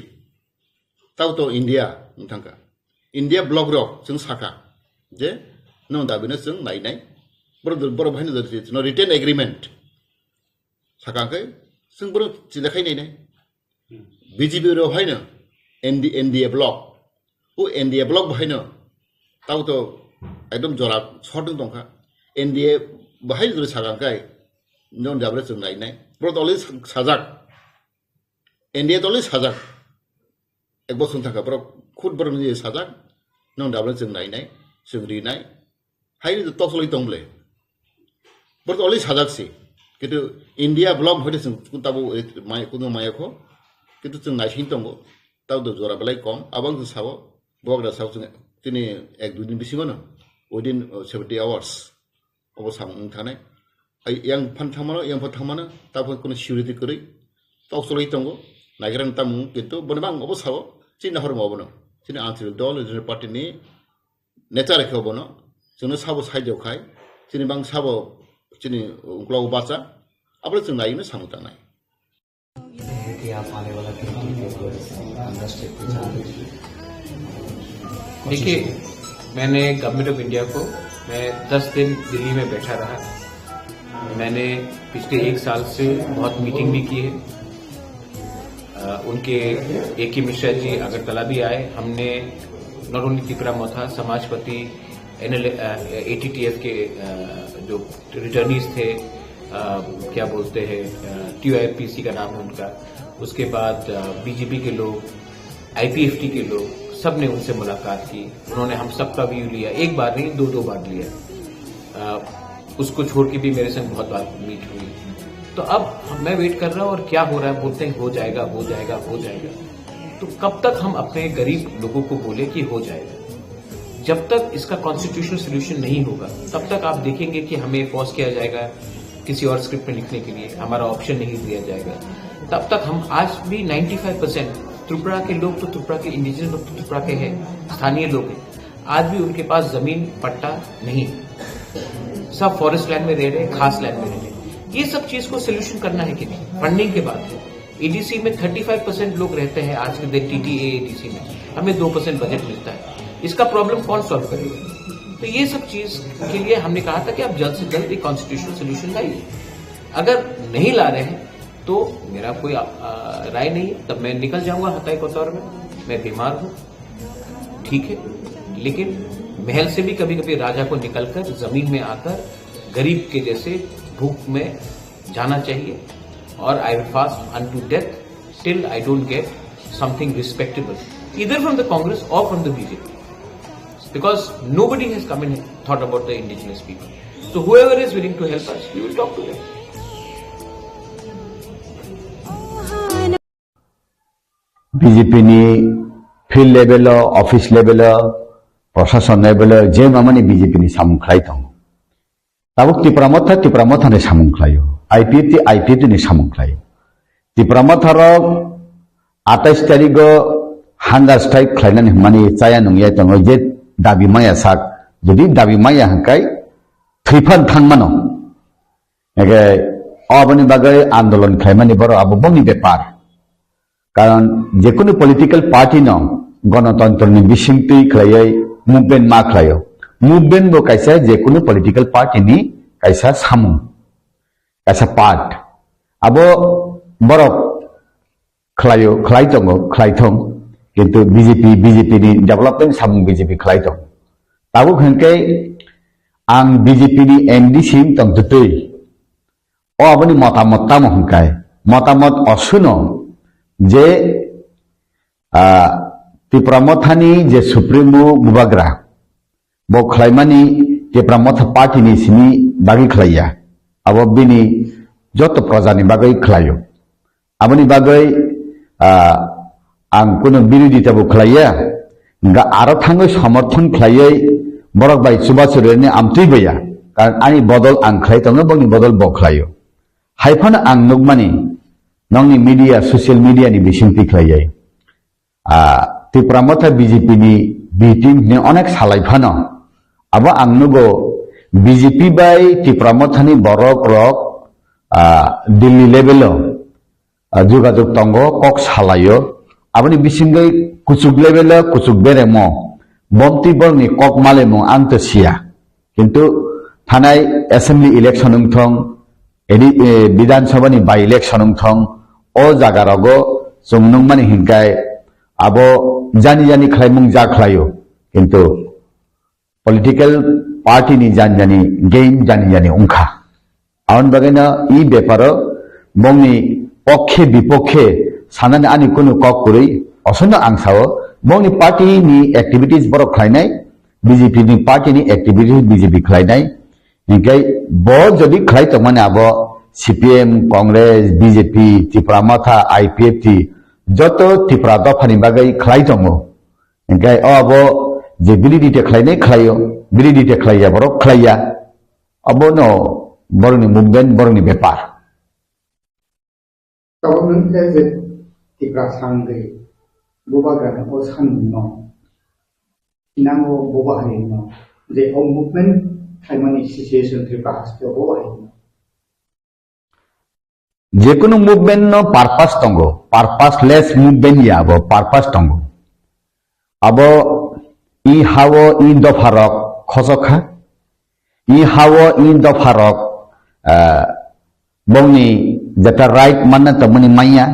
ताव तो इंडिया नोंथांका इंडिया ब्लॉक रॉक जों साका जे नों दाबिनो जों नायनाय बर भाइनो दरिसि जों रिटेन एग्रीमेंट साकाखै जों बर जिलाखाय नायनाय बीजेपी रो भाइनो एनडीए ब्लॉक ओ एनडीए ब्लॉक भाइनो ताव तो एकदम जरा शॉर्ट दंखा एनडीए भाइ दरि साकाखै नों दाबिनो जों नायनाय बर दलि साजाक एनडीए दलि साजाक एक बसुन थाखा बर खुद बर नि साजाक नों दाबिनो जों नायनाय जों रिनाय हाय तसलि दंब्ले बर दलि साजाकसि किन्तु इंडिया ब्लॉक होते जों ताबो माय कुनु मायखौ किन्तु जों नायसिन दंगो ताव द जरा बेलाय कम आबां जों साबो बगरा साव जों दिनै एक दुइ दिन बिसिङावनो विदिन 70 आवर्स अब सामों थानाय yang pertama tahu kono security kuri tahu solid tunggu nageran tamu gitu benar apa sawo cina hormo abono cina antir dol dari parti ni necara ke abono cina sawo sahaja kai cina bang sawo cina ungklau baca apa cina lain itu samu tanai देखिए मैंने government of India को मैं 10 दिन दिल्ली में बैठा रहा मैंने पिछले 1 साल से बहुत मीटिंग भी की है उनके A.K. मिश्रा जी अगरतला भी आए हमने नॉट ओनली त्रिपुरा मोथा समाजपति ATTF के जो रिटर्नीज थे क्या बोलते हैं TUIPC का नाम है उनका उसके बाद बीजेपी के लोग IPFT के लोग सब ने उनसे मुलाकात की उन्होंने हम सबका व्यू लिया एक बार नहीं 2 बार लिया उसको छोड़ के भी मेरे संग बहुत बार मीट हुई तो अब मैं वेट कर रहा हूं और क्या हो रहा है बोलते हैं हो जाएगा तो कब तक हम अपने गरीब लोगों को बोले कि हो जाएगा जब तक इसका कॉन्स्टिट्यूशनल सोल्यूशन नहीं होगा तब तक आप देखेंगे कि हमें फोर्स किया जाएगा किसी और स्क्रिप्ट में लिखने के लिए हमारा ऑप्शन नहीं दिया जाएगा तब तक हम आज भी 95% त्रिपुरा के लोग तो त्रिपुरा के इंडिजिनस लोग तो त्रिपुरा के हैं स्थानीय लोग हैं आज भी उनके पास जमीन पट्टा नहीं सब फॉरेस्ट लैंड में रह रहे खास लैंड में रह रहे ये सब चीज को सोल्यूशन करना है कि नहीं फंडिंग के बाद एडीसी में 35% लोग रहते हैं आज के दिन TTA एडीसी में हमें 2% बजट मिलता है इसका प्रॉब्लम कौन सॉल्व करेगा तो ये सब चीज के लिए हमने कहा था कि आप जल्द से जल्द एक कॉन्स्टिट्यूशनल सोल्यूशन लाइए अगर नहीं ला रहे हैं तो मेरा कोई राय नहीं है तब मैं निकल जाऊंगा हताई कोतवार में मैं बीमार हूं ठीक है लेकिन महल से भी कभी कभी राजा को निकलकर जमीन में आकर गरीब के जैसे भूख में जाना चाहिए और I will fast unto death till I don't get something respectable either from the Congress or from the BJP because nobody has come and thought about the indigenous people so whoever is willing to help us we will talk to them BJP नि field level office level प्रशासन level जे माने BJP नि सामुंख्लाय दं ताबो त्रिपुरा ने सामुंख्लायो IPFT नि सामुंख्लायो त्रिपुरा मथार 28 तारिख हांगार strike खालायनानै माने जाया नङिया दङ जे दाबि माया साक जुदि दाबि माया हंकाय थैफान थांमानो एगे अबनि बागै आंदोलन खालायमानि बर आबुबंनि बेपार कारण जेकुनु पॉलिटिकल पार्टी न गणतंत्रनि बिसिंथि खालायै मुभमेन्ट मा खालायो मुभमेन्ट बो कायसा जेकुनु पॉलिटिकल पार्टी नि कायसा सामु कायसा पार्ट अब बरक khlai tongo khlai thong kintu BJP ni development samung BJP khlai tong tabu khangke ang BJP ni MD sim tong tutui o aboni motamot tamo hangkai motamot osuno je Tipramothani je Supremo Bubagra bo khlaimani Tipramotha party ni sini bagi khlaiya abo bini joto prajani bagai khlayo aboni bagai ang kuno birodi tabu khlaiya ga aro thango samarthon khlaiyai borok bai subasure amtui baya karon ani bodol ang khlai tongo boni bodol bo khlayo haifana ang nugmani nongni media social media ni bisingti khlaiyai Tipramotha BJP ni biting ni onek salaifano abo ang nugo BJP bai Tipramotha ni borok rok Delhi level jogajuk tongo kok salayo aboni bisingai kuchuk level kuchuk beremo bomti borni kok malemo antsia kintu thanai assembly election ungthong edi Bidhan Sabha ni by election ungthong o jagarago songnung mani hingkai abo jani khlaimung ja khlayo kintu political party ni jani gain jani ungkha aun bagena I beparo bongni pokkhe bipokhe sanane ani kuno kok kurui osono angsao bongni party ni activities borok khlainai BJP ni party ni activities BJP khlainai ingkai bo jodi khlai tongmane abo CPM Congress BJP Tipramotha IPFT joto Tipra dofani bagai khlai tongo ingkai abo je biridi te khlainai khlayo biridi te khlaiya borok khlaiya abo no boroni movement boroni bepar government has it Tipra sangre Bubagan o sanno inango bobahani no the all movement Taimani situation Tipra has to bobahani যেকোনো movement no purpose tongo purposeless movement ya abo purpose tongo abo I hawo I dofarok khosokha I hawo I dofarok bongni jeta right manna tamani maya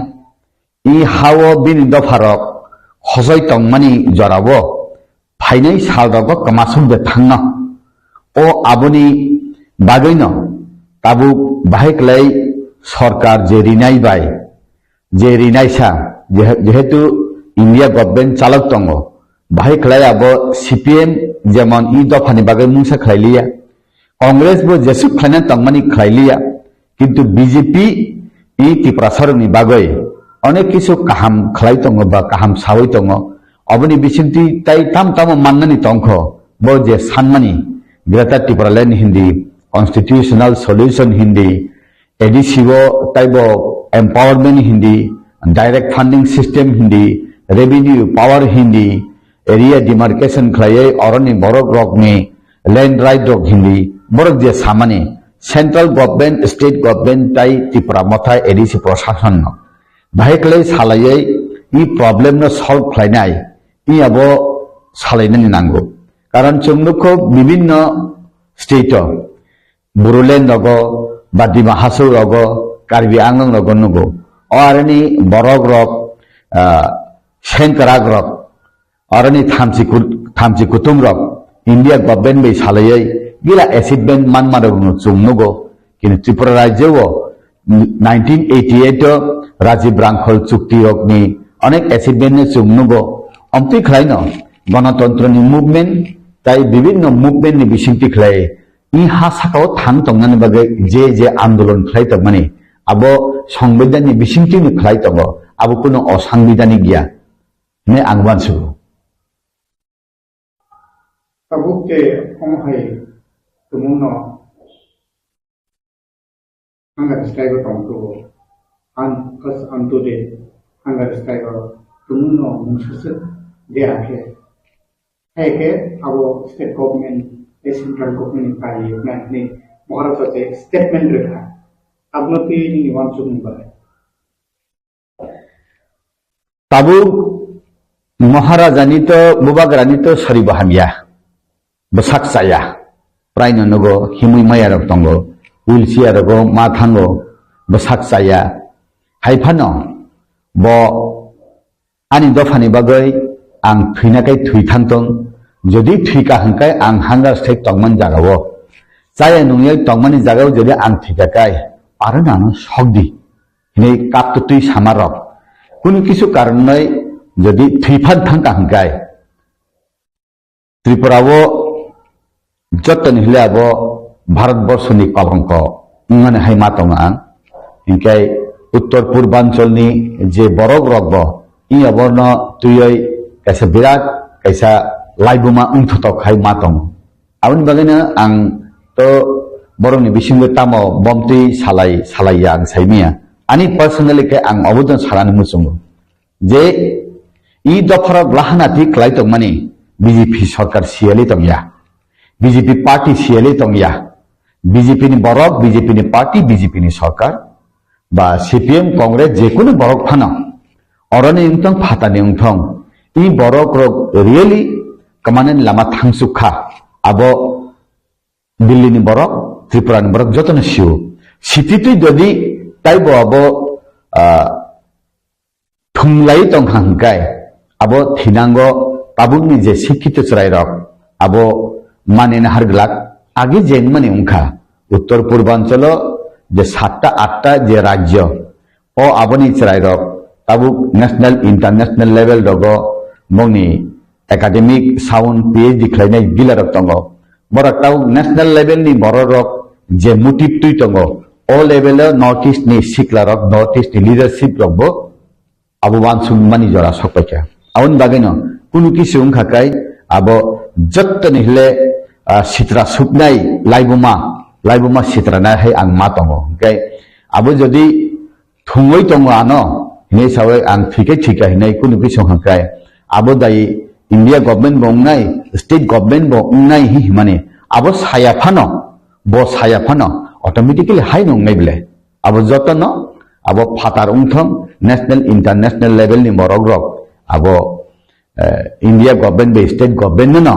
I hawo bin dofarok khosoi tongmani jorabo phainai saldago kamasum be thangna o aboni bagaino tabu bahiklai সরকার যে Rinnai by যে রিনাইসা যেহেতু India government চালক দङ বাহাই খেলাই আবো CPM যেমন ই দফানি বাগै মুংসা খাইলিয়া কংগ্রেস বো যেসু খাইনা তংমানি খাইলিয়া কিন্তু বিজেপি ই ত্রিপুরাসরনি বাগै অনেক কিছু কাহাম খাই দङ বা কাহাম সাवै दङ অবনি বিচিন্তি তাই তাম মাননানি তংখ বো যে সানমানি গ্রেটার ত্রিপুরাল্যান্ড হিন্দি কনস্টিটিউশনাল সলিউশন হিন্দি ADCO type of empowerment Hindi, direct funding system Hindi, revenue power Hindi, area demarcation khlaye oroni borok rok ni land right rok Hindi, borok je samane central government state government tai Tipramotha ADC proshashan no bhaikle salaye I problem no solve khlainai I abo salainani nango karon chungnukho bibinno state Bodoland rogo ba Dima Hasau rogo Karbi Anglong rogo nugo orani borok rok Shenkarag rok orani thamsi kutum rok India government bai salayai gila acid ban manma rok no chungnugo kini Tripura rajyo 1988 Rajiv Rangkhol chukti rok ni onek acid ban ne chungnugo amti khlaino ganatantra ni movement tai bibinno movement ni bisingti khlai I hasakao thang tongnani bagai je andolon khlai tongmani abo সংবিধান ni bisingti ni khlai tongo abo kuno osangbidanik gya ne angbansu tabuke onghai tumuno hangar staigo tongko an kas antude hangar staigo tumuno mususu de ake eke abo state government central government kali ni Maharashtra statement rekha abnoti ni wansuk ni bare tabu Maharajani to Bubagrani to sari bahamya besak saya praino nogo himui maya rok tongo ulsia rogo mathango besak saya haifano bo ani dofani bagai ang thuinakai thuithantong jodi thuika hangkai ang hunger strike tongman jagao chaya nungyai tongmani jagao jodi ang thuikakai parana no shokdi hinai kaptutui samarok কোনো কিছু কারণে যদি থুইফান থাকা হংকাই ত্রিপুরাও যতন হলে আব ভারতবর্ষনি কলঙ্ক ইমানে হাইমা দङ आं ইনকাই উত্তর পূর্বাঞ্চলনি যে বরক রগব ই অবর্ণ তুই কাইসা বিরাট কাইসা লাইবুমা উন্থতক হাইমা दङ आउन बागैनो आं तो बरंनि बिसिंगो तामो बमतुइ सालाय आं साइमिया ani personally ke ang obodon sarani musungo je i dofara lahanati klai tongmani BJP sarkar siali tongya BJP party siali tongya BJP ni borok BJP ni party BJP ni sarkar ba CPM Congress je kono borok phano orani ingtong phatani ingtong i borok rok really kamanen lama thangsukha abo Delhi ni borok Tripura ni borok jotono siu sititui jodi taibo abo thunglai tong hangkai abo thinango tabungni je shikkito chrai rok abo manena harglak age jengmani ungkha uttor purbanchalo je 7টা 8টা je rajyo o aboni chrai rok tabuk national international level rogo mongni academic sound PhD khlainai gilarok tongo borak tabuk national level ni borok je motive tui tongo o level north east ni siklarok north east ni leadership rokbo abo wansum mani jora sokpaika aun bageno kunu kisu ungkhakai abo jottoni hile sitra supnai laibuma sitra na hai ang matongo kai abo jodi thungoi tongo ano ne sawe ang thika hinai kunu kisu ungkhakai abo dai India government bongnai state government bongnai hi mane abo saya phano automatically high nong ngai bele abo jotono abo phatar ungthong national international level ni borok rok abo India government be state government no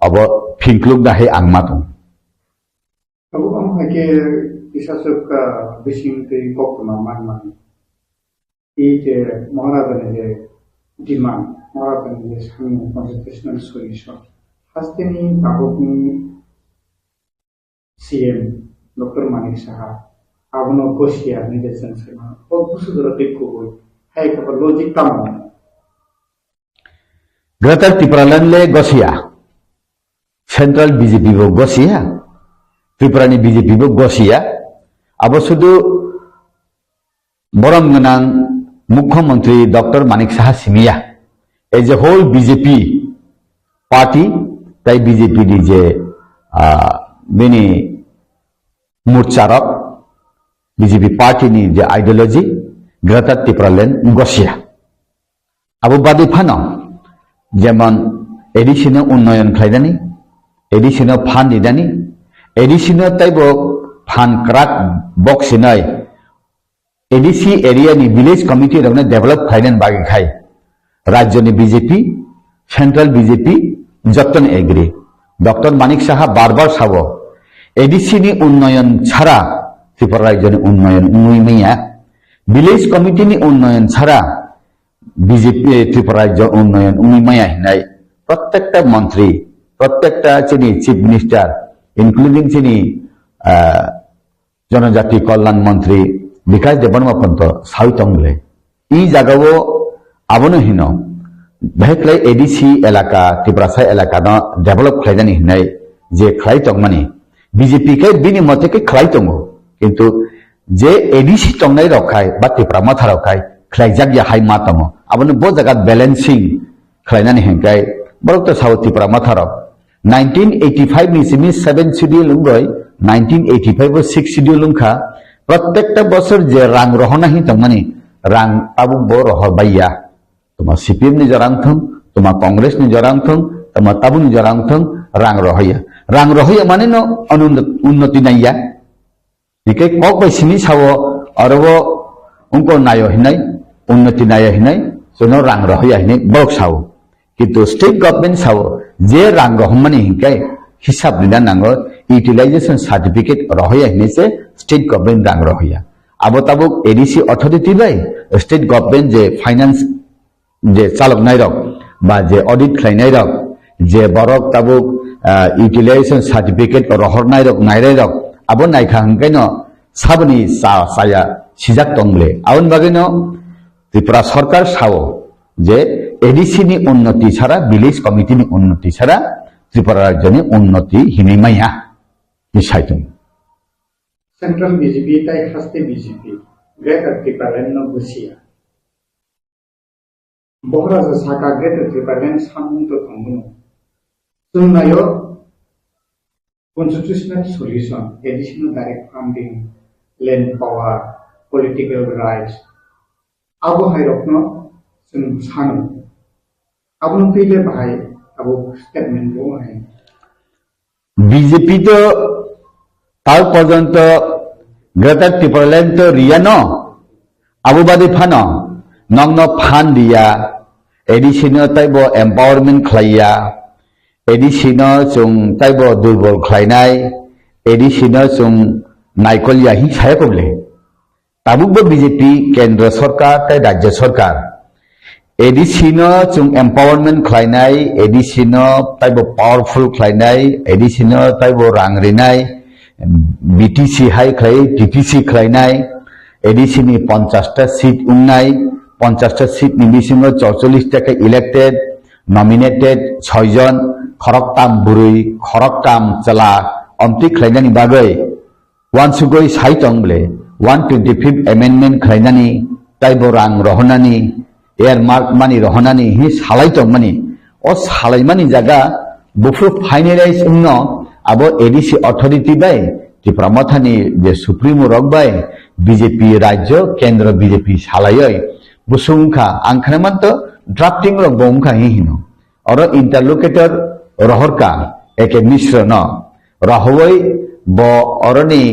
abo phinkluk da hai angma tong abo am hake isasuk bising te kokma man e je maharaja ne demand maharaja ne sang constitutional solution hasteni tabokni CM Dr. Manik Saha, abono Gosia Nidesen Sema, o busudura dekko boy, hai ka logic tamo. Greater Tripuraland le Gosia, Central BJP bo Gosia, Tripurani BJP bo Gosia, abo sudu borong ngenang Mukhyamantri Dr. Manik Saha Simia, as a whole BJP party, tai BJP DJ many Murcharok BJP party ni je ideology Greater Tripuraland Gosia abo badi phano jemon additional unnoyon khlaidani additional fund didani additional taibo fund crack box sinai ADC area ni village committee rokna develop khainan bagi khai rajya ni BJP central BJP joton agree Dr. Manik Saha barbar sabo ADC ni unnoyon chhara Tripura rajyoni unnoyon unuimia village committee ni unnoyon chhara BJP Tripura rajyo unnoyon unuimia hinai prottekta mantri prottekta chini chief minister including chini janajati kalyan mantri Vikas Debarma panto sautongle i jagao abono hino beklai ADC elaka Tripura sai elaka no develop khlaidani hinai je khlai tongmani BJP ke bini mate ke khlai tongo kintu je ADC tongnai rokhai ba Tripura matha rokhai khlai jagya hai ma tongo abono bo jagat balancing khlainani hengkai borok to South Tripura matha rok 1985 ni simi 7 schedule ungoi 1985 bo 6 schedule ungkha prottekta bochor je rang rohona hi tongmani rang tabu bo rohor baiya toma CPM ni jarang thong toma Congress ni jarang thong toma tabu ni jarang thong rang rohaya mane no unnoti naiya dikai kok bai sini sawo arbo ungko nayo hinai unnoti naya hinai sono rang rohaya hinai bok sawo kintu state government sawo je rang rohmani hinkai hisab dina nango utilization certificate rohaya hinai se state government rang rohaya abo tabuk ADC authority bai state government je finance je chalok nai rok ba je audit khlainai rok je borok tabuk utilization certificate rohor nai rok nairai rok abo naikha hangkaino sabni saya sijak tongle abon bagino Tripura Sarkar sao je ADC ni unnoti chara village committee ni unnoti chara Tripura rajya ni unnoti hinai maya ni saitung Central BJP tai khaste BJP Greater Tripura no busia Bohra sa saka Greater Tripura samung to tongno sunnayo constitutional solution additional direct funding land power political rights abo hairokno sun sanu abo pile bahai abo statement bo hai BJP to tal porjonto Greater Tripura Land to riano abo badi phano nongno phan dia additional taibo empowerment khlaiya additional chung taibo durbol khlainai additional chung naikol ya hi sayakoble tabukbo BJP kendra sarkar tai rajya sarkar additional chung empowerment khlainai additional taibo powerful khlainai additional taibo rangrinai BTC hai khlai TTC khlainai additional 50 ta seat unnai 50 ta seat ni bisingo 44 ta elected nominated 6 jon khoroktam burui khoroktam chala amti khlainani bagai wansugoi saitongle 125th amendment khlainani taibo rang rohonani earmark mani rohonani hi salaitong mani o salaimani jaga bufru finalize unno abo ADC authority bai Tripura mathani je supremo rok bai BJP rajya kendra BJP salayoi busungkha angkhramanto drafting rok bongkha hi hino oro interlocutor rohorka eke misra no rahoi bo oroni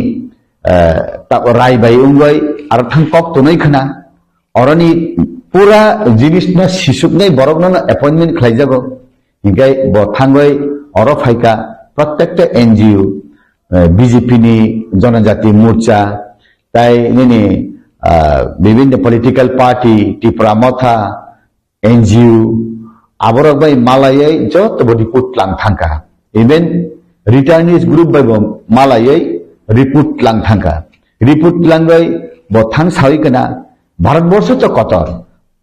rai bai ungoi ar thangkok tunai khana oroni pura jinisna sisuknai borokno appointment khlaijago hingai bo thangoi oro phaika प्रत्येकटा NGO BJP ni जनजाति मोर्चा tai nini বিভিন্ন political party Tripura Matha NGO aborok bai malayai jot bodi putlang thangka even returnees group bai malayai report lang thangka report lang bai bo thang sawi kana bharatborsho to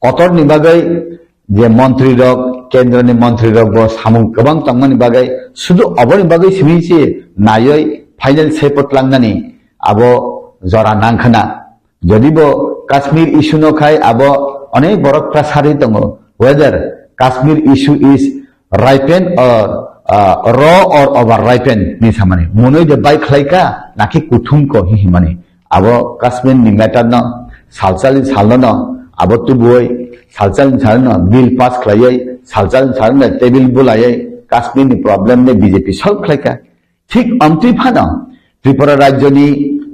kotor ni bagai je mantri rok kendra ni mantri rok bo samung gobang tangmani bagai sudu aboni bagai simisi nayoi final sepot langnani abo jora nangkhana jodi bo Kashmir issue no khai abo onek borok prasari tongo whether Kashmir issue is ripened or raw or over ripened ni samani monoi de bai khlaika naki kuthum ko hi mani abo Kashmir ni matter no salchali salno no abo tu boy salchal salno bill pass khlaiai salchal salno table bulaiai Kashmir ni problem ne BJP solve khlaika thik amti phana Tripura rajya ni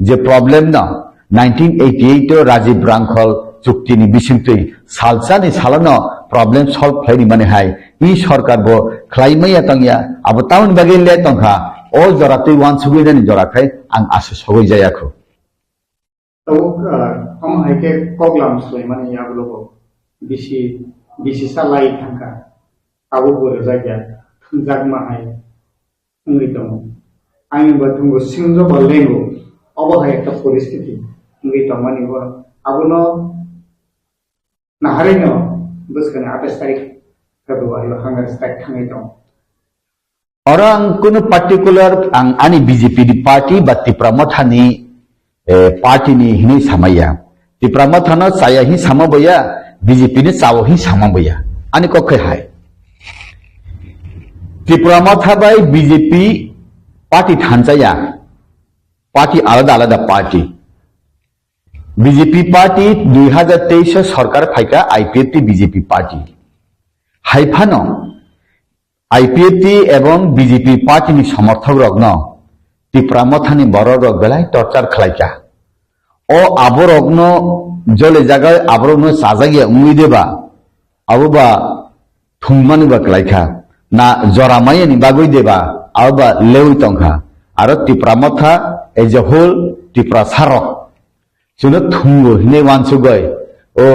je problem no 1988 to Rajiv Rangkhol chukti ni bisingtui salchani salano problem solve khlaini mane hai I sarkar bo khlaimaya tangya abo taun bagil le tongkha o joratui wan sugui ni jorakai ang asu sogoi jayakho तो हम आके कोगलाम Sulemani याबलोगो BC सालाई थांका आबो बोरे जायगा थंजाक माहाय थंगै दं आंनि बाथुंगो सिंजो बलेंगो अबहाय एक परिस्थिति थंगै दं मानि बो आबोनो नाहारैनो बसकने 28 तारिख फेब्रुवारि हांगार स्ट्राइक थांगै दं orang kuno particular ang ani BJP di party ba Tripura Mathani party ni hini samaya Tripura Mathano saya hi samabaya BJP ni sawo hi samabaya ani ko khai hai Tripura Matha bai BJP party thanjaya party alada party BJP party 2023 sarkar phaika IPFT BJP party haifano IPFT এবং BJP party ni সমর্থক রগ্ন Tripura Mathani বড় রগ বেলায় torture খালাইকা ও আবরগ্ন জলে জায়গায় আবরগ্ন সাজাগিয়া উমি দেবা আববা থুংমানি বা খালাইকা না জরামাইনি বাগই দেবা আববা লেউই তংখা আর Tripura Matha as a whole Tripura Sarok जोंनो थुंगो हिने वानसुगय ओ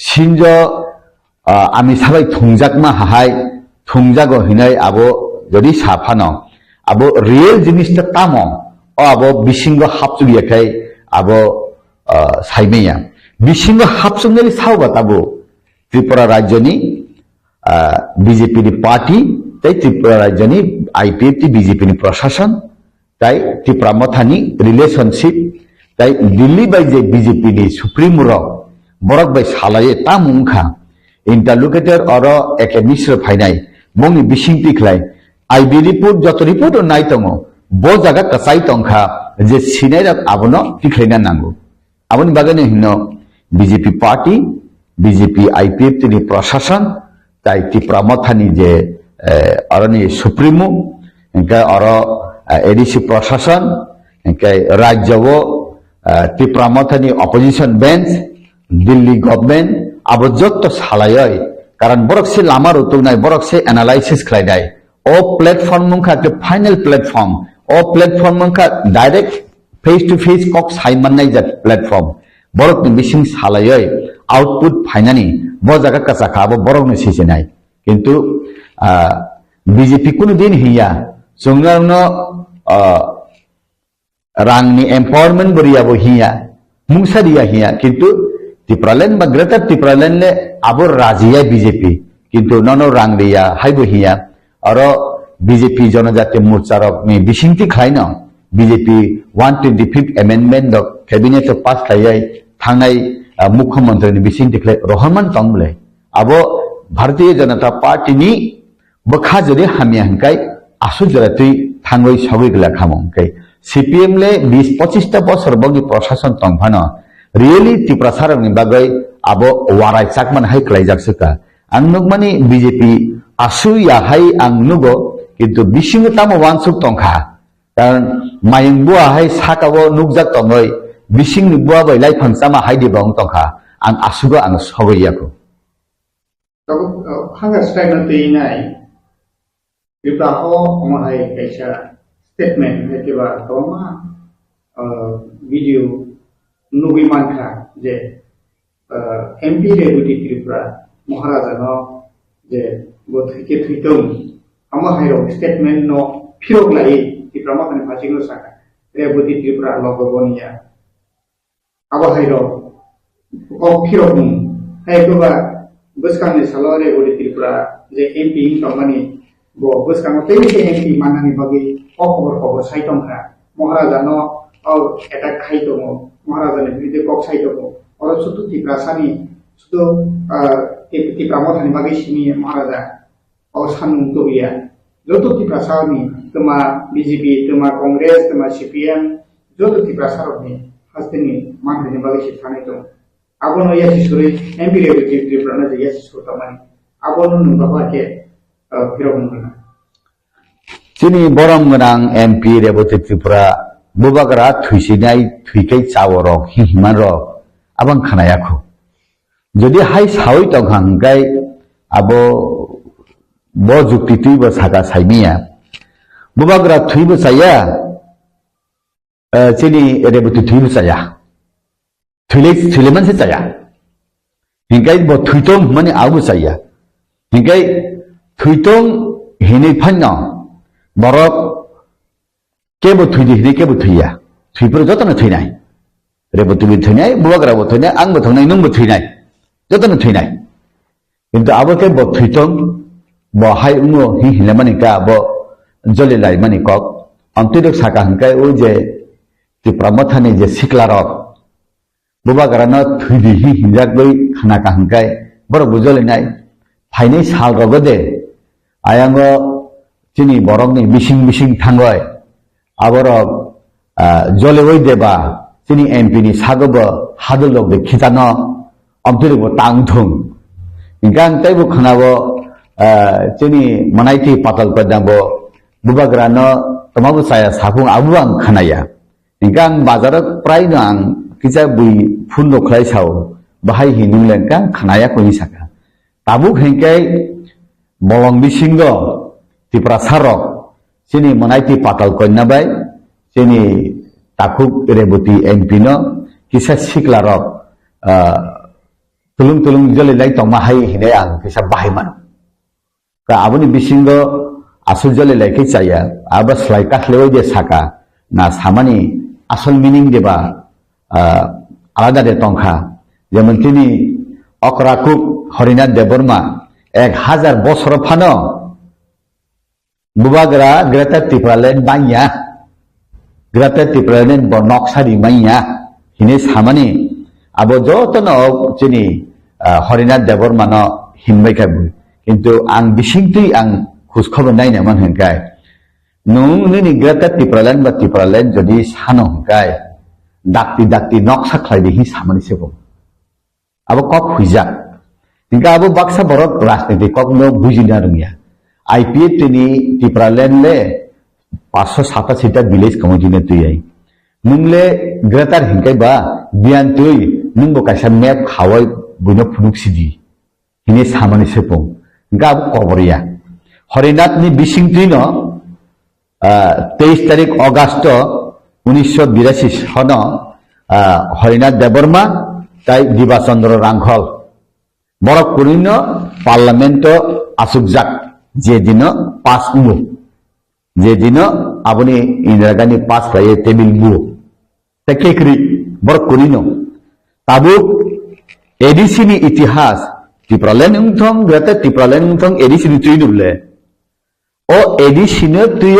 सिंजो आमी साबाय थुंजाकमा हाहाय थुंजागो हिने आबो जदि साफानो आबो रियल जिनिसटा तामो ओ आबो बिसिंगो हाबसुगियाखाय आबो साइमेया बिसिंगो हाबसुगनाय सावबा ताबो त्रिपुरा राज्यनि बीजेपी नि पार्टी तै त्रिपुरा राज्यनि IPF बीजेपी नि प्रशासन तै त्रिपुरा मथानि रिलेशनशिप तै दिल्ली बाय जे बीजेपी नि सुप्रीम रक बरक बाय सालाये तामुंखा इंटरलोकेटर और एकेडमिक्स फाइनाय मंगनि बिसिं तिखलाय आईबी रिपोर्ट जत रिपोर्ट नाय तंगो बो जागा कसाई तंखा जे सिनाय आबनो तिखलायना नांगौ आबनि बागैनो हिनो बीजेपी पार्टी बीजेपी IPF नि प्रशासन तै त्रिपुरा मथानि जे अरनि सुप्रीमो इनका और एडीसी प्रशासन इनका राज्यवो त्रिपुरा मथानि अपोजिशन बेंच दिल्ली गवर्नमेंट अब जत सालाय कारण बरक से लामा रुतुनाय बरक से एनालाइसिस खालायनाय ओ प्लेटफॉर्म मुखा के फाइनल प्लेटफॉर्म ओ प्लेटफॉर्म मुखा डायरेक्ट फेस टू फेस कक साइमनाय जा प्लेटफॉर्म बरक नि बिसिं सालाय आउटपुट फाइनानि ब जागा कासाखा अब बरक नि सिसेनाय किंतु बीजेपी कुनु दिन हिया जोंनो रांनि एम्पावरमेंट बरियाबो हिया मुंसारिया हिया किंतु त्रिपुरालैंड बा ग्रेटर त्रिपुरालैंड ले आबो राजिया बीजेपी किंतु ननो रांगरिया हाइबो हिया और बीजेपी जनजातीय मोर्चा रक नि बिसिंति खायनो BJP 125th amendment the cabinet pass खायै थांनाय मुख्यमंत्री नि बिसिंति खाय रहमान तंगले आबो भारतीय जनता पार्टी नि बखा जदि हामिया हंकाय आसु जरातै थांगै सगै गला खामंकाय सीपीएम ले 20-25 ता बছर बगि प्रशासन तंफानो रियली त्रिपुरा सारनि बागै आबो वाराय चाकमान हाय क्लाइजाकसका आं नुगमानि बीजेपी आसु याहाय आं नुगो किंतु बिसिंग तामो वानसुक तंखा कारण मायंगबुआ हाय साकाबो नुगजाक तंगै बिसिंग नुबुआ बै लाइफांसामा हाय दिबं तंखा आं आसुगो आं सगैयाखो तब हांगा स्ट्राइक नतैनाय त्रिपुरा हो अमहाय कैसा स्टेटमेंट है के बा तमा वीडियो नुगै मानखा जे एमपी रेबुटी त्रिपुरा महाराजा न जे गथैके थैतों अमहायरो स्टेटमेंट न फिरोग लाई त्रिपुरा माखानि फासिनो साका रेबुटी त्रिपुरा लगबनिया अबहायरो ओ फिरोग है गोबा बसकांनि सालो रेबुटी त्रिपुरा जे एमपी कमानि बो बसकांग तैसे एमपी मानानि बगे ओ खबर साइतंखा महाराजा न और अटैक खाइतो महाराजा ने बिदे कक साइतो और सुतु त्रिपुरा सानि सुतु त्रिपुरा मथानि बगे सिनि महाराजा और सानु तो गया जतो त्रिपुरा सानि तमा बीजेपी तमा कांग्रेस तमा सीपीएम जतो त्रिपुरा सारनि हस्तनि माननि बगे सिथानै दं आबोनो यासि सुरै एमपी रेबुटी त्रिपुरा न जे यासि सुतमानि आबोनो नुबाबा के फिरौमोन चिनी बरम गोनां एमपी रेबुटी त्रिपुरा बुबागरा थुइसिनाय थुइकै चावर हिमान र आबां खानायाखौ जदि हाय सावै तंखांगाय आबो ब जुक्ति तुइबो सागा साइमिया बुबागरा थुइबो साया चिनी रेबुटी थुइबो साया थुइले मानसे साया हिंगाय ब थुइतों माने आबो साया हिंगाय थुइतों हिनै फान्ना बरक केबो थुइदि हिनै केबो थुइया थुइफोर जतनो थुइनाय रेबुटीबो थुइनाय बुबाग्राबो थुइनाय आंबो थुइनाय नोंबो थुइनाय जतनो थुइनाय किंतु आबो के ब थुइतों ब हाय उङो हि हिले माने का ब जले लाई माने कक अंतिरक साका हंकाय ओ जे त्रिपुरा मथानि जे सिक्ला रक बुबाग्रा न थुइदि हि हिंजाक बै खाना का हंकाय बर बुजलेनाय फाइनै साल रगदे आयांगो चिनी बरकनि बिसिं थांगय आबर जलेवै देबा चिनी एमपी नि सागब हादलग दे खितानो अम्तिरबो तांथुं इंगां तैबो खनाबो चिनी मनाइति पातल पदाबो बुबाग्रानो तमाबो साया साफुं आबुआं खनाया इंगां बाजार प्राय आं किजा बुइ फुन नखलाय साव बाहाय हिनुलेंका खनाया कोनि साका ताबुक हेंकाय बलं बिसिंगो त्रिपुरा सारक चिनी मनाइति पातल कन्याबाय चिनी ताकुक रेबुटी एमपी न kisa siklarok tulung jolilai tongmahai hine ang kisa bahiman ka aboni bisingo asul jolilai ke chaya aba slai katleo je saka na samani asal meaning deba alada de tongkha যেমন তিনি অকরাকুক হরিনাথ দেববর্মা 1000 বছর Fanon বুবাগরা greater Tripuraland বাইয়া greater Tripuraland বনকসারি মাইয়া হিনে সামানি আবো যতন চিনি হরিনাথ দেববর্মা ন হিনবাইকাবু কিন্তু আং বিসিংতুই আং খোঁজখবর নাই নামান হংকায় নুনি গ্রেটার ত্রিপুরালেন্ড বা ত্রিপুরালেন্ড যদি সানো হংকায় dakti noksa khlaide hi samani sebo abo kok huijak tingka abo baksa borok rajniti kok no bujina rumia IPA tini Tipraland le 587 ta village committee ne tuyai nungle greater hingkai ba bian tui nungbo kaisa map khawai buino phunuk sidi hini samani sebo tingka abo koboria Harinath ni bising tuino 23 তারিখ August 1982 সন হরিনাথ দেববর্মা তাই দিবাচন্দ্র রাংখল বরক কুরিন parliament আসুকজাক যেদিন pass মু যেদিন আপনি Indira Gandhi pass পাইয়ে table মু কেকরি বরক কুরিন তাবুক ADC ni ইতিহাস Tripuraland উংথং greater Tripuraland উংথং ADC ni তুই নুবলে ও এডিসি নে তুই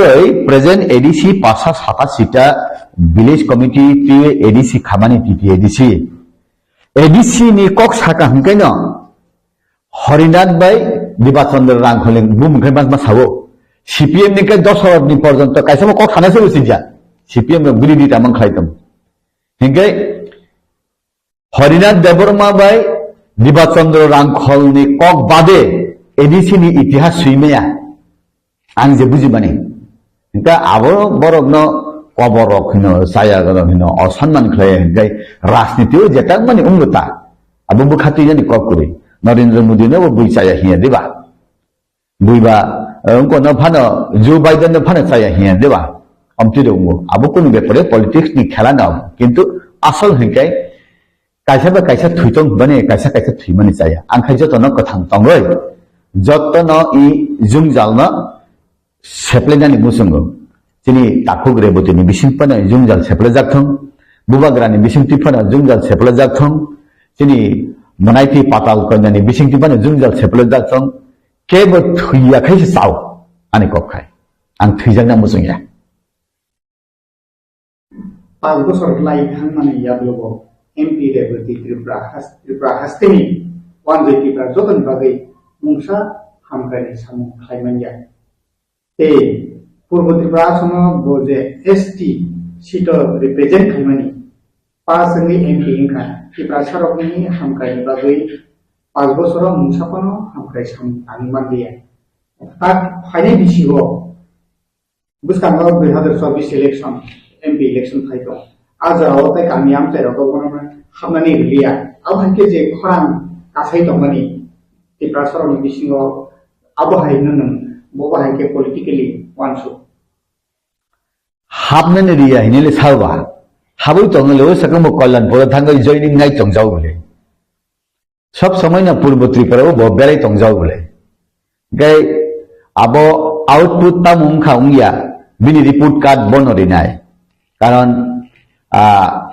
প্রেজেন্ট এডিসি 587 টা ভিলেজ কমিটি তুই এডিসি খামানি TT ADC ni kok saka hangkai no Harinath বাই দিবাচন্দ্র রাংখলে বুমখাই মাস সাবো সিপিএম ni ke 10 হর ni পর্যন্ত কাইসা kok থানাসে বসিজা সিপিএম নো গুলি দিতা মান খাইতাম হিংkai হরিনাথ দেববর্মা বাই দিবাচন্দ্র রাংখল ni kok বাদে এডিসি ni ইতিহাস সুইমেয়া আং যে বুঝি মানে তা আবো বরক ন কবরক ন সায়া গরম ন অসম্মান খায় গাই রাজনীতিও যেটা মানে উঙ্গতা আবো বুখাতি জানি কক করে নরেন্দ্র মোদি নো বুই সায়া হিয়া দেবা বুইবা অঙ্কো ন ফানো জো বাইডেন ন ফানো সায়া হিয়া দেবা অমতি দঙ্গো আবো কোন ব্যাপারে পলিটিক্স নি খেলা নাও কিন্তু আসল হিংকাই কাইসা বা কাইসা থুইতং মানে কাইসা থুই মানে সায়া আং খাই যত ন কথাং তংগই যত ন ই জুং জাল ন सेप्लेनानि मुसंगो तिनि ताखुग्रे बतिनि बिसिंपना जुंजाल सेप्लेजाकथं बुबाग्रानि बिसिंतिफना जुंजाल सेप्लेजाकथं तिनि मनाइति पाताल कन्यानि बिसिंतिफना जुंजाल सेप्लेजाकथं केबो थुइयाखै साव आनि कखाय आं थुइजांना मुसंया 5 বছর লাই থাং মানে ইয়াবলবো এমপি রেবতি ত্রিপুরা হাস্তেনি ওয়ান জয়তিপ্রা যতন বাগै মুংसा हामग्रानि सामु खायमानिया ते पूर्व त्रिपुरा असम बोजे एसटी सीट रिप्रेजेंट खायमानि पासनि एमपी इंखा त्रिपुरा सरकनि हामग्रानि बागै 5 বছর मुंसापनो हामग्राय सामु आनि मानदिया ता फाइने बिसिगो बुसकांगो 2024 इलेक्शन एमपी इलेक्शन फाइतो आजाराव ताय गामियाम ताय रगोनो हामनानि रिलिया आव हाके जे खरां कासाय दंमानि त्रिपुरा सरकनि बिसिगो आबहायनो नों बोबाहाय के पॉलिटिकली वानसु हाबने रिया हिनेले सालबा हाबै तंगले सकम कल्याण पर थांगै जॉइनिंग नाइ तंगजाव बोले सब समय ना पूर्व त्रिपुरा बो बेराय तंगजाव बोले गाय आबो आउटपुट ता मुंखा उंगिया बिनि रिपोर्ट कार्ड बनरिनाय कारण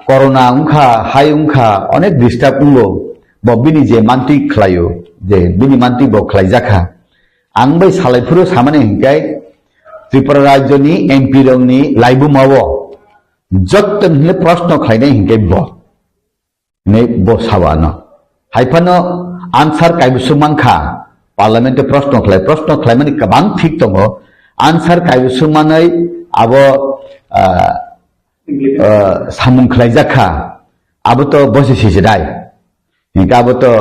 कोरोना उंखा हाय उंखा अनेक डिस्टार्ब उंगो बो बिनि जे मानति खलायो जे बिनि मानति बो खलाय जाखा आं बै सालायफुरो सामाने हिंकाय त्रिपुरा राज्यनि एमपि रंनि लाइबुमावो जत्तनले प्रश्न खायनाय हिंकाय बो ने बो सावानो हायफानो आन्सार कायबुसु मानखा पार्लियामेन्ट प्रश्न खाय माने गोबां थिक दङ आन्सार कायबुसु मानै आबो सामुं खाय जाखा आबोतो बसिसि जिराय हिंका आबोतो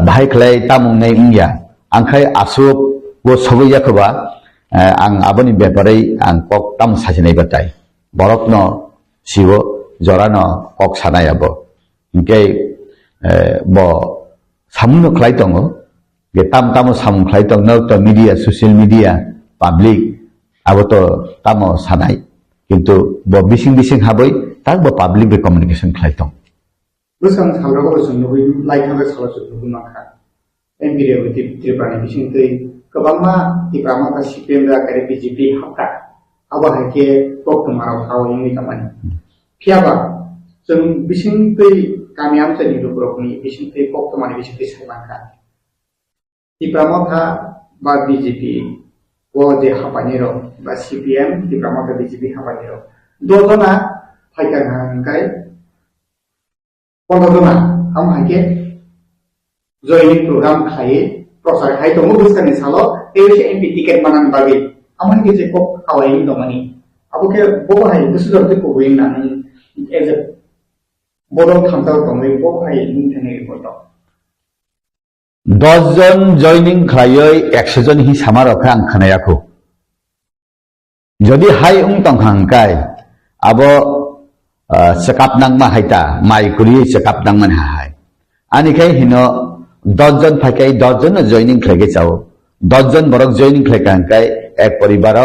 बाहाय खाय तामुंनाय इंगिया आंखाय आसुक वो सबै जाखोबा आं आबोनि बेपारै आं कक ताम साजिनाय बाथाय बरकनो सिबो जरानो कक सानायाबो इंके बो सामुनो खलाय दङ गे ताम सामुं खलाय दङ न मीडिया सोशल मीडिया पब्लिक आबोतो तामो सानाय किन्तु बो बिसिं हाबै tak bo public be communication khlai tong Busang salrago busang nubi like haga salasut nubi maka MP re uti Tripura ni bising tei kebangma Tripura maka CPM da kare BJP hapka aba hake kok marau haw ini kamani piaba jeng bising tei kami am tadi lubrok ni bising tei kok mani bising tei saimaka Tripura maka ba BJP wo je hapani ro ba CPM Tripura maka BJP hapani ro dojona haikan hangkai Pondokona, kamu hake joining program khai prosar khai to mubus kan salo tewe MP tiket manan bagi kamu hake je kok kawai domani abu ke bobo hai busu dorte ko wing nan as a bodong thamta tomai bobo hai nintene bodo 10 John joining খাইयै 100 জন হি সামারখা আং খানায়াখো যদি high উং তংখাংকাই আবো sekap nang mahaita mai kuri sekap nang man hai ani kai hino 10 জন phakai 10 জন joining khlege chao 10 জন borok joining khlekan kai ek poribar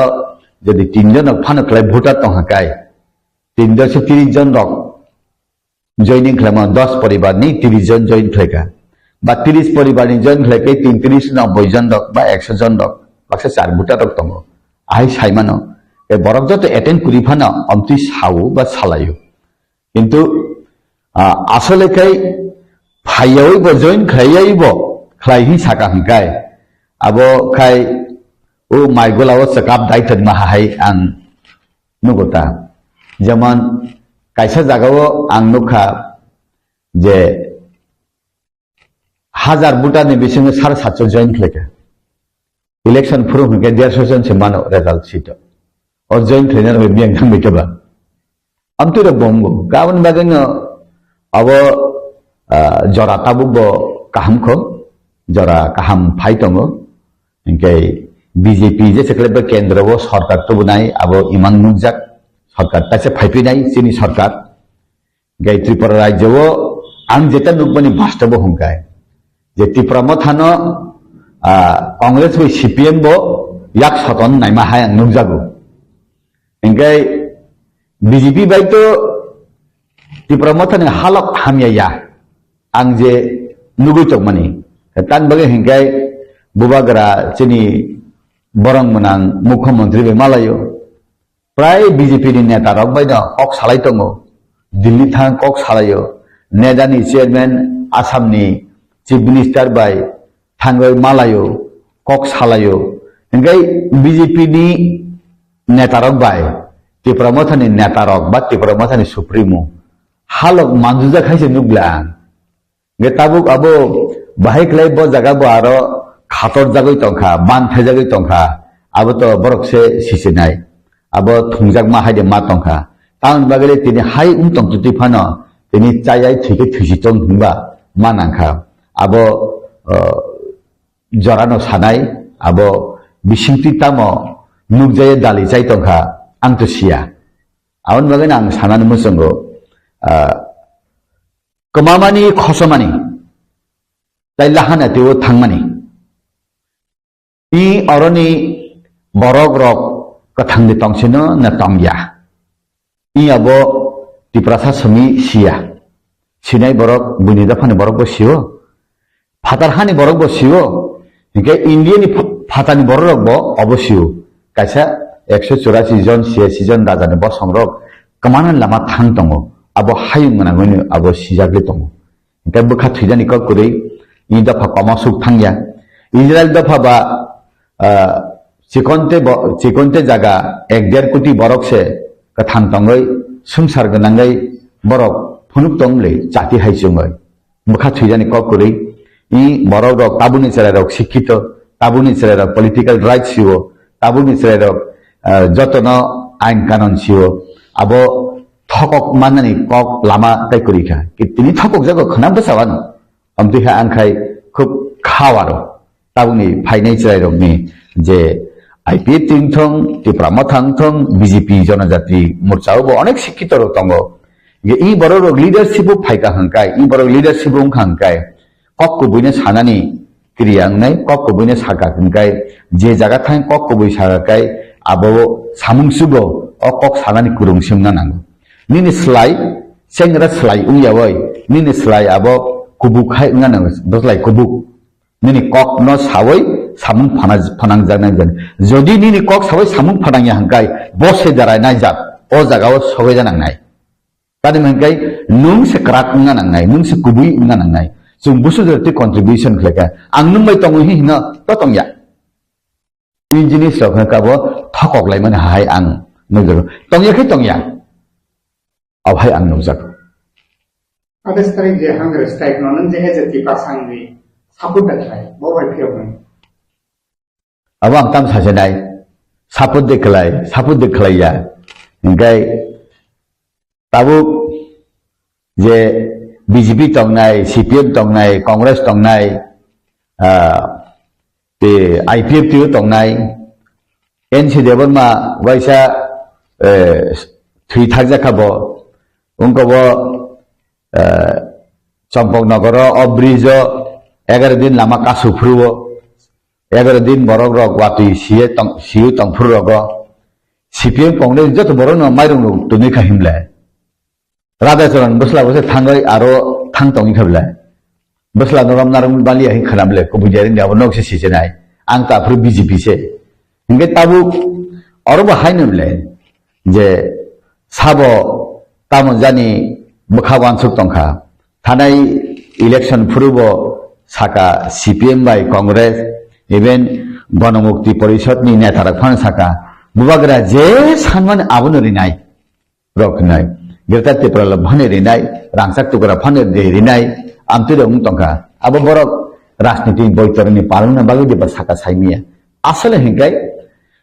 jodi 3 jon phano khlai voter tong hakai 330 জন rok joining khlama 10 poribar ni 30 জন join khleka ba 30 poribar ni join khleke 33 90 জন rok ba 100 jon rok baksa 4 voter rok tongo ai saimano e borok joto attend kuri phana amti sau ba salayo কিন্তু আসলে খাই ফাইয়াইব join খাইয়াইব খাইহি সাকা হংকাই আবো খাই ও মাইগলাও সাকাপ দাইতন মাহাই আং নুগতা যেমন কাইসা জায়গাও আং নুখা যে 1000 ভোটারনি বিসিং 750 জয়েন খাইকা ইলেকশন ফুরু হংকে 150 জন সে মানো result seat O join খাইনার বিয়াং থামবিকেবা Amtu da bongo, kawan bagainya awo jora tabuk bo kaham ko, jora kaham phai tongo, engkai BJP je sekelebe kendra bo sarkar to bunai abo iman nujak sarkar tase phai pinai sini sarkar, gai Tripura rajya bo ang jeta nukbani bastabo hongkai, je Tripura mo thano Congress bo CPM bo yak saton naima hai ang nukjago, engkai BJP baik tu di promotan yang halak hamya ya, angje nugu cok mani. Tan bagai hinggai bubagara cini borang menang Mukhamantri be Malayo. Prai BJP ni neta rok baik dah kok salai tongo, Delhi thang kok salayo, neda ni chairman Assam ni chief minister baik thangoi Malayo kok salayo. Hinggai BJP ni neta rok baik. Tripura mothani netarok ba Tripura mothani supremo halok manjuja khaise nuglang ge tabuk abo bahai klai bo jaga bo aro khator jagoi tongkha ban thai jagoi tongkha abo to borok se sisinai abo thungjak ma haide ma tongkha taun bagale tini hai tong tuti phano tini chayai thike thisi tong hingba manangkha abo jorano sanai abo bisingti tamo nugjaye dali chai tongkha ang to siya. Awan bagai ang sanan musungo kemamani khosomani tai lahana teo thangmani I oroni borok rok kathang de tongsino na tongya I abo Tripura sami siya sinai borok bunida phane borok bo siyo phatarhani borok bo siyo hingke Indiani phatani borok bo obosiyo kaisa 184 জন 86 জন rajani bo songrok kemanan lama thang tongo abo hayung manangoni abo sijagli tongo hingke bukha thujani ko kuri I dafa komasuk thangya Israel dafa ba chikonte jaga 1.5 কোটি borok se kathang tongoi sungsar ganangai borok phunuk tongle chati haisungoi bukha thujani ko kuri I borok rok tabuni cherai rok shikkito tabuni cherai rok political rights siwo tabuni cherai rok jotono ain kanon siwo abo thokok manani kok lama tai kurika kitini thokok jago khana basawano amtiha angkai khub khawaro tabuni phainai cherai rok ni je IPA tingthong Tripura mothangthong BJP jonajati morchao bo onek shikkito rok tongo ge I borok rok leadership bo phaika hangkai I borok leadership bo hangkai kok kubuine sanani kriyang nai kok kubuine saka hangkai je jaga thang kok kubui saka kai abo samung sugo o kok sanani kurung simna nango nini selai sengra selai ungyawai nini selai abo kubuk hai ngana beslai kubuk nini kok no sawai samung panang janang jan jodi nini kok sawai samung panang ya hangkai bose jarai nai jat o jagao sogai janang nai kadi hangkai nung se kerak ngana nai nung se kubui ngana nai jung busu jati contribution khleka ang nung mai tong hi na to tong ya engineer sok ka bo thakok lai man hai ang nujur tong ya khi tong ya अब hai ang nujak ada strike je hunger strike non je je tipa sangri saput dakai bo bai phiok nai अब ang tam sajenai saput deklai ya ngai tabu je BJP tongnai CPM tongnai Congress tongnai te IPF tu tongnai NCDB ma waisa thui thak jakabo ungko bo Champok Nagoro obrijo 11 din lama kasufruo 11 din borok rok watui siu tongfru rogo CPM Congress joto borok no mairung tuni khahimle Radha Charan bosla bose thangai aro thang tongi khabla bosla noram narum bali hi khalamle ko bujarin ya bonok se sisenai ang ta fru BJP se hinge tabu oroba hainumle je sabo tamon jani mukhawan suk tongkha thanai election phurubo saka CPM bai Congress even Ganamukti Porishod ni netarak phan saka bubagra je sanman abunori nai rok nai Gerta Tipra Bhane Rinai, Rangsak Tukara Phane Rinai, Amtira Tongka, Abu Borok, Rasniti Boytorni Paluna Bagi di Basaka Saimia. Asal Hinkai,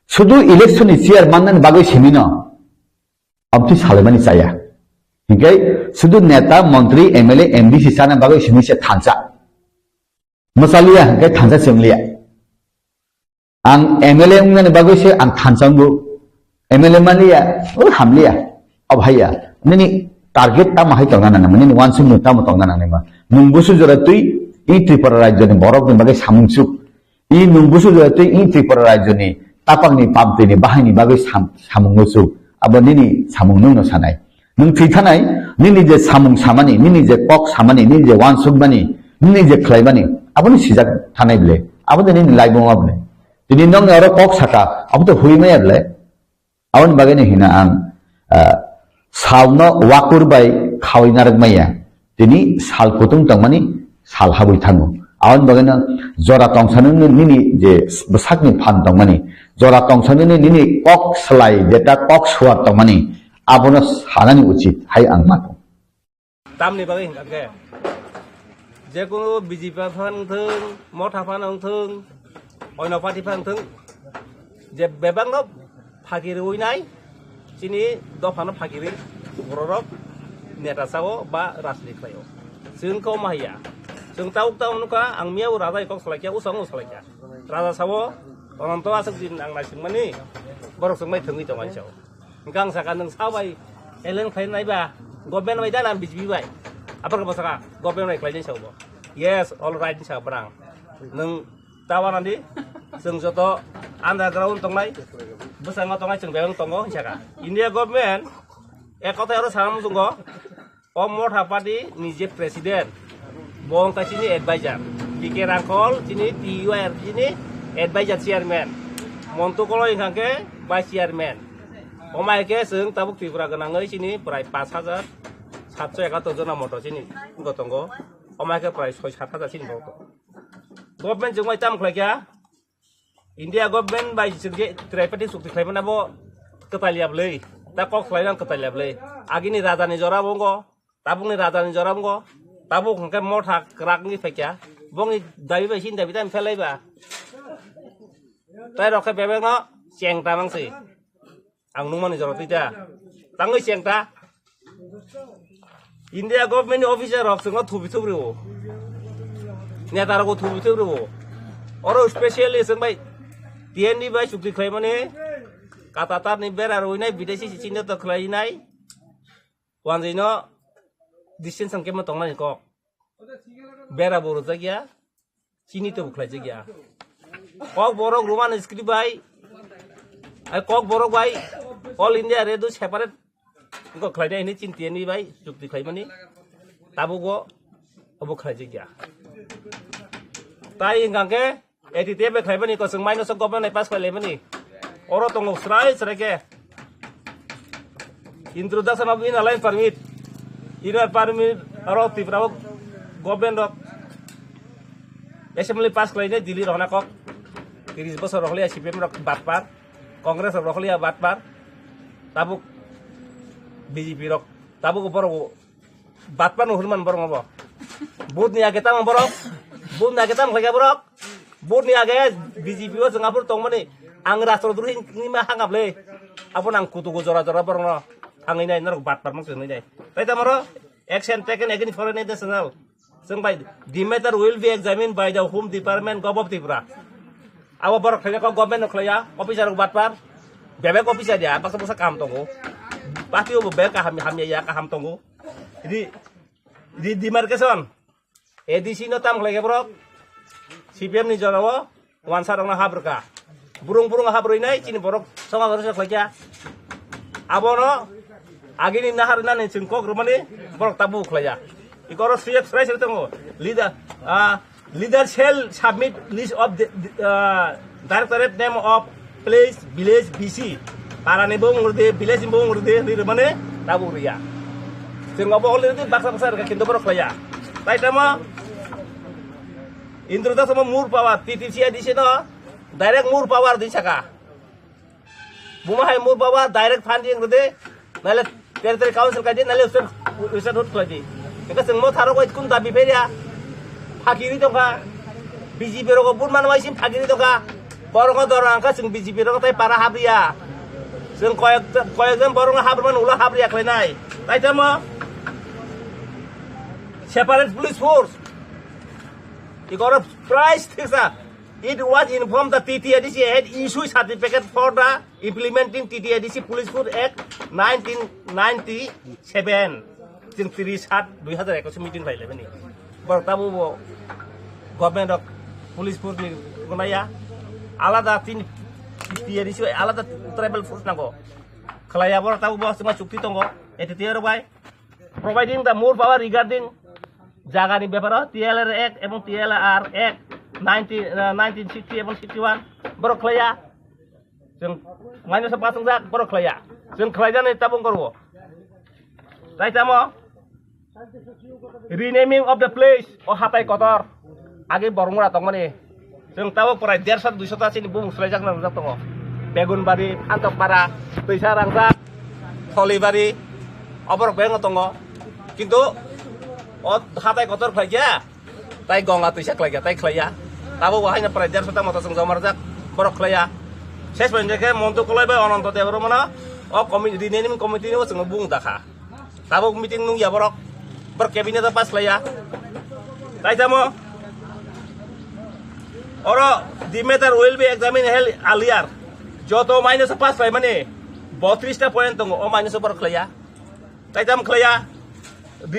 Sudu election is here, Mandan Bagi Simino, Abti Salamani Saya. Hinkai, Sudu Neta, Montri, MLA, MDC Sana Bagi Simisha Tansa. Masalia, Hinkai Tansa Simlia. Ang MLA Ungan Bagi Se, Ang Tansangu, MLA Malia, Hamlia, Abhaya. Nini target tam hai tong nana nini one sum tam tong nana nema nungbusu jora tui I Tripura rajyo ni borok ni bagai samungsuk I nungbusu jora tui I Tripura rajyo ni tapang ni pamti ni bahai ni bagai samungusuk abo nini samung nung no sanai nung trithanai nini je samung samani nini je kok samani nini je one sum bani nini je khlai bani abo ni sijak thanai ble abo de nini laibo able tini nong aro kok saka abo to hui mai able awon bagai ni hina ang Salno wakur bai khawai narak maya tini sal kutung tangmani sal habui thangu awan bagana jora tongsanung nini je besakni phan tangmani jora tongsanung nini kok slai jeta kok suat tangmani abono hanani uchit hai angmat tamni bagai hingke je kono BJP phan thung motha phan ong thung oino party phan thung je bebang no phagir uinai Sini dofano phagiri borok neta sawo ba rasli khlayo sing ko mahya sing tauk tauk nuka ang miau raja kok salakya usang salakya raja sawo ononto asuk din ang nasing mani borok sing mai thungi tong anchau gang sakan nang sabai elen khain nai ba goben bai dalam BJP bai apa ka basaka goben bai khlain chau bo yes all right cha brang nang tawanan di sing joto underground tong nai besang tong nai sing beang tongo chaka India government ekota harus salam tunggu Omor Hapadi nije presiden Bong ka sini advisor Dike Rangkol sini TUR sini advisor chairman Montu kolo ingkangke vice chairman Omai ke seung tabuk Tripura genangai sini prai 5,771 jona motor sini tunggu Omai ke prai 6,700 sini motor Government jengmai tam khlaikia India government bai singge tripati sukti khlaiman abo ketaliap lei ta kok khlainan ketaliap lei agini radani jora bongo tabung ni radani jora bongo tabuk hangke motha krak ni fekya bongi dabi bai sin dabi tam felai ba tai rokhe bebeng no siang tamang si ang numani jora tita tangai siang ta India government officer rok singo thubi thubru netara ko thubi thubru oro specially sing bai TND bai sukti khlaimane Katatar ni bera ruinai bidesi sini to khlainai wanjino distance sangke ma tongnai ko bera boru jagya sini to khlai jagya kok borok roman script bai ai kok borok bai all India redu separate Engko khlaide ini cintiani bai cukti khlaimani. Tabugo obo khlaije gya. Tai ingangke ATTF khlaimani ko sung minus government ai pass khlaimani. Oro tongo srai sreke. Introduction of inner line permit. Inner permit aro Tripura government of assembly pass khlaine Delhi rohna kok 30 bosor rohlia CPM rok batpar. Congress rohlia batpar. Tabuk BJP rok tabuk boro batpar no hurman boro ngobo. Bud ni ageta mang borok. Bud ni ageta mang borok. Bud ni age BJP wo Singapore tongmani ang rastrodruhi ni ma hangaple. Apun ang kutu jora-jora borong no. Ang inay narok batpar mang sing inay. Tai tamaro action taken against foreign national. Sing by the matter will be examined by the Home Department of Tripura. Awa borok kaya ko government no klaya officer batpar. Bebek officer dia paksa kam tongo. Pasti ubo bebek ham ya ka ham tongo. Di demarcation. EDC no tam klaya borok. CPM ni jorawo wan sarong na habrka. Burung-burung habro inai cini borok songa harus klaya. Abono agini nahar nan cingkok rumani borok tabu klaya. Ikoro siap serai tongo. Leader shall submit list of the directorate name of place village BC. Para nebo ngurde village nebo ngurde di rumane tabu ria. Singobo oleh baksa-baksa ka kindo borok klaya. Tai tama Introduction sama mur power TTC di sini direct mur power di saka. Bumahai mur power direct funding ngurde. Nale territory council kaji nale usaha hut kaji. Maka semua taruh kau ikut tapi beria. Fakiri tu ka. BJP roko pun mana masih fakiri tu ka. Borong kau dorong angka sing BJP roko tapi para habria. Sing koyak jam borong habran ulah habria klenai. Tai tama separate police force. Ikora price thingsa. It was informed that TTADC had issued certificate for the implementing TTADC Police Force Act 1997. Sing 37 2021 meeting file ni. Bertamu government of police force ni kunaya alada TTADC alada tribal force nago. Kalaya bertamu bos cuma cukti tongo. ATTF bai providing the more power regarding jaga ni beparo TLR Act এবং TLR Act 1960 এবং 61 boro klaya jeng minus pasang jak boro klaya jeng klaya ni tabung korwo tai tamo renaming of the place o hatai kotor age borongura tongmani jeng tawo prai 150 200 ta sini bung slajak nang jak tongo begun bari antok para tuisa rangsak tholi bari oborok beng tongo kintu hatai kotor klaya tai gong atu sak klaya tai klaya tabo wahai na prajar sota mata sung jamarjak borok klaya ses benjeke montu kolai ba ononto te mana o komiti renaming komiti ni sung bung dakha tabo meeting nung ya borok berkabinet pas klaya tai tamo oro the matter will be examined held earlier joto minus pas klaya mane 32 ta point tongo o minus borok klaya tai tam klaya the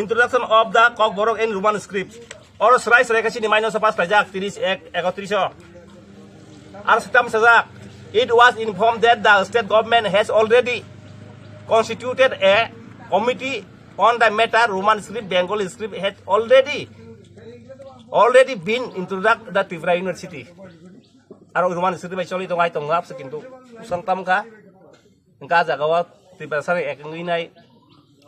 introduction of the Kok Borok and Roman script. Or rice rekasi ni minus pas pajak 31 Ar setam sejak. It was informed that the state government has already constituted a committee on the matter. Roman script, Bengali script had already been introduced the Tripura University. Ar Roman script actually tongai tonggap sekintu santam ka. Engka jagawa Tripura sari ekenginai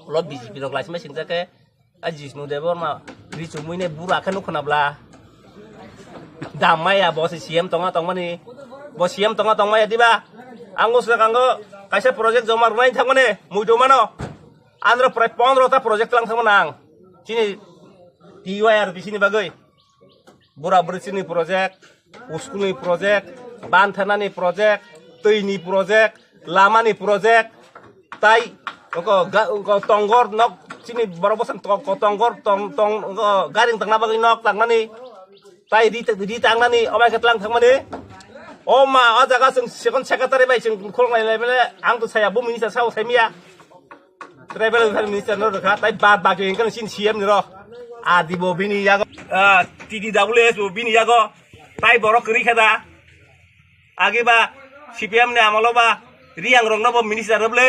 lot BJP dong kelas mesin ke Ajisnu Debor ma dicumui ne burak kan kenabla damai ya bos siam tonga mani bos siam tonga ya tiba angus na kanggo kaisa project jomar main thangmane mudo mano andro prai 15 ta project lang thangmanang sini TYR di sini bagai bura bersini project uskuni project banthanani project tuini project lamani project tai ko tonggor nok sini barobosan ko tonggor tong garing tang nabagi nok tang nani tai di tang nani omai ketlang thang mani oma ajaga sing second secretary bai sing khol ngai le ang tu saya bu minister sau semia travel minister no kha tai ba ge kan sin CM ni ro adi bo bini ya TDWS bo bini ya go tai borok kri khada age ba CPM ne amalo ba riang rong na bo minister roble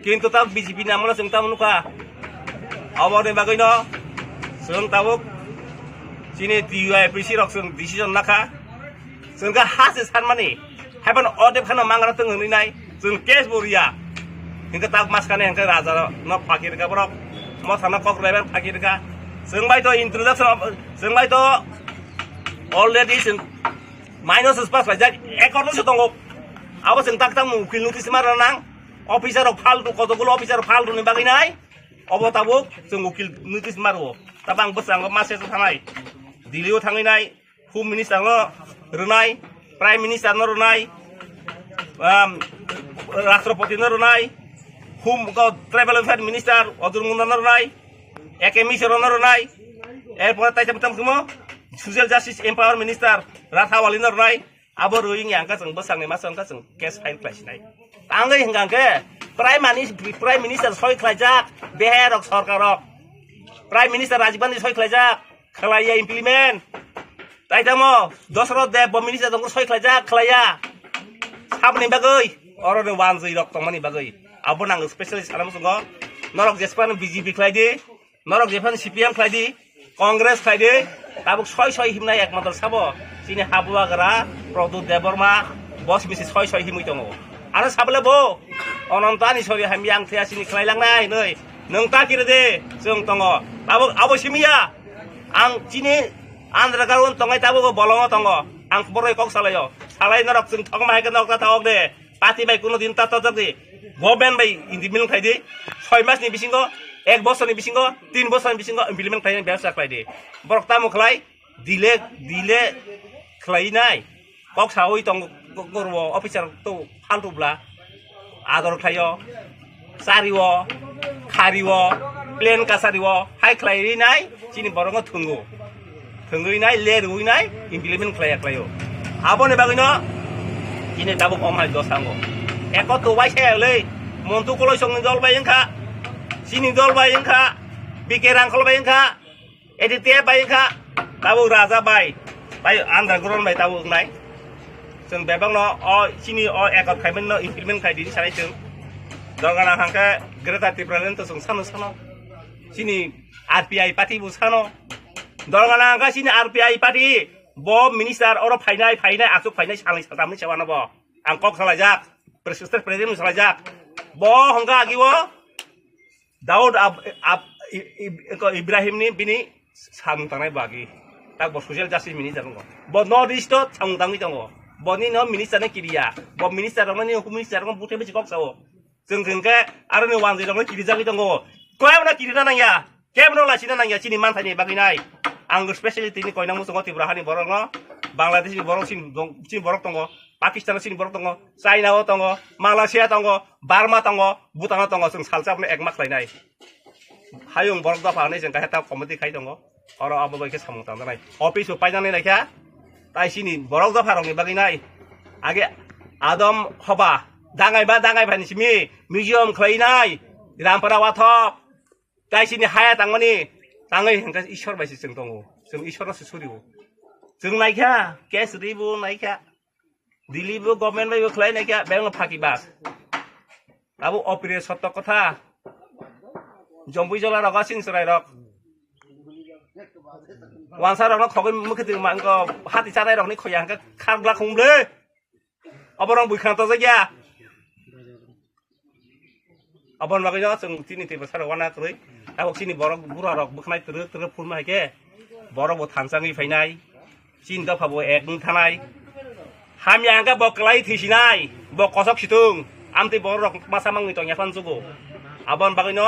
কিন্তু তা BJP নামলে जों তা মনুকা আবারে বাগৈ ন जों তাবক চিনে DUIPC rock जों ডিসিশন নাখা जों गा हासे सानमानि हायबन अदे खाना मांगरा तंग नै जों केस बरिया हिंगा ता मासकाने हिंगा राजा न फाकिरगा बरक म थाना कक्राइबार फाकिरगा जों बाय तो इंट्रोडक्शन जों बाय तो अलरेडी जों माइनस पास लाइजा एकरलसो दङ अब जों ताक ताक उकिल नोटिस मारना नां अफिसार फाल्तु कतगुलो अफिसार फाल्तुनि बागै नाय अब ताबो जों उकिल नोटिस मारो ताबा आं बोसांग मासेज थानाय दिल्लीयाव थांनाय होम मिनिस्टार न रोनाय प्राइम मिनिस्टार न रोनाय राष्ट्रपति न रोनाय होम ट्राइबल अफेयर मिनिस्टार अदुर मुंडा न रोनाय एके मिसर न रोनाय एरपर ताइम तामखमो ससियेल जस्टिस एम्पावर मिनिस्टार राथावाली न रोनाय अब रोइं यांका जों बोसांगै मासंका जों केस फाइल खालामनाय आंगै हिंगांके प्राइम मिनिस्टार सय खालायजाक बेहेरक सरकारक प्राइम मिनिस्टार राजीव गांधी सय खालायजाक खालाया इमप्लिमेन्ट ताइदामो दसरो देब मिनिस्टार दंग सय खालायजाक खालाया साबनि बागै अरने वानजै रक तमनि बागै अब नांग स्पेशलिस्ट खालाम संग नरक जेसपान बीजेपी खालायदि नरक जेफान सीपीएम खालायदि कांग्रेस खालायदि ताबुक सय सय हिमनाय एकमात्र साबो सिनि हाबुआगरा प्रदुत देबरमा बस मिसि सय सय हिमै दङ आरो साबले बो अनन्तानि सरि हामियां थेयासिनि खालायलांनाय नै नों ताकिरे दे जों दङ ताबो अबसिमिया आं चिनि आन्ध्र गाउन तंगाय ताबो बलङ दङ आं बरै कक सालायो सालाय नरक जों थग मायके नरक थाग दे पार्टी बाय कुनो दिन तात जदि गभर्नमेन्ट बाय इन्डिपेन्डेन्ट खायदि 6 मासनि बिसिंगो 1 बोसोरनि बिसिंगो 3 बोसोरनि बिसिंगो इमप्लिमेन्ट खायनि बेवसा खायदि बरक तामु खलाय दिले खायनाय कक सावै दङ गरबो अफिसार तो फाल्तुब्ला आदर खायो सारिवो खारिवो प्लेन कासारिवो हाय खायनाय चिनि बरंग थुंगैनाय लेरुइनाय इमप्लिमेन्ट खायो आबोनि बागैनो चिनि दाबो कमाय दसांगो एको तो वाइसेलै मन्टु कलयसंनि दल बायंखा चिनि दल बायंखा बिके रांखल बायंखा एदिते बायंखा दाबो राजा बाय आन्दारग्राउन्ड बाय दाबो नाय जों बेबांनो चिनि एकत खायमोन इमप्लिमेन्ट खायदि सानाय जों दरगाना हांखा ग्रेटा टिप्रालेन्ट जों सानो चिनि आरपीआई पार्टी बु सानो दरगाना हांखा चिनि आरपीआई पार्टी ब मिनिस्टार अर फायनाय आसुक फायनाय सालाय सातामनि सेवाना ब आं कक सालायजाक प्रेसिडेन्ट सालायजाक ब हंगा आगिवो दाउद इब्राहिमनि बिनि सामतांनाय बागि ताक ब ससियेल जास्टिस मिनिस्टार दङ ब नर्थ इस्ट सामतांनि दङ बनि न मिनिस्टार ने किरिया ब मिनिस्टार ने होम मिनिस्टार को बुथे बेछि कक सावो जों जोंके आरो ने वानजै दङ किरिजागि दङ कोयाबना किरिना नांया केबनो लासिना नांया चिनि मानथायनि बागिनाय आं स्पेशलिटी नि कयनांगो दङ तिब्राहानि बरंग बांलादेशनि बरं चिन बरक दङ पाकिस्तान चिन बरक दङ चाइनाव दङ मालयेशिया दङ बार्मा दङ भुटान दङ जों सालसाबनो एकमा खालायनाय हायुं बरक दाफानै जों गाहेता कमिटि खाय दङ अर अब बायके सामु तांनाय अफिस पाइनानै नायखा ताइसिनि बरक दाफारंनि बागिनाय आगे आदम हबा दाङाय भानिसिमि मिउजियाम खालायनाय रामपारा वाथप ताइसिनि हाया तांमानि ताङै हेंका ईश्वर बायसि जों दङ जों ईश्वरसो सुरियो जों नायखा केस रिबो नायखा दिल्लीबो गभर्नमेन्ट बायबो खालाय नायखा बेंग फाकी बास आबो अपिरे सत्त कथा जम्बुई जला रगा सिंसराय रक वांसा रक खगै मुखति मांग हाति चाराय रकनि खया हांका खारग्ला खंब्ले अबरं बुखांत जायगा अबन बागैनो जों तिनि तिबा सारवाना कै आबो सिनि बरक बुरा रक बुखनाय तर फुलमा हायके बरक थानसाङै फैनाय चिन दफाबो एकनि थानाय हामियांगा बक्लाय थिसिनाय ब कसक सिथुं आमति बरक मासा मांगै तो याफान जुगो आबन बागैनो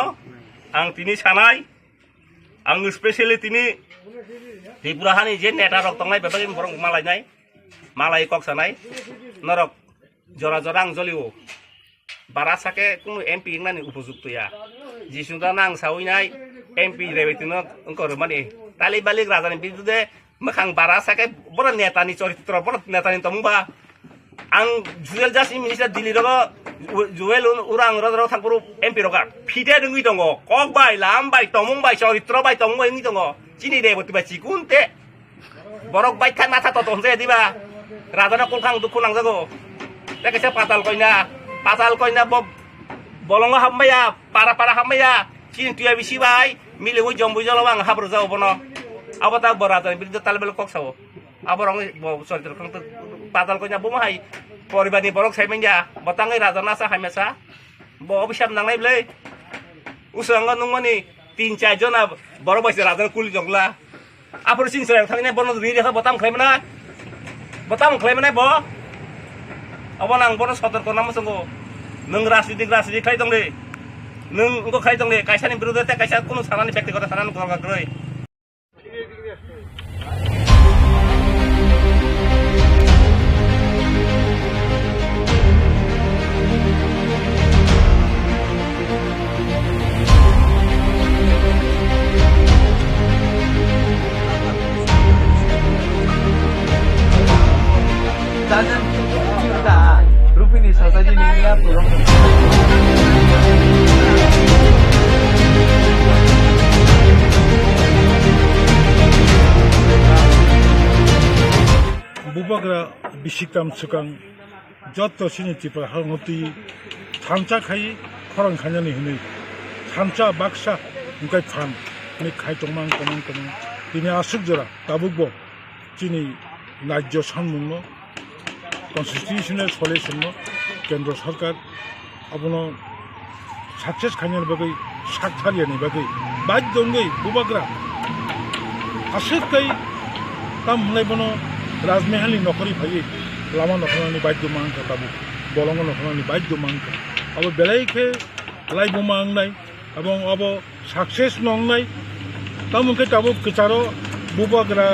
आं तिनि सानाय आं स्पेशली तिनि त्रिपुराहानि जे नेता रक तंनाय बेबागै बरक मालाय कक सानाय नरक जरा आं जलियो बारा साके कुनु एमपि इंनानि उपयुक्तया जिसुदा नां सावैनाय एमपि रेबेतिनो अंकर माने तालि बालिक राजानि बिरुद्धे मोखां बारा साके बर नेतानि चरित्र बर नेतानि तमुबा आं जुवेल जासि मिनिस्टार दिल्ली रग जुवेल उरां रदर थांबुरु एमपि रगा फिदे दङै दङ कक बाय लाम बाय तमुं बाय चरित्र बाय तमुं बाय दङ चिनि रेबति बाय चिकुनते बरक बाय था नाथा तो तनजे दिबा राजाना कलखां दुखु नांजागो kaisa patal koina bolongo hammaya para hammaya chin tuya bisi bai mili wo jombu jolo bang habro jao bono abata borata bidu talbel kok sawo aborong bo sortir kang patal koina bo mahai poribani borok saimenja botangai rajana sa hamesa bo obisam nangnai ble usanga nungmani 3-4 jona boro baisi rajana kuli jongla apor sin serang thangine bono ri rekha botam khlaimana bo abonang bono sotor ko namusongo nung rasidi khai dongre nung ko khai dongre kaisa ni birude te kaisa kono sanani fakti kota sanan ko gagroi Danan kita Rupini sasaji nila purong Bubagra bisikam sukang joto sini tipa hangoti thamcha khai khorang khanyani hini thamcha baksa ngai phan ni khai tongmang komang tini asuk jora tabukbo chini rajyo sanmungno constitutional solution no kendra sarkar abono success khanyani bagai sakthariani bagai bajdongai bubagra asuk kai tam mulai bono Rajmehali nokori bhai lama nokhrani baidyo mangka tabu bolongo nokhrani baidyo mangka abo belai khe laibo mangnai abong abo success nongnai tamunke tabu kicharo bubagra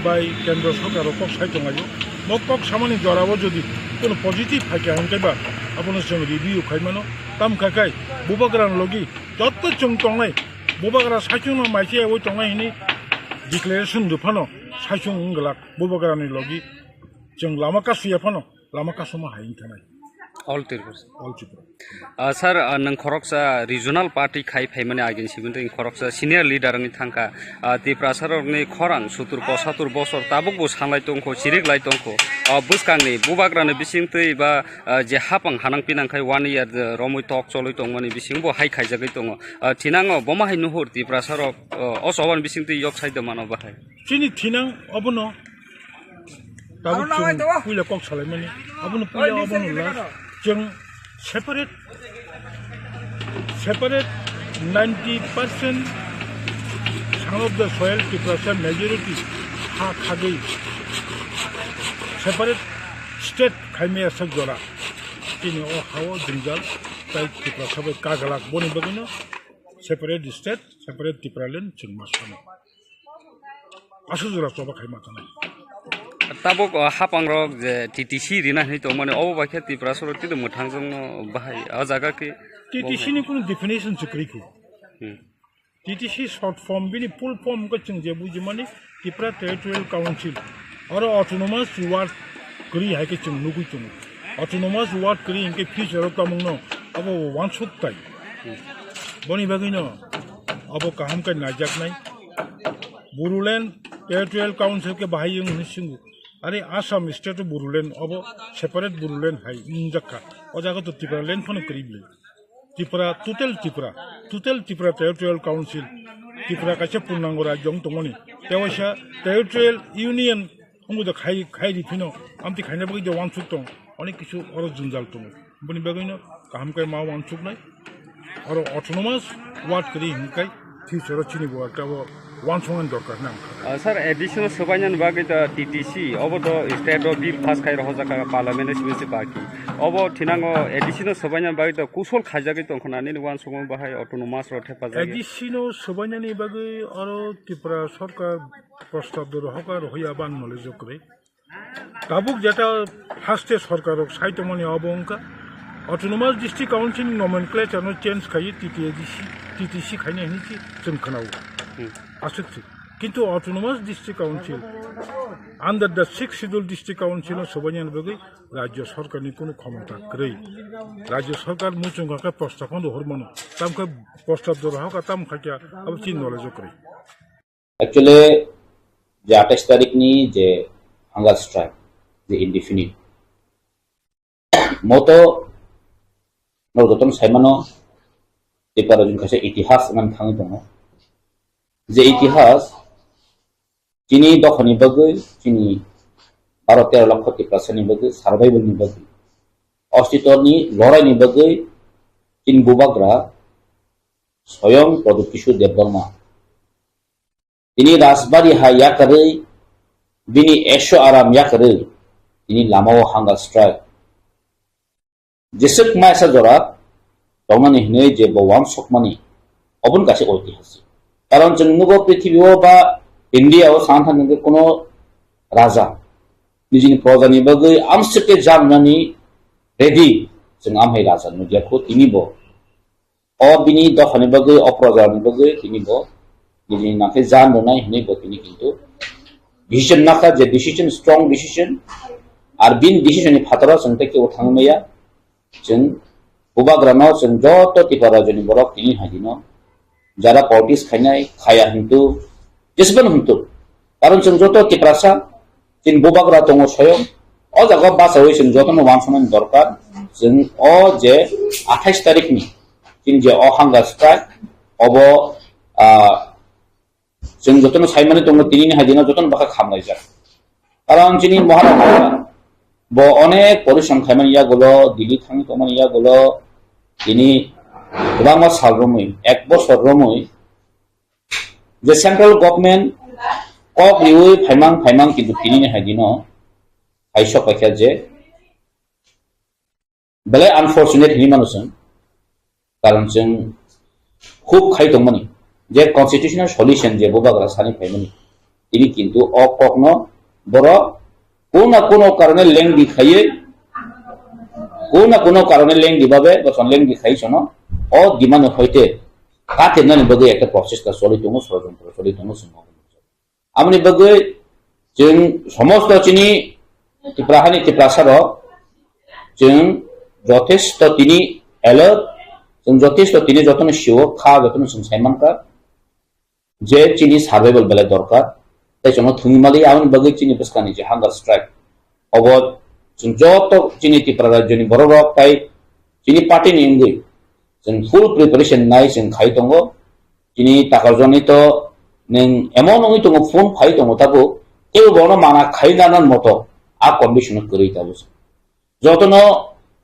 bai kendra sarkar kok sai tongayo mokok samani jorabo jodi kono positive থাকে আনকেবা আপনার সঙ্গে review খাইমানো তাম খাই বুবাগ্রান লগি যত চং টংনাই বুবাগ্রা সাইচুং মাইছে ওই টংনাই হিনি declaration দুফানো সাইচুং গলাক বুবাগ্রানি লগি जों लामा कासुया फानो लामा कासुमा हायिन थानाय all sir nang khoroksa regional party khai phaimani agin sibun ring khoroksa senior leader ni thangka ti prasarok ni khorang 70-75 bosor tabuk bo sanglai tongkho chirik lai tongkho buskangni bubagrani bisingtei ba je hapang hanang pinang khai 1 year romoi tok choloi tongmani bising bo hai khaijagai tongo thinango boma hai nuhur ti prasarok osoban bisingtei yok saide mano ba hai chini thinang obono tabuk puila kok salaimani obono puila obono la जों separate 90% some of the soil people majority ha khagei separate state khaimea sagjora tini o hawo dingal tai people sabai kagalak boni bagino separate state separate tipralen chingmasano asujura soba khaima kana tabuk hapangrok je TTC rina ni to mane obo bakhe ti prasoro ti mutangjong bahai a jaga ke TTC ni kono definition chukri ku TTC short form bini full form ko chingje buji mane Tripura Territorial Council or autonomous ward kri hai ke chung nugu chung autonomous ward kri inke future tamungno abo one shot tai boni bagino abo kaham ka najak nai Bodoland Territorial Council ke bahai yung hisingu Are Assam state of Bodoland abo separate Bodoland hai injaka o jaga to Tripura land phone krible Tripura total Tripura Territorial Council Tripura kache purnango rajyong tongoni tewasha Territorial Union hongu da khai rifino amti khaina bagi de wansuk tong onek kichu oro junjal tong boni bagino kaham kai ma wansuk nai oro autonomous ward kri hinkai future chini bo ta wansongan dorkar nam sir additional sobanyan bagi ta TTC obo do state of bill pass khai roja ka parliament sibisi party obo thinango additional sobanyan bagi ta kusol khajagi tongkhona ni wansong bahai autonomous ro thepa jagi additional sobanyani bagi oro Tripura sarkar প্রস্তাব দর hawker হইয়া বান knowledge করে তাবুক যেটা ফার্স্টে সরকারক সাইতমনি অবঙ্কা autonomous district council nomenclature change খাই টিটিসি খাইনে হিচি जों खोनाव আসছে কিন্তু autonomous district council under the 6th schedule district council সবাইন বগৈ রাজ্য সরকারনি কোনো ক্ষমতা গ্রই রাজ্য সরকার মুচুঙ্গাকে প্রস্তাবন হরমনো তামকে প্রস্তাব দর হকা তাম খাকিয়া अब চিন নলেজ করে एक्चुअली जे 28 तारिखनि जे हांगार स्ट्राइक जे इनडिफिनिट মতো নরদতন সাইমানো ত্রিপুরা जों खायसे इतिहास होननानै थाङो दङ जे इतिहास चिनी दखनि बगै चिनी 12-13 लक्ष ত্রিপুরাসানি बगै सार्भाइवलनि बगै अस्तित्वनि लड़ाइनि बगै चिन बुबाग्रा स्वयं प्रदीप किशोर देबबर्मा তিনি রাজবাড়ি হাই ইয়াকারে বিনি এশো আরাম ইয়াকারে তিনি লামাও হাঙ্গার স্ট্রাইক যেসক মাইসা জরা তমানি হনে যে বওয়ান সকমানি অবন কাছে ঐতিহাসিক কারণ जों नुगो পৃথিবীও বা ইন্ডিয়াও সানথাननि কোনো রাজা निजिनि प्रजानि बगै आमसके जामनानि रेडी जों आमहाय राजा नुदियाखौ तिनिबो अ बिनि दखनि बगै अप्रजानि बगै तिनिबो निजिनि नाखे जाननाय हनेबो तिनि किन्तु डिसिजन नाका जे डिसिजन स्ट्रंग डिसिजन आर बिन डिसिजननि फातरा जों तेके थांनाया जों बुबाग्रानाव जों जत टिपारा जोंनि बरक तिनि हादिनो যারা পলিটিক্স খাইনাय खाया हिंतु जेसेबां हिंतु कारण जों जत टिप्रासा जों बुबाग्रा दङ स्वयं अ जागा बासावै जों जतन वानसनायनि दरकार जों अ जे 28 तारिखनि जों जे अ हांगार स्ट्राइक अब जों जतन साइमानि दङ तिनि हादिनो जतन बाखा खामनाय जा कारण जोंनि महाराष्ट्र ब अनेक परिश्रम खायमानि यागुलो दिल्ली थांनि खामानि यागुलो तिनि गोबां साल रमै 1 बছर रमै जे सेंट्रल गवर्नमेंट कक रिउै फाइमां किन्तु तिनि हादिनो हाइस पाखिया जे बेले अनफॉर्चुनेट हिनि मानुसं कारण जों खूब खाइ दंमोन जे कन्स्टिट्यूशनल सल्यूशन जे बुबाग्रा सानि फाइमानि तिनि किन्तु अ ककनो बर কোনো কারণে লেং দিখায়ে কোনো কারণে লেং দিবাবে বসন লেং দিখাইছনো অ দিমানো হইতে কাতেনানি বগে একটা প্রসেসটা চলি দङ ষড়যন্ত্র চলি দङ আমনি বগে जों সমস্ত চিনি ত্রিপুরাহানি ত্রিপুরাসার जों যথেষ্ট তিনি এলার্ট जों যথেষ্ট তিনি যতন শিও খা যতন সাইমানকা যে চিনি সার্ভাইভাল বেলা দরকার তাই জন্য থুমিমালি আমনি বগে চিনি বসকানি যে হাঙ্গার স্ট্রাইক अब जों जत चिनि ত্রিপুরা রাজ্যनि बर रक ताई चिनि पार्टी निंगै जों फुल प्रिपारेशन नाय जों खाइ दङ चिनि ताकाजनि तो नों एमन नङै दङ फन फाइ दङ ताबो केउ बनो माना खाइनानान मतो आ कन्डिशन करै ताबो जतन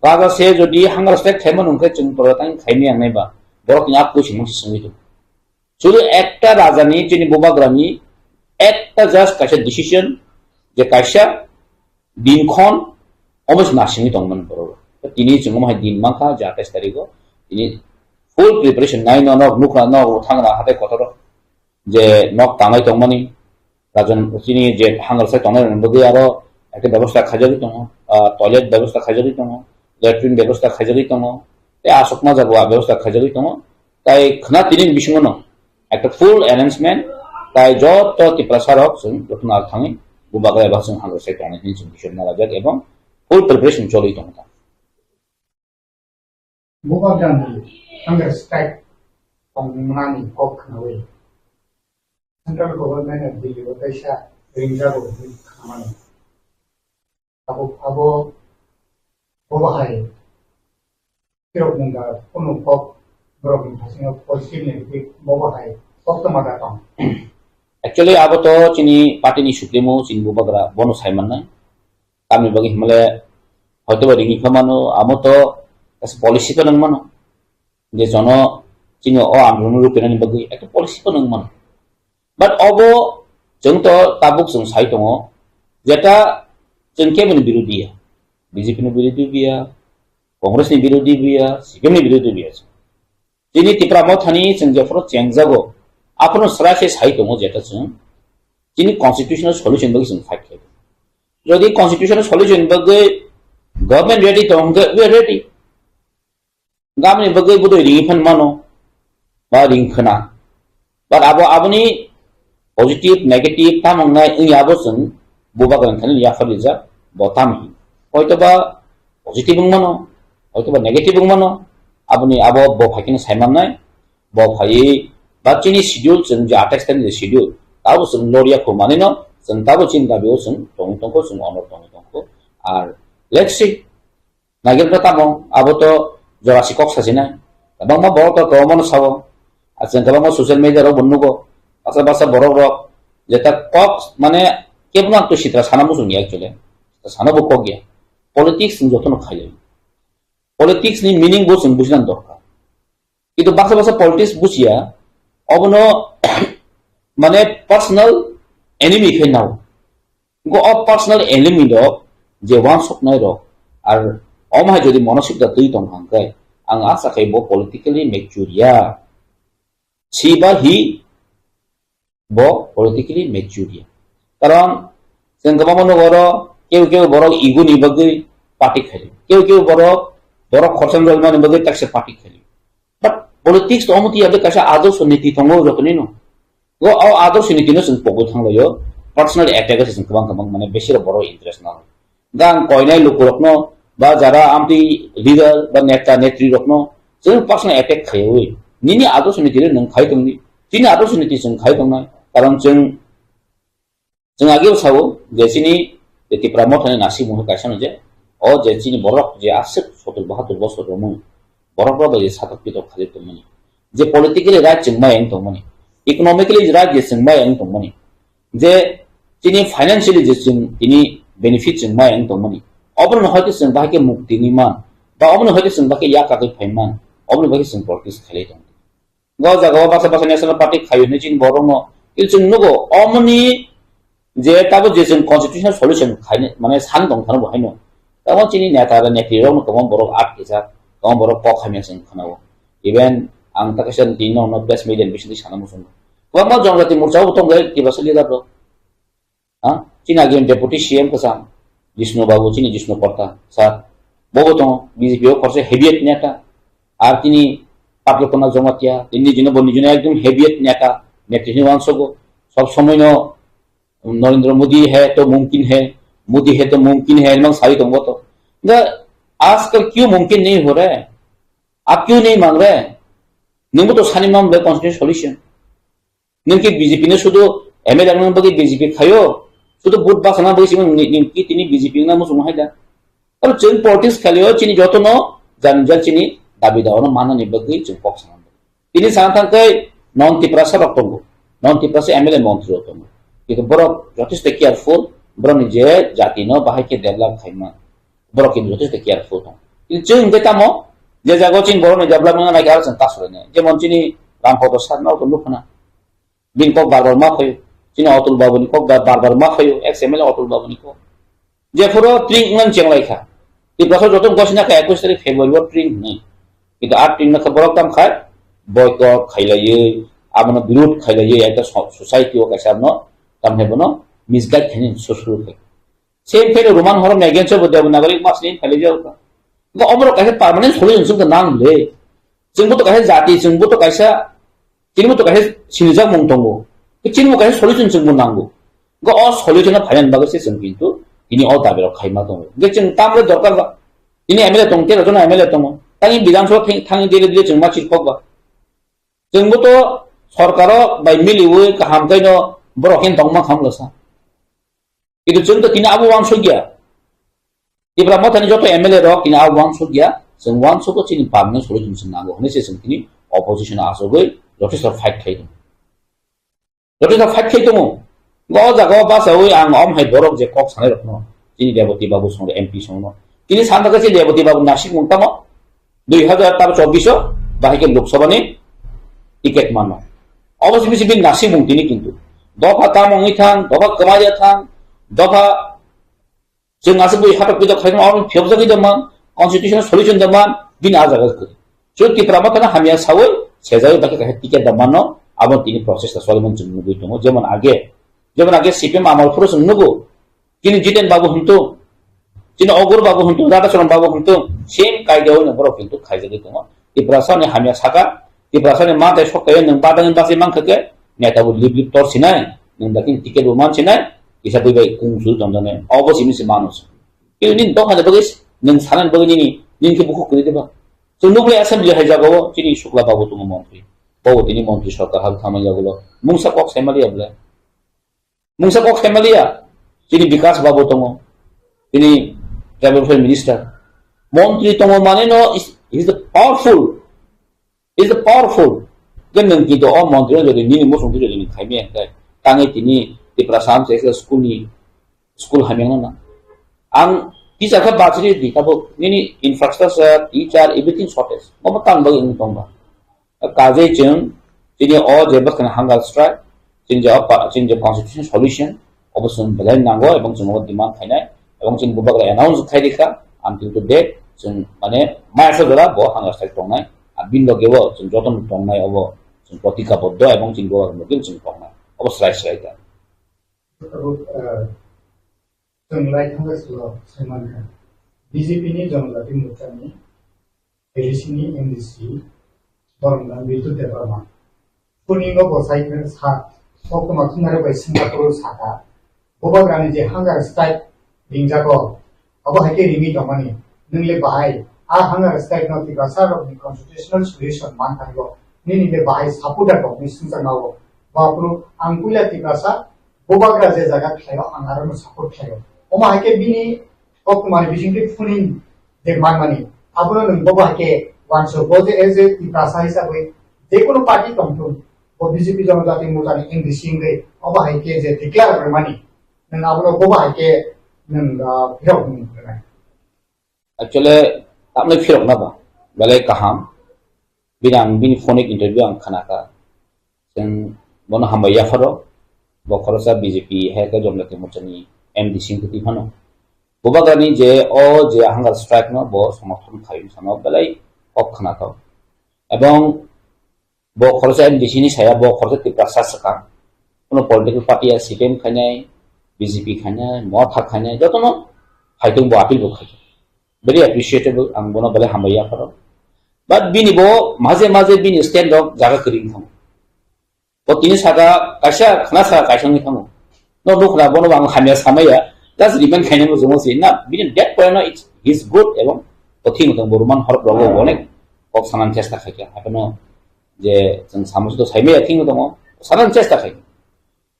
राजा से जदि हांगार स्ट्राइक थाइमन उनके जों परतां खाइनि आंनायबा बरकनि आ कुइसन मोनसे सोंगै दङ जुदि एकटा राजानि चिनि बुबाग्रानि एकटा जास्ट कासे डिसिजन जे काइसा दिनखन अमस नासिङै दंमोन बर' तिनि जों माहाय दिन माखा 28 तारिखआव तिनि फुल प्रिपारेशन नाय न नुखा न थांना हाते कतर जे नक तांगाय दंमानि राजन तिनि जे हांगार साइ तंनाय बगै आरो একটা ব্যবস্থা খাজারি दङ टॉयलेट व्यवस्था खाजारि दङ लैट्रिन व्यवस्था खाजारि दङ ते आसकमा जागवा व्यवस्था खाजारि दङ ताई खना तिनि बिसिङनो একটা फुल अरेंजमेंट ताई जत टिप्रासारक जों जतन थाङै बुबाग्रा एबा जों हांगार स्ट्राइक खालामनायनि जों बिसोर नाजागोन एबं फुल प्रिपारेशन चलि दङ बुबाग्रानि हांगार स्ट्राइक खालामनानै कक खालामो सेंट्रल गवर्नमेंट दिल्ली बायसा रिंजाबो खामानि आबो बबाहाय किरकमुंगा कोनो कक ब्रगनि थासिङाव पजिटिभनि बबाहाय सप्तमादा दं Actually, abo to chini party ni supremo chin bubagra bono saiman na kami bagi himale hoyto ba ringi khamano amo to as policy ko nang mano je jono chini o andronu rupe ni bagi ekta policy ko nang mano but obo jeng to tabuk jeng sai tongo jeta jeng ke meni birodi ya BJP ni birodi biya Congress ni birodi biya CPM ni birodi biya chini tipramo thani jeng jefro chengjago आफ्नो सरासे साइ दङ जेटा जों जिनि constitutional solution बगै जों fight खायो जदि constitutional solution बगै government ready दङ वे ready गामनि बगै बुदो Ripon मानो बा रिंखना बाट आबनि पजिटिव नेगेटिव तामंनाय इयाबो जों बुबागन खानि याफलिजा बतामि हयतोबा पजिटिव मानो हयतोबा नेगेटिव मानो आबनि आबो बफाकिनि साइमाननाय बफायि बाचिनि शेड्यूल जों जे 28 तारिखनि शेड्यूल ताबो जों लरियाखौ मानिनो जों ताबो चिन्ता बेयाव जों दंखौ जों अनर दंखौ आर let's see nagelta tamo abo to jorasi kok sasina abang ma borok to kawman sawo asen kabang social media ro bonnugo asa basa borok ro jeta kok mane kebna to sitra sana musuni actually sana bo kok ya politics jotono khaile politics ni meaning bo sung bujinan dorkar itu basa politics busia obono mane personal enemy khenau go of personal enemy do je wan sok nai ro ar omha jodi manosik da tui tong hangkai ang asa kai bo politically mature ya siba hi bo politically mature ya karon sen gabamano goro কেউ বড় ego নি bagui party khali কেউ বড় খরচন রল মানে bagui takse party khali but politics to omti abe kasha adarsh niti tongo rokni no go adarsh niti no sung pogo thanglo yo personal attack আছে kabang মানে বেশি বড় ইন্টারেস্ট না গান কয়নাই লোক রকনো বা যারা আমতি লিডার বা নেতা নেত্রী রকনো जों পার্সোনাল অ্যাটাক খায়ো নিনি আদর্শ নীতি নং খাই দংনি যিনি আদর্শ নীতি जों খাই দংনা কারণ जों আগেও সাবো যে চিনি ত্রিপুরা মথানে নাসি মুহ কাইসানো যে ও যে চিনি বরক যে আছে 70-72 বছর রমু বরক যে সাতক খালি দংনি যে পলিটিক্যালি রাইট जों মাই দংনি ইকোনমিক্যালি রাইট যে जों মাই দংনি যে তিনি ফাইনান্সিয়ালি যে তিনি বেনিফিট जों माय दंमोन अबन हयतो जों बाहाके मुक्तिनि मान बा अबन हयतो जों बाहाके याकागै फाइमान अबन बाहाके जों प्रैक्टिस खाले दं ग जागाव बासा नेशनल पार्टी खायनो जिन बरनो कि जों नुगो अमनि जे ताबो जे जों कन्स्टिट्यूशनल सल्यूशन खायनो माने सान दं थानो बहायनो ताबो चिनि नेता र नेत्रि रनो कम बरक आट केजा कम बरक प खामिया जों खनाव इभेन आं ताकेसन दिनो न प्रेस मिडिया बिसनि सानामु जों गमा जनजाति मोर्चाबो दं गय किबासो लिडार दं चीन आगे डेपुटी सीएम कसम जिष्णु बाबू चीनी जिष्णु कर्ता सर बहुत तो बीजेपी खरसे हेवियत नेता और तिनी पाटलकोना जमातिया तिनी जिन बन्नी जिन एकदम हेवियत नेता नेतृत्व वंशको सब समय न नरेंद्र मोदी है तो मुमकिन है मोदी है तो मुमकिन है एमन सारी तो वो तो आजकल क्यों मुमकिन नहीं हो रहा है आप क्यों नहीं मांग रहे निम्बो तो सानी माम बे कॉन्स्टिट्यूशन सॉल्यूशन निम्की बीजेपी ने शुद्ध एमएलए रंग बगी बीजेपी खायो শুধু ভোট বাসনা বইছি নিকি তিনি বিজেপি না মুসুম হাইদা আর जों পলিটিক্স খালিও চিনি যতন জানজাল চিনি দাবি দাও না মাননি বগি जों পক্ষ না তিনি সান্থাঙ্কাই নন টিপ্রাসা রক্তঙ্গ নন টিপ্রাসা এমএলএ মন্ত্রী রক্তঙ্গ কিন্তু বড় যথেষ্ট কেয়ারফুল বড় নিজে জাতি ন বাহাইকে ডেভেলপ খাইমা বড় কিন্তু যথেষ্ট কেয়ারফুল কিন্তু जों দেতামো যে জায়গা চিন বড় ডেভেলপমেন্ট না গারছেন তাসরে যেমন চিনি রামপদ সারনাও তো লুকনা বিনকক বারবার মা কই चिनी अतुल बाबुनी को बार माफायो एक्सएमएल अतुल बाबुनी को जे फरो ट्रिंग नन चेंगलाइखा इ बसर जतन गसिना का 21 तारिख फेब्रुवारी ट्रिंग नै किन्तु आ ट्रिंग ना खबर काम खाय बयकट खाइलायो आबनो विरोध खाइलायो एकटा सोसाइटी ओ कासा न तामने बनो मिसगाइड खनि सोशल के सेम फेरो रोमान हरम एगेन्स्ट बदे नागरिक मासनि खाइलायो ग अमरो कासे परमानेंट सल्यूशन जों नांगले जोंबो तो कासे जाति जोंबो तो कासा चिनिबो तो कासे सिनिजा मुं दंगो चिनी मुखाय सल्यूशन जों नांगौ ग अ सल्यूशना फाइनाल बागसे जों किन्तु इनि अ दाबिराव खायमा दं गे जों तामले दरकार बा इनि एमएलए दं 13 जन एमएलए दं तानि विधानसभा थांनि दिले जों मा चिरखबा जोंबो तो सरकार बाय मिलिवो गाहामखायनो बरखेन दंमा खामलसा किन्तु जों तो तिनि आबो वांस गया इब्रा मथानि जतो एमएलए रक तिनि आबो वांस गया जों वांसको चिनि पार्मानेंट सल्यूशन जों नांगौ हनेसे जों तिनि अपोजिशन आसोगै जथेस्ट फाइट खायदों जति फाइट खायदों ग जागाव बासावै आं अमहाय बरक जे कक सानाय रखनो तिनि देवती बाबू संग एमपी संग तिनि सानदागासे देवती बाबू नासिक मुंताम 2024 बाहायके लोकसभानि टिकेट मानो अबसे बिसिबि नासिक मुं तिनि किन्तु दफा तामङै थां दफा कमाया थां दफा जों आसबो हाटक बिद खायनो आरो फेबजागै दमान कन्स्टिट्यूशनल सल्यूशन दमान बिन आजागास जुति प्रमाथना हामिया सावै सेजाय बाके टिकेट दमानो अब तिनी प्रोसेस सलमन जों नुगै दङ जेमन आगे सीपीएम आमालफोर जों नुगो तिनी जितेन बाबू हंतो तिनी अगर बाबू हंतो राधाचरण बाबू हंतो सेम कायदायाव न बरो किन्तु खायजागै दङ तिप्रासानि हामिया साका तिप्रासानि माथाय सकाय नों बादांनि बासै मांखके नेताबो लिप तोरसिनाय नों दाकिन टिकेटबो मानसिनाय इसा बैबाय कुंसु दंजाने अबसि मिसे मानुस किन्तु निन दखाने बगैस नों सानान बगैनि निनके बुखु करि देबा जों नुब्ले एसेम्बली हायजागाव तिनी शुक्ला बाबू दङ मन्त्रि बाबू तिनी मन्त्रि सरकार हाल खामानि जागोलो मुंसा कक सेमालिया बले मुंसा कक सेमालिया तिनी विकास बाबू दङ तिनी tribal welfare minister Montri tongo mane no is the powerful. Is the powerful. Kan nang kita montri jadi ni musung tu jadi kami yang tangi tini di perasaan saya school hamil na. Ang bisa ke bachelor di tapi ni infrastructure, teacher, everything shortage. Mau betul bagi ini tongba. Kaje jeng jadi jebat kena hunger strike. Jinja constitution solution. Obosun belai nanggo ebang jengo demand khainai ebang jin bubak announce khaidika until today jin mane maisa dora bo hunger strike tongnai abin logebo jin joton tongnai obo jin protika boddo ebang jin go mungkin jin tongnai obo strike ta jonglai thanga sulo seman kha BJP ni jonglati mutani LC ni MDC borna bitu deparma kuningo bosai kan sa sokma thunare bai singapore saka Bobagrani je hunger strike dingjago abo hake rimi domani ningle bahai hunger strike no tikasar of the constitutional solution man thago ningle bahai sapuda to misungsa nawo bapru angkula tikasa bobagra je jaga khayo angaro no support khayo oma hake bini okmani bisingte funin de manmani abro nung boba hake wanso boje as a tikasa hisabe je kono party tongtu o BJP jonglati mutani english ingre oba hake je declare money nang abro boba ke nang phirok ni actually tamle phirok na ba balai kaham bin phonic interview ang khanaka sen bono hamaya faro bo khorosa BJP he ka jomlate mutani MD sing ti phano boba gani je je hunger strike no bo samathan khai sano balai ok khanaka ebong bo khorosa MD ni saya bo khorosa ti prasasaka kono political party ya CPM khanai BJP khanya motha khanya jotono haitung bo appeal bo khai very appreciable ang bono bale hamaya faro but bini bo maze bini stand up jaga kering kham bo tini saga kaisa khana sa kaisa ni kham no dukhna bono bang hamya samaya just remain khanya mo jomo si na bini that point no it is good ebong pothing tong boruman har progo onek ok sanan chesta khai apno je jeng samus to saime thing tong sanan chesta khai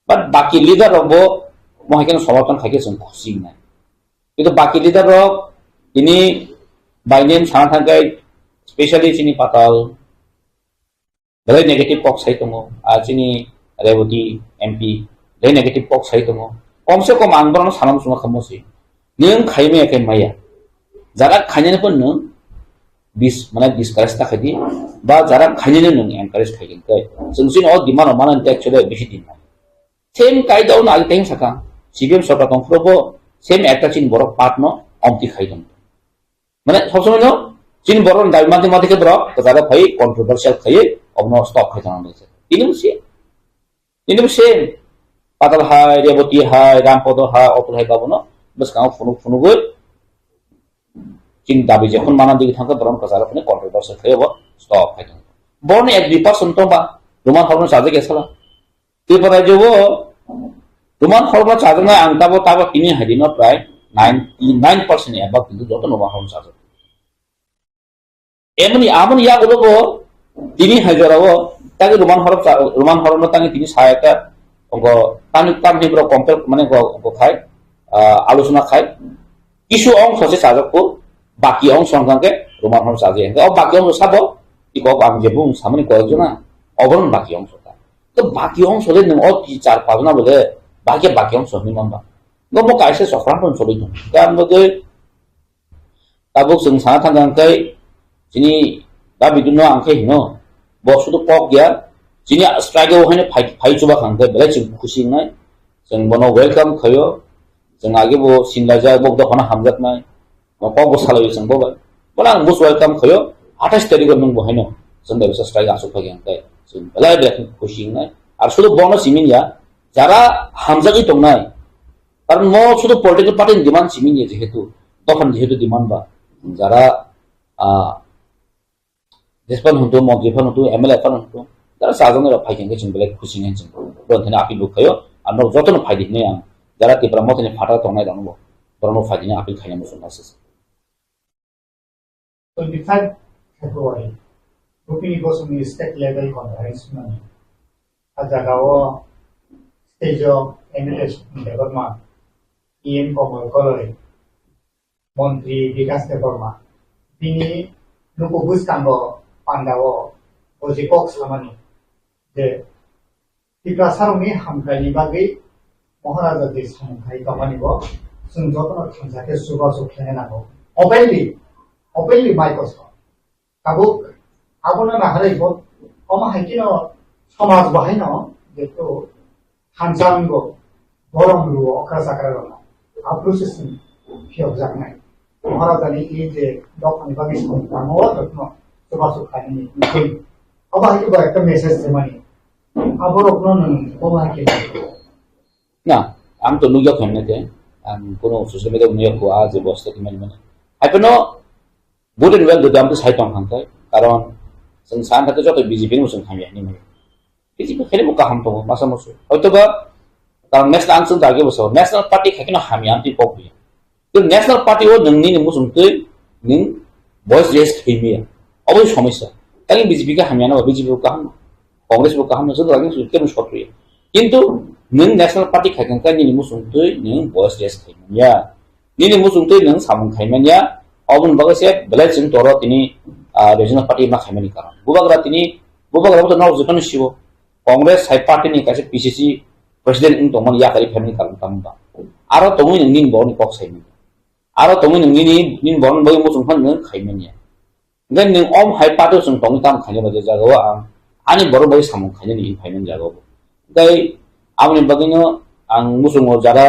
but baki leader bo mau hakikan somatan kaki sengkusi na itu baki leader rock ini by name sangat hangai especially sini patal dari negative box saya tunggu sini Rewati MP dari negative box saya tunggu komse kom angbaran sanam semua kamu sih neng kayaknya kayak maya jarak kayaknya pun neng mana discourage tak hadi ba jarak kayaknya neng encourage kayak gitu sengsin di mana nanti actually bisi din same kayak daun alih teng sakang CPM Sarkar তংফ্রবো same একটা চিন বড় পাটন অমতি খাইদম মানে সবসময় no চিন বড় দাবি মাঝে কে বড় যারা ভাই কন্ট্রোভার্সিয়াল খাইয়ে অবন স্টপ খাইতাম দিয়েছে কিন্তু সেম পাতাল হাই রেবতী হাই রামপদ হাই অতুল হাই বাবন বাস গাঁও ফুনু গই চিন দাবি যখন মানা দিকে থাকে বরং যারা ফোনে কন্ট্রোভার্সিয়াল খাইব স্টপ খাইতাম বড় 1-2% তো বা রোমান হরন সাজে গেছলা এরপরে যাব Rumah horma charger ang tabo kini hadino pray 99% ya bak itu joto rumah horma charger. Emani amani ya ulo tini hajarawo tagi rumah horma tangi tini sayata ongo tani bro compare mane go khai alusuna khai isu ong sose charger ko baki ong songkangke rumah horma charger yang baki ong sabo iko ang jebung samani ko jona obron baki ong sota. To baki ong sole nang di 4-5 na bole bagi orang ni mamba, ngomong kaisa sokran pun solid. Dan bagi tabuk sengsara tanggang kai sini tapi dunia angke hino, bos itu pok dia sini strike hanya pai coba kangkai, bela cing khusi nai, seng bono welcome kayo, seng agi bo sindaja bo dah kena hamzat nai, mau pok bo salai seng bo, bolang bos welcome kayo, atas tadi gomong bo hino, seng dah bisa strike asuk lagi angkai, seng bela bela khusi nai, arsudo bono simin ya. যারা হামজাগি তো নাই কারণ মো শুধু political পার্টির demand সিমিনি যেহেতু তখন যেহেতু demand বা যারা দেশপাল হতো মন্ত্রীফাল হতো এমএলএ ফাল হতো যারা সাজনের ফাইকেন গেছেন বলে খুশি নেছেন বন্ধনে আপিল লুকায়ও আর যতন ফাইদি নেই যারা তীব্র মতনে ফাটা তো নাই জানবো বরং ফাইদিনে আপিল খাইনা মতন আছে 25 February Rupini Gosumi state level conference mani ajagawo Tejo MLS Department, EM Komal Kolori, Montri Vikas Department, bini nuku bus kambo pandawo oji kok selamani je Tripura sarungni hamkai bagi Maharaja de samkai kamani bo sung jotono thamjake subasuk khene nago openly maikos kabuk abona na harai bo oma haikino samaj bahaino jeto hanjango borom ruo okra sakra rona aprusesin phiok jaknai Maharaja ni je dokani bagi sung kamo jotno subasuk khane ni aba haiki ba ekta message semani aborok non oma haiki না আমি তো নুগিয়া খাইনাতে কোনো social media নুগিয়া কোয়া যে বস্তা কিমান মানে আইপনো butane well যদি আমি সাইটং খান্তাই কারণ जों सान थाते जत बिजेपि नि मुसुं खामिया नि माने बिजेपि खेले मुका हाम दङ मासा मसु हयतोबा दा नेशनल आंसो दागे बसो नेशनल पार्टी खाकिनो हामिया आंति पकबिया तो नेशनल पार्टी ओ नोंनि नि मुसुं तै नों भয়েस रेस खैमिया अबै समस्या तानि बिजेपि का हामिया ना बिजेपि का हाम कांग्रेस को हाम जों दागे सुते सत्रिया किन्तु नों नेशनल पार्टी खायखां का निनि मुसुं तै नों भয়েस रेस खैमिया निनि मुसुं तै नों सामुं खैमानिया अबुन बागसे बेलाइसिन तरो तिनि regional party ma khaimani karon bubagra to naw jikon sibo congress sai party ni kaise pcc president in to mon ya kari family karon tamba aro to mun nin bon kok saimi aro to mun nin bon boy mo sung phan nang khaimani ngan ning om hai party sung tong tam khane ba jaga wa ani boro boy samung khane ni phaimen jaga bo dai amni bagino ang musung jara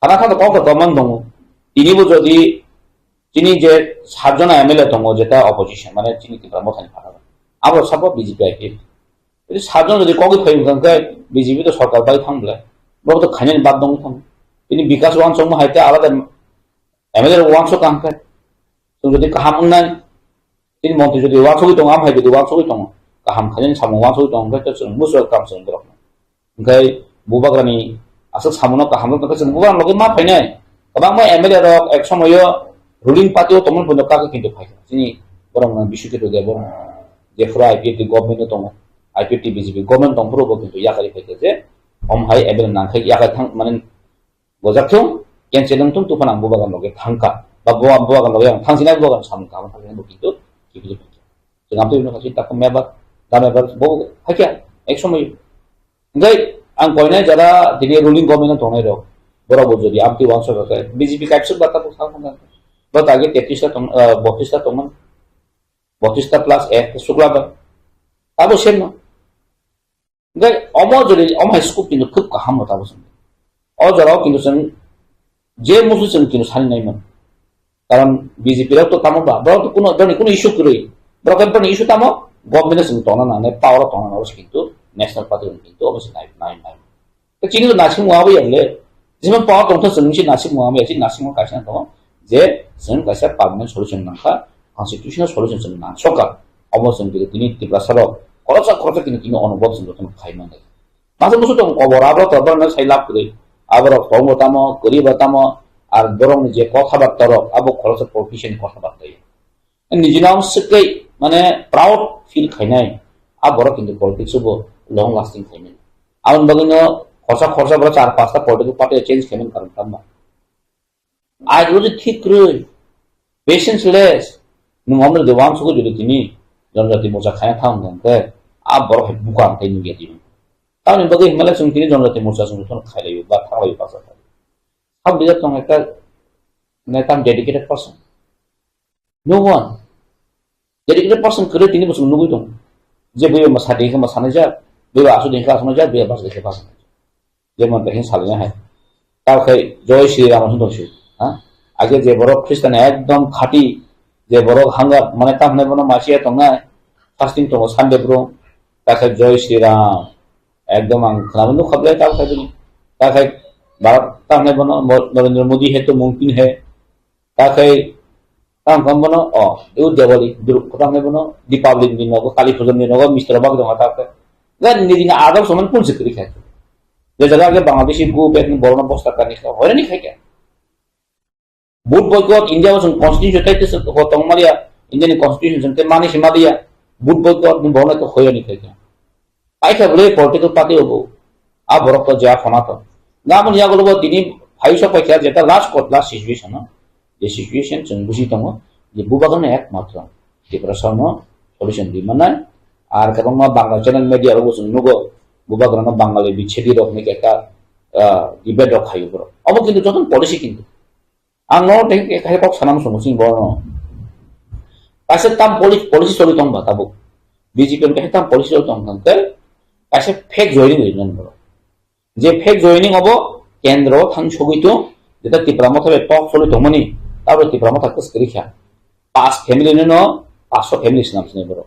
kana kana ko ko man dong ini bo jodi তিনি যে 7 জন MLA দङ যেটা opposition মানে তিনি ত্রিপুরা মথানি ফাটা আমরা সব BJP IP এই 7 জন যদি কগি ফাইম কাঙ্কা বিজেপি তো সরকার বাই থামলে বড় তো খাইনি বাদ দङ থাম তিনি বিকাশ ওয়ান সম হাইতে আলাদা এমএলএ ওয়ানসো কাঙ্কা তো যদি কাহাম নাই তিনি মন্ত্রী যদি ওয়ানসো দङ আম হাইতে ওয়ানসো দङ কাহাম খাইনি সাম ওয়ানসো দङ তো जों মুসো কাম जों দङ ओमफ्राय बुबाग्रानि আসল সামনো কাহাम তো जों बुबाग्रा लगे मा फाइनाय गोबां मा एमएलए रक एक समयो ruling party o tomon pono kaka kintu phai sini borong na bishu ke to de borong je fra IPT government tong IPT BJP government tong pro bo kintu ya kari phai je om hai ebel na khai ya ka thang manen bojak thung yen chelong tung tu phana bu bagan loge thangka ba bo bagan loge thang sinai bo bagan sam ka ma thang bo kintu kibi je ngam to no kasi tak meba da meba bo hakya ek somoy ngai ang koina jara dini ruling government tong nei ro bora bo jodi apti wangso ka BJP kaipsuk bata po sa khang बहुत आगे 32 तमन 32 plus 1 Shukla Tabo same न गय अमो जरि अम high school किनु खुब काहाम ताबो सं अ जराव किनु सं जे मुसु सं किनु सान नाइमन कारण बीजेपी रा तो तामो बा बरो तो कुनो इश्यू करै बरो कम्पनी इश्यू तामो गवर्नमेंट सं तोना ना ने पावर तोना ना किन्तु नेशनल पार्टी किन्तु अवश्य नाइ तो चिनि नासिम मुआबो यले जिमन पावर तोंथ सं नासिम मुआबो यासि नासिम कासिना तो जे जों गाइसा पार्मानेंट सल्यूशन नाखा कन्स्टिट्यूशनल सल्यूशन जों ना सरकार अबसन के तिनि त्रिपुरा सरो खरचा किनु अनुभव जों तो खाइमान मासे मुसु दं अबराबो तबन साइ लाभ करे आबर फमतामो गरिबतामो आर बरं जे कथा बातर आबो खरचा प्रोफेशन कथा बातर निजिनाम सकै माने प्राउड फील खाइनाय आबर किन्तु पॉलिटिक्स बो लॉन्ग लास्टिंग खाइनाय आउन बगिनो खरचा बरा 4-5 ता पॉलिटिकल पार्टी चेंज खाइनाय कारण तम्मा आज रोज ठीक रही पेशेंसलेस नमर देवान सुको जुदि तिनी जनजाति मोर्चा खाया था उनके आप बरो बुकान तै नुगे दिनु तानि बगे हिमालय सं तिनी जनजाति मोर्चा सं थन खाइलायो बा थावायो पासा हम बिजा तंग एकटा नेता dedicated person no one dedicated person करे तिनी बसु नुगै दं जे बे मसादे के मसाने जा बे आसु देखा आसु जा बे बास देखे पास जे मन तहिन सालया है ताखै जय श्री राम सुन्दर आगे जे बरो ख्रिस्टान एकदम खाटी जे बरो हांगा माने तामने बनो मासिया तंगा फास्टिंग तो सानडे ब्रो ताखै जय श्री राम एकदम आं खालामनो खबले ताखै भारत तामने बनो नरेंद्र मोदी है तो मुमकिन है ताखै ताम कम बनो यो दिवाली तामने बनो दीपावली दिन नको काली पूजन दिन नको मिस्टर बाग दंगा ताखै गन निदिना आदम समान पुन सिकरी खाय जे जगह के बांग्लादेशी ग्रुप एक बरोना बस्ता करने का होरे नहीं खाय क्या बुट बॉयकॉट इंडिया में कॉन्स्टिट्यूशन तक तो होता हमारे इंडियन कॉन्स्टिट्यूशन से माने सीमा दिया बुट बॉयकॉट में बोलने तो होया नहीं क्या आई क्या बोले पॉलिटिकल पार्टी हो आप बरफ तो जा फना तो ना मन या बोलो दिनी फाइव सौ पैसा जेता लास्ट सिचुएशन ना ये सिचुएशन जों बुझि दङ যে বুবাগানে একমাত্র ত্রিপুরা সামনে সলিউশন দি মানে আর কেবল বাংলা চ্যানেল মিডিয়া রো বসুন নুগো বুবাগ্রানো বাঙালি বিচ্ছেদি রকমিক একটা ডিবেট রখাই উপর অব কিন্তু যতন পলিসি কিন্তু আং ন এখানে কক সানাম সমসিং বর্ণ কাছে তাম পলিসি চলি তং বাতাবো বিজেপি কাছে তাম পলিসি চলি তং থাকতে কাছে ফেক জয়নিং হইলেন বড় যে ফেক জয়নিং হব কেন্দ্র থান ছবিত যেটা ত্রিপুরা মথাবে টক চলি তমনি তারপরে ত্রিপুরা মথা কস্করিখা 5 ফ্যামিলি ন 500 ফ্যামিলি নামছিনে বড়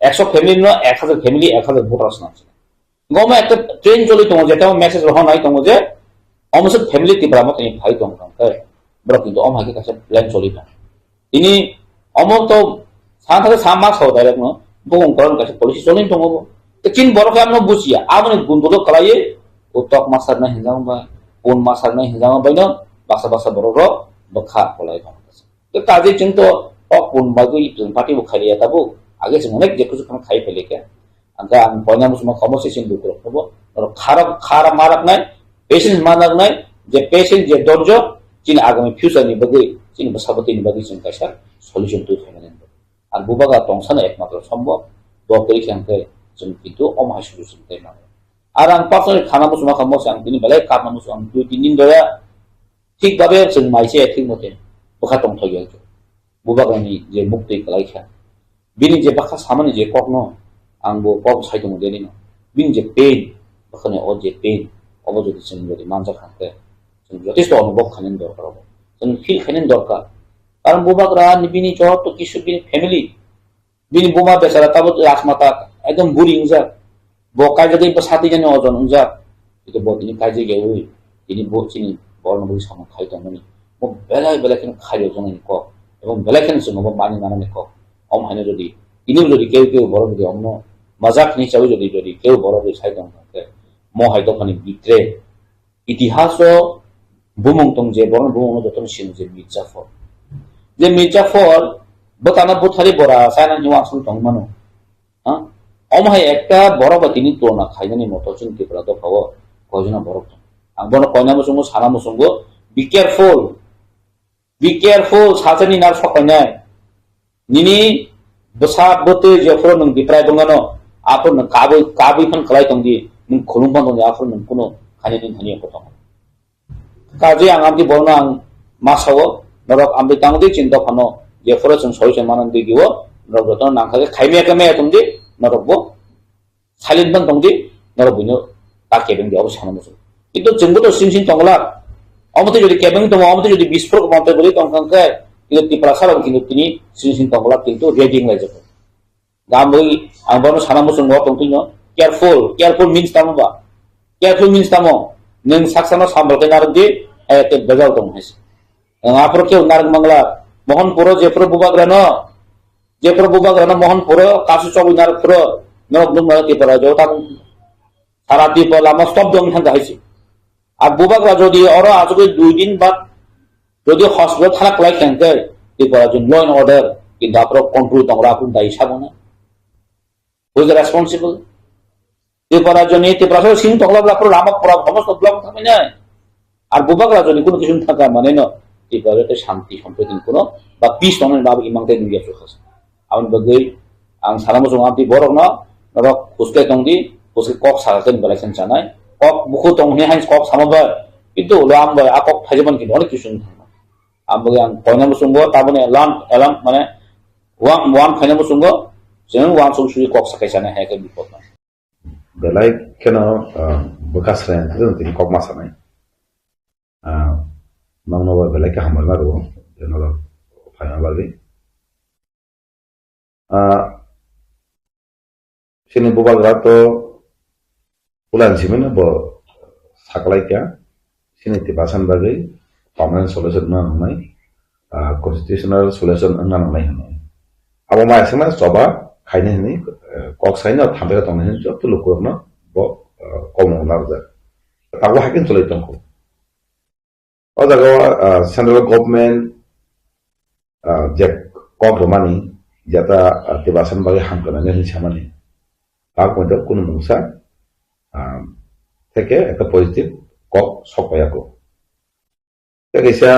100 ফ্যামিলি ন 1000 ফ্যামিলি 1000 ভোটার নামছিনে গমে একটা ট্রেন চলি তম যেটা মেসেজ রহন নাই তম যে অমসত ফ্যামিলি ত্রিপুরা মথানি ভাই তম কাই বড় কিন্তু অমাকে কাছে প্ল্যান চলি না তিনি অমক তো সাথে সামাক হও ডাইরেক্ট ন বং করন কাছে পলিসি চলি তম চিন বড় কাম বুঝিয়া আমনে গুন্দল কলায়ে উত্তক মাসার না হিজাম বা কোন মাসার না হিজাম বাইন বাসা বাসা বড় বড় বখা কলাই তম তো কাজে চিন্তা কোন বাগুই পার্টি বুখালিয়া তাবো আগে যে অনেক যে কিছু খাই ফেলে কে আঙ্কা আং পয়না মুসমা কনভারসেশন দুটো হবো খারাপ মারাক নাই পেশেন্স মানাক নাই যে পেশেন্স যে ধৈর্য চিন আগামী ফিউচার নি বাগুই চিন বসাবতি নি বাগুই চিন কাইসা সলিউশন তুই ফেলেন আর বুবাগা তংসানো একমাত্র সম্ভব দোকরি খানকে जों কিন্তু অমহা সলিউশন তাই না আর আং পার্সোনালি খানা মুসমা খামস আং তিনি বেলায় কাপ মুস আং দুই তিন দিন ধরে ঠিকভাবে जों মাইছে ঠিক মতে বখা তং থাকি আছে বুবাগানি যে মুক্তি কলাইখা বিনি যে বাখা সামানি যে কখনো आंबो कब साइड में देनी ना बिन जे पेन बखने और जे पेन अब जो दिसन जो मानजा खाते जों যথেষ্ট অনুভব খানেন দরকার হবে जों ফিল খানেন দরকার কারণ বুবাগরা নিবিনি চট তো কিছু বিন ফ্যামিলি বিন বুমা বেচারা তাবো রাজমাতা একদম বুড়ি উজা বকাই যদি সাথী জানি ওজন উজা এটা বদিনি কাজে গেউই তিনি বচিনি বর্ণবুই সামনে খাইতো মনি মো বেলায় বেলা কেন খাইলো জননি ক এবং বেলা কেন সঙ্গ মানি মানানি ক অম হানে যদি ইনিও যদি কেউ বড় যদি অন্য मजाक हिसाबै যদি কেউ বড় সাইদং থাকে মহাইদখানি ভিতরে ইতিহাস বুমং তং যে বড় বুমং যতন সিন যে মির্জাফর বতানা বুথারি বড়া সাইনা নিওয়াসন তং মানো হ্যাঁ অমহাই একটা বড় বা তিনি তুলনা খাইজানি মতো চিন্তি করা তো পাবো কয়জনা বড় আং বড় কয়না মুসঙ্গ সানা মুসঙ্গ বি কেয়ারফুল সাজানি নার সকাই নাই নিনি বসা বতে যে ফর নং বিপ্রায় দঙ্গানো आपन काबई फन खलाई तंगी नों खुलुमफान दंगी आपन नों कुनो खानि दिन खानि को तंग काजे आं आमति बरना आं मासावो नरक आमति तांगदि चिन्ता फानो जे फरसन सलिउशन मानन दिगिवो नरक जतन नांखागे खाइमे कमे तंगदि नरक बो साइलेन्ट बन तंगदि नरक बिनो ता केबिन दि अबसान मसु किन्तु जोंबो तो सिन तंगला अमति जदि केबिन दङ अमति जदि बिस्फोरक मानते बोलि तंगखांखे किन्तु तिप्रा सालाव किन्तु तिनि सिन तंगला किन्तु रेडिंग लाइजो गामबै आं बानो साना मुसुं न तंथिनो केयारफुल मीन्स तामबा केयारफुल मीन्स तामो नों साक्साना सामबलके नारदि एते बेजाव दं हेस आफर के नारग मंगला मोहनपुर जेफोर बुबाग्रानो मोहनपुर कासु चौबी नारपुर नरक दुमना तिपरा जौता सारा तिप लामा स्टप दं थांगा हाइसि आ बुबाग्रा जदि अर आजगे 2 दिन बाद जदि हॉस्पिटल थाना क्लाइ खेंके तिपरा जो लॉ एंड ऑर्डर किंतु आफर कंट्रोल दंरा आपुन दाइ साबना Who is responsible? Tipara joni tipara sin tokla blapro lama pura সমস্ত ব্লক থাকে না আর বুবাগরা জনি কোনো কিছু থাকা মানে না tipara শান্তি সম্প্রীতি কোনো বা পিস তমন বাব ইমাংতে দুইয়া সুখাস আউন বগৈ আং সারামো জমাতি বড় না রক খুসকে তংদি খুসকে কক সারাতেন বলেছেন জানাই কক মুখ তংনি হাইস কক সামাবা কিন্তু লাম বা আকক থাজমান কি অনেক কিছু থাকে আমবগে আং কয়নামো সঙ্গ তাবনে এলাম মানে ওয়ান ফাইনামো সঙ্গ जों वान सलुसुनि कक साखायसाने हायाखै बिपद ना बेलाय केन बकासराय जों तिनि कक मासानाय मांगनोबा बेलाय के हामरना रो जेनोला फायना बागै सिनि बुबाग्रा तो उलानसिमोन ब साकलायका सिनि तिबासान बागै पार्मानेन्ट सल्युशन ना नाय कन्स्टिट्यूशनल सल्युशन ना नाय अब मायसमा सभा खाइने नि कक साइना थांबेरा तंने जब तो लोकरनो ब कमनार जा तागो हाकिन चलै तंको अ जागा सेंट्रल गवर्नमेंट जे कक रमानी जेता तिबासन बागे हामकनाने हिसामाने ताक मते कोन मुसा থেকে একটা পজিটিভ কক সপায়াকো তেগেসা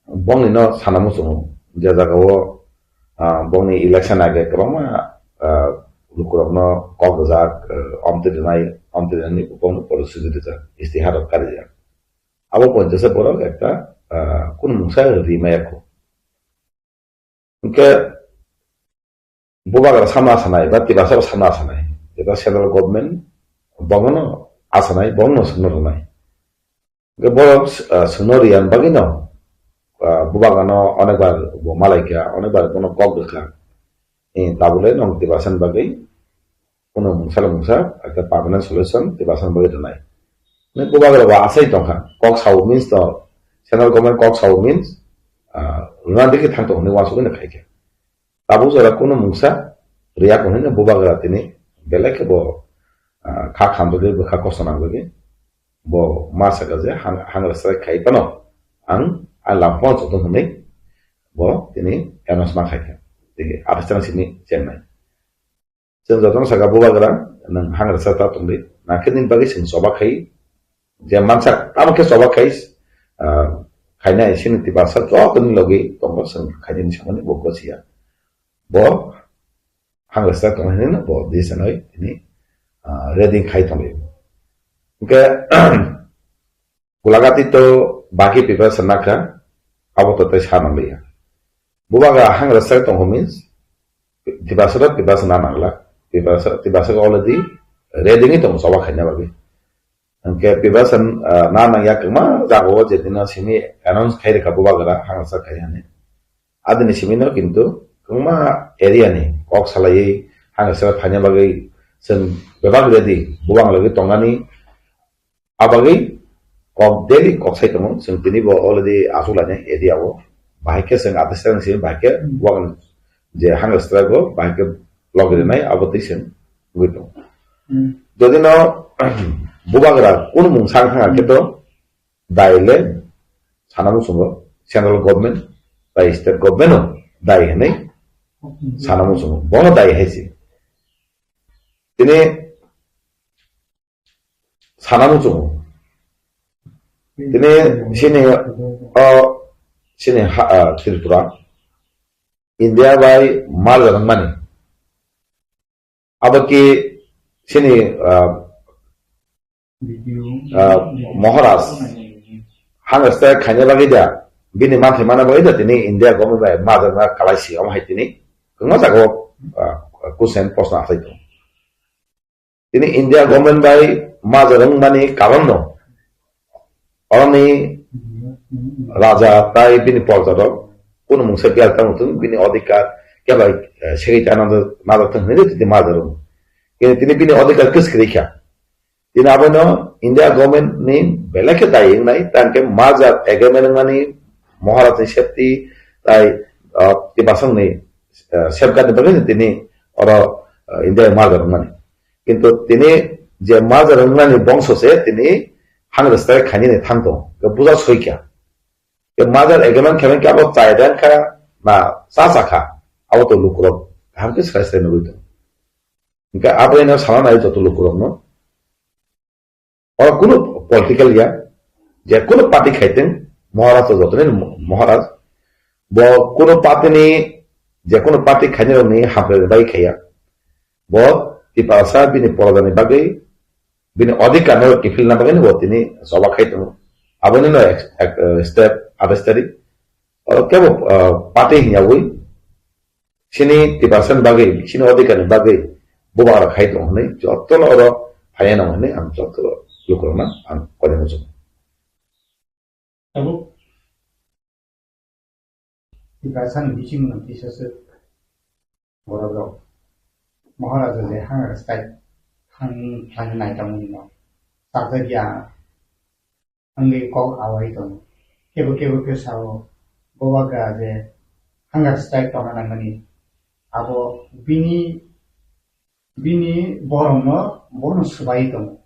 বংনিনো সানামুসু je jagao bongni election age kroma lukurokno kok jak omtidnai bong policy dita istihar karja abo ponjase borok ekta kun musa rimayako ke bubagar samna sanai ba tibasar samna sanai এটা central government বঙ্গনো আসা নাই বঙ্গ সোনর নাই বড় সোনর ইয়ান বাকি ন বুবাগানো অনেকবার মালাইকা অনেকবার কোনো কক দেখা তাবলে নং তিবাসান বাকি কোনো মুংসা একটা পার্মানেন্ট সলিউশন তিবাসান বাকি নাই বুবাগার বা আসাই তখা কক সাউ মিন্স তো সেন্ট্রাল গভর্নমেন্ট কক সাউ মিন্স রুনা দিকে থাকতো হনে ওয়াসুকে না খাইকে তাবু যারা কোনো মুংসা রিয়া কোনে না বুবাগারা তিনি belak bo kha khamdole bo kha kosana goge bo masa gaje hangra sare khai pano ang alampon to hone bo tini enos ma khai tege abastana sini chennai chen jotong saga bo bagra nang hangra sata tumbe na kedin bagi sin soba khai je mansa amke soba khai khaina isin ti basa to ton logi tongko sang khaidin samane bo gosia bo hangra sata tumbe na bo disanoi ini reading khai tumbe ke kulagati to baki people sanaka abo to tai sana leya bubaga hangra sata tongko means tibasa na nangla tibasa already reading itu soba khaina bagi angke pibasan na nang yak ma jago jedina simi announce khai reka bubaga hangra sata khai ane adini simi no kintu kuma area ni kok salai hangra sata khanya bagi sen bebag ready buang lagi tongani abagi kok daily kok sai tong sen tini bo already asulane area bo bahike sen adesang sin bahike buang je hangra sata go bahike login nai abotisen gitu jadi no bubagra kun mung sang hanga keto daile sanamu sungo central government by state government dai nai sanamu sungo bono dai hesi tini sanamu sungo tini sini Tripura India by Malgarang mani abaki sini Maharaj hangra sata khanya bagi dia bini manthi mana bagi dia tini India government by madana kalaisi am hai tini kungma jago kusen posna asai to tini India government by majarang mani kalamno orani raja tai bini porjadok kono mungsa bial tangutun bini odikar keba sekretananda madatang hene tini majarang kini tini bini odikar kiskirikya tini abono India government ni belake daing nai tanke mazar agreement ngani Maharaj ni safety tai tibasang ni safeguard ni bagi tini ora India mazar ngani kintu tini je mazar ngani bongso se tini hangra sata khani ni thangto ke buja soikya ke mazar agreement khamen ke abo chaidan kha na sa kha abo to lukurok hamke saiste no goito inka abo ena sana nai to lukurok no और कोनो political या जे कोनो party खाइतें महाराज तो जोतने महाराज बो कोनो party ने जे कोनो पार्टी खाने रो ने हाफे बाई खाया बो ती पासा बिने परादने बागै बिने अधिकार न कि फिल ना बागै ने बोतिनी सभा खाइते आबने न एक स्टेप आबस्तरी और केबो पार्टी हिया वई सिनी ती पासन बागै सिनी अधिकार ने बागै बुबारा खाइते हने जतन और हायना हने हम जतन lukurna an kodemo zum abu tibasan bijing na tisase borogo maharaja je hangra stai han nai tamuni no sagya ange ko awai to kebo ke sao bowaga je hangra stai tamana ngani abo bini bono subai to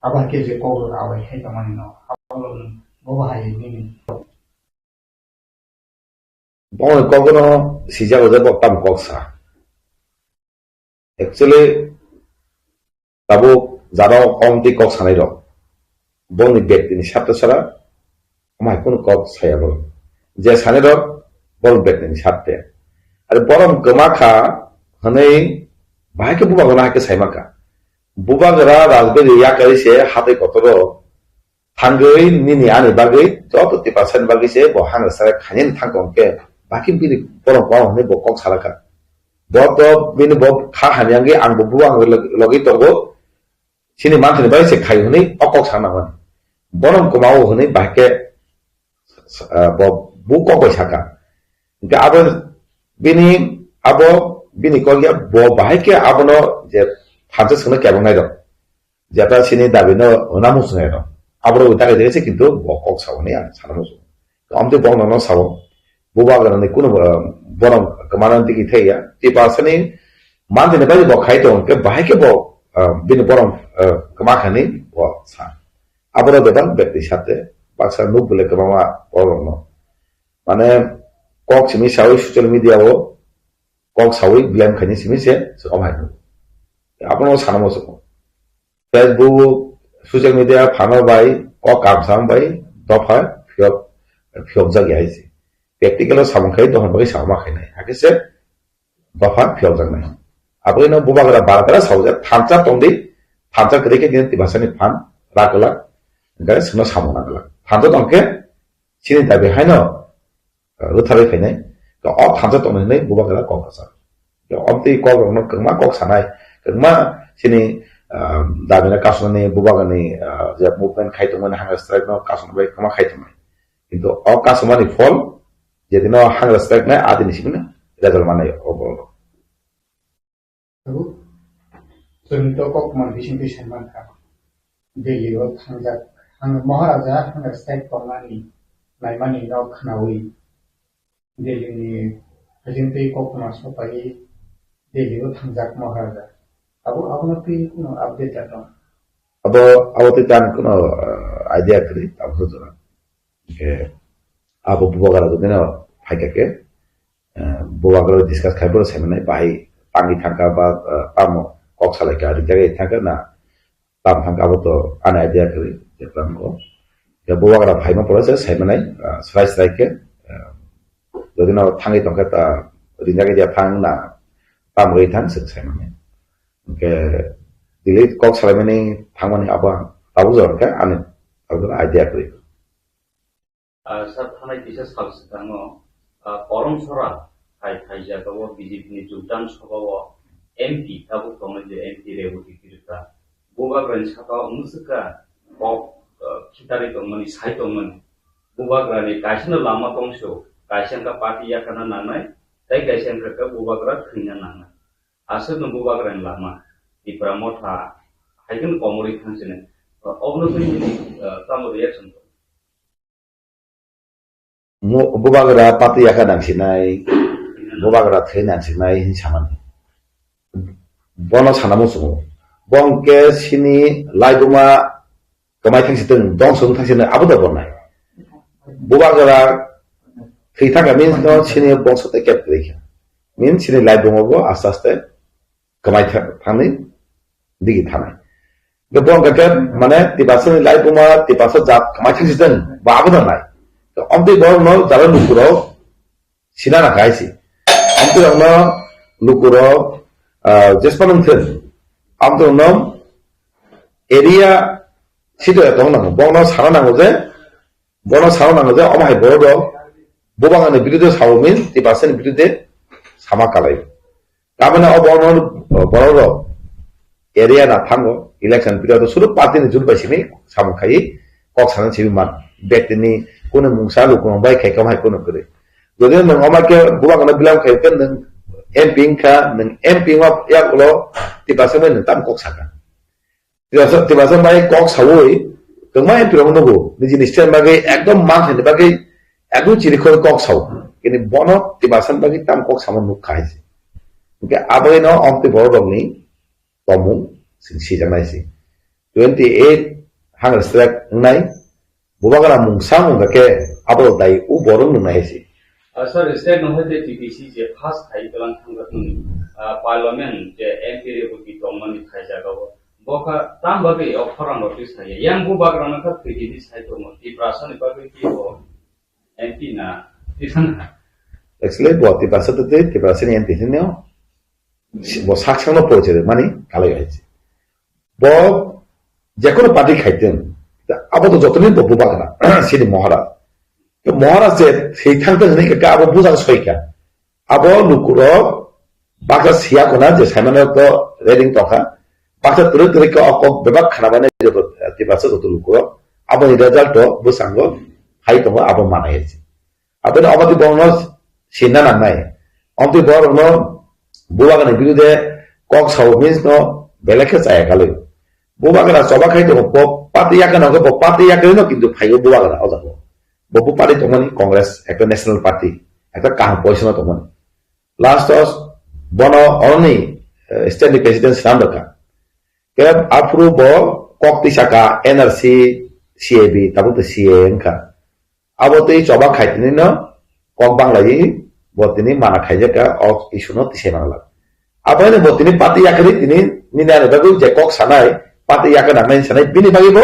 abah ke je ko awai hai tamani no abalon boba hai ni bon ko no sija go jabo tam koksa actually tabo jaro komti koksa nai ro bon ni bet ni sapta sara amai kono kok saya bo je sane ro borom betni satte are borom gamaka hanai bahai ke bubagana ke saimaka bubagara rajberi yakari se hate kotoro tanggei nini ani bagai joto tipasan bagi se bo hang sare khanin thangkongke bakin bini borom borom ne bo kok salaka boto bini bo kha hanyangi ang buang logi togo sini manthani bai se khai huni okok sanawan borom komau huni bahke bo buko ko saka ga abo bini ko ya bo bahke abono je phanse sune kebong nai do jeta sini dabino onamu sune do abro utage degese kintu bo kok sawani an sanamu amte bong no sawo buba garane kuno borom kamanan tiki theya ti pasani manthani bai bo khai to ke bahke bo bini borom kemakhani bo sa abro bedang bekti sate baksa nuk bole kemama borom no mane kok simi sawi social media o kok sawi blame khani simi se so amai apono sanamo so Facebook social media phano bai kok kam sam bai dofa phiok jagi aisi practical samong khai dohon bai sama khai nai hakise dofa phiok jag nai aboi no bubagara balagara sauja thamcha tongdi thamcha kreke din tibasani phan rakala ga sno samona gala thamcha tongke sini dabe haino ruthare khainai to op thamcha tongni nei bubagara kok sa yo opti kok no kengma kok sanai kengma sini dabena kasone bubagani je movement khai to mana hang strike no kasone bai kama khai to কিন্তু অকাশমানি ফল যেদিন hunger strike নাই আদি নিশিনা result মানে of all जोंथ' ककमान बिसिं बिसिं मानखा दिल्लीयाव थांजा महाराजा हांगार strike खालामनानै नायमानि नाव खोनावै दिल्लीनि प्रेसिडेन्ट ककमान सफायै दिल्लीयाव थांजाक महाराजा abona pi kuno update dong abo titan kuno idea kri abo jora ke abo bubagara do dena phaiake bubagara discuss khaibor semenai bai pangi thangka ba pamo kok salai ka jage thangka na tam thangka abo to ana idea kri jetlam ko ya bubagara phaima porase semenai srai ke dodina thangi tongka ta rinjage dia thang na pamoi thang sek semenai ke delete kok salamani thangmani aba tabuzor ka ane tabuzor idea kri sar thanai bisa salsitango poromsora khai jagawo BJP ni jogdan sabhawo MP tabu tongo je MP rebuti kirta boga gran chata musuka kok kitari tongmani sai tongmani boga grani kaisna lama tongso kaisangka party yakana nanai tai kaisangka ka boga gra khina nanai asal nunggu bagaran lama di pramota hagen komori kansene obno tuni tamu reaction mo bubagara pati yakana sinai bubagara thena sinai saman bono sanamo sumo bongke sini laiduma kamai thangsitung dong sung thangsine abuda bonai bubagara thita gamin no sini bongso te kep rekha min sini laiduma bo astaste kamai thangni digi thanai ge bong ka mane tibasani laiduma tibasa jat kamai thangsitung ba abuda nai to amti bor no jala lukuro sinana kaisi amti no lukuro jespanung thun amti no area sido etong nang bong no sara nang je amai boro bobangani birude sawomin tibasani birude sama kalai kamana obono boro area na thango election period suru party ni julbai simi samkai kok sanan simi man betini kono mungsa lu kono bai khai kamai kono kore jodi nang amake bobangana bilam khai ken nang MP ka nang MP ngop yak lo tibasani nang tam kok saka tibasani bai kok sawoi kemai MP ro nogo ni jinis chen bagai ekdom man thene bagai ekdom chiri khol kok saw kini bono tibasani bagai tam kok samon nuk khai ke abai no amti boro ni tomu si janai si 28 hangal strike nai bubagara mungsang ke abo dai u borong nai si sir state no hote TPC je first thai kalang thangratun parliament je MP rebuti tongmani khai jagawo boka tam bagai offeran notice thai yang bubagara na ka thigi sai tomo ti prasani bagai ki ho MP na tisan actually bo tiprasa te tiprasa ni antisinyo bo saksang no poche mani kalai hয়েছে bo যেকোনো party খাইতেন আবার তো যতদিন তো বুবা না সেটি মহারাজ তো মহারাজে সেই থাকতে নাকি আবো বুঝা সইকা আবো লুকুর বাকা সিয়া কোনা যে সাইমানে তো রেডিং তখা বাকা তুলে তুলে কে অক বেবাক খানাবানে যত তিবাসে যত লুকুর আবো রেজাল্ট তো বুসাঙ্গ হাই তো আবো মানাইছে আপনি অবাদি বর্ণ সিনা না নাই অন্তি বর্ণ বুবাগানের বিরুদ্ধে কক সাউ মিন্স ন বেলেকে চায় কালে বুবাগারা সবা খাইতো পাতি ইয়াকে নগে পাতি ইয়াকে ন কিন্তু ফাইও বুবাগারা অজাবো বপু পার্টি তমানি কংগ্রেস একটা ন্যাশনাল পার্টি একটা কাহ পয়সা তমানি লাস্ট বন অরনি স্ট্যান্ডিং প্রেসিডেন্ট সামদকা কে আফরু ব কক্তি শাখা এনআরসি সিএবি তাবো তো সিএএনকা আবতেই সবা খাইতিনি ন কক বাংলাই বতিনি মানা খাইজাকা অক ইস্যু তিসে বাংলা আপানে বতিনি পাতি ইয়াকে তিনি মিনারে বাগু যে কক সানাই পাতি ইয়াকে নামাই সানাই বিনি বাগিব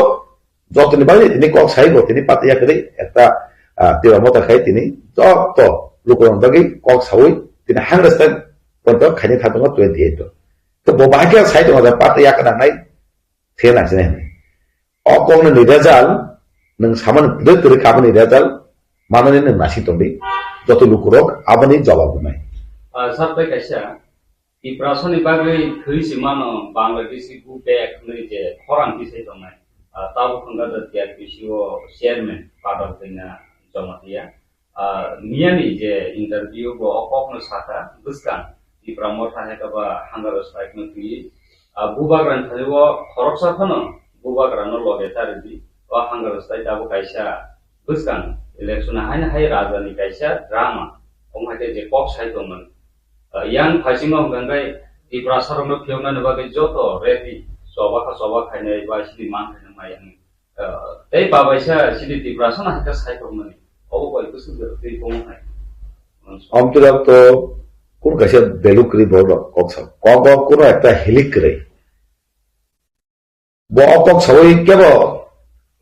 যতনি বাগি তিনি কক সাইব তিনি পাতি ইয়াকে একটা তিবা মতা খাই তিনি যত লুকরং বাগি কক সাউই তিনি হাংরেস্তান পর্যন্ত খাইনি থাকতো 28 তো ববাকে সাইতো পাতি ইয়াকে নামাই ফেন আছে না অকংনি রেজাল্ট নং সামান দরে কাবনি রেজাল্ট মাননি নং নাসি তবি যত লুকরক আবনি জবাব নাই সাবতে কাইসা ইপ্রাসনি বাগৈ থৈসি মানো বাংলাদেশি গুবেক नै যে খরাং দিছাই দনাই তাও খঙ্গা তিয়া বিসিও চেয়ারম্যান পাদক দিনা জমাতিয়া নিয়ানি যে ইন্টারভিউ ব অককনো সাথা বুসকান ইপ্রামো থাহেকাবা হাঙ্গার স্ট্রাইক নতি বুবাগ্রান থাইও খরকসা ফনো বুবাগ্রানো লগে তারদি ও হাঙ্গার স্ট্রাইক দাবো কাইসা বুসকান ইলেকশন হাইনা হাই রাজানি কাইসা ড্রামা ওমাইতে যে কক সাইতমন yang phasing ong gangai di prasarong no phiona ne bagai joto ready soba khainai ba sidi man khainai mai yang tei ba baisa sidi di prasana haka sai ko mani obo koi kusu de tei ko mai আমতরা তো কোন কাছে বেলুকরি বড় Cox cock কোন একটা হেলিক্রে ব cock সই কেব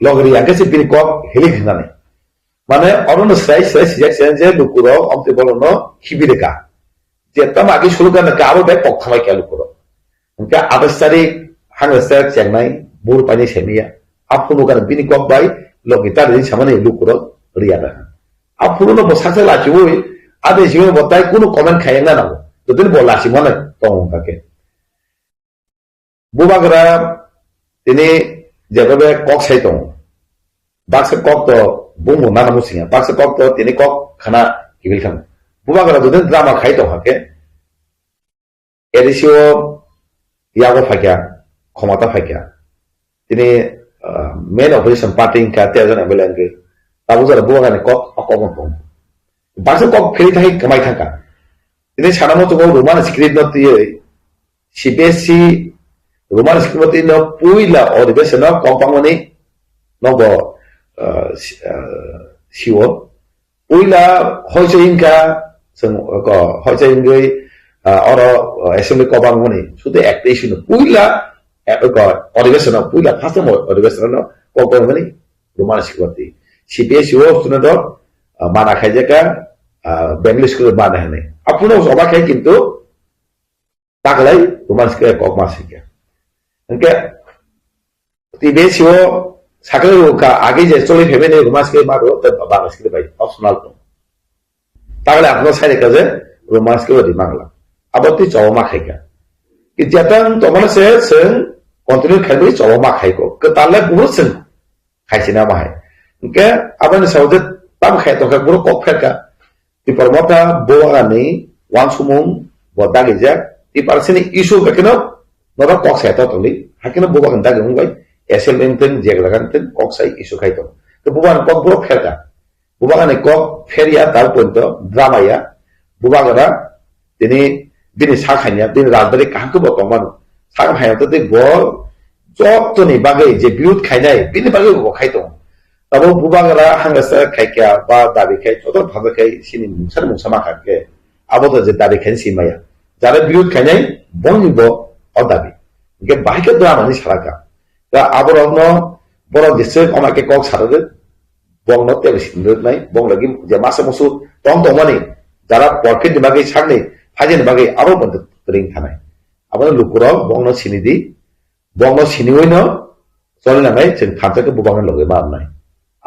লগরি আগে সে বিনি কক হেলিক নানে মানে অনন্য সাই সাই সিজেকশন যে লুকুরো আমতে বলনো হিবিরেকা যেতাম আগে শুরু করেন আরো ব্যাগ পক থামাই কেলু করো আঠাশ তারিখ হাংরেস্তার চেন্নাই বুর পানি সেমিয়া আপনো কারণ বিনি কক বাই লগিতার সামনে লু করো রিয়া দেখা আপনো সাথে লাচিবই আদে জীবন বতাই কোনো কমেন্ট খাইয়ে না নাও যদি বলাসি মনে তঙ্কাকে বুবাগরা তিনি যেভাবে কক সাইত বাক্সে কক তো বুমু নানা মুসিয়া বাক্সে কক তো তিনি কক খানা কিবিল খান বুবাগরা যদি ড্রামা খাইতো হাকে এডিসিও ইয়াগো ফাইকা ক্ষমতা ফাইকা তিনি মেন অপোজিশন পার্টি কা 13 জন এমএলএ তাবো যারা বুবাগানে কক অকমন পং বাসে কক ফেরি থাকি কামাই থাকা তিনি সানামো তো রোমান স্ক্রিপ্ট নতি সিবিএসসি রোমান স্ক্রিপ্ট ন পুইলা অধিবেশন কম্পামনি নব সিও পুইলা হইছে ইনকা जों हयसे इंगै अर एसेम्बली कबां मनि सुदे एक्टेशन पुइला अधिवेशन पुइला फास्ट अधिवेशन कबां मनि रोमान सिक्योरिटी सीपीएस ओ सुनद माना खाइजेका बेंगली स्कुल माना हने आपनो सभा खाइ किन्तु तागलाई रोमान सिक्योरिटी कबां सिक्या इनके सीपीएस ओ साकले का आगे जे चोली फेमेने रोमान सिक्योरिटी मारो त बाबा सिक्योरिटी बाइ ऑप्शनल তাহলে আপনার সাইডে কাজে রোমান্স কে ওদি বাংলা আবতি চওমা খাইকা কি যেতাম তোমার সে সে কন্টিনিউ খাইবি চওমা খাইকো কে তালে পুরো সে খাইছি না মাই কে আবানি সাউদে তাম খাই তো পুরো কক ফেকা তি পরমতা বোয়ানি ওয়ান সুমুং বদাগে যা তি পারসিনি ইস্যু কেন নরা কক সাইতা তলি হাকিনা বোবা গন্ডা গং বাই এসএলএনতেন জেগলাগানতেন কক সাই ইস্যু খাইতো তো বোবান কক পুরো ফেকা বুবাগানে কক ফেরিয়া তার পর্যন্ত ড্রামাইয়া বুবাগারা তিনি দিনে সাখাইয়া তিনি রাজবাড়ি কাহাকে বর্তমান সাখাইয়াতে বল যতনি বাগে যে বিরোধ খাইনাই বিনি বাগে খাইতো তবে বুবাগারা হাঙ্গাসা খাইকা বা দাবি খাই যত ভাবে খাই সিনি মুসার মুসামা খাকে আবদ যে দাবি খাই সিমাইয়া যারা বিরোধ খাইনাই বনিব অদাবি গে বাহিকে ড্রামানি সারাকা তা আবরগ্ন বড় দেশে আমাকে cock সারাদে bong no te sin được này bong lagi je masa musuh tong tong mani যারা পকেট বাকি সামনে ফাইজেন বাকি আরো মধ্যে রিং থানায় আবার লুকুরাও বংন সিনিদি বংন সিনি হইন চলে নামাই जों থামচাকে বুবাঙের লগে বার নাই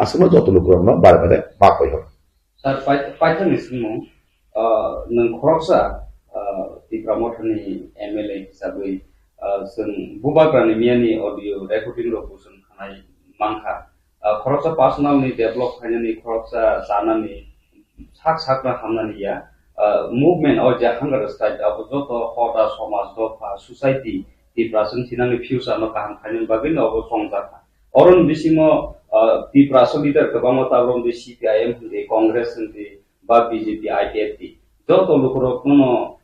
আসলে যত লুকুরাও বারে বারে বাক হই হয় Sir, Python is mo nang khoroksa Tripura Mothani MLA hisabai जों bubagrani miani audio recording ro busun khanai mangkha khoroksa personal ni develop khainani khoroksa sanani sak na hamnani ya movement or ja hangar state abo joto hoda somaj dofa society Tripura sung sinani future no kaham khainin bagin abo songjaka oron bisimo Tripura leader kebangma tabrom di CPIM di Congress di ba BJP IPFT joto lukurok no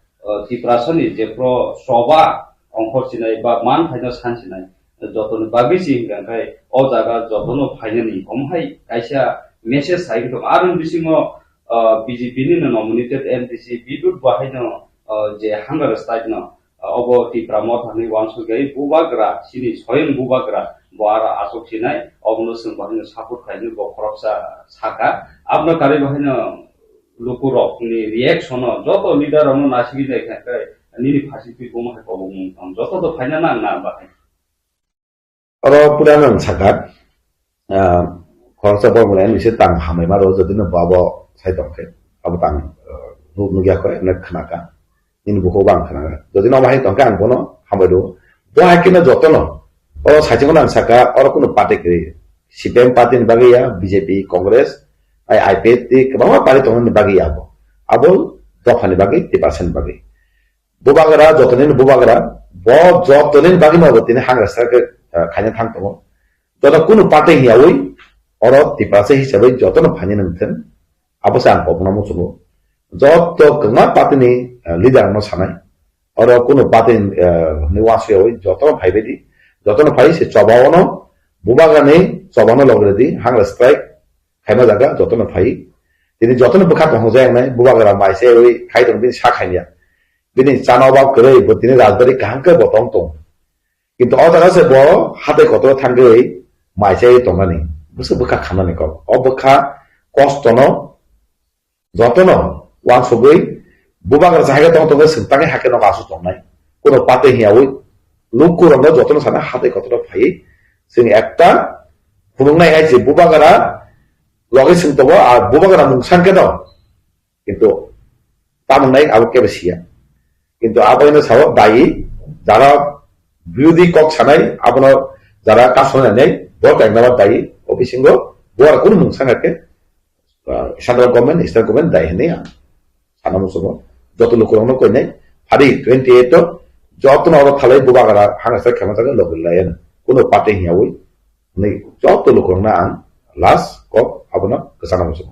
Tripura ni je pro soba ongkhor sinai ba man phaino san sinai joto bagi si kai o jaga joto no phainani omhai kaisa message sai to aron bisimo BJP ni nominated MDC bidut bahaino je hangar state no obo Tripura Mothani wansu gai bubagra sini soyen bubagra boara asok sinai obno sung bahino support khainu bo khoroksa saka abno kare bahino lukurok ni reaction joto leader ono nasigi dai kai nini phasi pi bomo ha kobo mum joto to phaina na bahai aro puranang sakat khoroksa bo mule ni se tang hamai maro jodino babo sai tongke abo tang rub nugya ko ene khnaka ini buko bang khnaka jodino bahai tongke ang bono hamai do bo hakina jotono o sajingo nang saka oro kuno party kri CPM party ni bagi ya BJP Congress ai IPFT kebangma party tongon ni bagi ya abo dofani bagi 10% bagi bubagra jotonin bubagra bo jotonin bagi no tini hangra saka khanya thang tongo joto kuno party hiawi oro 10% hisabe jotono phani nangten abo sang popna mo subo joto kema party ni leader no sanai oro kuno party ni waswe oi jotono phaibedi jotono phai se chobaono bubagane chobano logredi hangra strike khaima jaga jotono phai tini jotono bukhat hojai nai bubagra maise oi khaidon bin sa khainya bini chanawa kre botini rajbari kahangke botong tong কিন্তু o jaga se bo hate koto thangei maise tongani busu bukha khamani ko o bukha kostono jotono wan sogoi bubagra jaga tong tong singtange hake no asu tongnai kono pate hiawi lukurong jotono sana hate koto phai sing ekta hunungnai hai je bubagra loge singtobo ar bubagra mungsanke no কিন্তু tamungnai abo kebesia কিন্তু আবহাওয়া Sao দায়ী যারা বিরোধী cock সানাই আপনার যারা কাজ শোনা নেই বড় একবার দায়ী অফিসিং বড় কোন মুংসাঙ্গাকে সেন্ট্রাল গভর্নমেন্ট স্টেট গভর্নমেন্ট দায়ী নেই সানা মুসব যত লোক রং কই নাই ফারি 28 যত নর থালাই বুবাগারা হাঙ্গাসা খেমাতাকে লগলায়েন কোন পাতে হিয়াওই নেই যত লোক রং না আন লাস কক আপনা সানা মুসব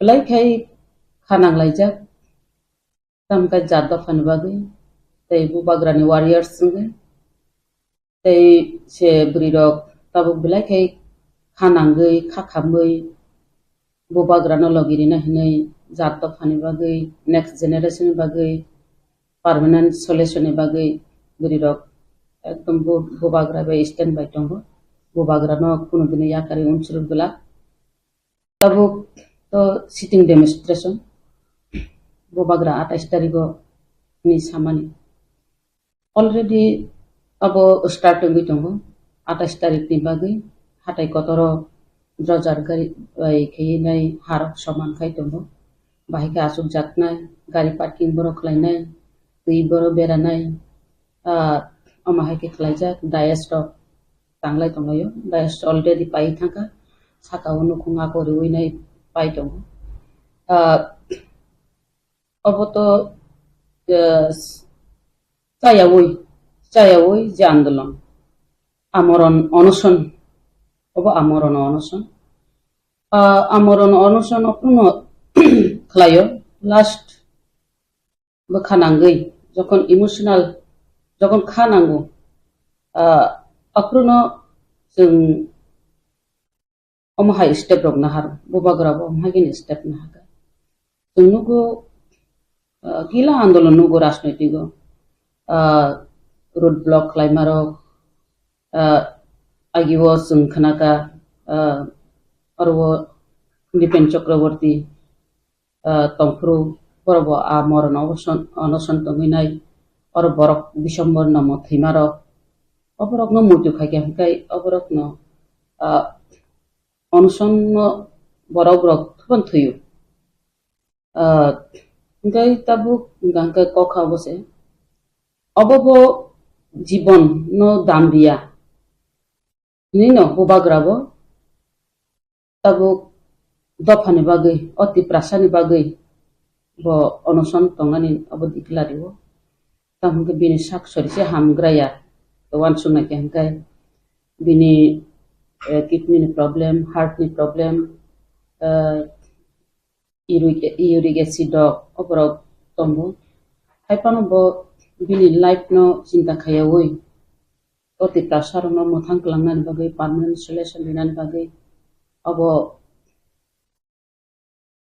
লাইখাই খানাং লাইজাক tamka jadda fanbagi tei bubagrani warriors sungai tei se brirok tabuk bilai kai khanangai khakhambai bubagrano logirina hinai jadda fanbagi next generation bagi permanent solution bagi brirok ekdom bubagra be stand by tongo bubagrano kuno dine yakari unsuruk bela tabuk to sitting demonstration bubagra 28 tarigo ni samani already abo starting bitongo 28 tarik ni bagi hatai kotoro drojar gari bai khei nai har saman khai tongo bahika asuk jaknai gari parking boro khlainai tui boro beranai amahai ke khlaijak dias stop tanglai tongayo dias already pai thaka saka onu khunga ko ruai nai pai tongo oboto chayawoi je আন্দোলন আমরণ অনশন obo আমরণ অনশন আমরণ অনশন অপনো খালাyo last বখানাঙ্গই যখন emotional যখন খানাঙ্গো অপ্রনো जों অমহাই স্টেপ রক না হার বুবাগ্রাবো অমহাগিন স্টেপ না হাগা जों नुगो gila आंदोलन नुगो राजनैतिक रोड ब्लक खालायमारक आगिवो जों खोनाका आरो दिपेन चक्रवर्ती tongfru borobo a moron onoson tonginai or borok December no mo thimaro oborok no mutu khake hangkai oborok no onoson no borok rok thubon thuyu hangkai tabuk hangkai kokha bose obobo Jibon no dambia ni no bubagrabo tabuk dofani bagai oti prasani bagai bo onoson tongani abo diklariwo tamke bini sak sorisi hamgraya wan sunna ke hangkai bini kidney ni problem heart ni problem uric acid oporo tombo haipano bo bini life no cinta khaya woi oti prasar no mothang klangnan bagai permanent solution dinan bagai abo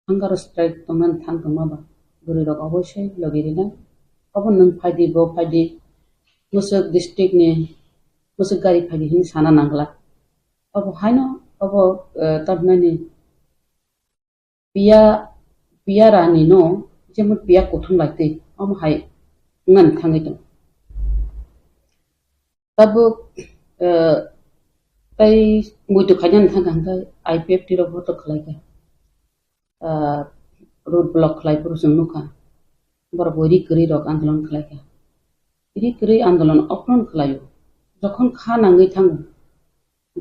hunger strike tongan thang tongma guri rok obosai logirina abo nang phaidi bo phaidi musuk district ni musuk gari phaidi hin sana nangla abo haino abo tabnani piya rani no jemon piya kothum lagte amo hai ngan thangi to tabuk tai muitu khajan thang hangkai IPF ti ro photo khlai ka road block khlai pur sungnuka bar bori kri rok andolon khlai ka iri kri andolon opron khlayo jokhon kha nangai thangu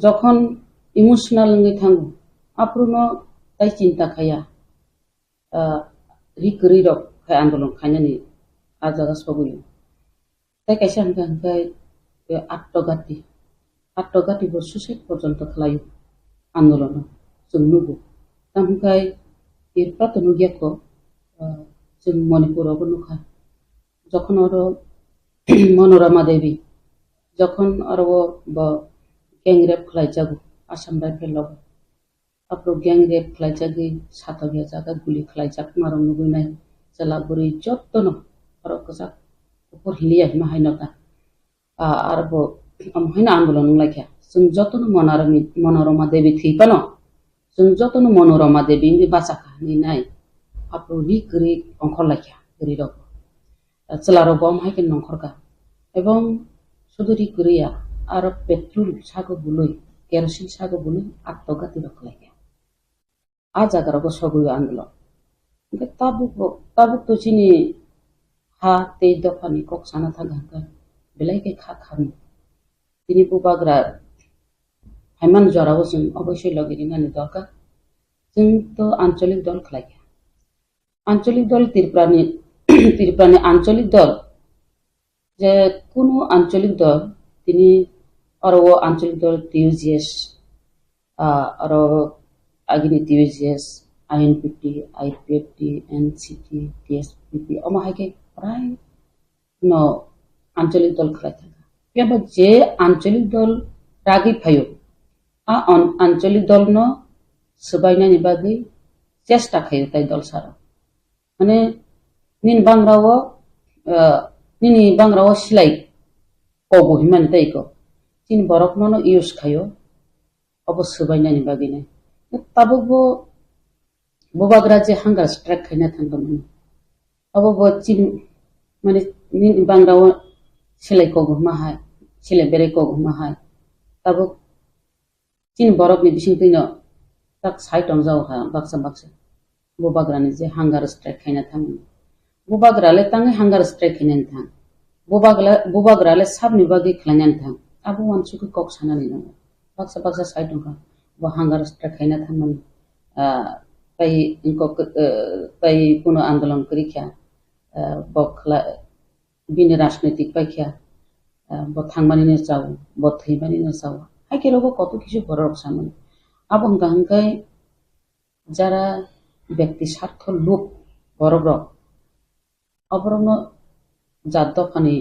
jokhon emotional ngai thangu apruno tai cinta khaya ri kri rok khai andolon khanyani ajaga soguyo tai kaisa hangkai আত্মঘাতী bo suicide porjonto khlayo andolon jungnugo tamkai irpa tonugia ko jung Manipur obo nukha jokhon oro Manorama Devi jokhon oro bo gang rape khlaijago Assam Rifle logo apro gang rape khlaijagi satogya jaga guli khlaijak marong nugunai jalaburi jottono oro kajak upor hilia hima hainoka arbo amhaina andolon laikya jung jotono Manorama Devi thipano jung jotono Manorama Devi ni bachaka ni nai apro ri kri onkhor laikya kri rok chlaro bom haiken nongkhorka ebong শুধু ri kriya aro petrol sago buloi kerosene sago buloi আত্মঘাতী rok laikya a jaga rok soguyo andolon tabuk to chini ha te dofani kok sana thaga belai ke kha khamu tini bubagra haiman jorabo jung obosai logirinani dorkar jung to আঞ্চলিক দল khlaiya আঞ্চলিক দল ত্রিপুরানি আঞ্চলিক দল যে কোনো আঞ্চলিক দল তিনি আরো আঞ্চলিক দল TUGS আরো আগিনি TUGS INPT IPFT NCT TSPP অমাহাইকে প্রায় ন আঞ্চলিক দল খেলাই থাকা কিন্তু যে আঞ্চলিক দল রাগি ফাইও আঞ্চলিক দল ন সবাইনানি বাগি চেষ্টা খাইও তাই দল সারা মানে নিনি বাংরাও সিলাই কবো হিমানি তাইকো তিন বরক ননো ইউজ খাইও অবশ্য বাইনানি বাগি নাই তাবো ববাগরা যে হাঙ্গার স্ট্রাইক খাইনা থাকদোমন অবো চিন মানে নিনি বাংরাও সিলাই কগো মাহাই সিলাই বেরে কগো মাহাই তাবো চিন বরক নি বিসিং তিনো tak sai tong jaw ha baksa bobagrani je hunger strike khaina thang bobagrale tangi hunger strike khaina thang bobagrale sabni bagi khlainan thang abu wanchu ko kok sanani no baksa sai tong ha bo hunger strike khaina thang man tai puno andolon kri kya bokla bini rajnaitik paikya bo thangmani ne chaw bo theimani ne chaw haike rogo কত কিছু বড় সামনে এবং গাঙ্গায় যারা ব্যক্তি স্বার্থ লোক বড় অবরণ জাতখানি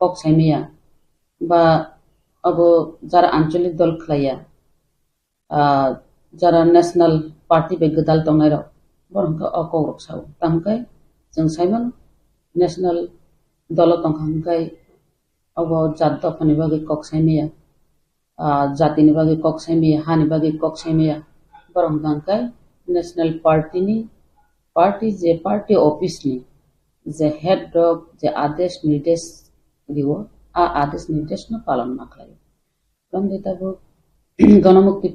কক সাইমিয়া বা অব যারা আঞ্চলিক দল খেলাইয়া যারা ন্যাশনাল পার্টি বেগদাল টংনাই বরং অকৌরক সাও তামকাই जों साइमन ন্যাশনাল দল টংখাঙ্কাই অব জাতখানি বাগে কক সাইমিয়া जातिनि बागै कक साइमिया हानि बागै कक साइमिया बरं गांकाय नेशनल पार्टी नि पार्टी ऑफिस नि जे हेड डॉग जे आदेश निर्देश दिवो आ आदेश निर्देश न पालन माखलायो कम देता वो गणमुक्ति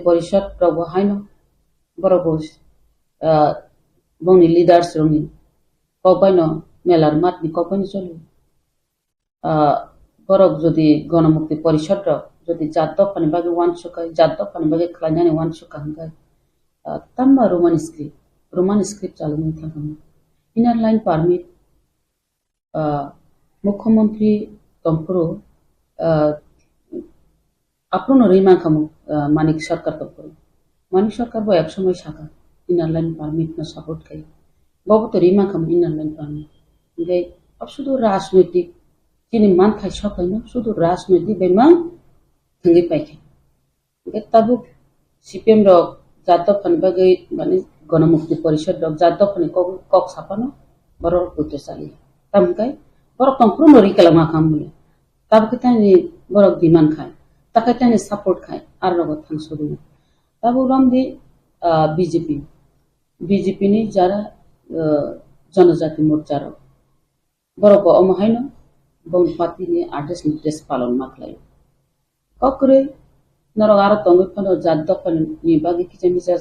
परिषद रबो हाइनो बरोबो बंगनि लीडर्स रंनि कबाइनो मेलार मातनि कबाइनो चलु बरक जदि गणमुक्ति परिषद जदि जात पानी बागे वान सुका जात पानी बागे खलायनानै वान सुका हंगा तम्मा रोमान स्क्रिप्ट चालू में था इनर लाइन परमिट मुख्यमंत्री तंपुरो अपनो रिमा खामु मानिक सरकार बो एक समय साका इनर लाइन परमिट न सपोर्ट खाई बाबू तो रिमा खामु इनर लाइन परमिट गई अब शुद्ध राजनीतिक जिनि मान थाई सकाइनो शुद्ध राजनीतिक बेमा थंगे पाइखे तबु सीपीएम रक जात फन बागे माने गणमुक्ति परिषद रक जात फन कक सापानो बर पुत्रशाली तमकाय बर कंप्रो नरि कलामा खामले तब कतानि बर दिमान खाय ताकातानि सपोर्ट खाय आर रग थांसोदु तबु रामदि बीजेपी नि जारा जनजाति मोर्चा रक बरको अमहाइनो बंग पार्टी नि आदेश निर्देश पालन माखलायो ककरे नरग आरो तंगै फनो जात फन नि बागे किजनि जा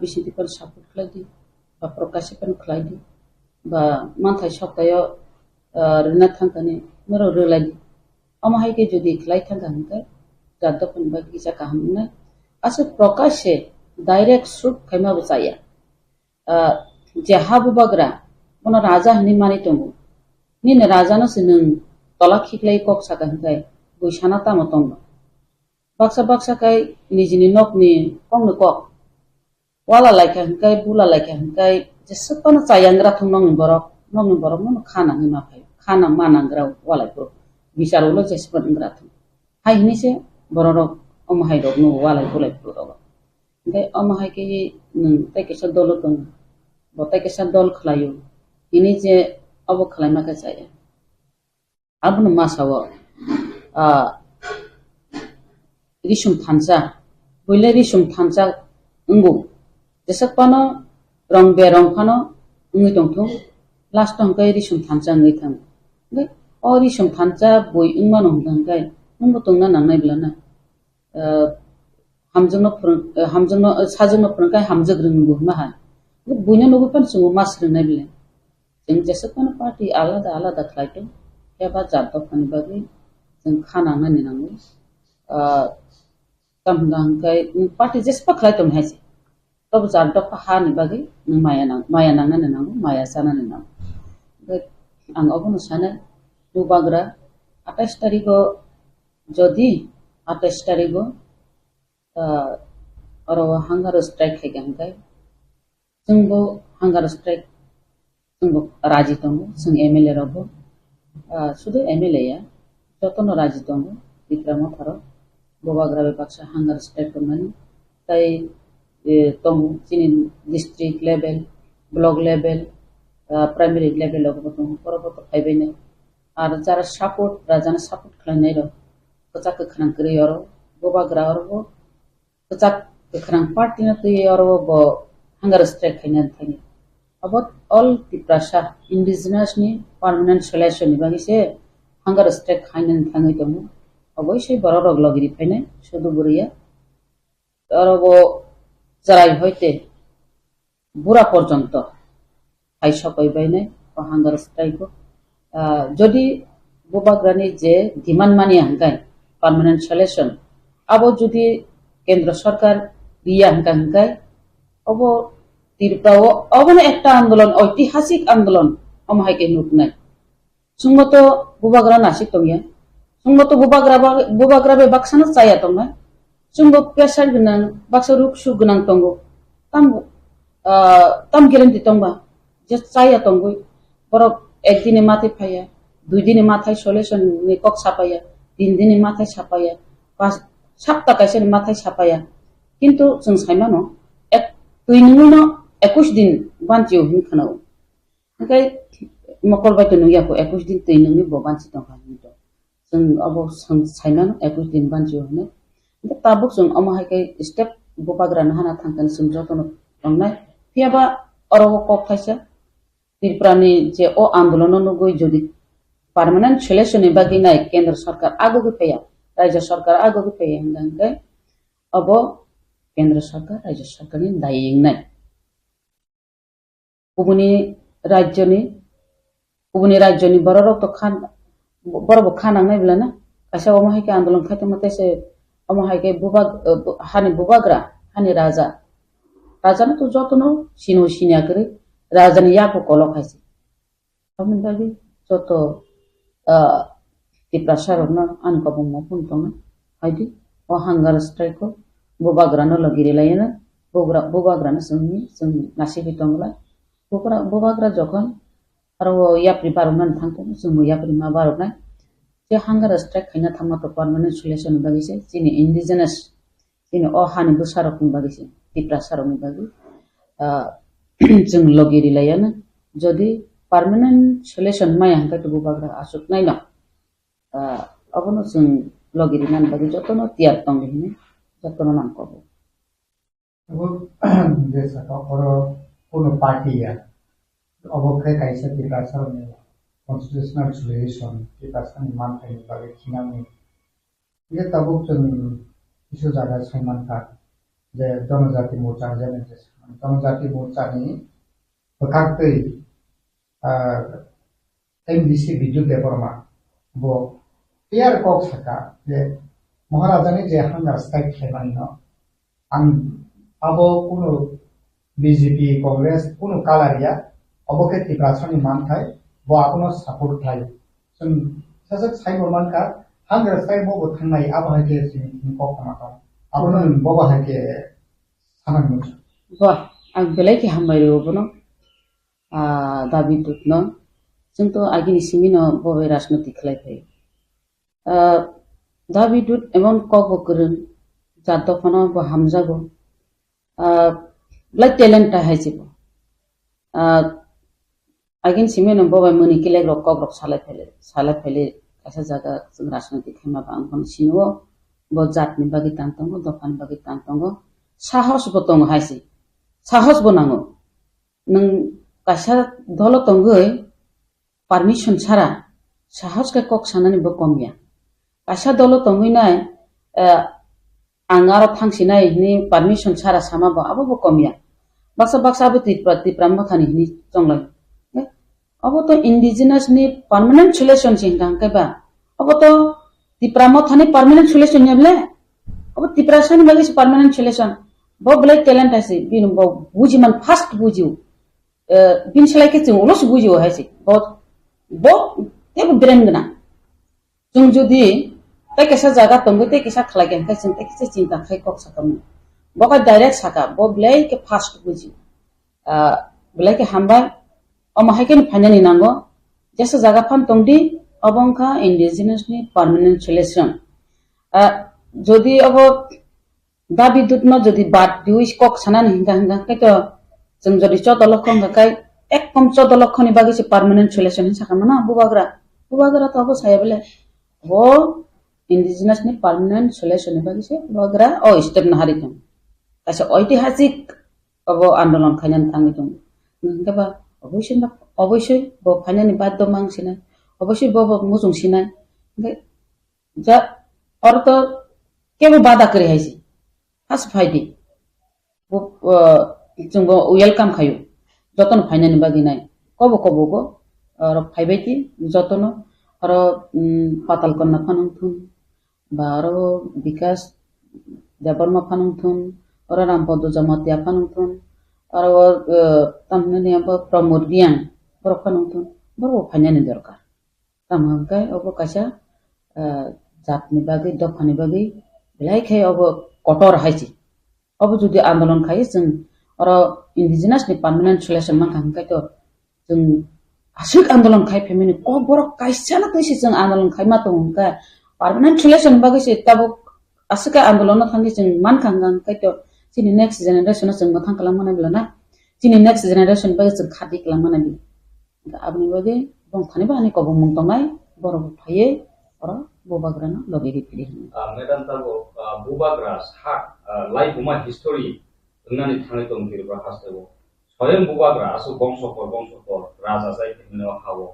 बिसिति पर सपोर्ट खलाइदि बा प्रकाश फन खलाइदि बा मानथाय सप्तायाव रना थांकाने नरो रोलाइदि अमहायके जदि खलाइ थांका हंका जात फन बागे जा काहमना आसे प्रकाश से डायरेक्ट सुट खैमा बचाया जे हाबु बाग्रा बन राजा हनि मानि तंगो निन राजानो से नों तला खिखलाय कक साका हंकाय बैसाना तामा तंगो बाक्सा काय निजिनि नकनि कंनो कक वाला लायका हंकाय बुला लायका हंकाय जेसेबानो चायांग्रा थं नंनि बरक न खाना हिमा फाय खाना मानांग्रा वालायखौ बिचारवल जेसेबानग्रा थं हायनि से बररक अमहाय रक नो वालाय बुलाय रक ओमफ्राय अमहायके नों ताइकेसा दल दं बताइकेसा दल खलायो इनि जे अब खलायमाखा जाया आबनो मासाव रिसुम थानसा बयले रिसुम थानसा अंगो जेसेबानो रंग बेरंग फानो अंगै दंथो लास्ट हंकाय रिसुम थानसा अंगै थां ओमफ्राय अ रिसुम थानसा बय इंमानो हंकाय नंबो तंना नांनाय ब्लाना हामजोंनो साजोंनो फोरोंखाय हामजोग्रोंगो माहा बयनो नबो फानसो मास रोंनाय ब्ला जों जेसेबानो पार्टी आलादा खलायदों एबा जात फानि बागै जों खाना नानि नांगौ तमगांकाय पार्टी जेसेबा खलायदों हायसे तब जात हानि बागै नों माया नांनानै नांगौ माया जानानै नांगौ आं अबनो सानो दुबाग्रा 28 तारिखआव जदि 28 तारिखआव और हांगार स्ट्राइक खायगांकाय जोंबो हांगार स्ट्राइक जोंबो राजी दं जों एमएलए रावबो शुद्ध एमएलए या जतनो राजी दं बिक्रम थारो बोबाग्रा बाक्सा हांगार स्ट्राइक खालामनानै ताई दं जिनि district level block level primary लेभेलाव दं परबत फायबायनो आरो जारा सपोर्ट राजानो सपोर्ट खालामनाय र कचा कखरां गरै आरो बोबाग्रा आरो कचा कखरां पार्टीनो तै आरो बो हांगार स्ट्राइक खायनानै थायो about all the prasha indigenous ni permanent solution ni bagi se hangar strike khainan thangai dong obosoi bororok logiri phaine sudu buriya orobo jarai hoite bura porjonto haisa koibaine hangar strike jodi bobagrani je demand mani hangkai permanent solution abo jodi kendra sarkar dia hangkai obo तिरपाओ अबने एकटा आंदोलन ऐतिहासिक आंदोलन अमहायके नुकनाय सुंगतो बुबाग्रा नासिक तंगिया सुंगतो बुबाग्रा बे बाक्सानो चाया तंगा सुंगो pressure गनां Baksa रुकसु गनां तंगो तम guarantee तंबा जे चाया तंगो बरक एक दिने माथे फाया दुई दिने माथे सल्यूशन नि कक सापाया तीन दिने माथे सापाया पांच सप्ताह कासे माथे सापाया किंतु जों साइमानो एक तुइनुनो 21 दिन बानचियो हिनखानाव ओमफ्राय मकल बायतो नंगियाखौ 21 दिन तै नोंनि बो बानचि दं हानितो जों अब साइनानो 21 दिन बानचियो होनो ओमफ्राय ताबुक जों अमहायकै स्टेप बोबाग्रानो हाना थांकान जों जतनो tongna tiaba oro kok thaisa Tripurani je o आंदोलन नगै जदि permanent solution ni bagi nai kendra sarkar ago ke peya raja sarkar ago ke peya hanggai abo kendra sarkar raja sarkar ni daying nai kubuni rajya ni borok to khan borok khanang nai bilana kasa o mahai ke आंदोलन khate mate se o mahai ke hani bubagra hani raja na to jotono sino sinya kare raja ni yapo kolok haisi amun bagi joto Tripura sarokna an kabung mapun tonga haidi o hangar strike ko bubagrano lagiri layana bubagrano sungni nasibi tongla bubagra jokhon aro yapri baroknan thangto sumu yapri ma barokna je hangar strike khaina thangma to permanent solution bagise chini indigenous chini o hani busarokni bagise Tripura sarokni bagi jung lagiri layana jodi permanent solution mai hangka to bubagra asuk nai na abono jung logiri nan bagi jotono tiar tong hine jotono nam ko abo desa ka oro kono party ya abo kai kaisa Tripura sarone constitutional solution Tripura sarone man kai bagi kinami ye tabuk jung isu jaga saiman ka je जनजाति मोर्चा jane जनजाति मोर्चा ni bekaktai MDC Biju Deborma bo tiar kok saka je Maharaja ni je hangar strike khaimani no ang abo kuno BJP Congress kuno kalaria abo ke Tripura saroni man thai bo apono support thai sun sasak sai man ka hangar strike bo thangnai abo ha ke sin kok ma ka apono bo ha ke sanan mu ba ang belai ki hambai ro bono dabi tutno जोंथ' आगिनि सिमिनो बबे राजनीति खालायफायो दाबि दुत एमन कबो गोरों जादफानो बो हामजागो blood talent हायजिबो आगिन सिमिनो बबे मनि किलेग रक कग्रक सालायफाले कासा जागा जों राजनीति खायमाबा आंखौ सिनो बो जातनि बागि तांतंगो दफान बागि तांतंगो साहस बो दङ हायसि साहस बो नांगो नों कासा दल तंगै permission sara sahas ke kok sanani bo komya asa dolo tonginai angaro thangsinai ni permission sara sama bo abo bo komya baksa abo Tripura makhani ni chonglai abo to indigenous ni permanent solution singkang ke ba abo to Tripura makhani permanent solution nyable abo Tripura sani bagi permanent solution bo blai talent ase bin bo bujiman fast bujiu bin selai ke chung ulos bujiu haisi bo bo tebo brand na jung jodi ta kesa jaga tonggo te kesa khlage ka sing ta kesa cinta khai kok sakam bo ka direct saka bo blai ke fast buji blai ke hamba o ma haken phanyani nango jesa jaga phan tongdi obongka indigenous ni permanent solution jodi abo dabi dutno jodi bat duis kok sanan hinga ka to jung jodi 14 লক্ষ kai ekkom 14 লক্ষ ni bagi permanent solution sakam na bubagra to abo saya bele bo indigenous ni permanent solution ni bagi bubagra o step na hari tum kasa ঐতিহাসিক abo andolon khanyan tangi tum ngaba obosoi bo phanyani baddo mangsina obosoi bo mujung sinai ja orto kebo bada kari haisi has phaidi bo jungbo welcome khayo jotono phainani bagi nai kobo go aro phaibaiti jotono aro patal konna phanung thun ba aro bikas deborma phanung thun aro rampodo jamatia phanung thun aro tamne ni abo pramod biang boro phanung thun boro phainani dorkar tamangkai obo kasa jatni bagi dofani bagi belai khai obo kotor haisi obo jodi andolon khai jeng aro indigenous ni permanent solution man kan kai to jeng asik andolon khai family ko borok kaisa na kaisi jeng andolon khai ma to ka permanent solution bagi se tabo asika andolon na thangi jeng man kan kai to chini next generation jeng ma thang kalam mana bilana chini next generation bagi jeng khati kalam mana bi abni bagi bong thani ba ani ko bong mong tongai borok phaye oro bubagrana logiri pili medan tabo bubagra hak lai buma history 응나니 थांनाय दं तिरप्रा हास्टेबो स्वयं बुबाग्रा आसु बंशपर राजा जाय फेमनो हावो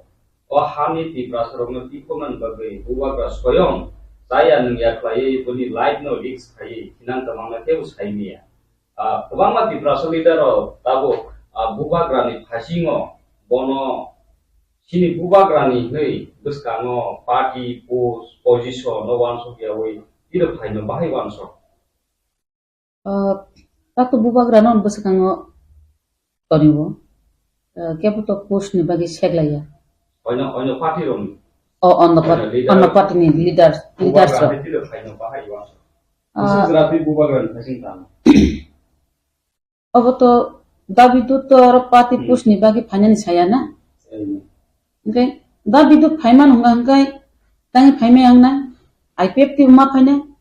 अ हानि तिरप्रा सरगनो तिखोमन बगै बुबाग्रा स्वयं जाया नोंया ख्लायै बनि life no लिक्स खायै किनां तमांना केबो साइनिया गोबां तिरप्रा लिडार दाबो बुबाग्रानि फासिङो बनो सिनि बुबाग्रानि नै गोसकाङो पार्टी पोस्ट पोजिशन नो वानसकियावै तिरो फाइनो बाहाय वानसक Tato bubagra non besekango toniwo. Keputo post ni bagi seglaya. Ono party rom. Oh on the party ni leaders so. Tiro faino bahay waso. Segrafi bubagra fasing tam. Oboto Davidu to party post ni bagi fanyan saya na. Okay. Davidu faiman hanggai tangi faime angna. IPF ti ma faine.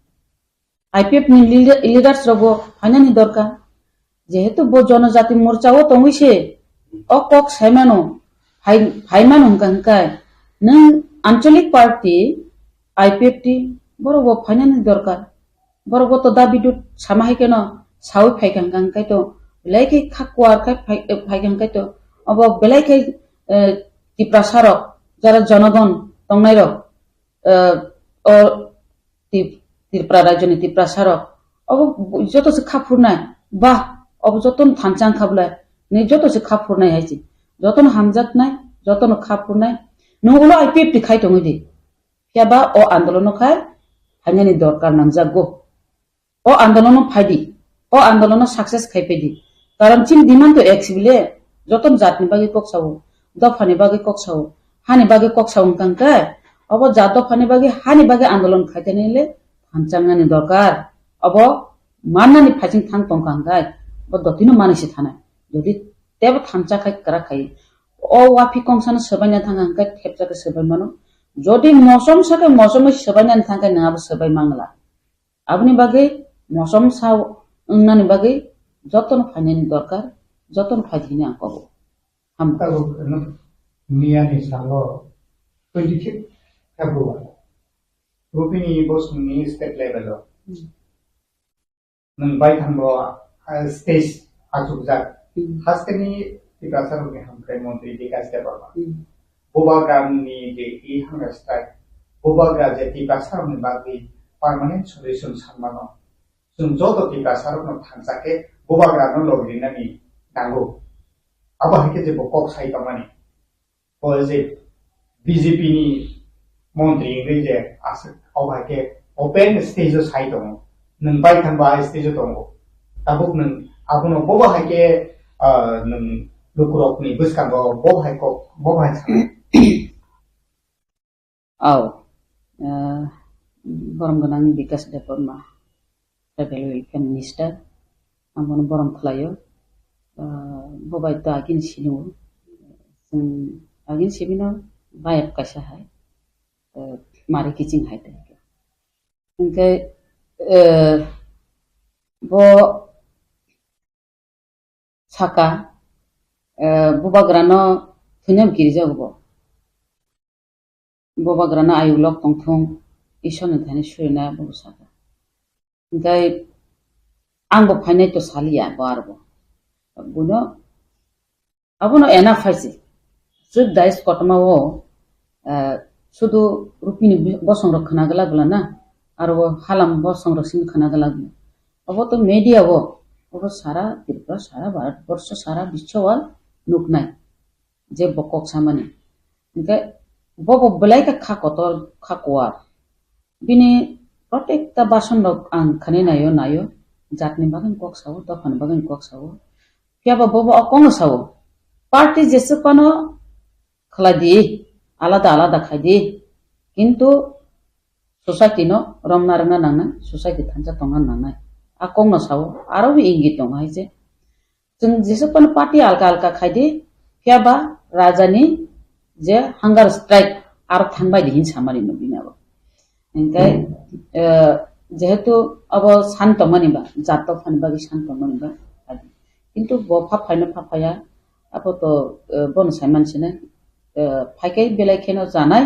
IPF ni leaders rogo ফাইনানি দরকার যেহেতু জনজাতি মোর্চাও তংইছে অকক সাইমানো ফাইমানো হংকাই নং আঞ্চলিক party IPFT বড় ফাইনানি দরকার বড় তো দাবিদু সামাহি কেন সাউ ফাইকাংকাই তো বেলাইকে খাকুয়ার ফাইকাংকাই তো অব বেলাইকে টিপ্রাসারক যারা জনগণ তংনাই রক ও ত্রিপুরা রাজনীতি প্রসারক अब जतो से खाफुरनाय बा अब जतन थानचां खाबला नै जतो से खाफुरनाय हाइछि जतन हामजातनाय जतन खाफुरनाय नंगलो आईपीएफ ति खाइ दङदि याबा अ आन्दोलन खाय हानिनि दरकार नांजागो अ आन्दोलन फाइदि अ आन्दोलन सक्सेस खाइपेदि कारण चिन डिमान्ड तो एक्सिबले जतन जातनि बागै कक्साव दफानि बागै कक्साव हानि बागै कक्साव कांका अब जा दफानि बागै हानि बागै आन्दोलन खाइतेनेले थानचांनि दरकार अब माननानि फाइसिं थां तंखांगाय ब दतिनो मानिसि थानाय जदि तेब थांचा खाय करा खाय अ वाफि कंसान सबायना थांगांगाय खेपजाके सबाय मानो जदि मौसम साके मौसम सबायना थांगाय नाबो सबाय मांगला आबनि बागै मौसम साव उन्नानि बागै जतन फाइनानि दरकार जतन फाइदिनि आंकबो हम तागो मियानि सालो 25 फेब्रुवारि रुपिनि बसनि स्टेट लेभेलाव नंबाय थांबो स्टेज आजुजाक हास्टेनि टिकासारनि हामख्राय मन्त्रि विकास देबबर्मा बुबाग्रानि जे इ हांगा स्ट्राइक बुबाग्रा जे टिकासारनि बागै पार्मानेंट सल्यूशन सानमानो जों जत टिकासारनो थांजाके बुबाग्रानो लगिनानि नांगौ आबाहायके जे बकक साइतमानि ओ जे बीजेपी नि मन्त्रि जे आसे आबाहायके ओपन स्टेज साइट दङ नों बाय थांबा स्टेज दङ ताबुक नों आबुनो बबाहायके नों लुकुरकनि बसकांगो बबाहाय आव बरम गोनां विकास देबबर्मा ट्राइबेल वेलफेयार मिनिस्टार आंबोनो बरम खालायो बबाय ता आगिन सिनु जों आगिन सिबिनो बायक कासाहाय मारे किचिं हायते ओंखाय bo saka bubagrano thunyam kirjagbo bubagrano ayulok tongthong isone thani surina bo saka gai angbo phainai to salia barbo buno abuno ena phaisi sud dais kotmawo sudu rupini bosong rakhna gala gala na आरो हालाम ब संरक्षण खानागला अब तो media वो अब सारा त्रिपुरा सारा भारतवर्ष सारा विश्ववाल नुकनाय जे बकक सामानि ओंखाय बब बलायका खाकतर खाकवा बिनि प्रत्येकता बासन आं खाने नायो जातनि बागन कक सावो दफान बागन कक सावो फियाबा बब अकंग सावो पार्टी जेसे कनो खलादि आलादा आलादा खायदि किन्तु सोसाइटी नो रमना रंगा नांना सोसाइटी थांजा तंगा नांना आकंग न सावो आरो बि इंगित दं हायजे जों जेसेपन पार्टी आलका आलका खायदि फियाबा राजानि जे हांगार स्ट्राइक आरो थांबाय दिहिन सामारि न बिनाबो ओंखाय जेहेतु अब शान्त मानिबा जात फानबागि शान्त मानिबा किन्तु बफा फायनो फाफाया अब तो बनसाय मानसिने फायकै बेलायखेनो जानाय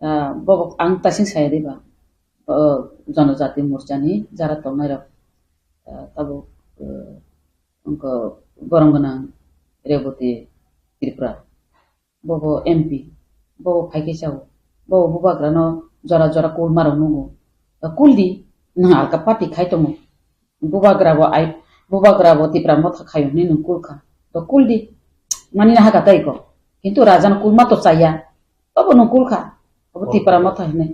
बब आं तासिं सायदिबा जनजाति मोर्चानि जारा तंनाय तब उनको बरंगना रेवती त्रिपुरा बबो एमपी बबो फाइकेसाव बबो बुबाग्रानो जरा जरा कुल मारो नुगो कुलदी ना आलका पार्टी खाइतमो बुबाग्राबो त्रिपुरा मथा खायो नि कुलखा तो कुलदी मानि ना हागा ताइको किन्तु राजान कुलमा तो चाया बबो नु कुलखा बबो त्रिपुरा मथा हिने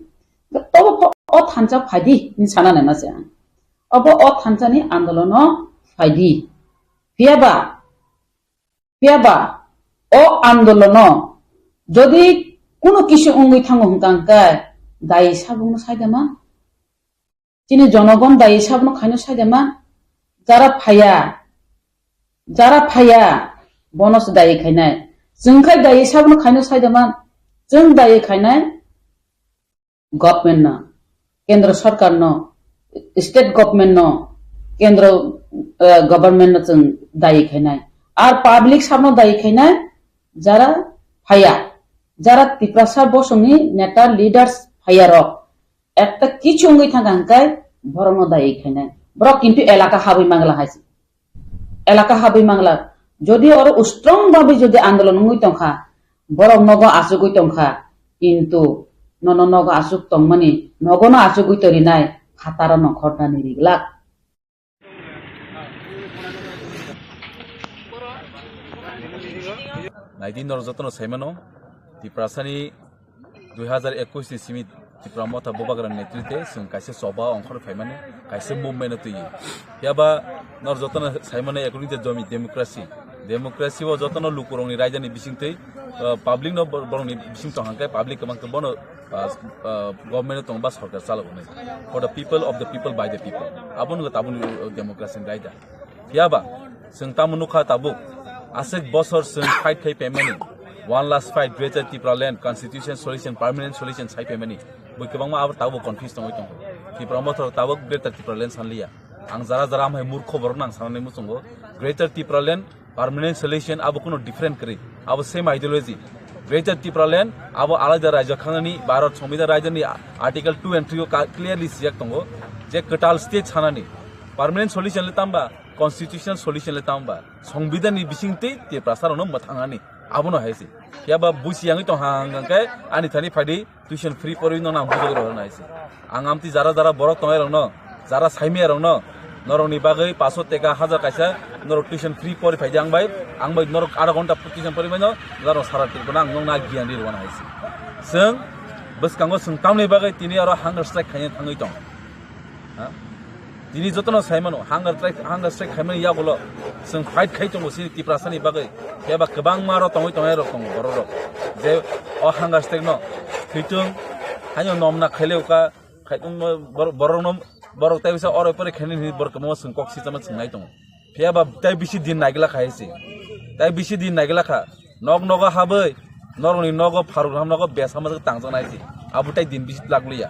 तब ओ थानचा फाइदी नि साना ना से अब ओ थानचानि आन्दोलन फाइदी पियाबा ओ आन्दोलन যদি কোনো কিছু অঙ্গি থাঙ্গো হংকাঙ্কায় দায়ী সাবুনো সাইদামা তিনি জনগণ দায়ী সাবনো খাইনো সাইদামা যারা ফায়া বনস দায়ী খাইনাय जोंखाय दायी साबनो खाइनो साइदामा जों दायी खाइनाय गभर्नमेन्ट न केन्द्र सरकार न स्टेट गभर्नमेन्ट न केन्द्र गभर्नमेन्ट न जों दायी खाइनाय আর পাবলিক সাবনো দায়ী খাইনাय যারা ফায়া যারা ত্রিপ্রাসার বসংনি নেতা লিডার্স ফায়ারক একটা কিছু অঙ্গি থাকাঙ্কায় বরং দায়ী খাইনায় বড় কিন্তু এলাকা হাবি মাংলা হাইছে এলাকা হাবি মাংলা যদি ওর স্ট্রং ভাবে যদি আন্দোলন হই তংখা বরং নগ আসুগই তংখা কিন্তু নগ আসুক তংমানি নগন আসুগই তরি নাই খাতার নখরনা নিরিগলাক नाइदिन जतन सैमानो त्रिपुरासानि 2021 नि सिमित त्रिपुरा मथा बुबाग्रा नेतृत्वे जों कायसे सभा अंखर फाइमाने कायसे मुभमेन्ट तुयो याबा नर जतन सैमानो एकनि जमी डेमोक्रेसी व जतन लुकुरंनि रायजानि बिसिंतै पाब्लिक न बरंनि बिसिं तंहांकाय पाब्लिक कमांक बनो गभर्नमेन्ट तंबा सरकार चालगोने for the people of the people by the people आबुन डेमोक्रेसी रायजा याबा जों तामुनुखा ताबु आसेक बसर जों फाइट खाइ पेमेनि one last fight greater Tripura land constitution solution permanent solution sai pemani boi kebangma abo tawo confuse tong Tripura motor tawo greater Tripura land sanliya ang jara mai murkho borok nang sanane musungo greater Tripura land permanent solution abo kuno different kri abo same ideology greater Tripura land abo alada rajya khangani bharat sambidan rajyani article 2 and 3 clearly siyak tongo je katal state sanani permanent solution le tamba constitution solution le tamba sambidan ni bisingte te prasarono mathangani abono haisi yaba busiyangi to hangangkai ani thani phadi tuition free porino na bujogro naisi angamti jara borok tongai rongno jara saimia rongno noroni bagai 500 teka 1000 kaisa norok tuition free pori phai angbai norok ada ghonta tuition pori maino jaro sara tirko nang nong na giyan ri rwana haisi sung buskango sung tamni bagai tini aro hunger strike khaine thangai tong ha tini jotono saimano hunger strike khaimani yagolo जों fight खाइतंगो सि त्रिपुरासानि बागै एबा गोबां मारो tongai रखम बररो जे अ हांगार strike न खैतुं हायो नमना खैलेउका खैतुं बरनो बरक ताइसा अरे परे खैनि बरकमो जों कक्सि जमा जोंनाय दं फेयाबा ताइ बिसि दिन नागिला खायसि ताइ बिसि दिन नागिला खा नग हाबै नरनि नग फारुग्राम नग बेसामा तांजनायसि आबुताइ दिन बिसि लागलिया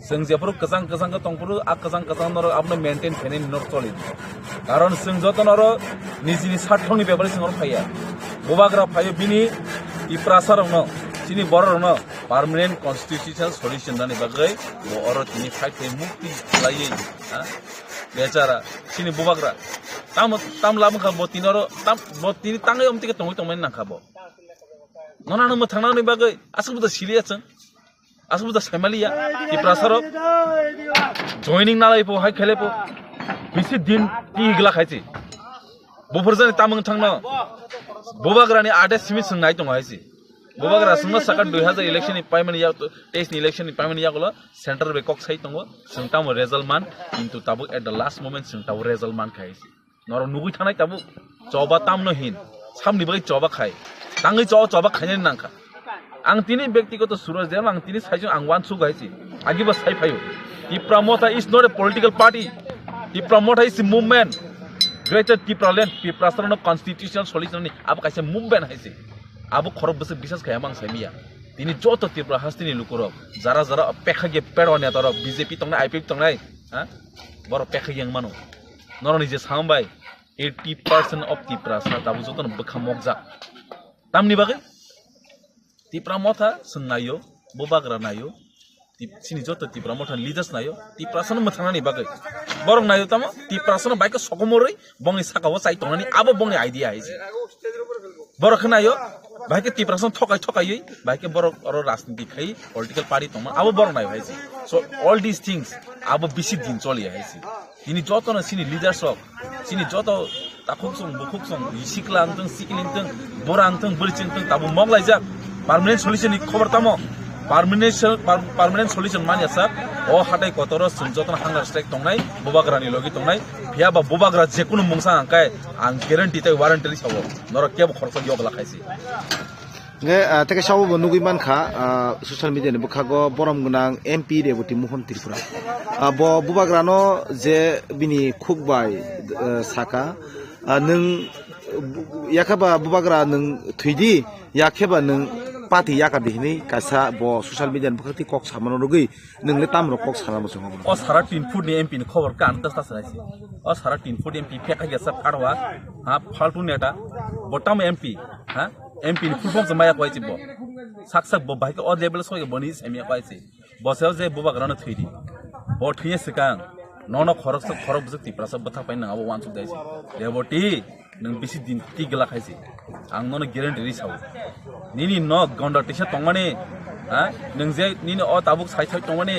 जों जेफोर गोजां तंफोर गोजां नर आपनो मेंटेन फेने नर चलि कारण जों जतन नर निजिनि सार्थनि बेबारि जों फाया बुबाग्रा फायो बिनि इप्रासारनो सिनि बरनो परमानेंट कन्स्टिट्यूशन सल्यूशन दानि बागै अर तिनि फाइट फै मुक्ति लायै हा बेचारा सिनि बुबाग्रा ताम लामखा बतिनर ताम बतिनि तांगै अमतिके तंमै नाखाबो ननानो मथांनानि बागै आसुबुदा सिलियाचों आसुबुदा साइमालिया त्रिपुरासारो जॉइनिंग नालायपो हाय खेलेपो बिसि दिन तिगला खायसि बफोरजों तामों थांनो बुबाग्रानि आदे सिमित सोंनाय दं हायसि बुबाग्रा सोंनो साका 2000 इलेक्शन पाइमानि या टेस्ट इलेक्शन पाइमानि यागलो सेंटर बेकक साइ दङ जों तामो रिजल्ट मान किन्तु Tabo eight the last moment जों ताबो रिजल्ट मान खायसि नर नुगै थानाय ताबो जबा तामनो हिन सामनि बागै जबा खाय तांगै जबा खायनि नांखा आं तिनि व्यक्तिगत सुरज देव आं तिनि साइजों आं वान सु गायसि आगिबो साइ फायो Tripura Motha is not a political party. Tripura Motha is a movement. Greater Tripura land Tripura constitutional solution ni अब कैसे movement है से अब खरब बस विशेष क्या मांग समिया तिनी जो तो त्रिपुरा हस्तिनी लुकुरो जरा पेखा के पेड़ो ने तर बीजेपी तंग आईपीएफ तंग हाँ बरो पेखा yang मानो नरनी जे सामबाय 80% of Tripura सा ताबु जो तो बखा मोगजा तामनि बागै Tripura Motha संनायो बुबाग्रा नायो sini joto tipra motan leaders nayo tiprasana mathangani bagai borong nayo tamo tiprasana baik sokomoroi bongi sakawo sai tongani abo bongi idea haisi borok nayo baik tiprasana thokai baik borok oro rajniti khai political party tongma abo borong nayo haisi so all these things abo bisi din choli haisi ini joto na sini leaders of sini joto takuksong bukuksong isiklang teng sikilinteng borang teng bercing teng tabu moglaijak permanent solution ni khobar tamo permanent solution mania sab o hatai kotoro sunjotna hangar strike tongnai bobagrani logi tongnai phia ba bobagra jekunu mungsa angkai ang guarantee tai warranty sabo noro kebo khorsa yogla khaisi nge teke sabu bonugui mankha social media ni bukhago borom gunang MP reboti Mohan Tripura bo bubagrano je bini khukbai saka nung yakaba bubagra nung thuidi yakeba nung pati yakadi ni kaisa bo social media ni bukhati kok samano rugui nung le tamro kok salamo songo o sara 3 foot ni MP ni khobor kan tas saisi o sara 3 foot MP pheka gesa pharwa ha faltu neta botam MP ha MP ni full form maya kwaisi bo sak bo bahike o level soge boni semia kwaisi bo sel je bubagrano thuidi bo thuye sikang nono khorok bujak tiprasa batha paina abo wan suk daisi deboti nung bisi din ti gela khaisi ang nono guarantee ri saw nini no gonda tisha tongmane ha nung je nini o tabuk sai tongmane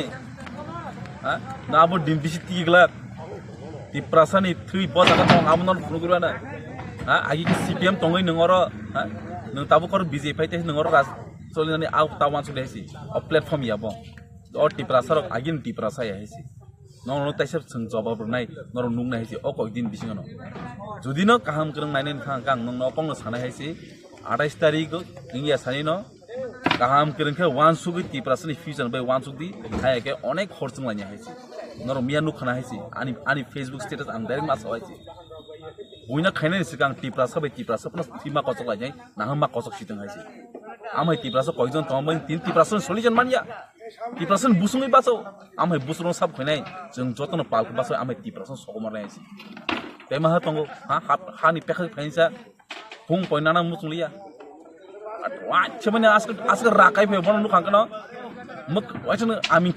ha na abo din bisi ti gela tiprasa ni thui bo jaga tong abo non phunugurana ha agi ki CPM tongai nungoro ha nung tabuk kor BJP te nungoro ras solani au tawan suk daisi o platform yabo o tiprasa rok agin tiprasa ya haisi no taisap sung jawab nai nor nung nai haisi o koi din bising no jodi no kaham krang nai nen thang kang nung no pong no sana haisi 28 tarik ingia sani no kaham krang ke wan sugi tiprasa ni fusion bai wan sugdi hai ke onek khorchung lanya haisi nor miya nu khana haisi ani Facebook status ang direct mas haisi buina khaina ni sikang tiprasa bai tiprasa plus thima kosok lanya nahama kosok sitang haisi amai tiprasa koijon tongmai tin tiprasa solution mania tiprasan busungai baso amai busung sab khainai jeng jotno palku baso amai tiprasan sogomar naisi tema ha tongo ha ni pekha phainsa pung poinana musunglia atwa chemane aska rakai phe bono khangkano muk wachन ami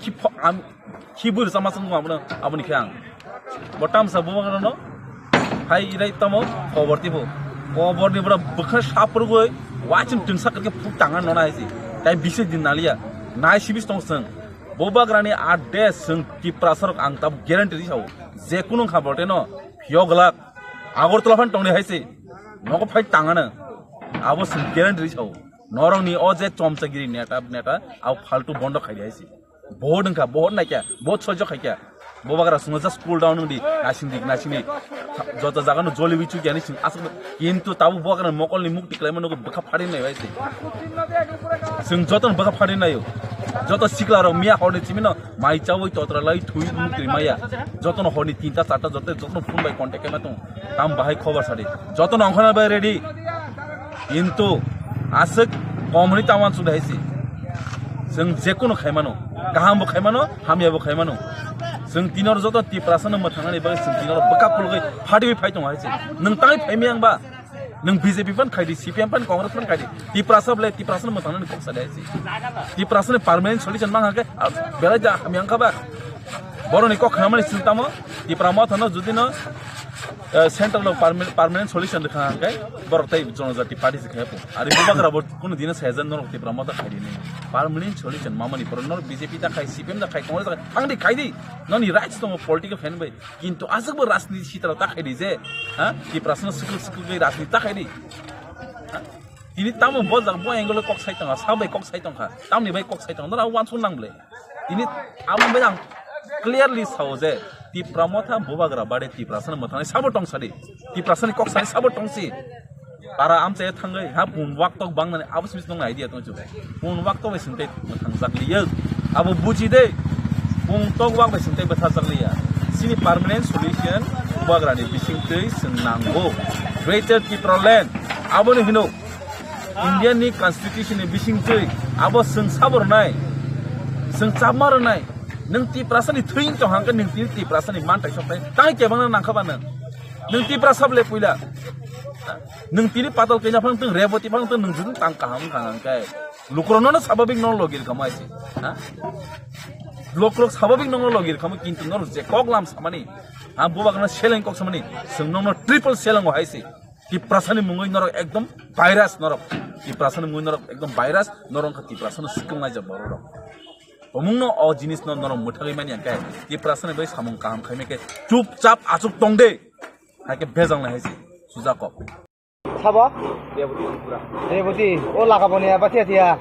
khibur samasung amna abuni khang botam sabu magano hai irai tamo koborti bo koborni bra bukha sapurgoi wachन tingsa karke phuk tanga nona haisi tai bise din nalia nai sibis tong seng bobagrani ade seng tiprasar ang tab guarantee saw je kuno khabote no phioglak agortla phan tongni haisi noko phai tangana abo seng guarantee saw norong ni o je chomchagiri neta au faltu bondo khai haisi board ka board na kya board sojo khai kya bobagra sunga just cool down di nasini jota jaga no joli bichu gyani sing asuk kintu tabu bobagra mokol ni mukti klai mano baka phari nai haisi sing joton baka phari nai yo joto sikla ro mia hone chimino mai chawoi totra lai thui mukti maya joton honi 3 ta 4 ta joton phone bai contact ma to tam bahai khobar sari joton onkhana bai ready kintu asuk komuni taman su haisi sing jekono khaimano kaham bo khaimano hamya bo khaimano sing tinor joto tiprasana mathangani ba sing tinor baka pulgai phadi phai tong haisi nung tai phaimiang ba nung BJP fan khaidi CPM fan Congress fan khaidi tiprasable tiprasana mathangani kok sa haisi tiprasana permanent solution mang hake bela ja hamyang ka ba boroni kok khamani sintamo tiprama thana judino central permanent solution देखा है बरकताई zone जाति party से खायपो अरे बुबाग्रा but कोनो दिन Schezwan नर होते प्रमोद खाइदि ने परमानेंट सोल्यूशन मामनि पर नर बीजेपी दा खाइ सीपीएम दा खाइ कांग्रेस दा आंदि खाइदि ननि राइट्स तो पॉलिटिकल फैन भाई किंतु आजबो राजनीति क्षेत्र ता खाइदि जे ह कि प्रश्न सुकुल गई राजनीति ता खाइदि तिनि तामो बजा बो एंगल कक साइतंगा साबै कक साइतंखा तामनि भाई कक साइतंगा ना वान सुन नांगले तिनि आमो बेजां clearly सावजे tiprama bobagra bade tiprasana mathani sabo tongsari tiprasani koksani sabo tongsi para amche thangai ha pun waktok bangnani abus bis nong idea tongchu pun waktok be sinte mathang zakliya abo buji de pun tok wak be sinte batha zakliya sini permanent solution bobagra ni bisingtei senanggo greater tiproland abo ni hino indian ni constitution ni bisingtei abo seng sabor nai seng chamar nai nung tiprasa ni thuing to hangka nung tiprasa ni man tai sopai tai ke bang nang khabana nung tiprasa ble puila nung tini patal kenya phang tung reboti phang tung nung jung tang kaham kangang kai lukrono na sababing non logil kamai si ha lok sababik nong logir kamu kintu nong je kok lam samani ang buba kana seleng kok samani sung nong triple seleng ho haisi ki prasani mungoi norok ekdom virus norok ki prasani mungoi norok ekdom virus norong ka ki prasani sikung na jaboro rok omungno o jinis no norong muthagi mani angke ki prasani bai samung kaham khaime ke chupchap achuk tongde hake bezang na haisi sujakop sabo reboti pura reboti o lagaboni abatia tia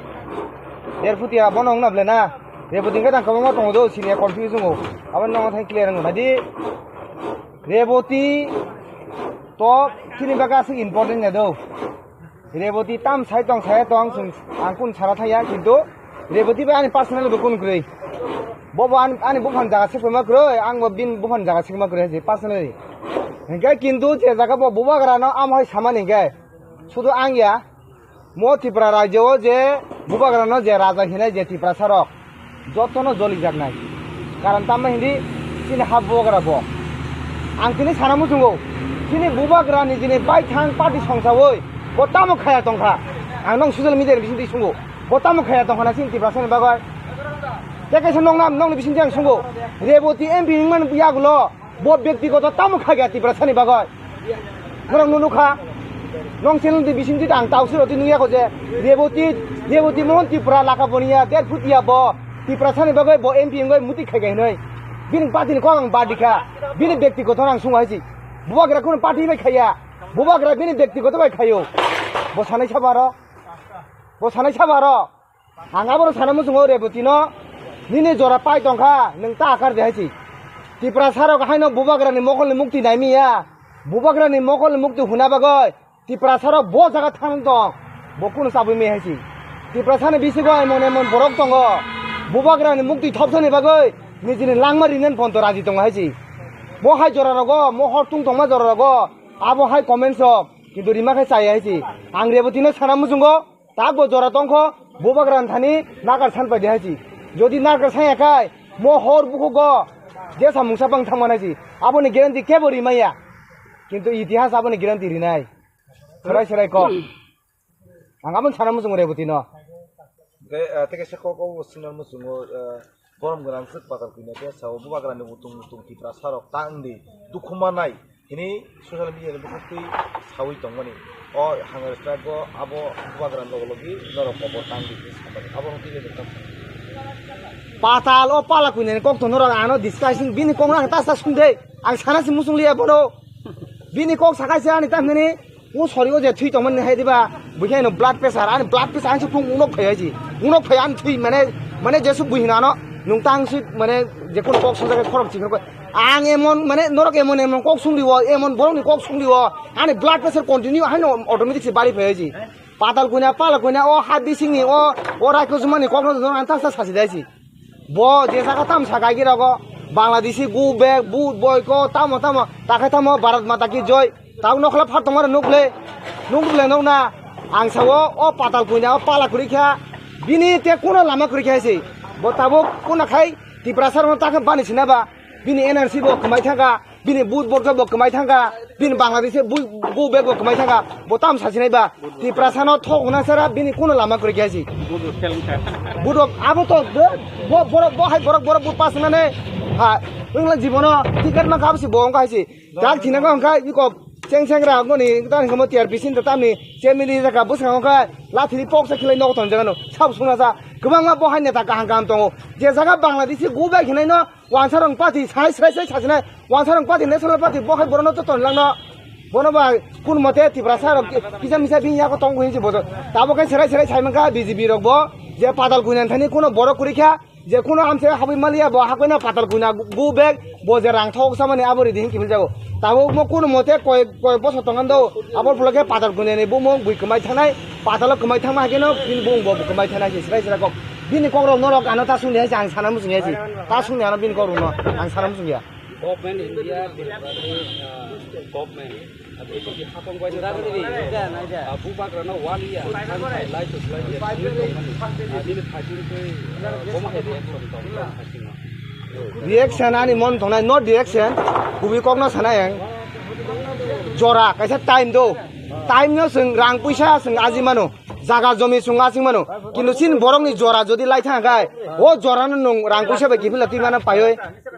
derfutia bonong na blena reboti ka tang kamang tong do sini confusing o aban nong thai clear ng madi reboti to kini baga sing important na do reboti tam sai tong sung angkun chara thaya kintu reboti ba ani personal bukun grei bobo ani bufan jaga se pema grei ang bin bufan jaga se ma grei personally engkai kintu je jaga bo buba grano am hoi samani engkai শুধু আংয়া মো ত্রিপুরা রাজ্য যে বুবাগ্রানো যে রাজা হিনাই যে ত্রিপুরা সারক যতনো জলি যাক নাই কারণ তামা হিন্দি তিনি হাব বুবাগ্রা ব আং তিনি সানামু জুঙ্গো তিনি বুবাগ্রানি যিনি বাইথাং পার্টি সংসাবই বতামো খায়া তংখা আং নং সোশ্যাল মিডিয়ার বিসিন্তি সুঙ্গো বতামো খায়া তংখা না সিন ত্রিপুরা সানি বাগয় দেখাইছে নং নাম নংনি বিসিন্তি আং সুঙ্গো রেবতী এমপি মান বিয়াগুলো ব ব্যক্তিগত তামো খায়া Tripura Sunny বাগয় নরং নুনুখা nong channel di bisin ti ang tau siro ti nuya ko je reboti mon Tripura laka bonia der futia bo Tripura sani bagai bo MP ngoi muti khagai noi bin party ko ang badika bin ব্যক্তি ko thorang sunga haji bubagra kun party bai khaya bubagra bin ব্যক্তি ko bai khayo bo sanai sabaro anga boro sanamu sungo reboti no nini jora pai tongkha nang ta akar de haji Tripura sarok haino bubagra ni mokol ni mukti naimiya bubagra ni mokol ni mukti huna bagai Tripura sarok bo jaga thang dong bo kun sabu me haisi Tripura sani bisi go emon borok tongo bubagra ni mukti thopsani bagai nijini langmari nen phone to raji tongo haisi bo hai jora rogo mo hortung tongma jora rogo abo hai comments of kintu rima khai chai haisi ang reboti no sana mujungo tabo jora tongkho bubagra thani nagar san pai haisi jodi nagar sai kai mo hor buko go je samungsa bang thangma haisi abo ni guarantee ke bori maya kintu itihas abo ni guarantee rinai serai ko angamun sana musung reboti no ge teke seko ko sinar musungo borom gran sik pakar kine ke sawo bubagrani utung Tripura sarok tangdi dukhumanai ini social media ni bukti sawi tongmani o hangar strike go abo bubagran logi noro popo tangdi abo hotile de patal o pala kuine kok to noro ano discussing bini kongrang ta sa sunde ang sana si musung liya bodo bini kok sakai se ani tamni ও শরীরে যে থুই তমন high দিবা বুঝাইনো blood pressure আর blood pressure আনসু Phom উনক ফাইছি উনক phi আন থুই মানে যেসু বুঝিনানো নুংতাং সু মানে যে কোন কক সুজাকে খরক চিন কো আং এমন মানে নরক এমন কক সুংদিও এমন বরনি কক সুংদিও আনি ব্লাড প্রেসার কন্টিনিউ হাইনো অটোমেটিক সে বাড়ি ফাইছি পাতাল কইনা পালা কইনা ও হাদি সিংনি ও রাইকো জমানি কক জন আনতা সাসি দাইছি ব যে জায়গা তাম সাগাগি রগো বাংলাদেশি গু বেগ বুট বয়কো তামো তাকে তামো ভারত মাতা কি জয় tau no khala phat tomar nukle no na ang sawo o patal kuina o pala kurikha bini te kono lama kurikha ase bo tabo kona khai Tripura sar ta kha bani sinaba bini NRC bo kmai thanga bini boot bo kmai thanga bini Bangladesh bu be bo kmai thanga bo tam sasinai ba Tripura sano thok na sara bini kono lama kurikha ase budo abo to bo hai borok bu pas na ne ha ingla jibono tiket ma kabsi bo ngka ase jak thina ngka iko ceng-ceng ra ngoni tan kamo tiar bisin tamni chemili jaka busang ka lathiri pok sa khilai nok ton jagano sab suna sa gobang ma bo haine ta kahang kam tongo je jaga Bangladesh go ba khinai no wansarong party sai sajina wansarong party national party bo hai borono to ton langno bono ba kun mote Tripura sarok kisa misa bin ya ko tong hinji bodo tabo kai serai saimang ka BJP rok bo je padal kuinan thani kono boro kurikha je kono amse habi malia bo hakoina patal kuina go bag bo je rang thok samani abori ding kimil jago tabo mo kono mote koi boso tongan do abor phulake patal kuine ni bo mo bui kmai thanai patal kmai thangma hakeno bin bung bo kmai thanai se serai ko bini kongro norok ano ta suni hai ang sana musung hai ta suni ano bin koru no ang sana musung ya government India government itu di hapong bai da ni bubagrano walia lai to lai ini phajin ke boma he reaction ani mon thonai no direction kubi kokno sanai jora kaisa time do time no sing rang puisa sing aji mano জাগা জমি সুঙ্গাসিং মানো কিন্তু scene বরংনি জরা যদি লাই থাকায় ও জরানো নং রাংকু সেবে গিফিলা তুই মানে পাই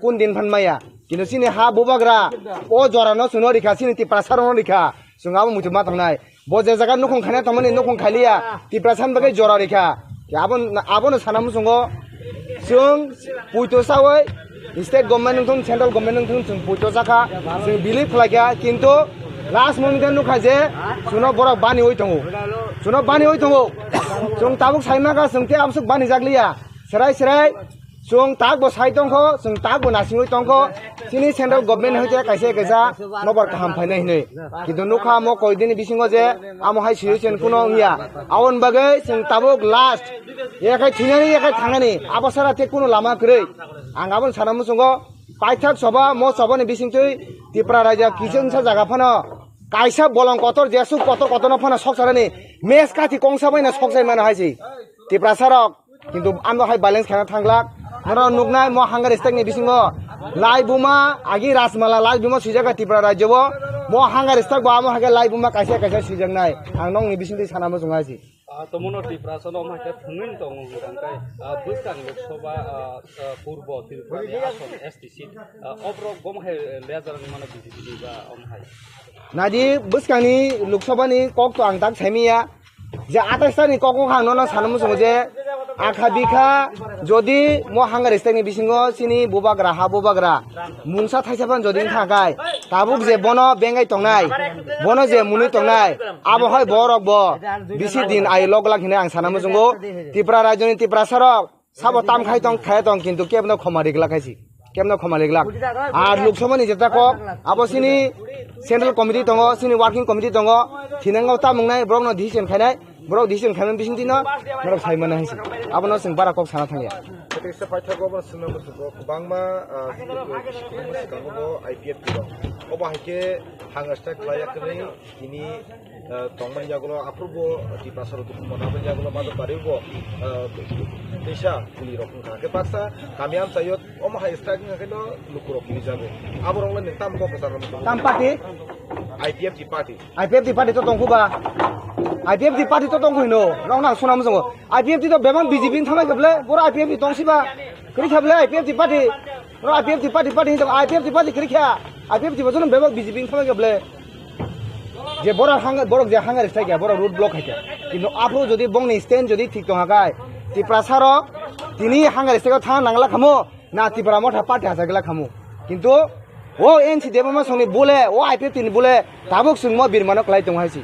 কোন দিন ফানমাইয়া কিন্তু সিনি হা বুবাগ্রা ও জরানো সুনো রিখা সিনি তিপ্রাসারনো রিখা সুঙ্গাবো মুথুमा थांनाय बजे जागा नखं खाने तमनि नखं खालिया तिप्रासान बागै जरा रिखा आबोनो सानामु संगो जों पुइतो सावै स्टेट गभर्नमेंट नोंथों सेंट्रल गभर्नमेंट नोंथों जों पुइतो जाखा जों बिलिभ खालाया किन्तु लास्ट मोमेंट नुखा जे सुनो बरक बानि होई दङ सुनो बानि होई दङ जों ताबुक साइमागा जोंते आबसुक बानि जागलिया सेराय सेराय जों तागबो साइ दंखो जों तागबो नासिङै दंखो सिनि सेंट्रल गभर्नमेंट होइते कायसे कायसा नबर काहाम फायनाय हिनै किन्तु नुखा म कयदिनि बिसिङो जे आमहाय सिचुएशन कुनो हिया आवन बागै जों ताबुक लास्ट एकाय थिनानि एकाय थांनानि आबसारा ते कुनो लामा गरै आं आबन सानामु संगो पाइथाक सभा म सभानि बिसिङै त्रिपुरा राज्य किजोंसा जागा फानो कायसा बलं कतर जेसु कतर फाना सकसारानि मेस काथि कंसा बायना सकसाय मानो हायसै त्रिपुरा सारक किन्तु आमहाय बैलेंस खाना थांला नरा नुगनाय म हांगार स्टेकनि बिसिङो लाई बुमा आगि राजमाला लाई बुमा सुजागा त्रिपुरा राज्यबो म हांगार स्टेक बा म हागे लाई बुमा कायसा कायसा सुजागनाय आं नंनि बिसिङै सानामु जंगासि तमनो त्रिपुरासनो माके थुंगन दङ गांकाय बुस्तां लोकसभा पूर्व त्रिपुरा आसन एसटी सीट अब्र गमहाय लेजारनि माने बिजेपि बा अमहाय नादि बुस्कांनि लोकसभानि कक तो आं ताक साइमिया जे 28 नि कक हांनो न सानमु संगो जे आखा बिखा जदि म हांगार स्टेकनि बिसिङो सिनि बुबाग्रा हा बुबाग्रा मुंसा थाइसाफान जदि थागाय ताबुक जे बनो बेंगाय तंनाय बनो जे मुनि तंनाय आबहाय बरक ब बिसि दिन आइ लग लाखिने आं सानामु संगो त्रिपुरा राज्यनि त्रिपुरा सरक साबो ताम खाय तं किन्तु केबनो खमा रिगला खायसि केबनो खमा रिगला आर लोकसभानि जेता कक आबसिनि सेंट्रल कमिटि दङ सिनि वर्किं कमिटि दङ थिनांगाव तामुंनाय ब्रगनो डिसिजन खायनाय ब्रग डिसिजन खायनाय बिसिं दिनो ब्रग साइमाना हायसि आबनो जों बारा कक साना थांया तेसा पाइथा गबर सुना बुसुबो बांमा सिगाङाव आइपिएफ दं अबा हायके हांगास्टा खालायाखै इनि तंमान जागलो आप्रबो दिपासर दुखमनाबो जागलो मादो बारिबो तेसा पुलि रखन खाके पासा कामियाम सायत अमा हाय स्ट्राइक नखेनो लुकुरक नि जागो आबरंले नेताम को पसार ताम पार्टी आइपिएफ पार्टी तो दंखुबा आइपिएफ पार्टी तो दंखु नो रावना सुनाम जों आइपिएफ तो बेबां बिजेपि थामाय गबले बर आइपिएफ दंसिबा करि खाबले आइपिएफ पार्टी रो आइपिएफ पार्टी तो आइपिएफ पार्टी करि खा आइपिएफ बजन बेबां बिजेपि थामाय गबले जे बर जे हांगार स्ट्राइक बर रूट ब्लक हायके किन्तु आपरो जदि बंनि स्टेन जदि ठीक दंहागाय त्रिपुरा सारक तिनि हांगार स्ट्राइक थां नांगला खामो ना त्रिपुरा मथा पार्टी हाजागला खामो किन्तु ओ एनसी देबमा संनि बोले ओ आइपिएफ तिनि बोले ताबुक सुंगम बिरमानो क्लाय दंहायसि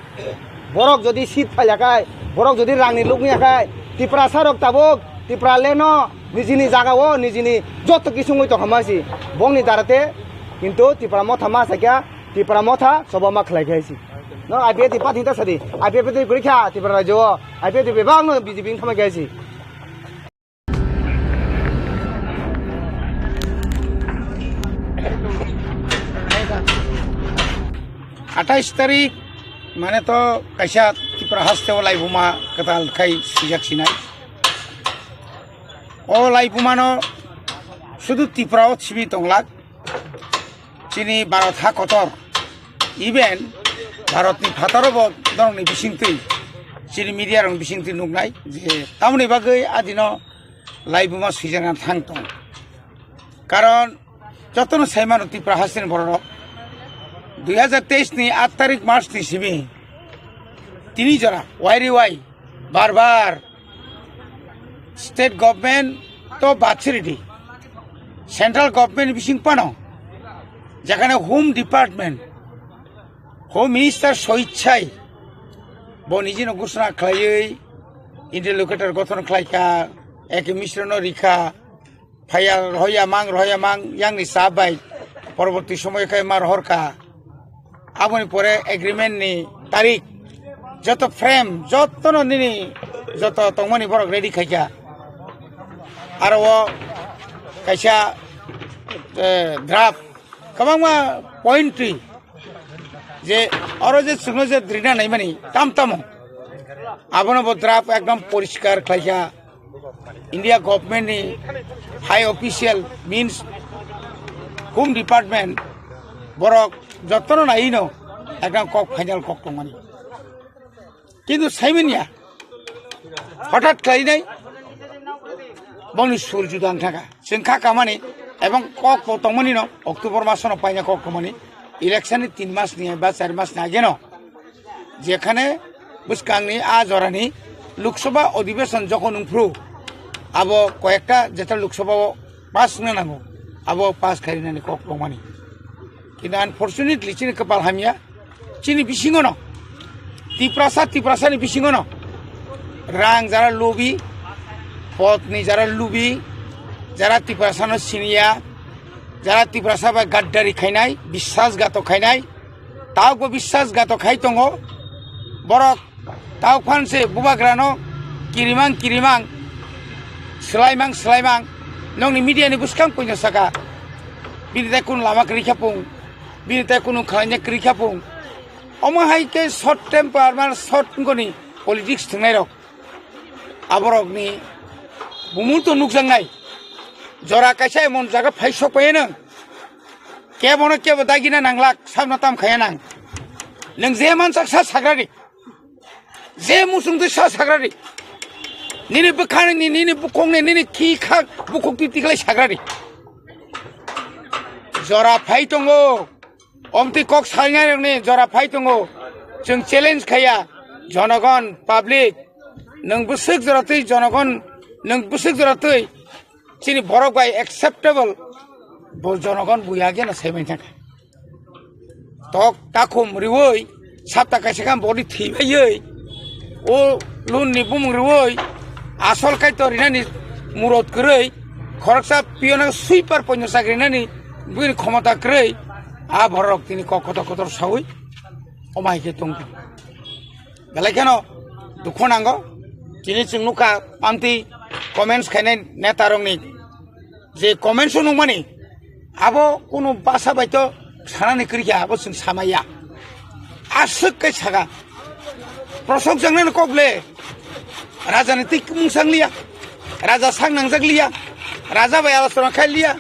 बरक जदि सीट फायाखाय बरक जदि रांनि लुगनियाखाय त्रिपुरा सारक ताबुक त्रिपुरा लेनो निजिनि जागाओ निजिनि जत किसुङै तो खामासि बंनि दाराते किन्तु त्रिपुरा मथा मा साख्या त्रिपुरा मथा सबमा खलायखायसि न आइपिएफ पार्टी ता सदि आइपिएफ ति गरिखा त्रिपुरा राज्यो आइपिएफ बेबांनो बिजेपि खामायखायसि 28 तारिख माने तो कैसा त्रिपुरा हास्तेव लाइबुमा कताल खाई सिजाखिनाय ओ लाइबुमानो शुधु त्रिपुरा छिबि तंलाक चिनि भारत हा कतर इभेन भारतनि फातारबो दंनि बिसिंति चिनि मिडिया रं बिसिंति नुगनाय जे तामनि बागै आदिनो लाइबुमा सिजाना थांतों कारण जतन साइमानो त्रिपुरा हास्तेन बरनो 2023 नि 8 तारिख मार्च नि सिमी तिनी जरा वाई बार बार स्टेट गवर्नमेंट तो बाछिरिदि सेंट्रल गवर्नमेंट बिसिं पानो जेखाने होम डिपार्टमेंट होम मिनिस्टार सइच्छाय बनिजिनो घोषणा खालायै इंटरलोकेटर गठन खालायखा एके मिश्रनो रिखा फाया रहया मांग यांनि साबाय परवर्ती समय खाय मार हरका आबनि परे एग्रीमेंट नि तारीख जत फ्रेम जत ननि जत तंगमनि बरक रेडी खायखा आरो कैसा ड्राफ्ट कबांमा पॉइंट्री जे और जे सुनो जे द्रिना नै मानि ताम आबनो बो ड्राफ्ट एकदम परिष्कार खायखा इंडिया गवर्नमेंट नि high official means home department बरक जतन नाइनो एकदम कक फाइनल कक तंगमनि किन्तु साइमिनिया হঠাৎ খাইনাই বনি সূর্য দান থাকা जोंखा खामानि এবং কক পতমনি ন অক্টোবর মাস ন পাইনা কক খামানি ইলেকশননি 3 মাস নিয়ে বা 4 মাস না আগে ন যেখানে বুসকাংনি আজরানি লোকসভা অধিবেশন যখন উঠ্রু আবো কয়েকটা যেটা লোকসভা পাস না নাগো আবো পাস খাইনানি কক খামানি কিন্তু আনফরচুনেটলি চিনি কপাল হামিয়া চিনি বিসিঙ্গ ন টিপ্রাসানি বিসিঙ্গ ন রাং যারা লবি পথনি যারা লুবি যারা টিপ্রাসানো সিনিয়া যারা টিপ্রাসা বা গাদ্দারি খাইনাই বিশ্বাসঘাত খাইনাই তাওকো বিশ্বাসঘাত খাই দङ বরক তাও ফানসে বুবাग्रानो किरिमां स्लाइमां नोंनि मिडियानि बुसखां पयनो साका बिनिताय कुन लामा क्रिखापुं बिनिताय कुन खालायना क्रिखापुं अमाहायके शर्ट टेम्पार मान शर्ट गनि पलिटिक्स थंनाय रक आबरकनि बुमुलतो नुकजांनाय जरा कायसा एमन जागा फाइसक पायनो केबनो केबो दागिना नांलाक साबना ताम खाया नां नों जे मानसाक सा साग्रारि जे मुसुंदो सा साग्रारि निनि बखानि निनि बुखंनि निनि खि खा बुखक तितिखलाय साग्रारि जरा फाइ दङ अमति कक सालनायनि जरा फाइ दङ जों चेलेन्ज खाया जनगण पाब्लिक नों बुसुक जरातै जनगण नों बुसुक जरातै चिनि बरक बाय एक्सेप्टेबल ब जनगण बुयागे ना साइबाय थाखा तक ताखुम रिवै साप्ता कायसे गाम बडि थैबायै ओ लुननि बुमुं रिवै आसल कायतो रिनानि मुरद गरै खरकसा पियना सुइपार पयनो साग्रिनानि बुनि क्षमता गरै आ भरक तिनि कखतर सावै अमायके दं बेलायखानो दुखु नांगौ तिनि जों नुखा आमति कमेन्ट्स खायनाय नेतारंनि जे कमेन्ट्स नंमानि आबो कुनु बासा बायतो सानानि क्रिया आबो जों सामाया आसुकै सागा प्रसंग जोंनो कबले राजानिति मुंसांलिया राजा सांनांजागलिया राजा बाय आलोचना खायलिया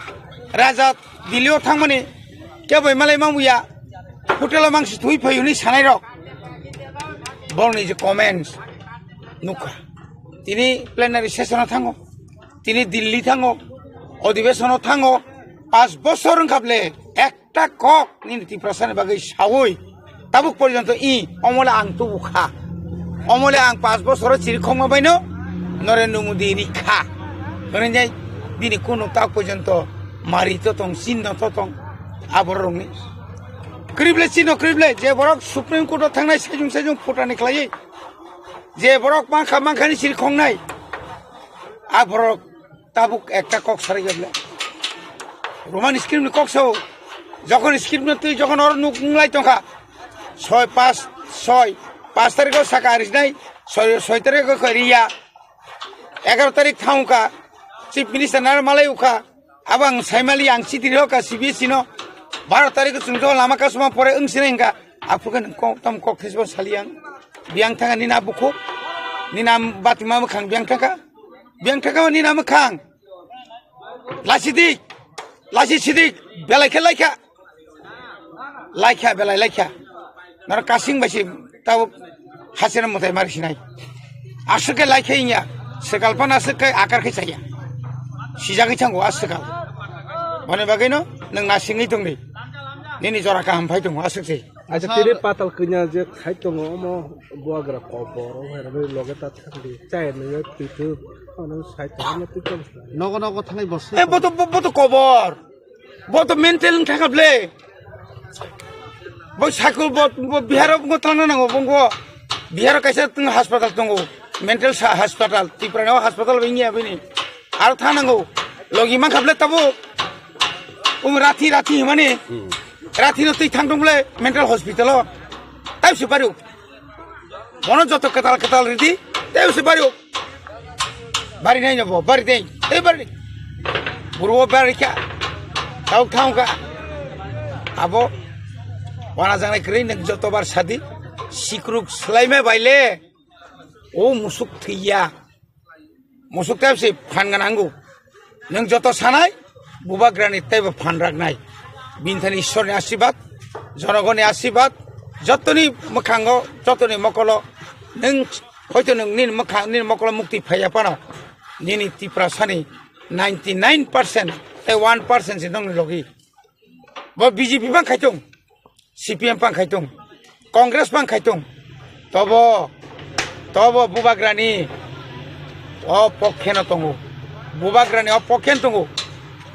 राजा दिल्लीयाव थांमानि केबाय मालाय मामुया हटेलाव मानसि थुइ फैयोनि सानाय रक बरनि जे कमेन्ट्स नुखा तिनि प्लेनारि सेसनाव थाङो तिनि दिल्ली थाङो अधिवेशनाव थाङो 5 বছর ओंखाबले একটা কক निनि टिप्रासानि बागै सावै ताबुक पर्यन्त अमले आं तुबुखा अमले आं 5 বছর चिरखमा बायनो नरेन्द्र मोदी निखा ओरैजाय दिनै कुनु ता पर्यन्त मारितो दं चिन्ह तो दं आबरंनि क्रिबले जे बरक सुप्रिम कोर्टआव थांनाय सायजुं फटानि खालायै जे बरक मांखानि चिरखंनाय आबरक ताबुक একটা কক सारि गबले रोमान स्क्रिप्ट कक्सो যখন স্ক্রিপ্ট তুই যখন ওর নুকলাই তখা 5 তারিখও সাকা আরিস নাই 6 তারিখও করিয়া 11 তারিখ থাউকা চিফ মিনিস্টার নার মালাই উখা আবাং সাইমালি আং সিদির হকা সিবিএসি ন 12 তারিখ সুংতো লামা কাসমা পরে ওংসিনাইঙ্কা আফুকান কম কক্সিস সালিয়াং বিয়াং থাকা নিনা বুখু নিনা বাতিমা মখাং বিয়াং থাকা নিনা মখাং लासि सिदिक बेलायखा नार कासिं बायसि ताव हासिना मथाय मारिसिनाय आसुके लायखायनिया सकालपाना सकाय आकारखै जाया सिजाखै थांगौ आसुकाल माने बागैनो नों ना सिङै दं नै निनि जराका हामफाय दं आसुकसै अच्छा तेरे पातल कन्या जे खाइ दङ म बुवाग्रा खबर हेरबे लगे ता थांदि चाय नय पिथु अनु साइतनो तिकम नगो थांनाय बस ए बतो खबर बतो मेन्टेल थाखाब्ले बो साइकल बो बिहाराव गथांना नांगौ बंगो बिहाराव कायसा तुं हासपाताल दङ मेन्टेल हासपाताल तिप्रानाव हासपाताल बिनिया बिनि आरो थानांगौ लगी मा खाब्ले ताबो राथि माने राथिनो तै थांदोंब्ले मेन्टेल हस्पिटालाव ताइसो बारिउ बनो जत कताल रिदि ताइसो बारिउ बारि नाय नबो बारि दे ए बारि बुरबो बारिका थाउका आबो वाना जानाय क्रै नों जतबार सादि सिक्रुक स्लाइमे बायले ओ मुसुक थैया मुसुक ताइसो फानगानांगौ नों जत सानाय बुबाग्रानि ताइबो फानरागनाय बिनथानि ईश्वरनि आशीर्बाद जनगणनि आशीर्बाद जतनि मोखाङाव जतनि मकल नों হয়তো নং নিন মখা নিন মকল মুক্তি ফাইয়া পানো নিনি ত্রিপুরা সানি 99% 1% সে দং লগি bo BJP bang khaitung CPM bang khaitung Congress bang khaitung tobo bubagrani o pokhen tongo bubagrani o pokhen tongo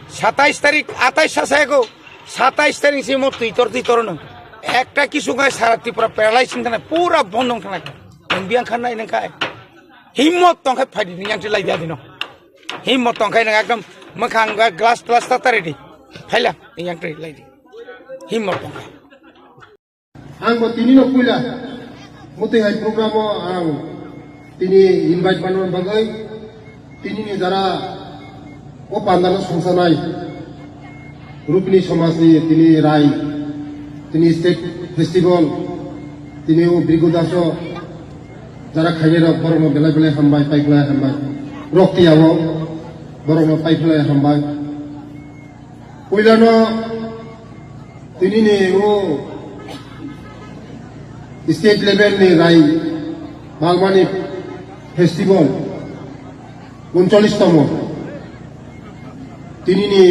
27 তারিখ 28 সাসে গো 27 তারিখ সে মত তুই ন একটা কিছু গায় সারা ত্রিপুরা প্যারালাইজিং থানা পুরা বন্ধ থানা বিয়াং খান নাই নখাই হিম্মত তংখাই ফাইদি নিয়াংটি লাই দিয়া দিন হিম্মত তংখাই ন একদম মখাং গ্লাস গ্লাস তাতারেডি ফাইলা নিয়াংটি লাই দি himmot tongkai angko tini no pula muti hai programo ang tini invite panon bagai tini ni jara o pandana songsanai rupini somas ni tini rai tini state festival tini o brigodaso jara khayera boromo belai belai hambai paikla hambai rokti awo boromo paikla hambai puilano tini ne o state level ne rai balmani festival 39 tomo tini ne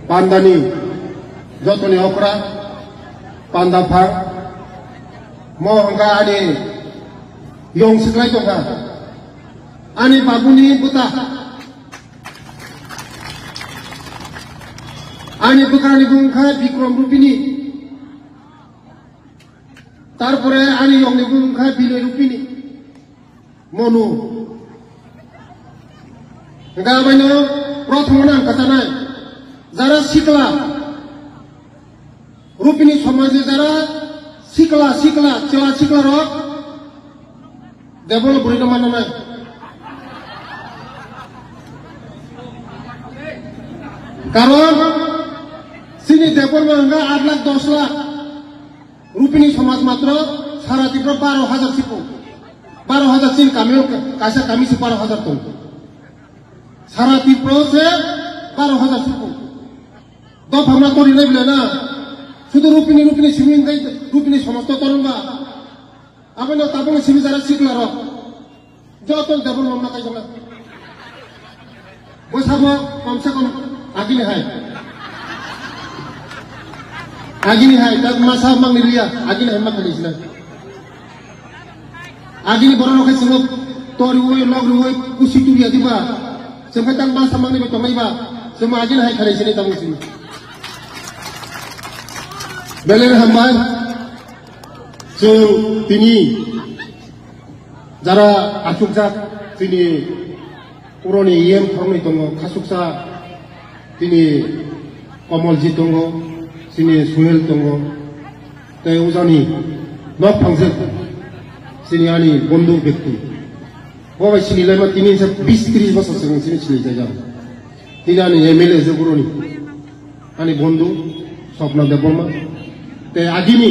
pandani jotone okra panda pha mo hanga ani yong siklai tonga ani babuni buta ani bukarani bungkha bikrom rupini tarpore ani yongni bungkha biloi rupini monu gabaino prothomona katanai jara sikla rupini samaje jara sikla chela sikla rok develop burino mananai karon sini depor mangga 8 lakh 10 lakh রুপিনি সমাজ মাত্র সারা ত্রিপুরা 12,000 সিপো 12,000 চিন কামিও কাইসা কামি সে 12,000 ton সারা ত্রিপুরা সে 12,000 সিপো দফা আমরা করি নাই বলে না শুধু রুপিনি সিমিন গাই রুপিনি সমস্ত তরঙ্গা আপনি তাবলে সিমি যারা শিখলা র যত দেবল মামলা কাইসা না বসাবো কমসে কম আগিনে হয় agini hai tak masa mang nilia agini hai makali sila agini boron kai silo tori woi log woi kusituri adiba sampai tang masa mang ni betomai ba semua agini hai khare sini tamu sini belen hambai so tini jara asukja tini uroni yem thorni tongo khasuksa tini komolji tongo sini Suhel tongo tei ujani nok phangset sini ani bondu bekti bobai sini lema tini se 20-30 bosor sini chili jaja tini ani MLA joguroni ani bondu Swapna Deborma tei agini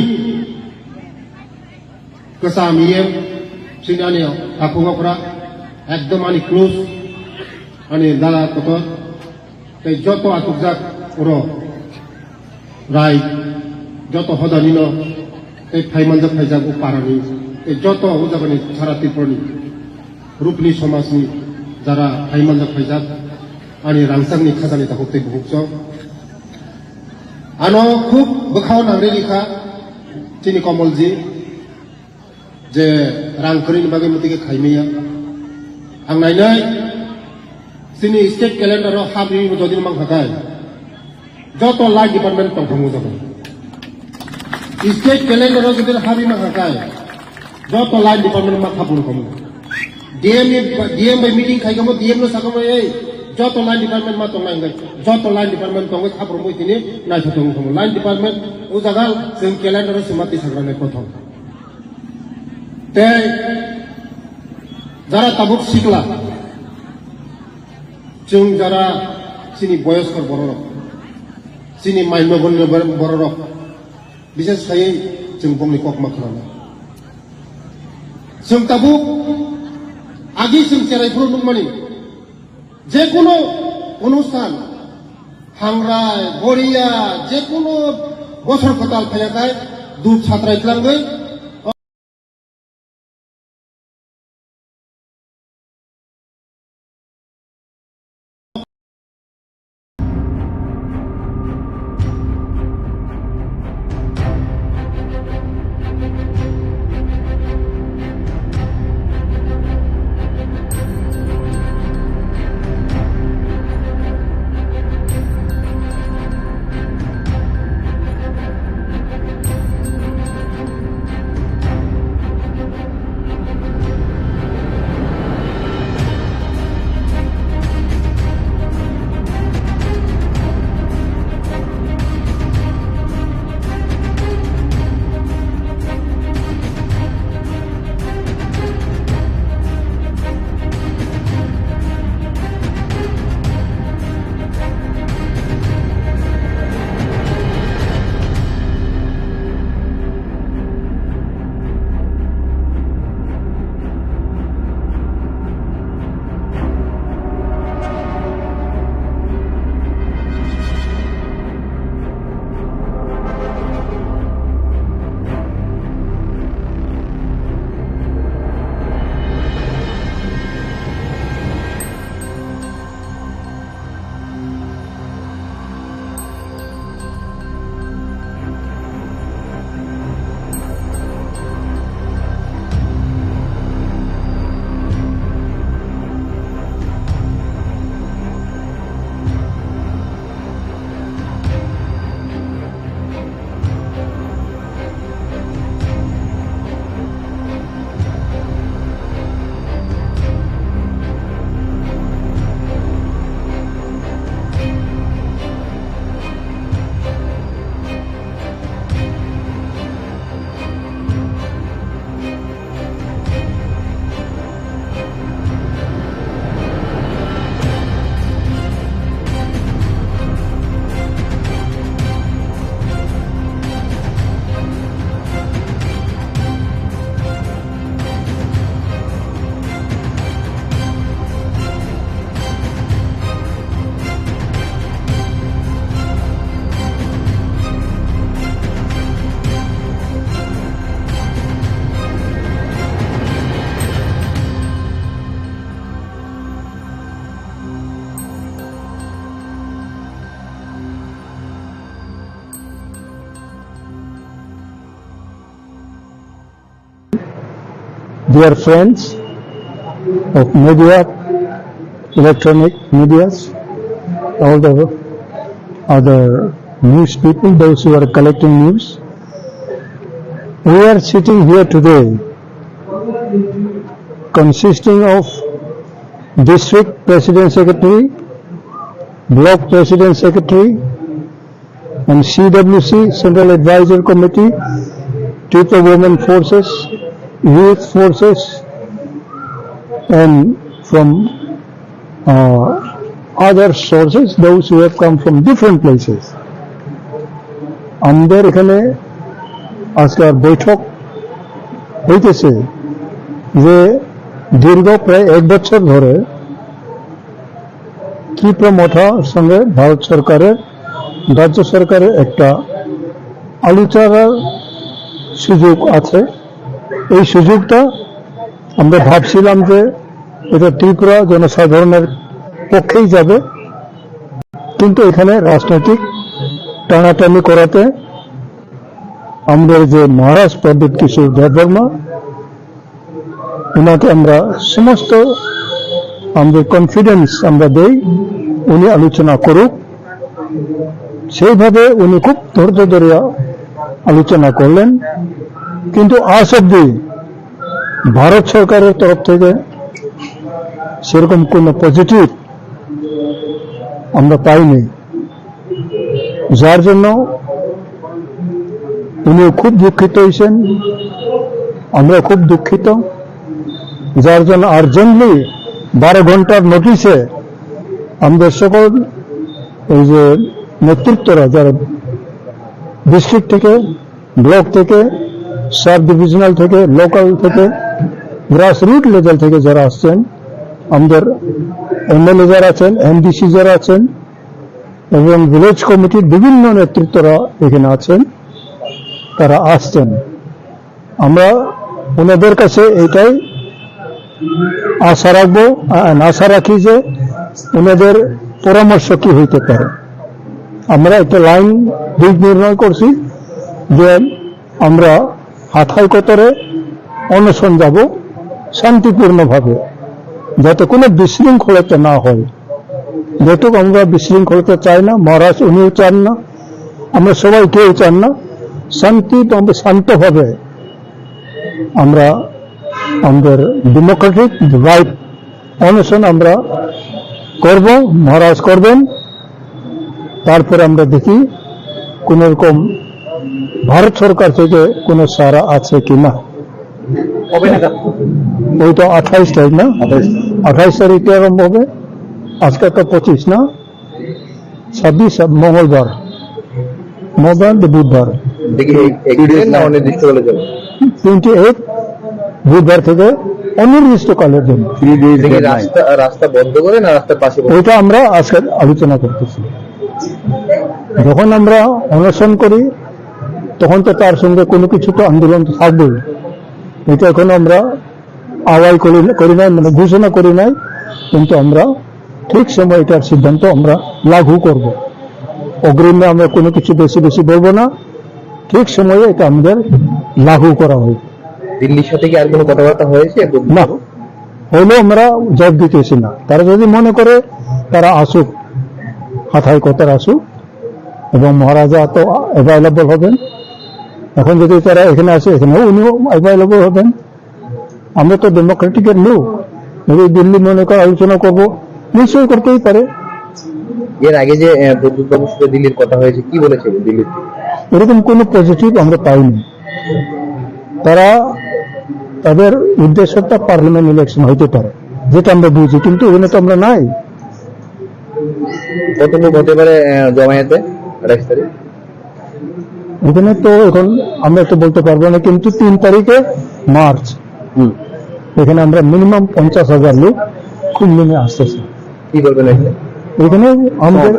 kesamiem sini ani apungokra ekdom ani close ani dala koto tei joto atukjak uro rai joto hodanino ei phaimanjak phaijago parani ei joto hojabani sara tripurani rupni samajni jara phaimanjak phaijak ani rangsangni khajani takokte buhukso ano khub bkhao nangre likha chini komolji je rangkrini bage mutike khaimiya ang nainai sini state calendar ro habri dodin mang khakai joto line department tong thongu jago state calendar ro gider habi ma hakai joto line department ma khapur komu DM by meeting khai komu DM no sakamo ei joto line department ma tong ngai joto line department tong khapur moi tini na thong komu line department u jagal sem calendar ro semati sagrane prothom te jara tabuk sikla chung jara sini boyoskor bororo sini maino gonne bororok bises khai chung bongni kok makhana chung tabu agi chung cherai pro mani je kono অনুষ্ঠান হাংরাই গড়িয়া যে কোনো বছর কতাল ফায়াকায় দুধ ছাত্রাই ক্লাঙ্গই dear friends of media, electronic medias, all the other news people, those who are collecting news. We are sitting here today consisting of district president secretary, block president secretary, and CWC, Central Advisory Committee, Triple Women Forces, Youth Forces, and from other sources, those who have come from different places. আমাদের এখানে আজকের বৈঠক হইতেছে যে দীর্ঘ প্রায় 1 বছর ধরে ত্রিপুরা মথার সঙ্গে ভারত সরকারের রাজ্য সরকারের একটা আলোচনার সুযোগ আছে। এই সুযোগটা আমরা ভাবছিলাম যে এটা ত্রিপুরা জনসাধারণের পক্ষেই যাবে, কিন্তু এখানে রাজনৈতিক টানাটানি করাতে আমাদের যে মহারাজ পণ্ডিত কিশোর দেববর্মা, ওনাকে আমরা সমস্ত আমাদের কনফিডেন্স আমরা দেই উনি আলোচনা করুক। সেইভাবে উনি খুব ধৈর্য ধরে আলোচনা করলেন, কিন্তু আজ অব্দি ভারত সরকারের তরফ থেকে সেরকম কোনো পজিটিভ আমরা পাইনি, যার জন্য উনি খুব দুঃখিত হয়েছেন, আমরা খুব দুঃখিত, যার জন্য আর্জেন্টলি 12 ঘন্টার নোটিশে আমাদের সকল এই যে নেতৃত্বরা যারা ডিস্ট্রিক্ট থেকে, ব্লক থেকে, সাব ডিভিশনাল থেকে, লোকাল থেকে, গ্রাসরুট লেভেল থেকে যারা আসছেন, আমাদের এমএলএ যারা আছেন, এমডিসি যারা আছেন এবং ভিলেজ কমিটির বিভিন্ন নেতৃত্বরা এখানে আছেন, তারা আসছেন। আমরা ওনাদের কাছে এটাই আশা রাখি যে ওনাদের পরামর্শ কি হইতে পারে। আমরা একটা লাইন দিক নির্ণয় করছি যে আমরা হাথাই কতরে অনশন যাব শান্তিপূর্ণভাবে, যাতে কোনো বিশৃঙ্খলতা না হয়। যেটুকু আমরা বিশৃঙ্খলতা চাই না, মহারাজ উনিও চান না, আমরা সবাই কেউ চান না, শান্তভাবে আমরা আমাদের ডেমোক্রেটিক রাইট অনশন আমরা করব, মহারাজ করবেন। তারপরে আমরা দেখি কোন রকম ভারত সরকার থেকে কোনো সারা আছে কিনা। ওই তো 28 তারিখ না, 28 তারিখে আরম্ভ হবে। আজকে তো 25 না, 26 মঙ্গলবার, বুধবার 28 বুধবার থেকে অনির্দিষ্টকালের জন্য রাস্তা বন্ধ করে না রাস্তার পাশে, ওইটা আমরা আজকে আলোচনা করতেছি। যখন আমরা অনশন করি তখন তো তার সঙ্গে কোনো কিছু তো আন্দোলন থাকবেই। এটা এখন আমরা আওয়াজ করি নাই, মানে ঘোষণা করি নাই, কিন্তু আমরা ঠিক সময় এটার সিদ্ধান্ত আমরা লাগু করব। অগ্রিমে আমরা কোনো কিছু বেশি বলবো না, ঠিক সময়ে এটা আমাদের লাগু করা হয়। দিল্লির সাথে কি আর কোনো কথাবার্তা হয়েছে? না, হলেও আমরা জব দিতেছি না। তারা যদি মনে করে তারা আসুক, হাথায় কথার আসুক, এবং মহারাজা তো অ্যাভেলেবল হবেন। এখন যদি তারা এখানে আসে, এখানেও উনিও অ্যাভেলেবল হবেন। আমরা তো ডেমোক্রেটিকের লোক, যদি দিল্লি মনে করে আলোচনা করবো, নিশ্চয়ই করতেই পারে। এর আগে যে প্রদ্যুৎবাবুর সাথে দিল্লির কথা হয়েছে, কি বলেছে দিল্লির? এরকম কোনো পজিটিভ আমরা পাইনি। তারা তাদের উদ্দেশ্যটা পার্লামেন্ট ইলেকশন হইতে পারে, যেটা আমরা বুঝি, কিন্তু এখানে তো আমরা নাই। কত লোক হতে পারে জমায়েতে 28 তারিখ? এখানে তো এখন আমরা তো বলতে পারবো না, কিন্তু 3 তারিখে মার্চ, এখানে আমরা মিনিমাম 50,000 লোক খুব নেমে আসতেছে। কি বলবেন এখানে আমাদের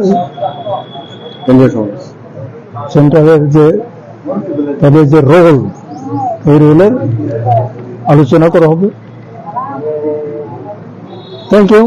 সেন্ট্রালের যে তাদের যে রোল, এই রোলের আলোচনা করা হবে। Thank you.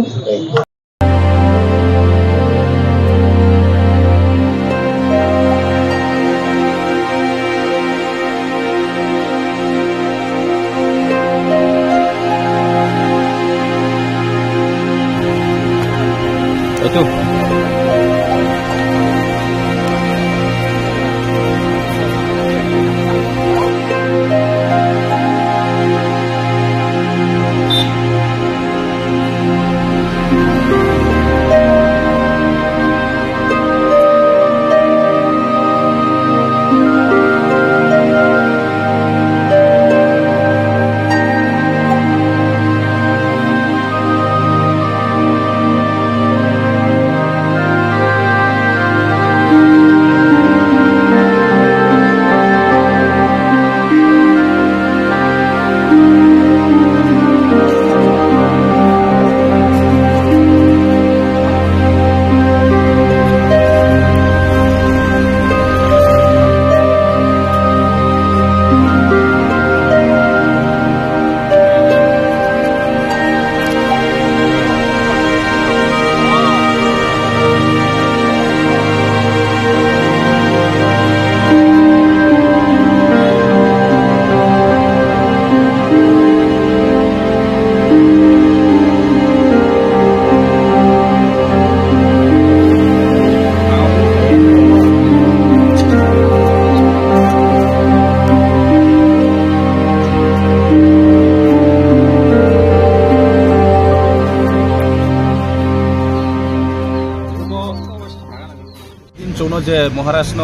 जे महाराष्ट्र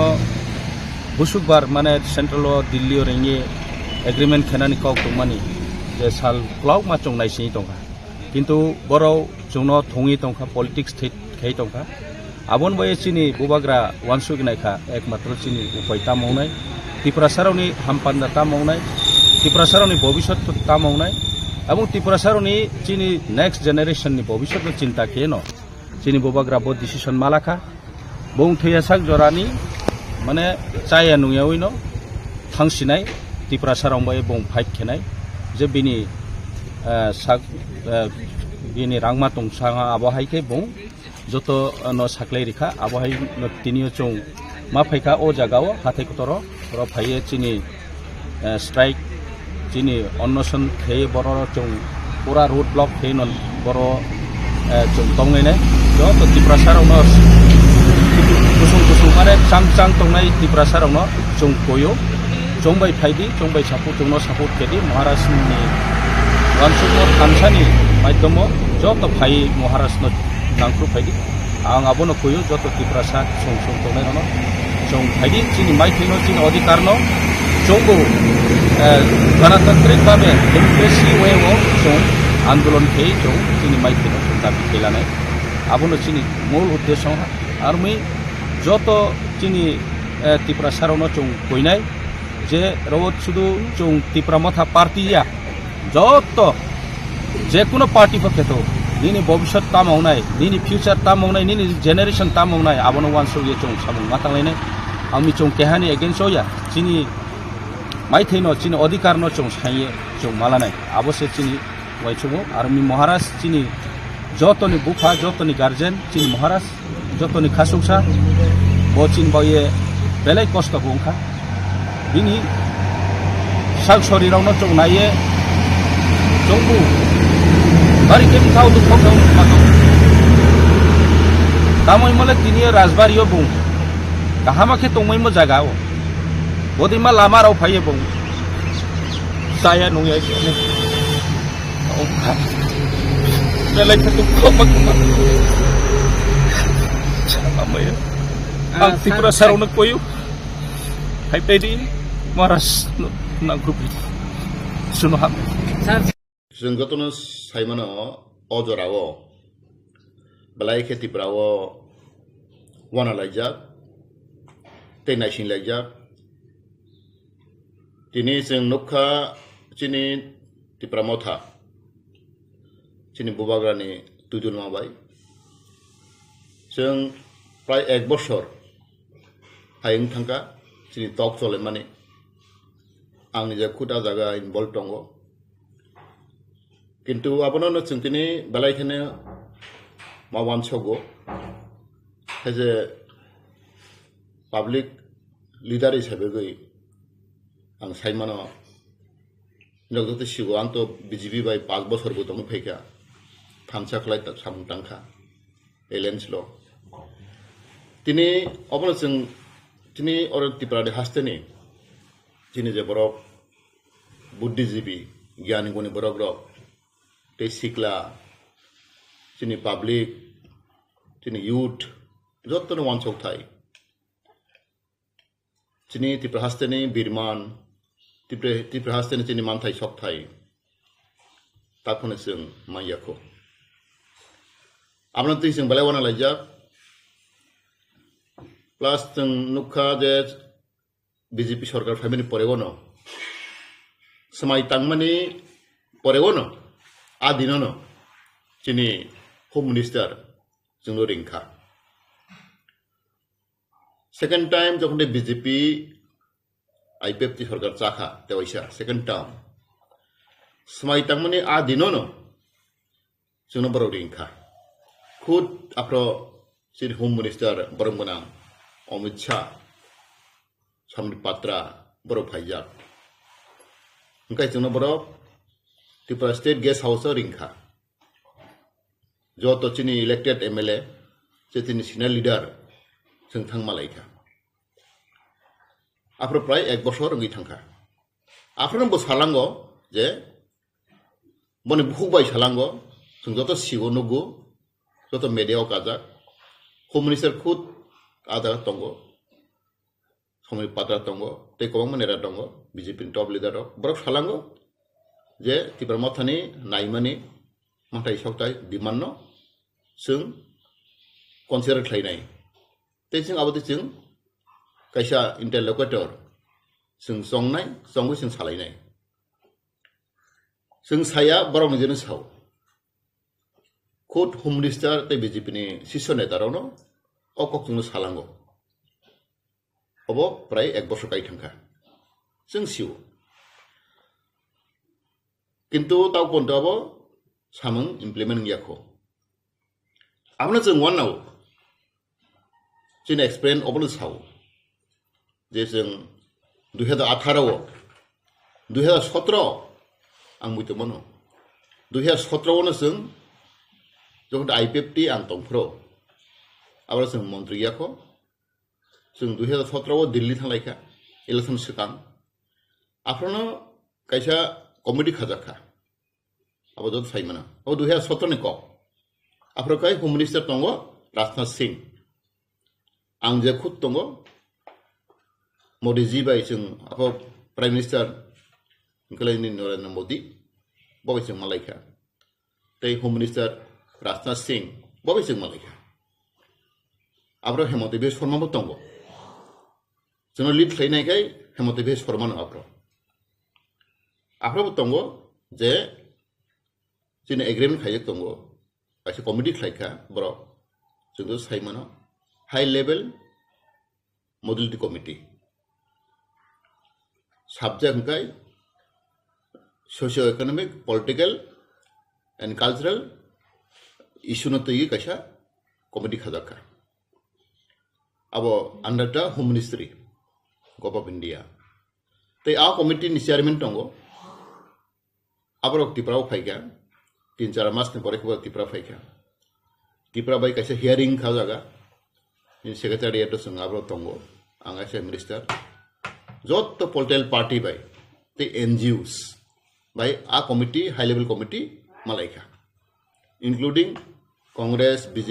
बुसुकबार माने सेंट्रल दिल्ली रेंगे एग्रीमेंट खेनानि कक दंमानि जे साल क्लाउक मा चंग नायसिनि दंखा किन्तु बराव जोंनो थङि दंखा पलिटिक्स थै दंखा आबन बये चिनि बुबाग्रा वानसुगनायखा एकमात्र चिनि उपायता मावनाय त्रिपुरासारावनि हामपान्दा ता मावनाय त्रिपुरासारावनि भबिष्यत ता मावनाय এবং त्रिपुरासारावनि चिनि नेक्स्ट जेनेरेशननि भबिष्यत चिंता केनो चिनि बुबाग्रा बो डिसिशन मालाखा बुं थैयासाक जरानि माने चाया नुयावैनो थांसिनाय त्रिपुरासाराव बाय बुं फाइट खेनाय जे बिनि साक बिनि रांमा तंसाङा आबहायके बुं जत न साख्लै रिखा आबहाय तिनियो चों मा फाइका ओ जागाव हाथाय कतरो र फाइए चिनि स्ट्राइक चिनि अन्नसन खे बर चों पूरा रोड ब्लॉक खे न बर चों तंगैनाय जत त्रिपुरासाराव न गुसुं गुसुं माने चां चां तंनाय त्रिपुरासाराव न चों कोयो चोंबाय फाइदि चोंबाय सापो चोंनो सापोर्ट केदि महाराष्ट्रनि वानसुमो थानसानि माध्यम जत फाइ महाराष्ट्र नांख्रु फाइदि आं आबोनो कोयो जत त्रिपुरासा सं सं तंनाय न चों फाइदि चिनि माइथैनो चिनि अधिकार न चोंबो गणतांत्रिक भावे डेमोक्रेसी वे चों आंदोलन खे चों चिनि माइथैनो चों दाबि खेलानाय आबोनो चिनि मूल उद्देश्य आर्मी जत चिनि त्रिपुरासारावनो चों कोइनाय जे रोड शुधु चों त्रिपुरा मथा पार्टीया जत जेकुनो पार्टी पक्षेतो निनि भविष्य ता मावनाय निनि फ्यूचर ता मावनाय निनि जेनेरेशन ता मावनाय आबोनो वानसुगे चों साबुं माथांलायनाय आमी चों केहानि एगेन्स्ट होया चिनि माइथैनो चिनि अधिकार न चों साइए चों मालानाय आबोसे चिनि वाइचुमो आर्मी महाराष्ट्र चिनि जतनि बुफा जतनि गार्जेन चिनि महाराष्ट्र जतनि खासुसा बो चिन बये बेले कष्ट बुंखा बिनि साग शरीरावनो चों नाये चोंबु बारि केम थाव दुखौ माखौ तामै मले तिनि राजबारियो बुं काहामाखे तंमैमो जागाव बदिमा लामा राव फायो बुं साया नंया ने बेले के दुखौ माखौ सामायो आं त्रिपुरासारावनो कोयो फाइबायदि महाराष्ट्र नांग्रुप सुनो हाम जों गतनो साइमानो अजरावो बलाय खेतिफ्रावो वाना लायजाक तेनायसिन लायजाक दिनै जों नखा चिनि त्रिपुरा मथा चिनि बुबाग्रानि तुजुल माबाय जों प्राय 1 बছर हायं थांका चिनि टक चले माने आंनि जे खुदा जागा इनभल्व दङ किन्तु आपनो चिंतिनि बलायखेने मावान सगो एज ए पाब्लिक लिडार हिसाबै गई आं साइमानो नगदते सिगो आं तो बीजेपी बाय 5 बছर बो दङ फैका थामसा खलाय सामतांखा एलेन्स ल तिनि अपनो जों तिनि और त्रिपुरा हास्तेनि तिनि जे बरक बुद्धिजीवी ज्ञानी गुणी बरक रक ते सिक्ला तिनि पब्लिक तिनि यूथ जत्तनो वानसक थाय तिनि त्रिपुरा हास्तेनि बिरमान त्रिपुरा हास्तेनि तिनि मानथाय सक थाय ताखौनो जों माइयाखौ आपनो दै जों बालाय वाना लायजा प्लस जों नुखा जे बीजेपी सरकार फैमानि परेवनो समाय तांमानि परेवनो आ दिननो चिनि होम मिनिस्टार जोंनो रिंखा सेकेंड टाइम जखन बीजेपी आईपीएफ सरकार चाखा तेवैसा सेकेंड टाइम समाय तांमानि आ दिननो जोंनो बर रिंखा खुद आफ्रो चिनि होम मिनिस्टार बरमगोना अमित शाह सामरिक पात्रा बर फाइजाक ओंखाय जोंनो बर त्रिपुरा स्टेट गेस्ट हाउस रिंखा जो तो चिनी इलेक्टेड एमएलए जे तिनि सिनियर लीडर जों थां मालायखा आफ्रो प्राय 1 बছर ओंगै थांखा आफ्रो बो सालांगो जे बने बुबाय सालांगो जों जत सिगो नगो जत मेडियाव काजा होम मिनिस्टार खुद आदा तंगो সময় পাত্রা দङ তে কবাं মানেरा दङ বিজেপি টপ লিডার বরক সালাঙ্গো যে ত্রিপুরা মথানি নাইমানি মাथाय सावथाय डिमान्ड जों कनसिडार खालायनाय ते जों आबादि जों कायसा इंटरलकुटर जों जंनाय जंगो जों सालायनाय जों साया बरं निजेनो साव खुद होम मिनिस्टार ते बीजेपी नि शीर्ष नेतारावनो अककजोंनो सालांगो अब प्राय 1 बছर गाय थांखा जों सिउ किन्तु ताव पन्थाबो सामों इमप्लिमेंट गैयाखौ आमनो जों वानाव जों एक्सप्लेन अबल साव जे जों 2018 2017 आं बुंदोंमोन 2017 नो जों जखन आईपीएफटी आं दंफ्रो आबार जों मन्त्रि गैयाखौ जों 2017 दिल्ली थांलायखा इलेक्शन सिगां आफ्रानो कायसा कमिटि खाजाखा अब जब साइमना अब 2017 नि को आफ्राकाय होम मिनिस्टार दङ राजनाथ सिंह आं जे खुद दङ मोदी जी बाय जों अब प्राइम मिनिस्टार इंकलायनि नरेंद्र मोदी बबे जों मालायखा ते होम मिनिस्टार राजनाथ सिंह बबे जों मालायखा आफ्रा हेमन्त बिश्व शर्माबो दङ जों लिड खालायनायखाय हेमन्त बिश्व शर्मा आफ्राबो दङ जे जों एग्रीमेंट खायो दङ कायसे कमिटि खालायखा बर जों साइमना high level modality committee subject हंखाय socio economic political and cultural issue न तई कायसा कमिटि खाजाखा अब under the home ministry government of India ते आ कमिटि नि चेयरमैन दङ आबर त्रिपुरा फायगा 3-4 मास ने परे त्रिपुरा फायगा त्रिपुरा बाय कायसा हियरिंग खाजागा इन सेक्रेटारिएट जों आबर दङ आं एस मिनिस्टार जत पलिटिकल पार्टी बाय ते एनजीओस बाय आ कमिटि हाई लेवल कमिटि मालायखा इंक्लूडिंग कांग्रेस बीजेपी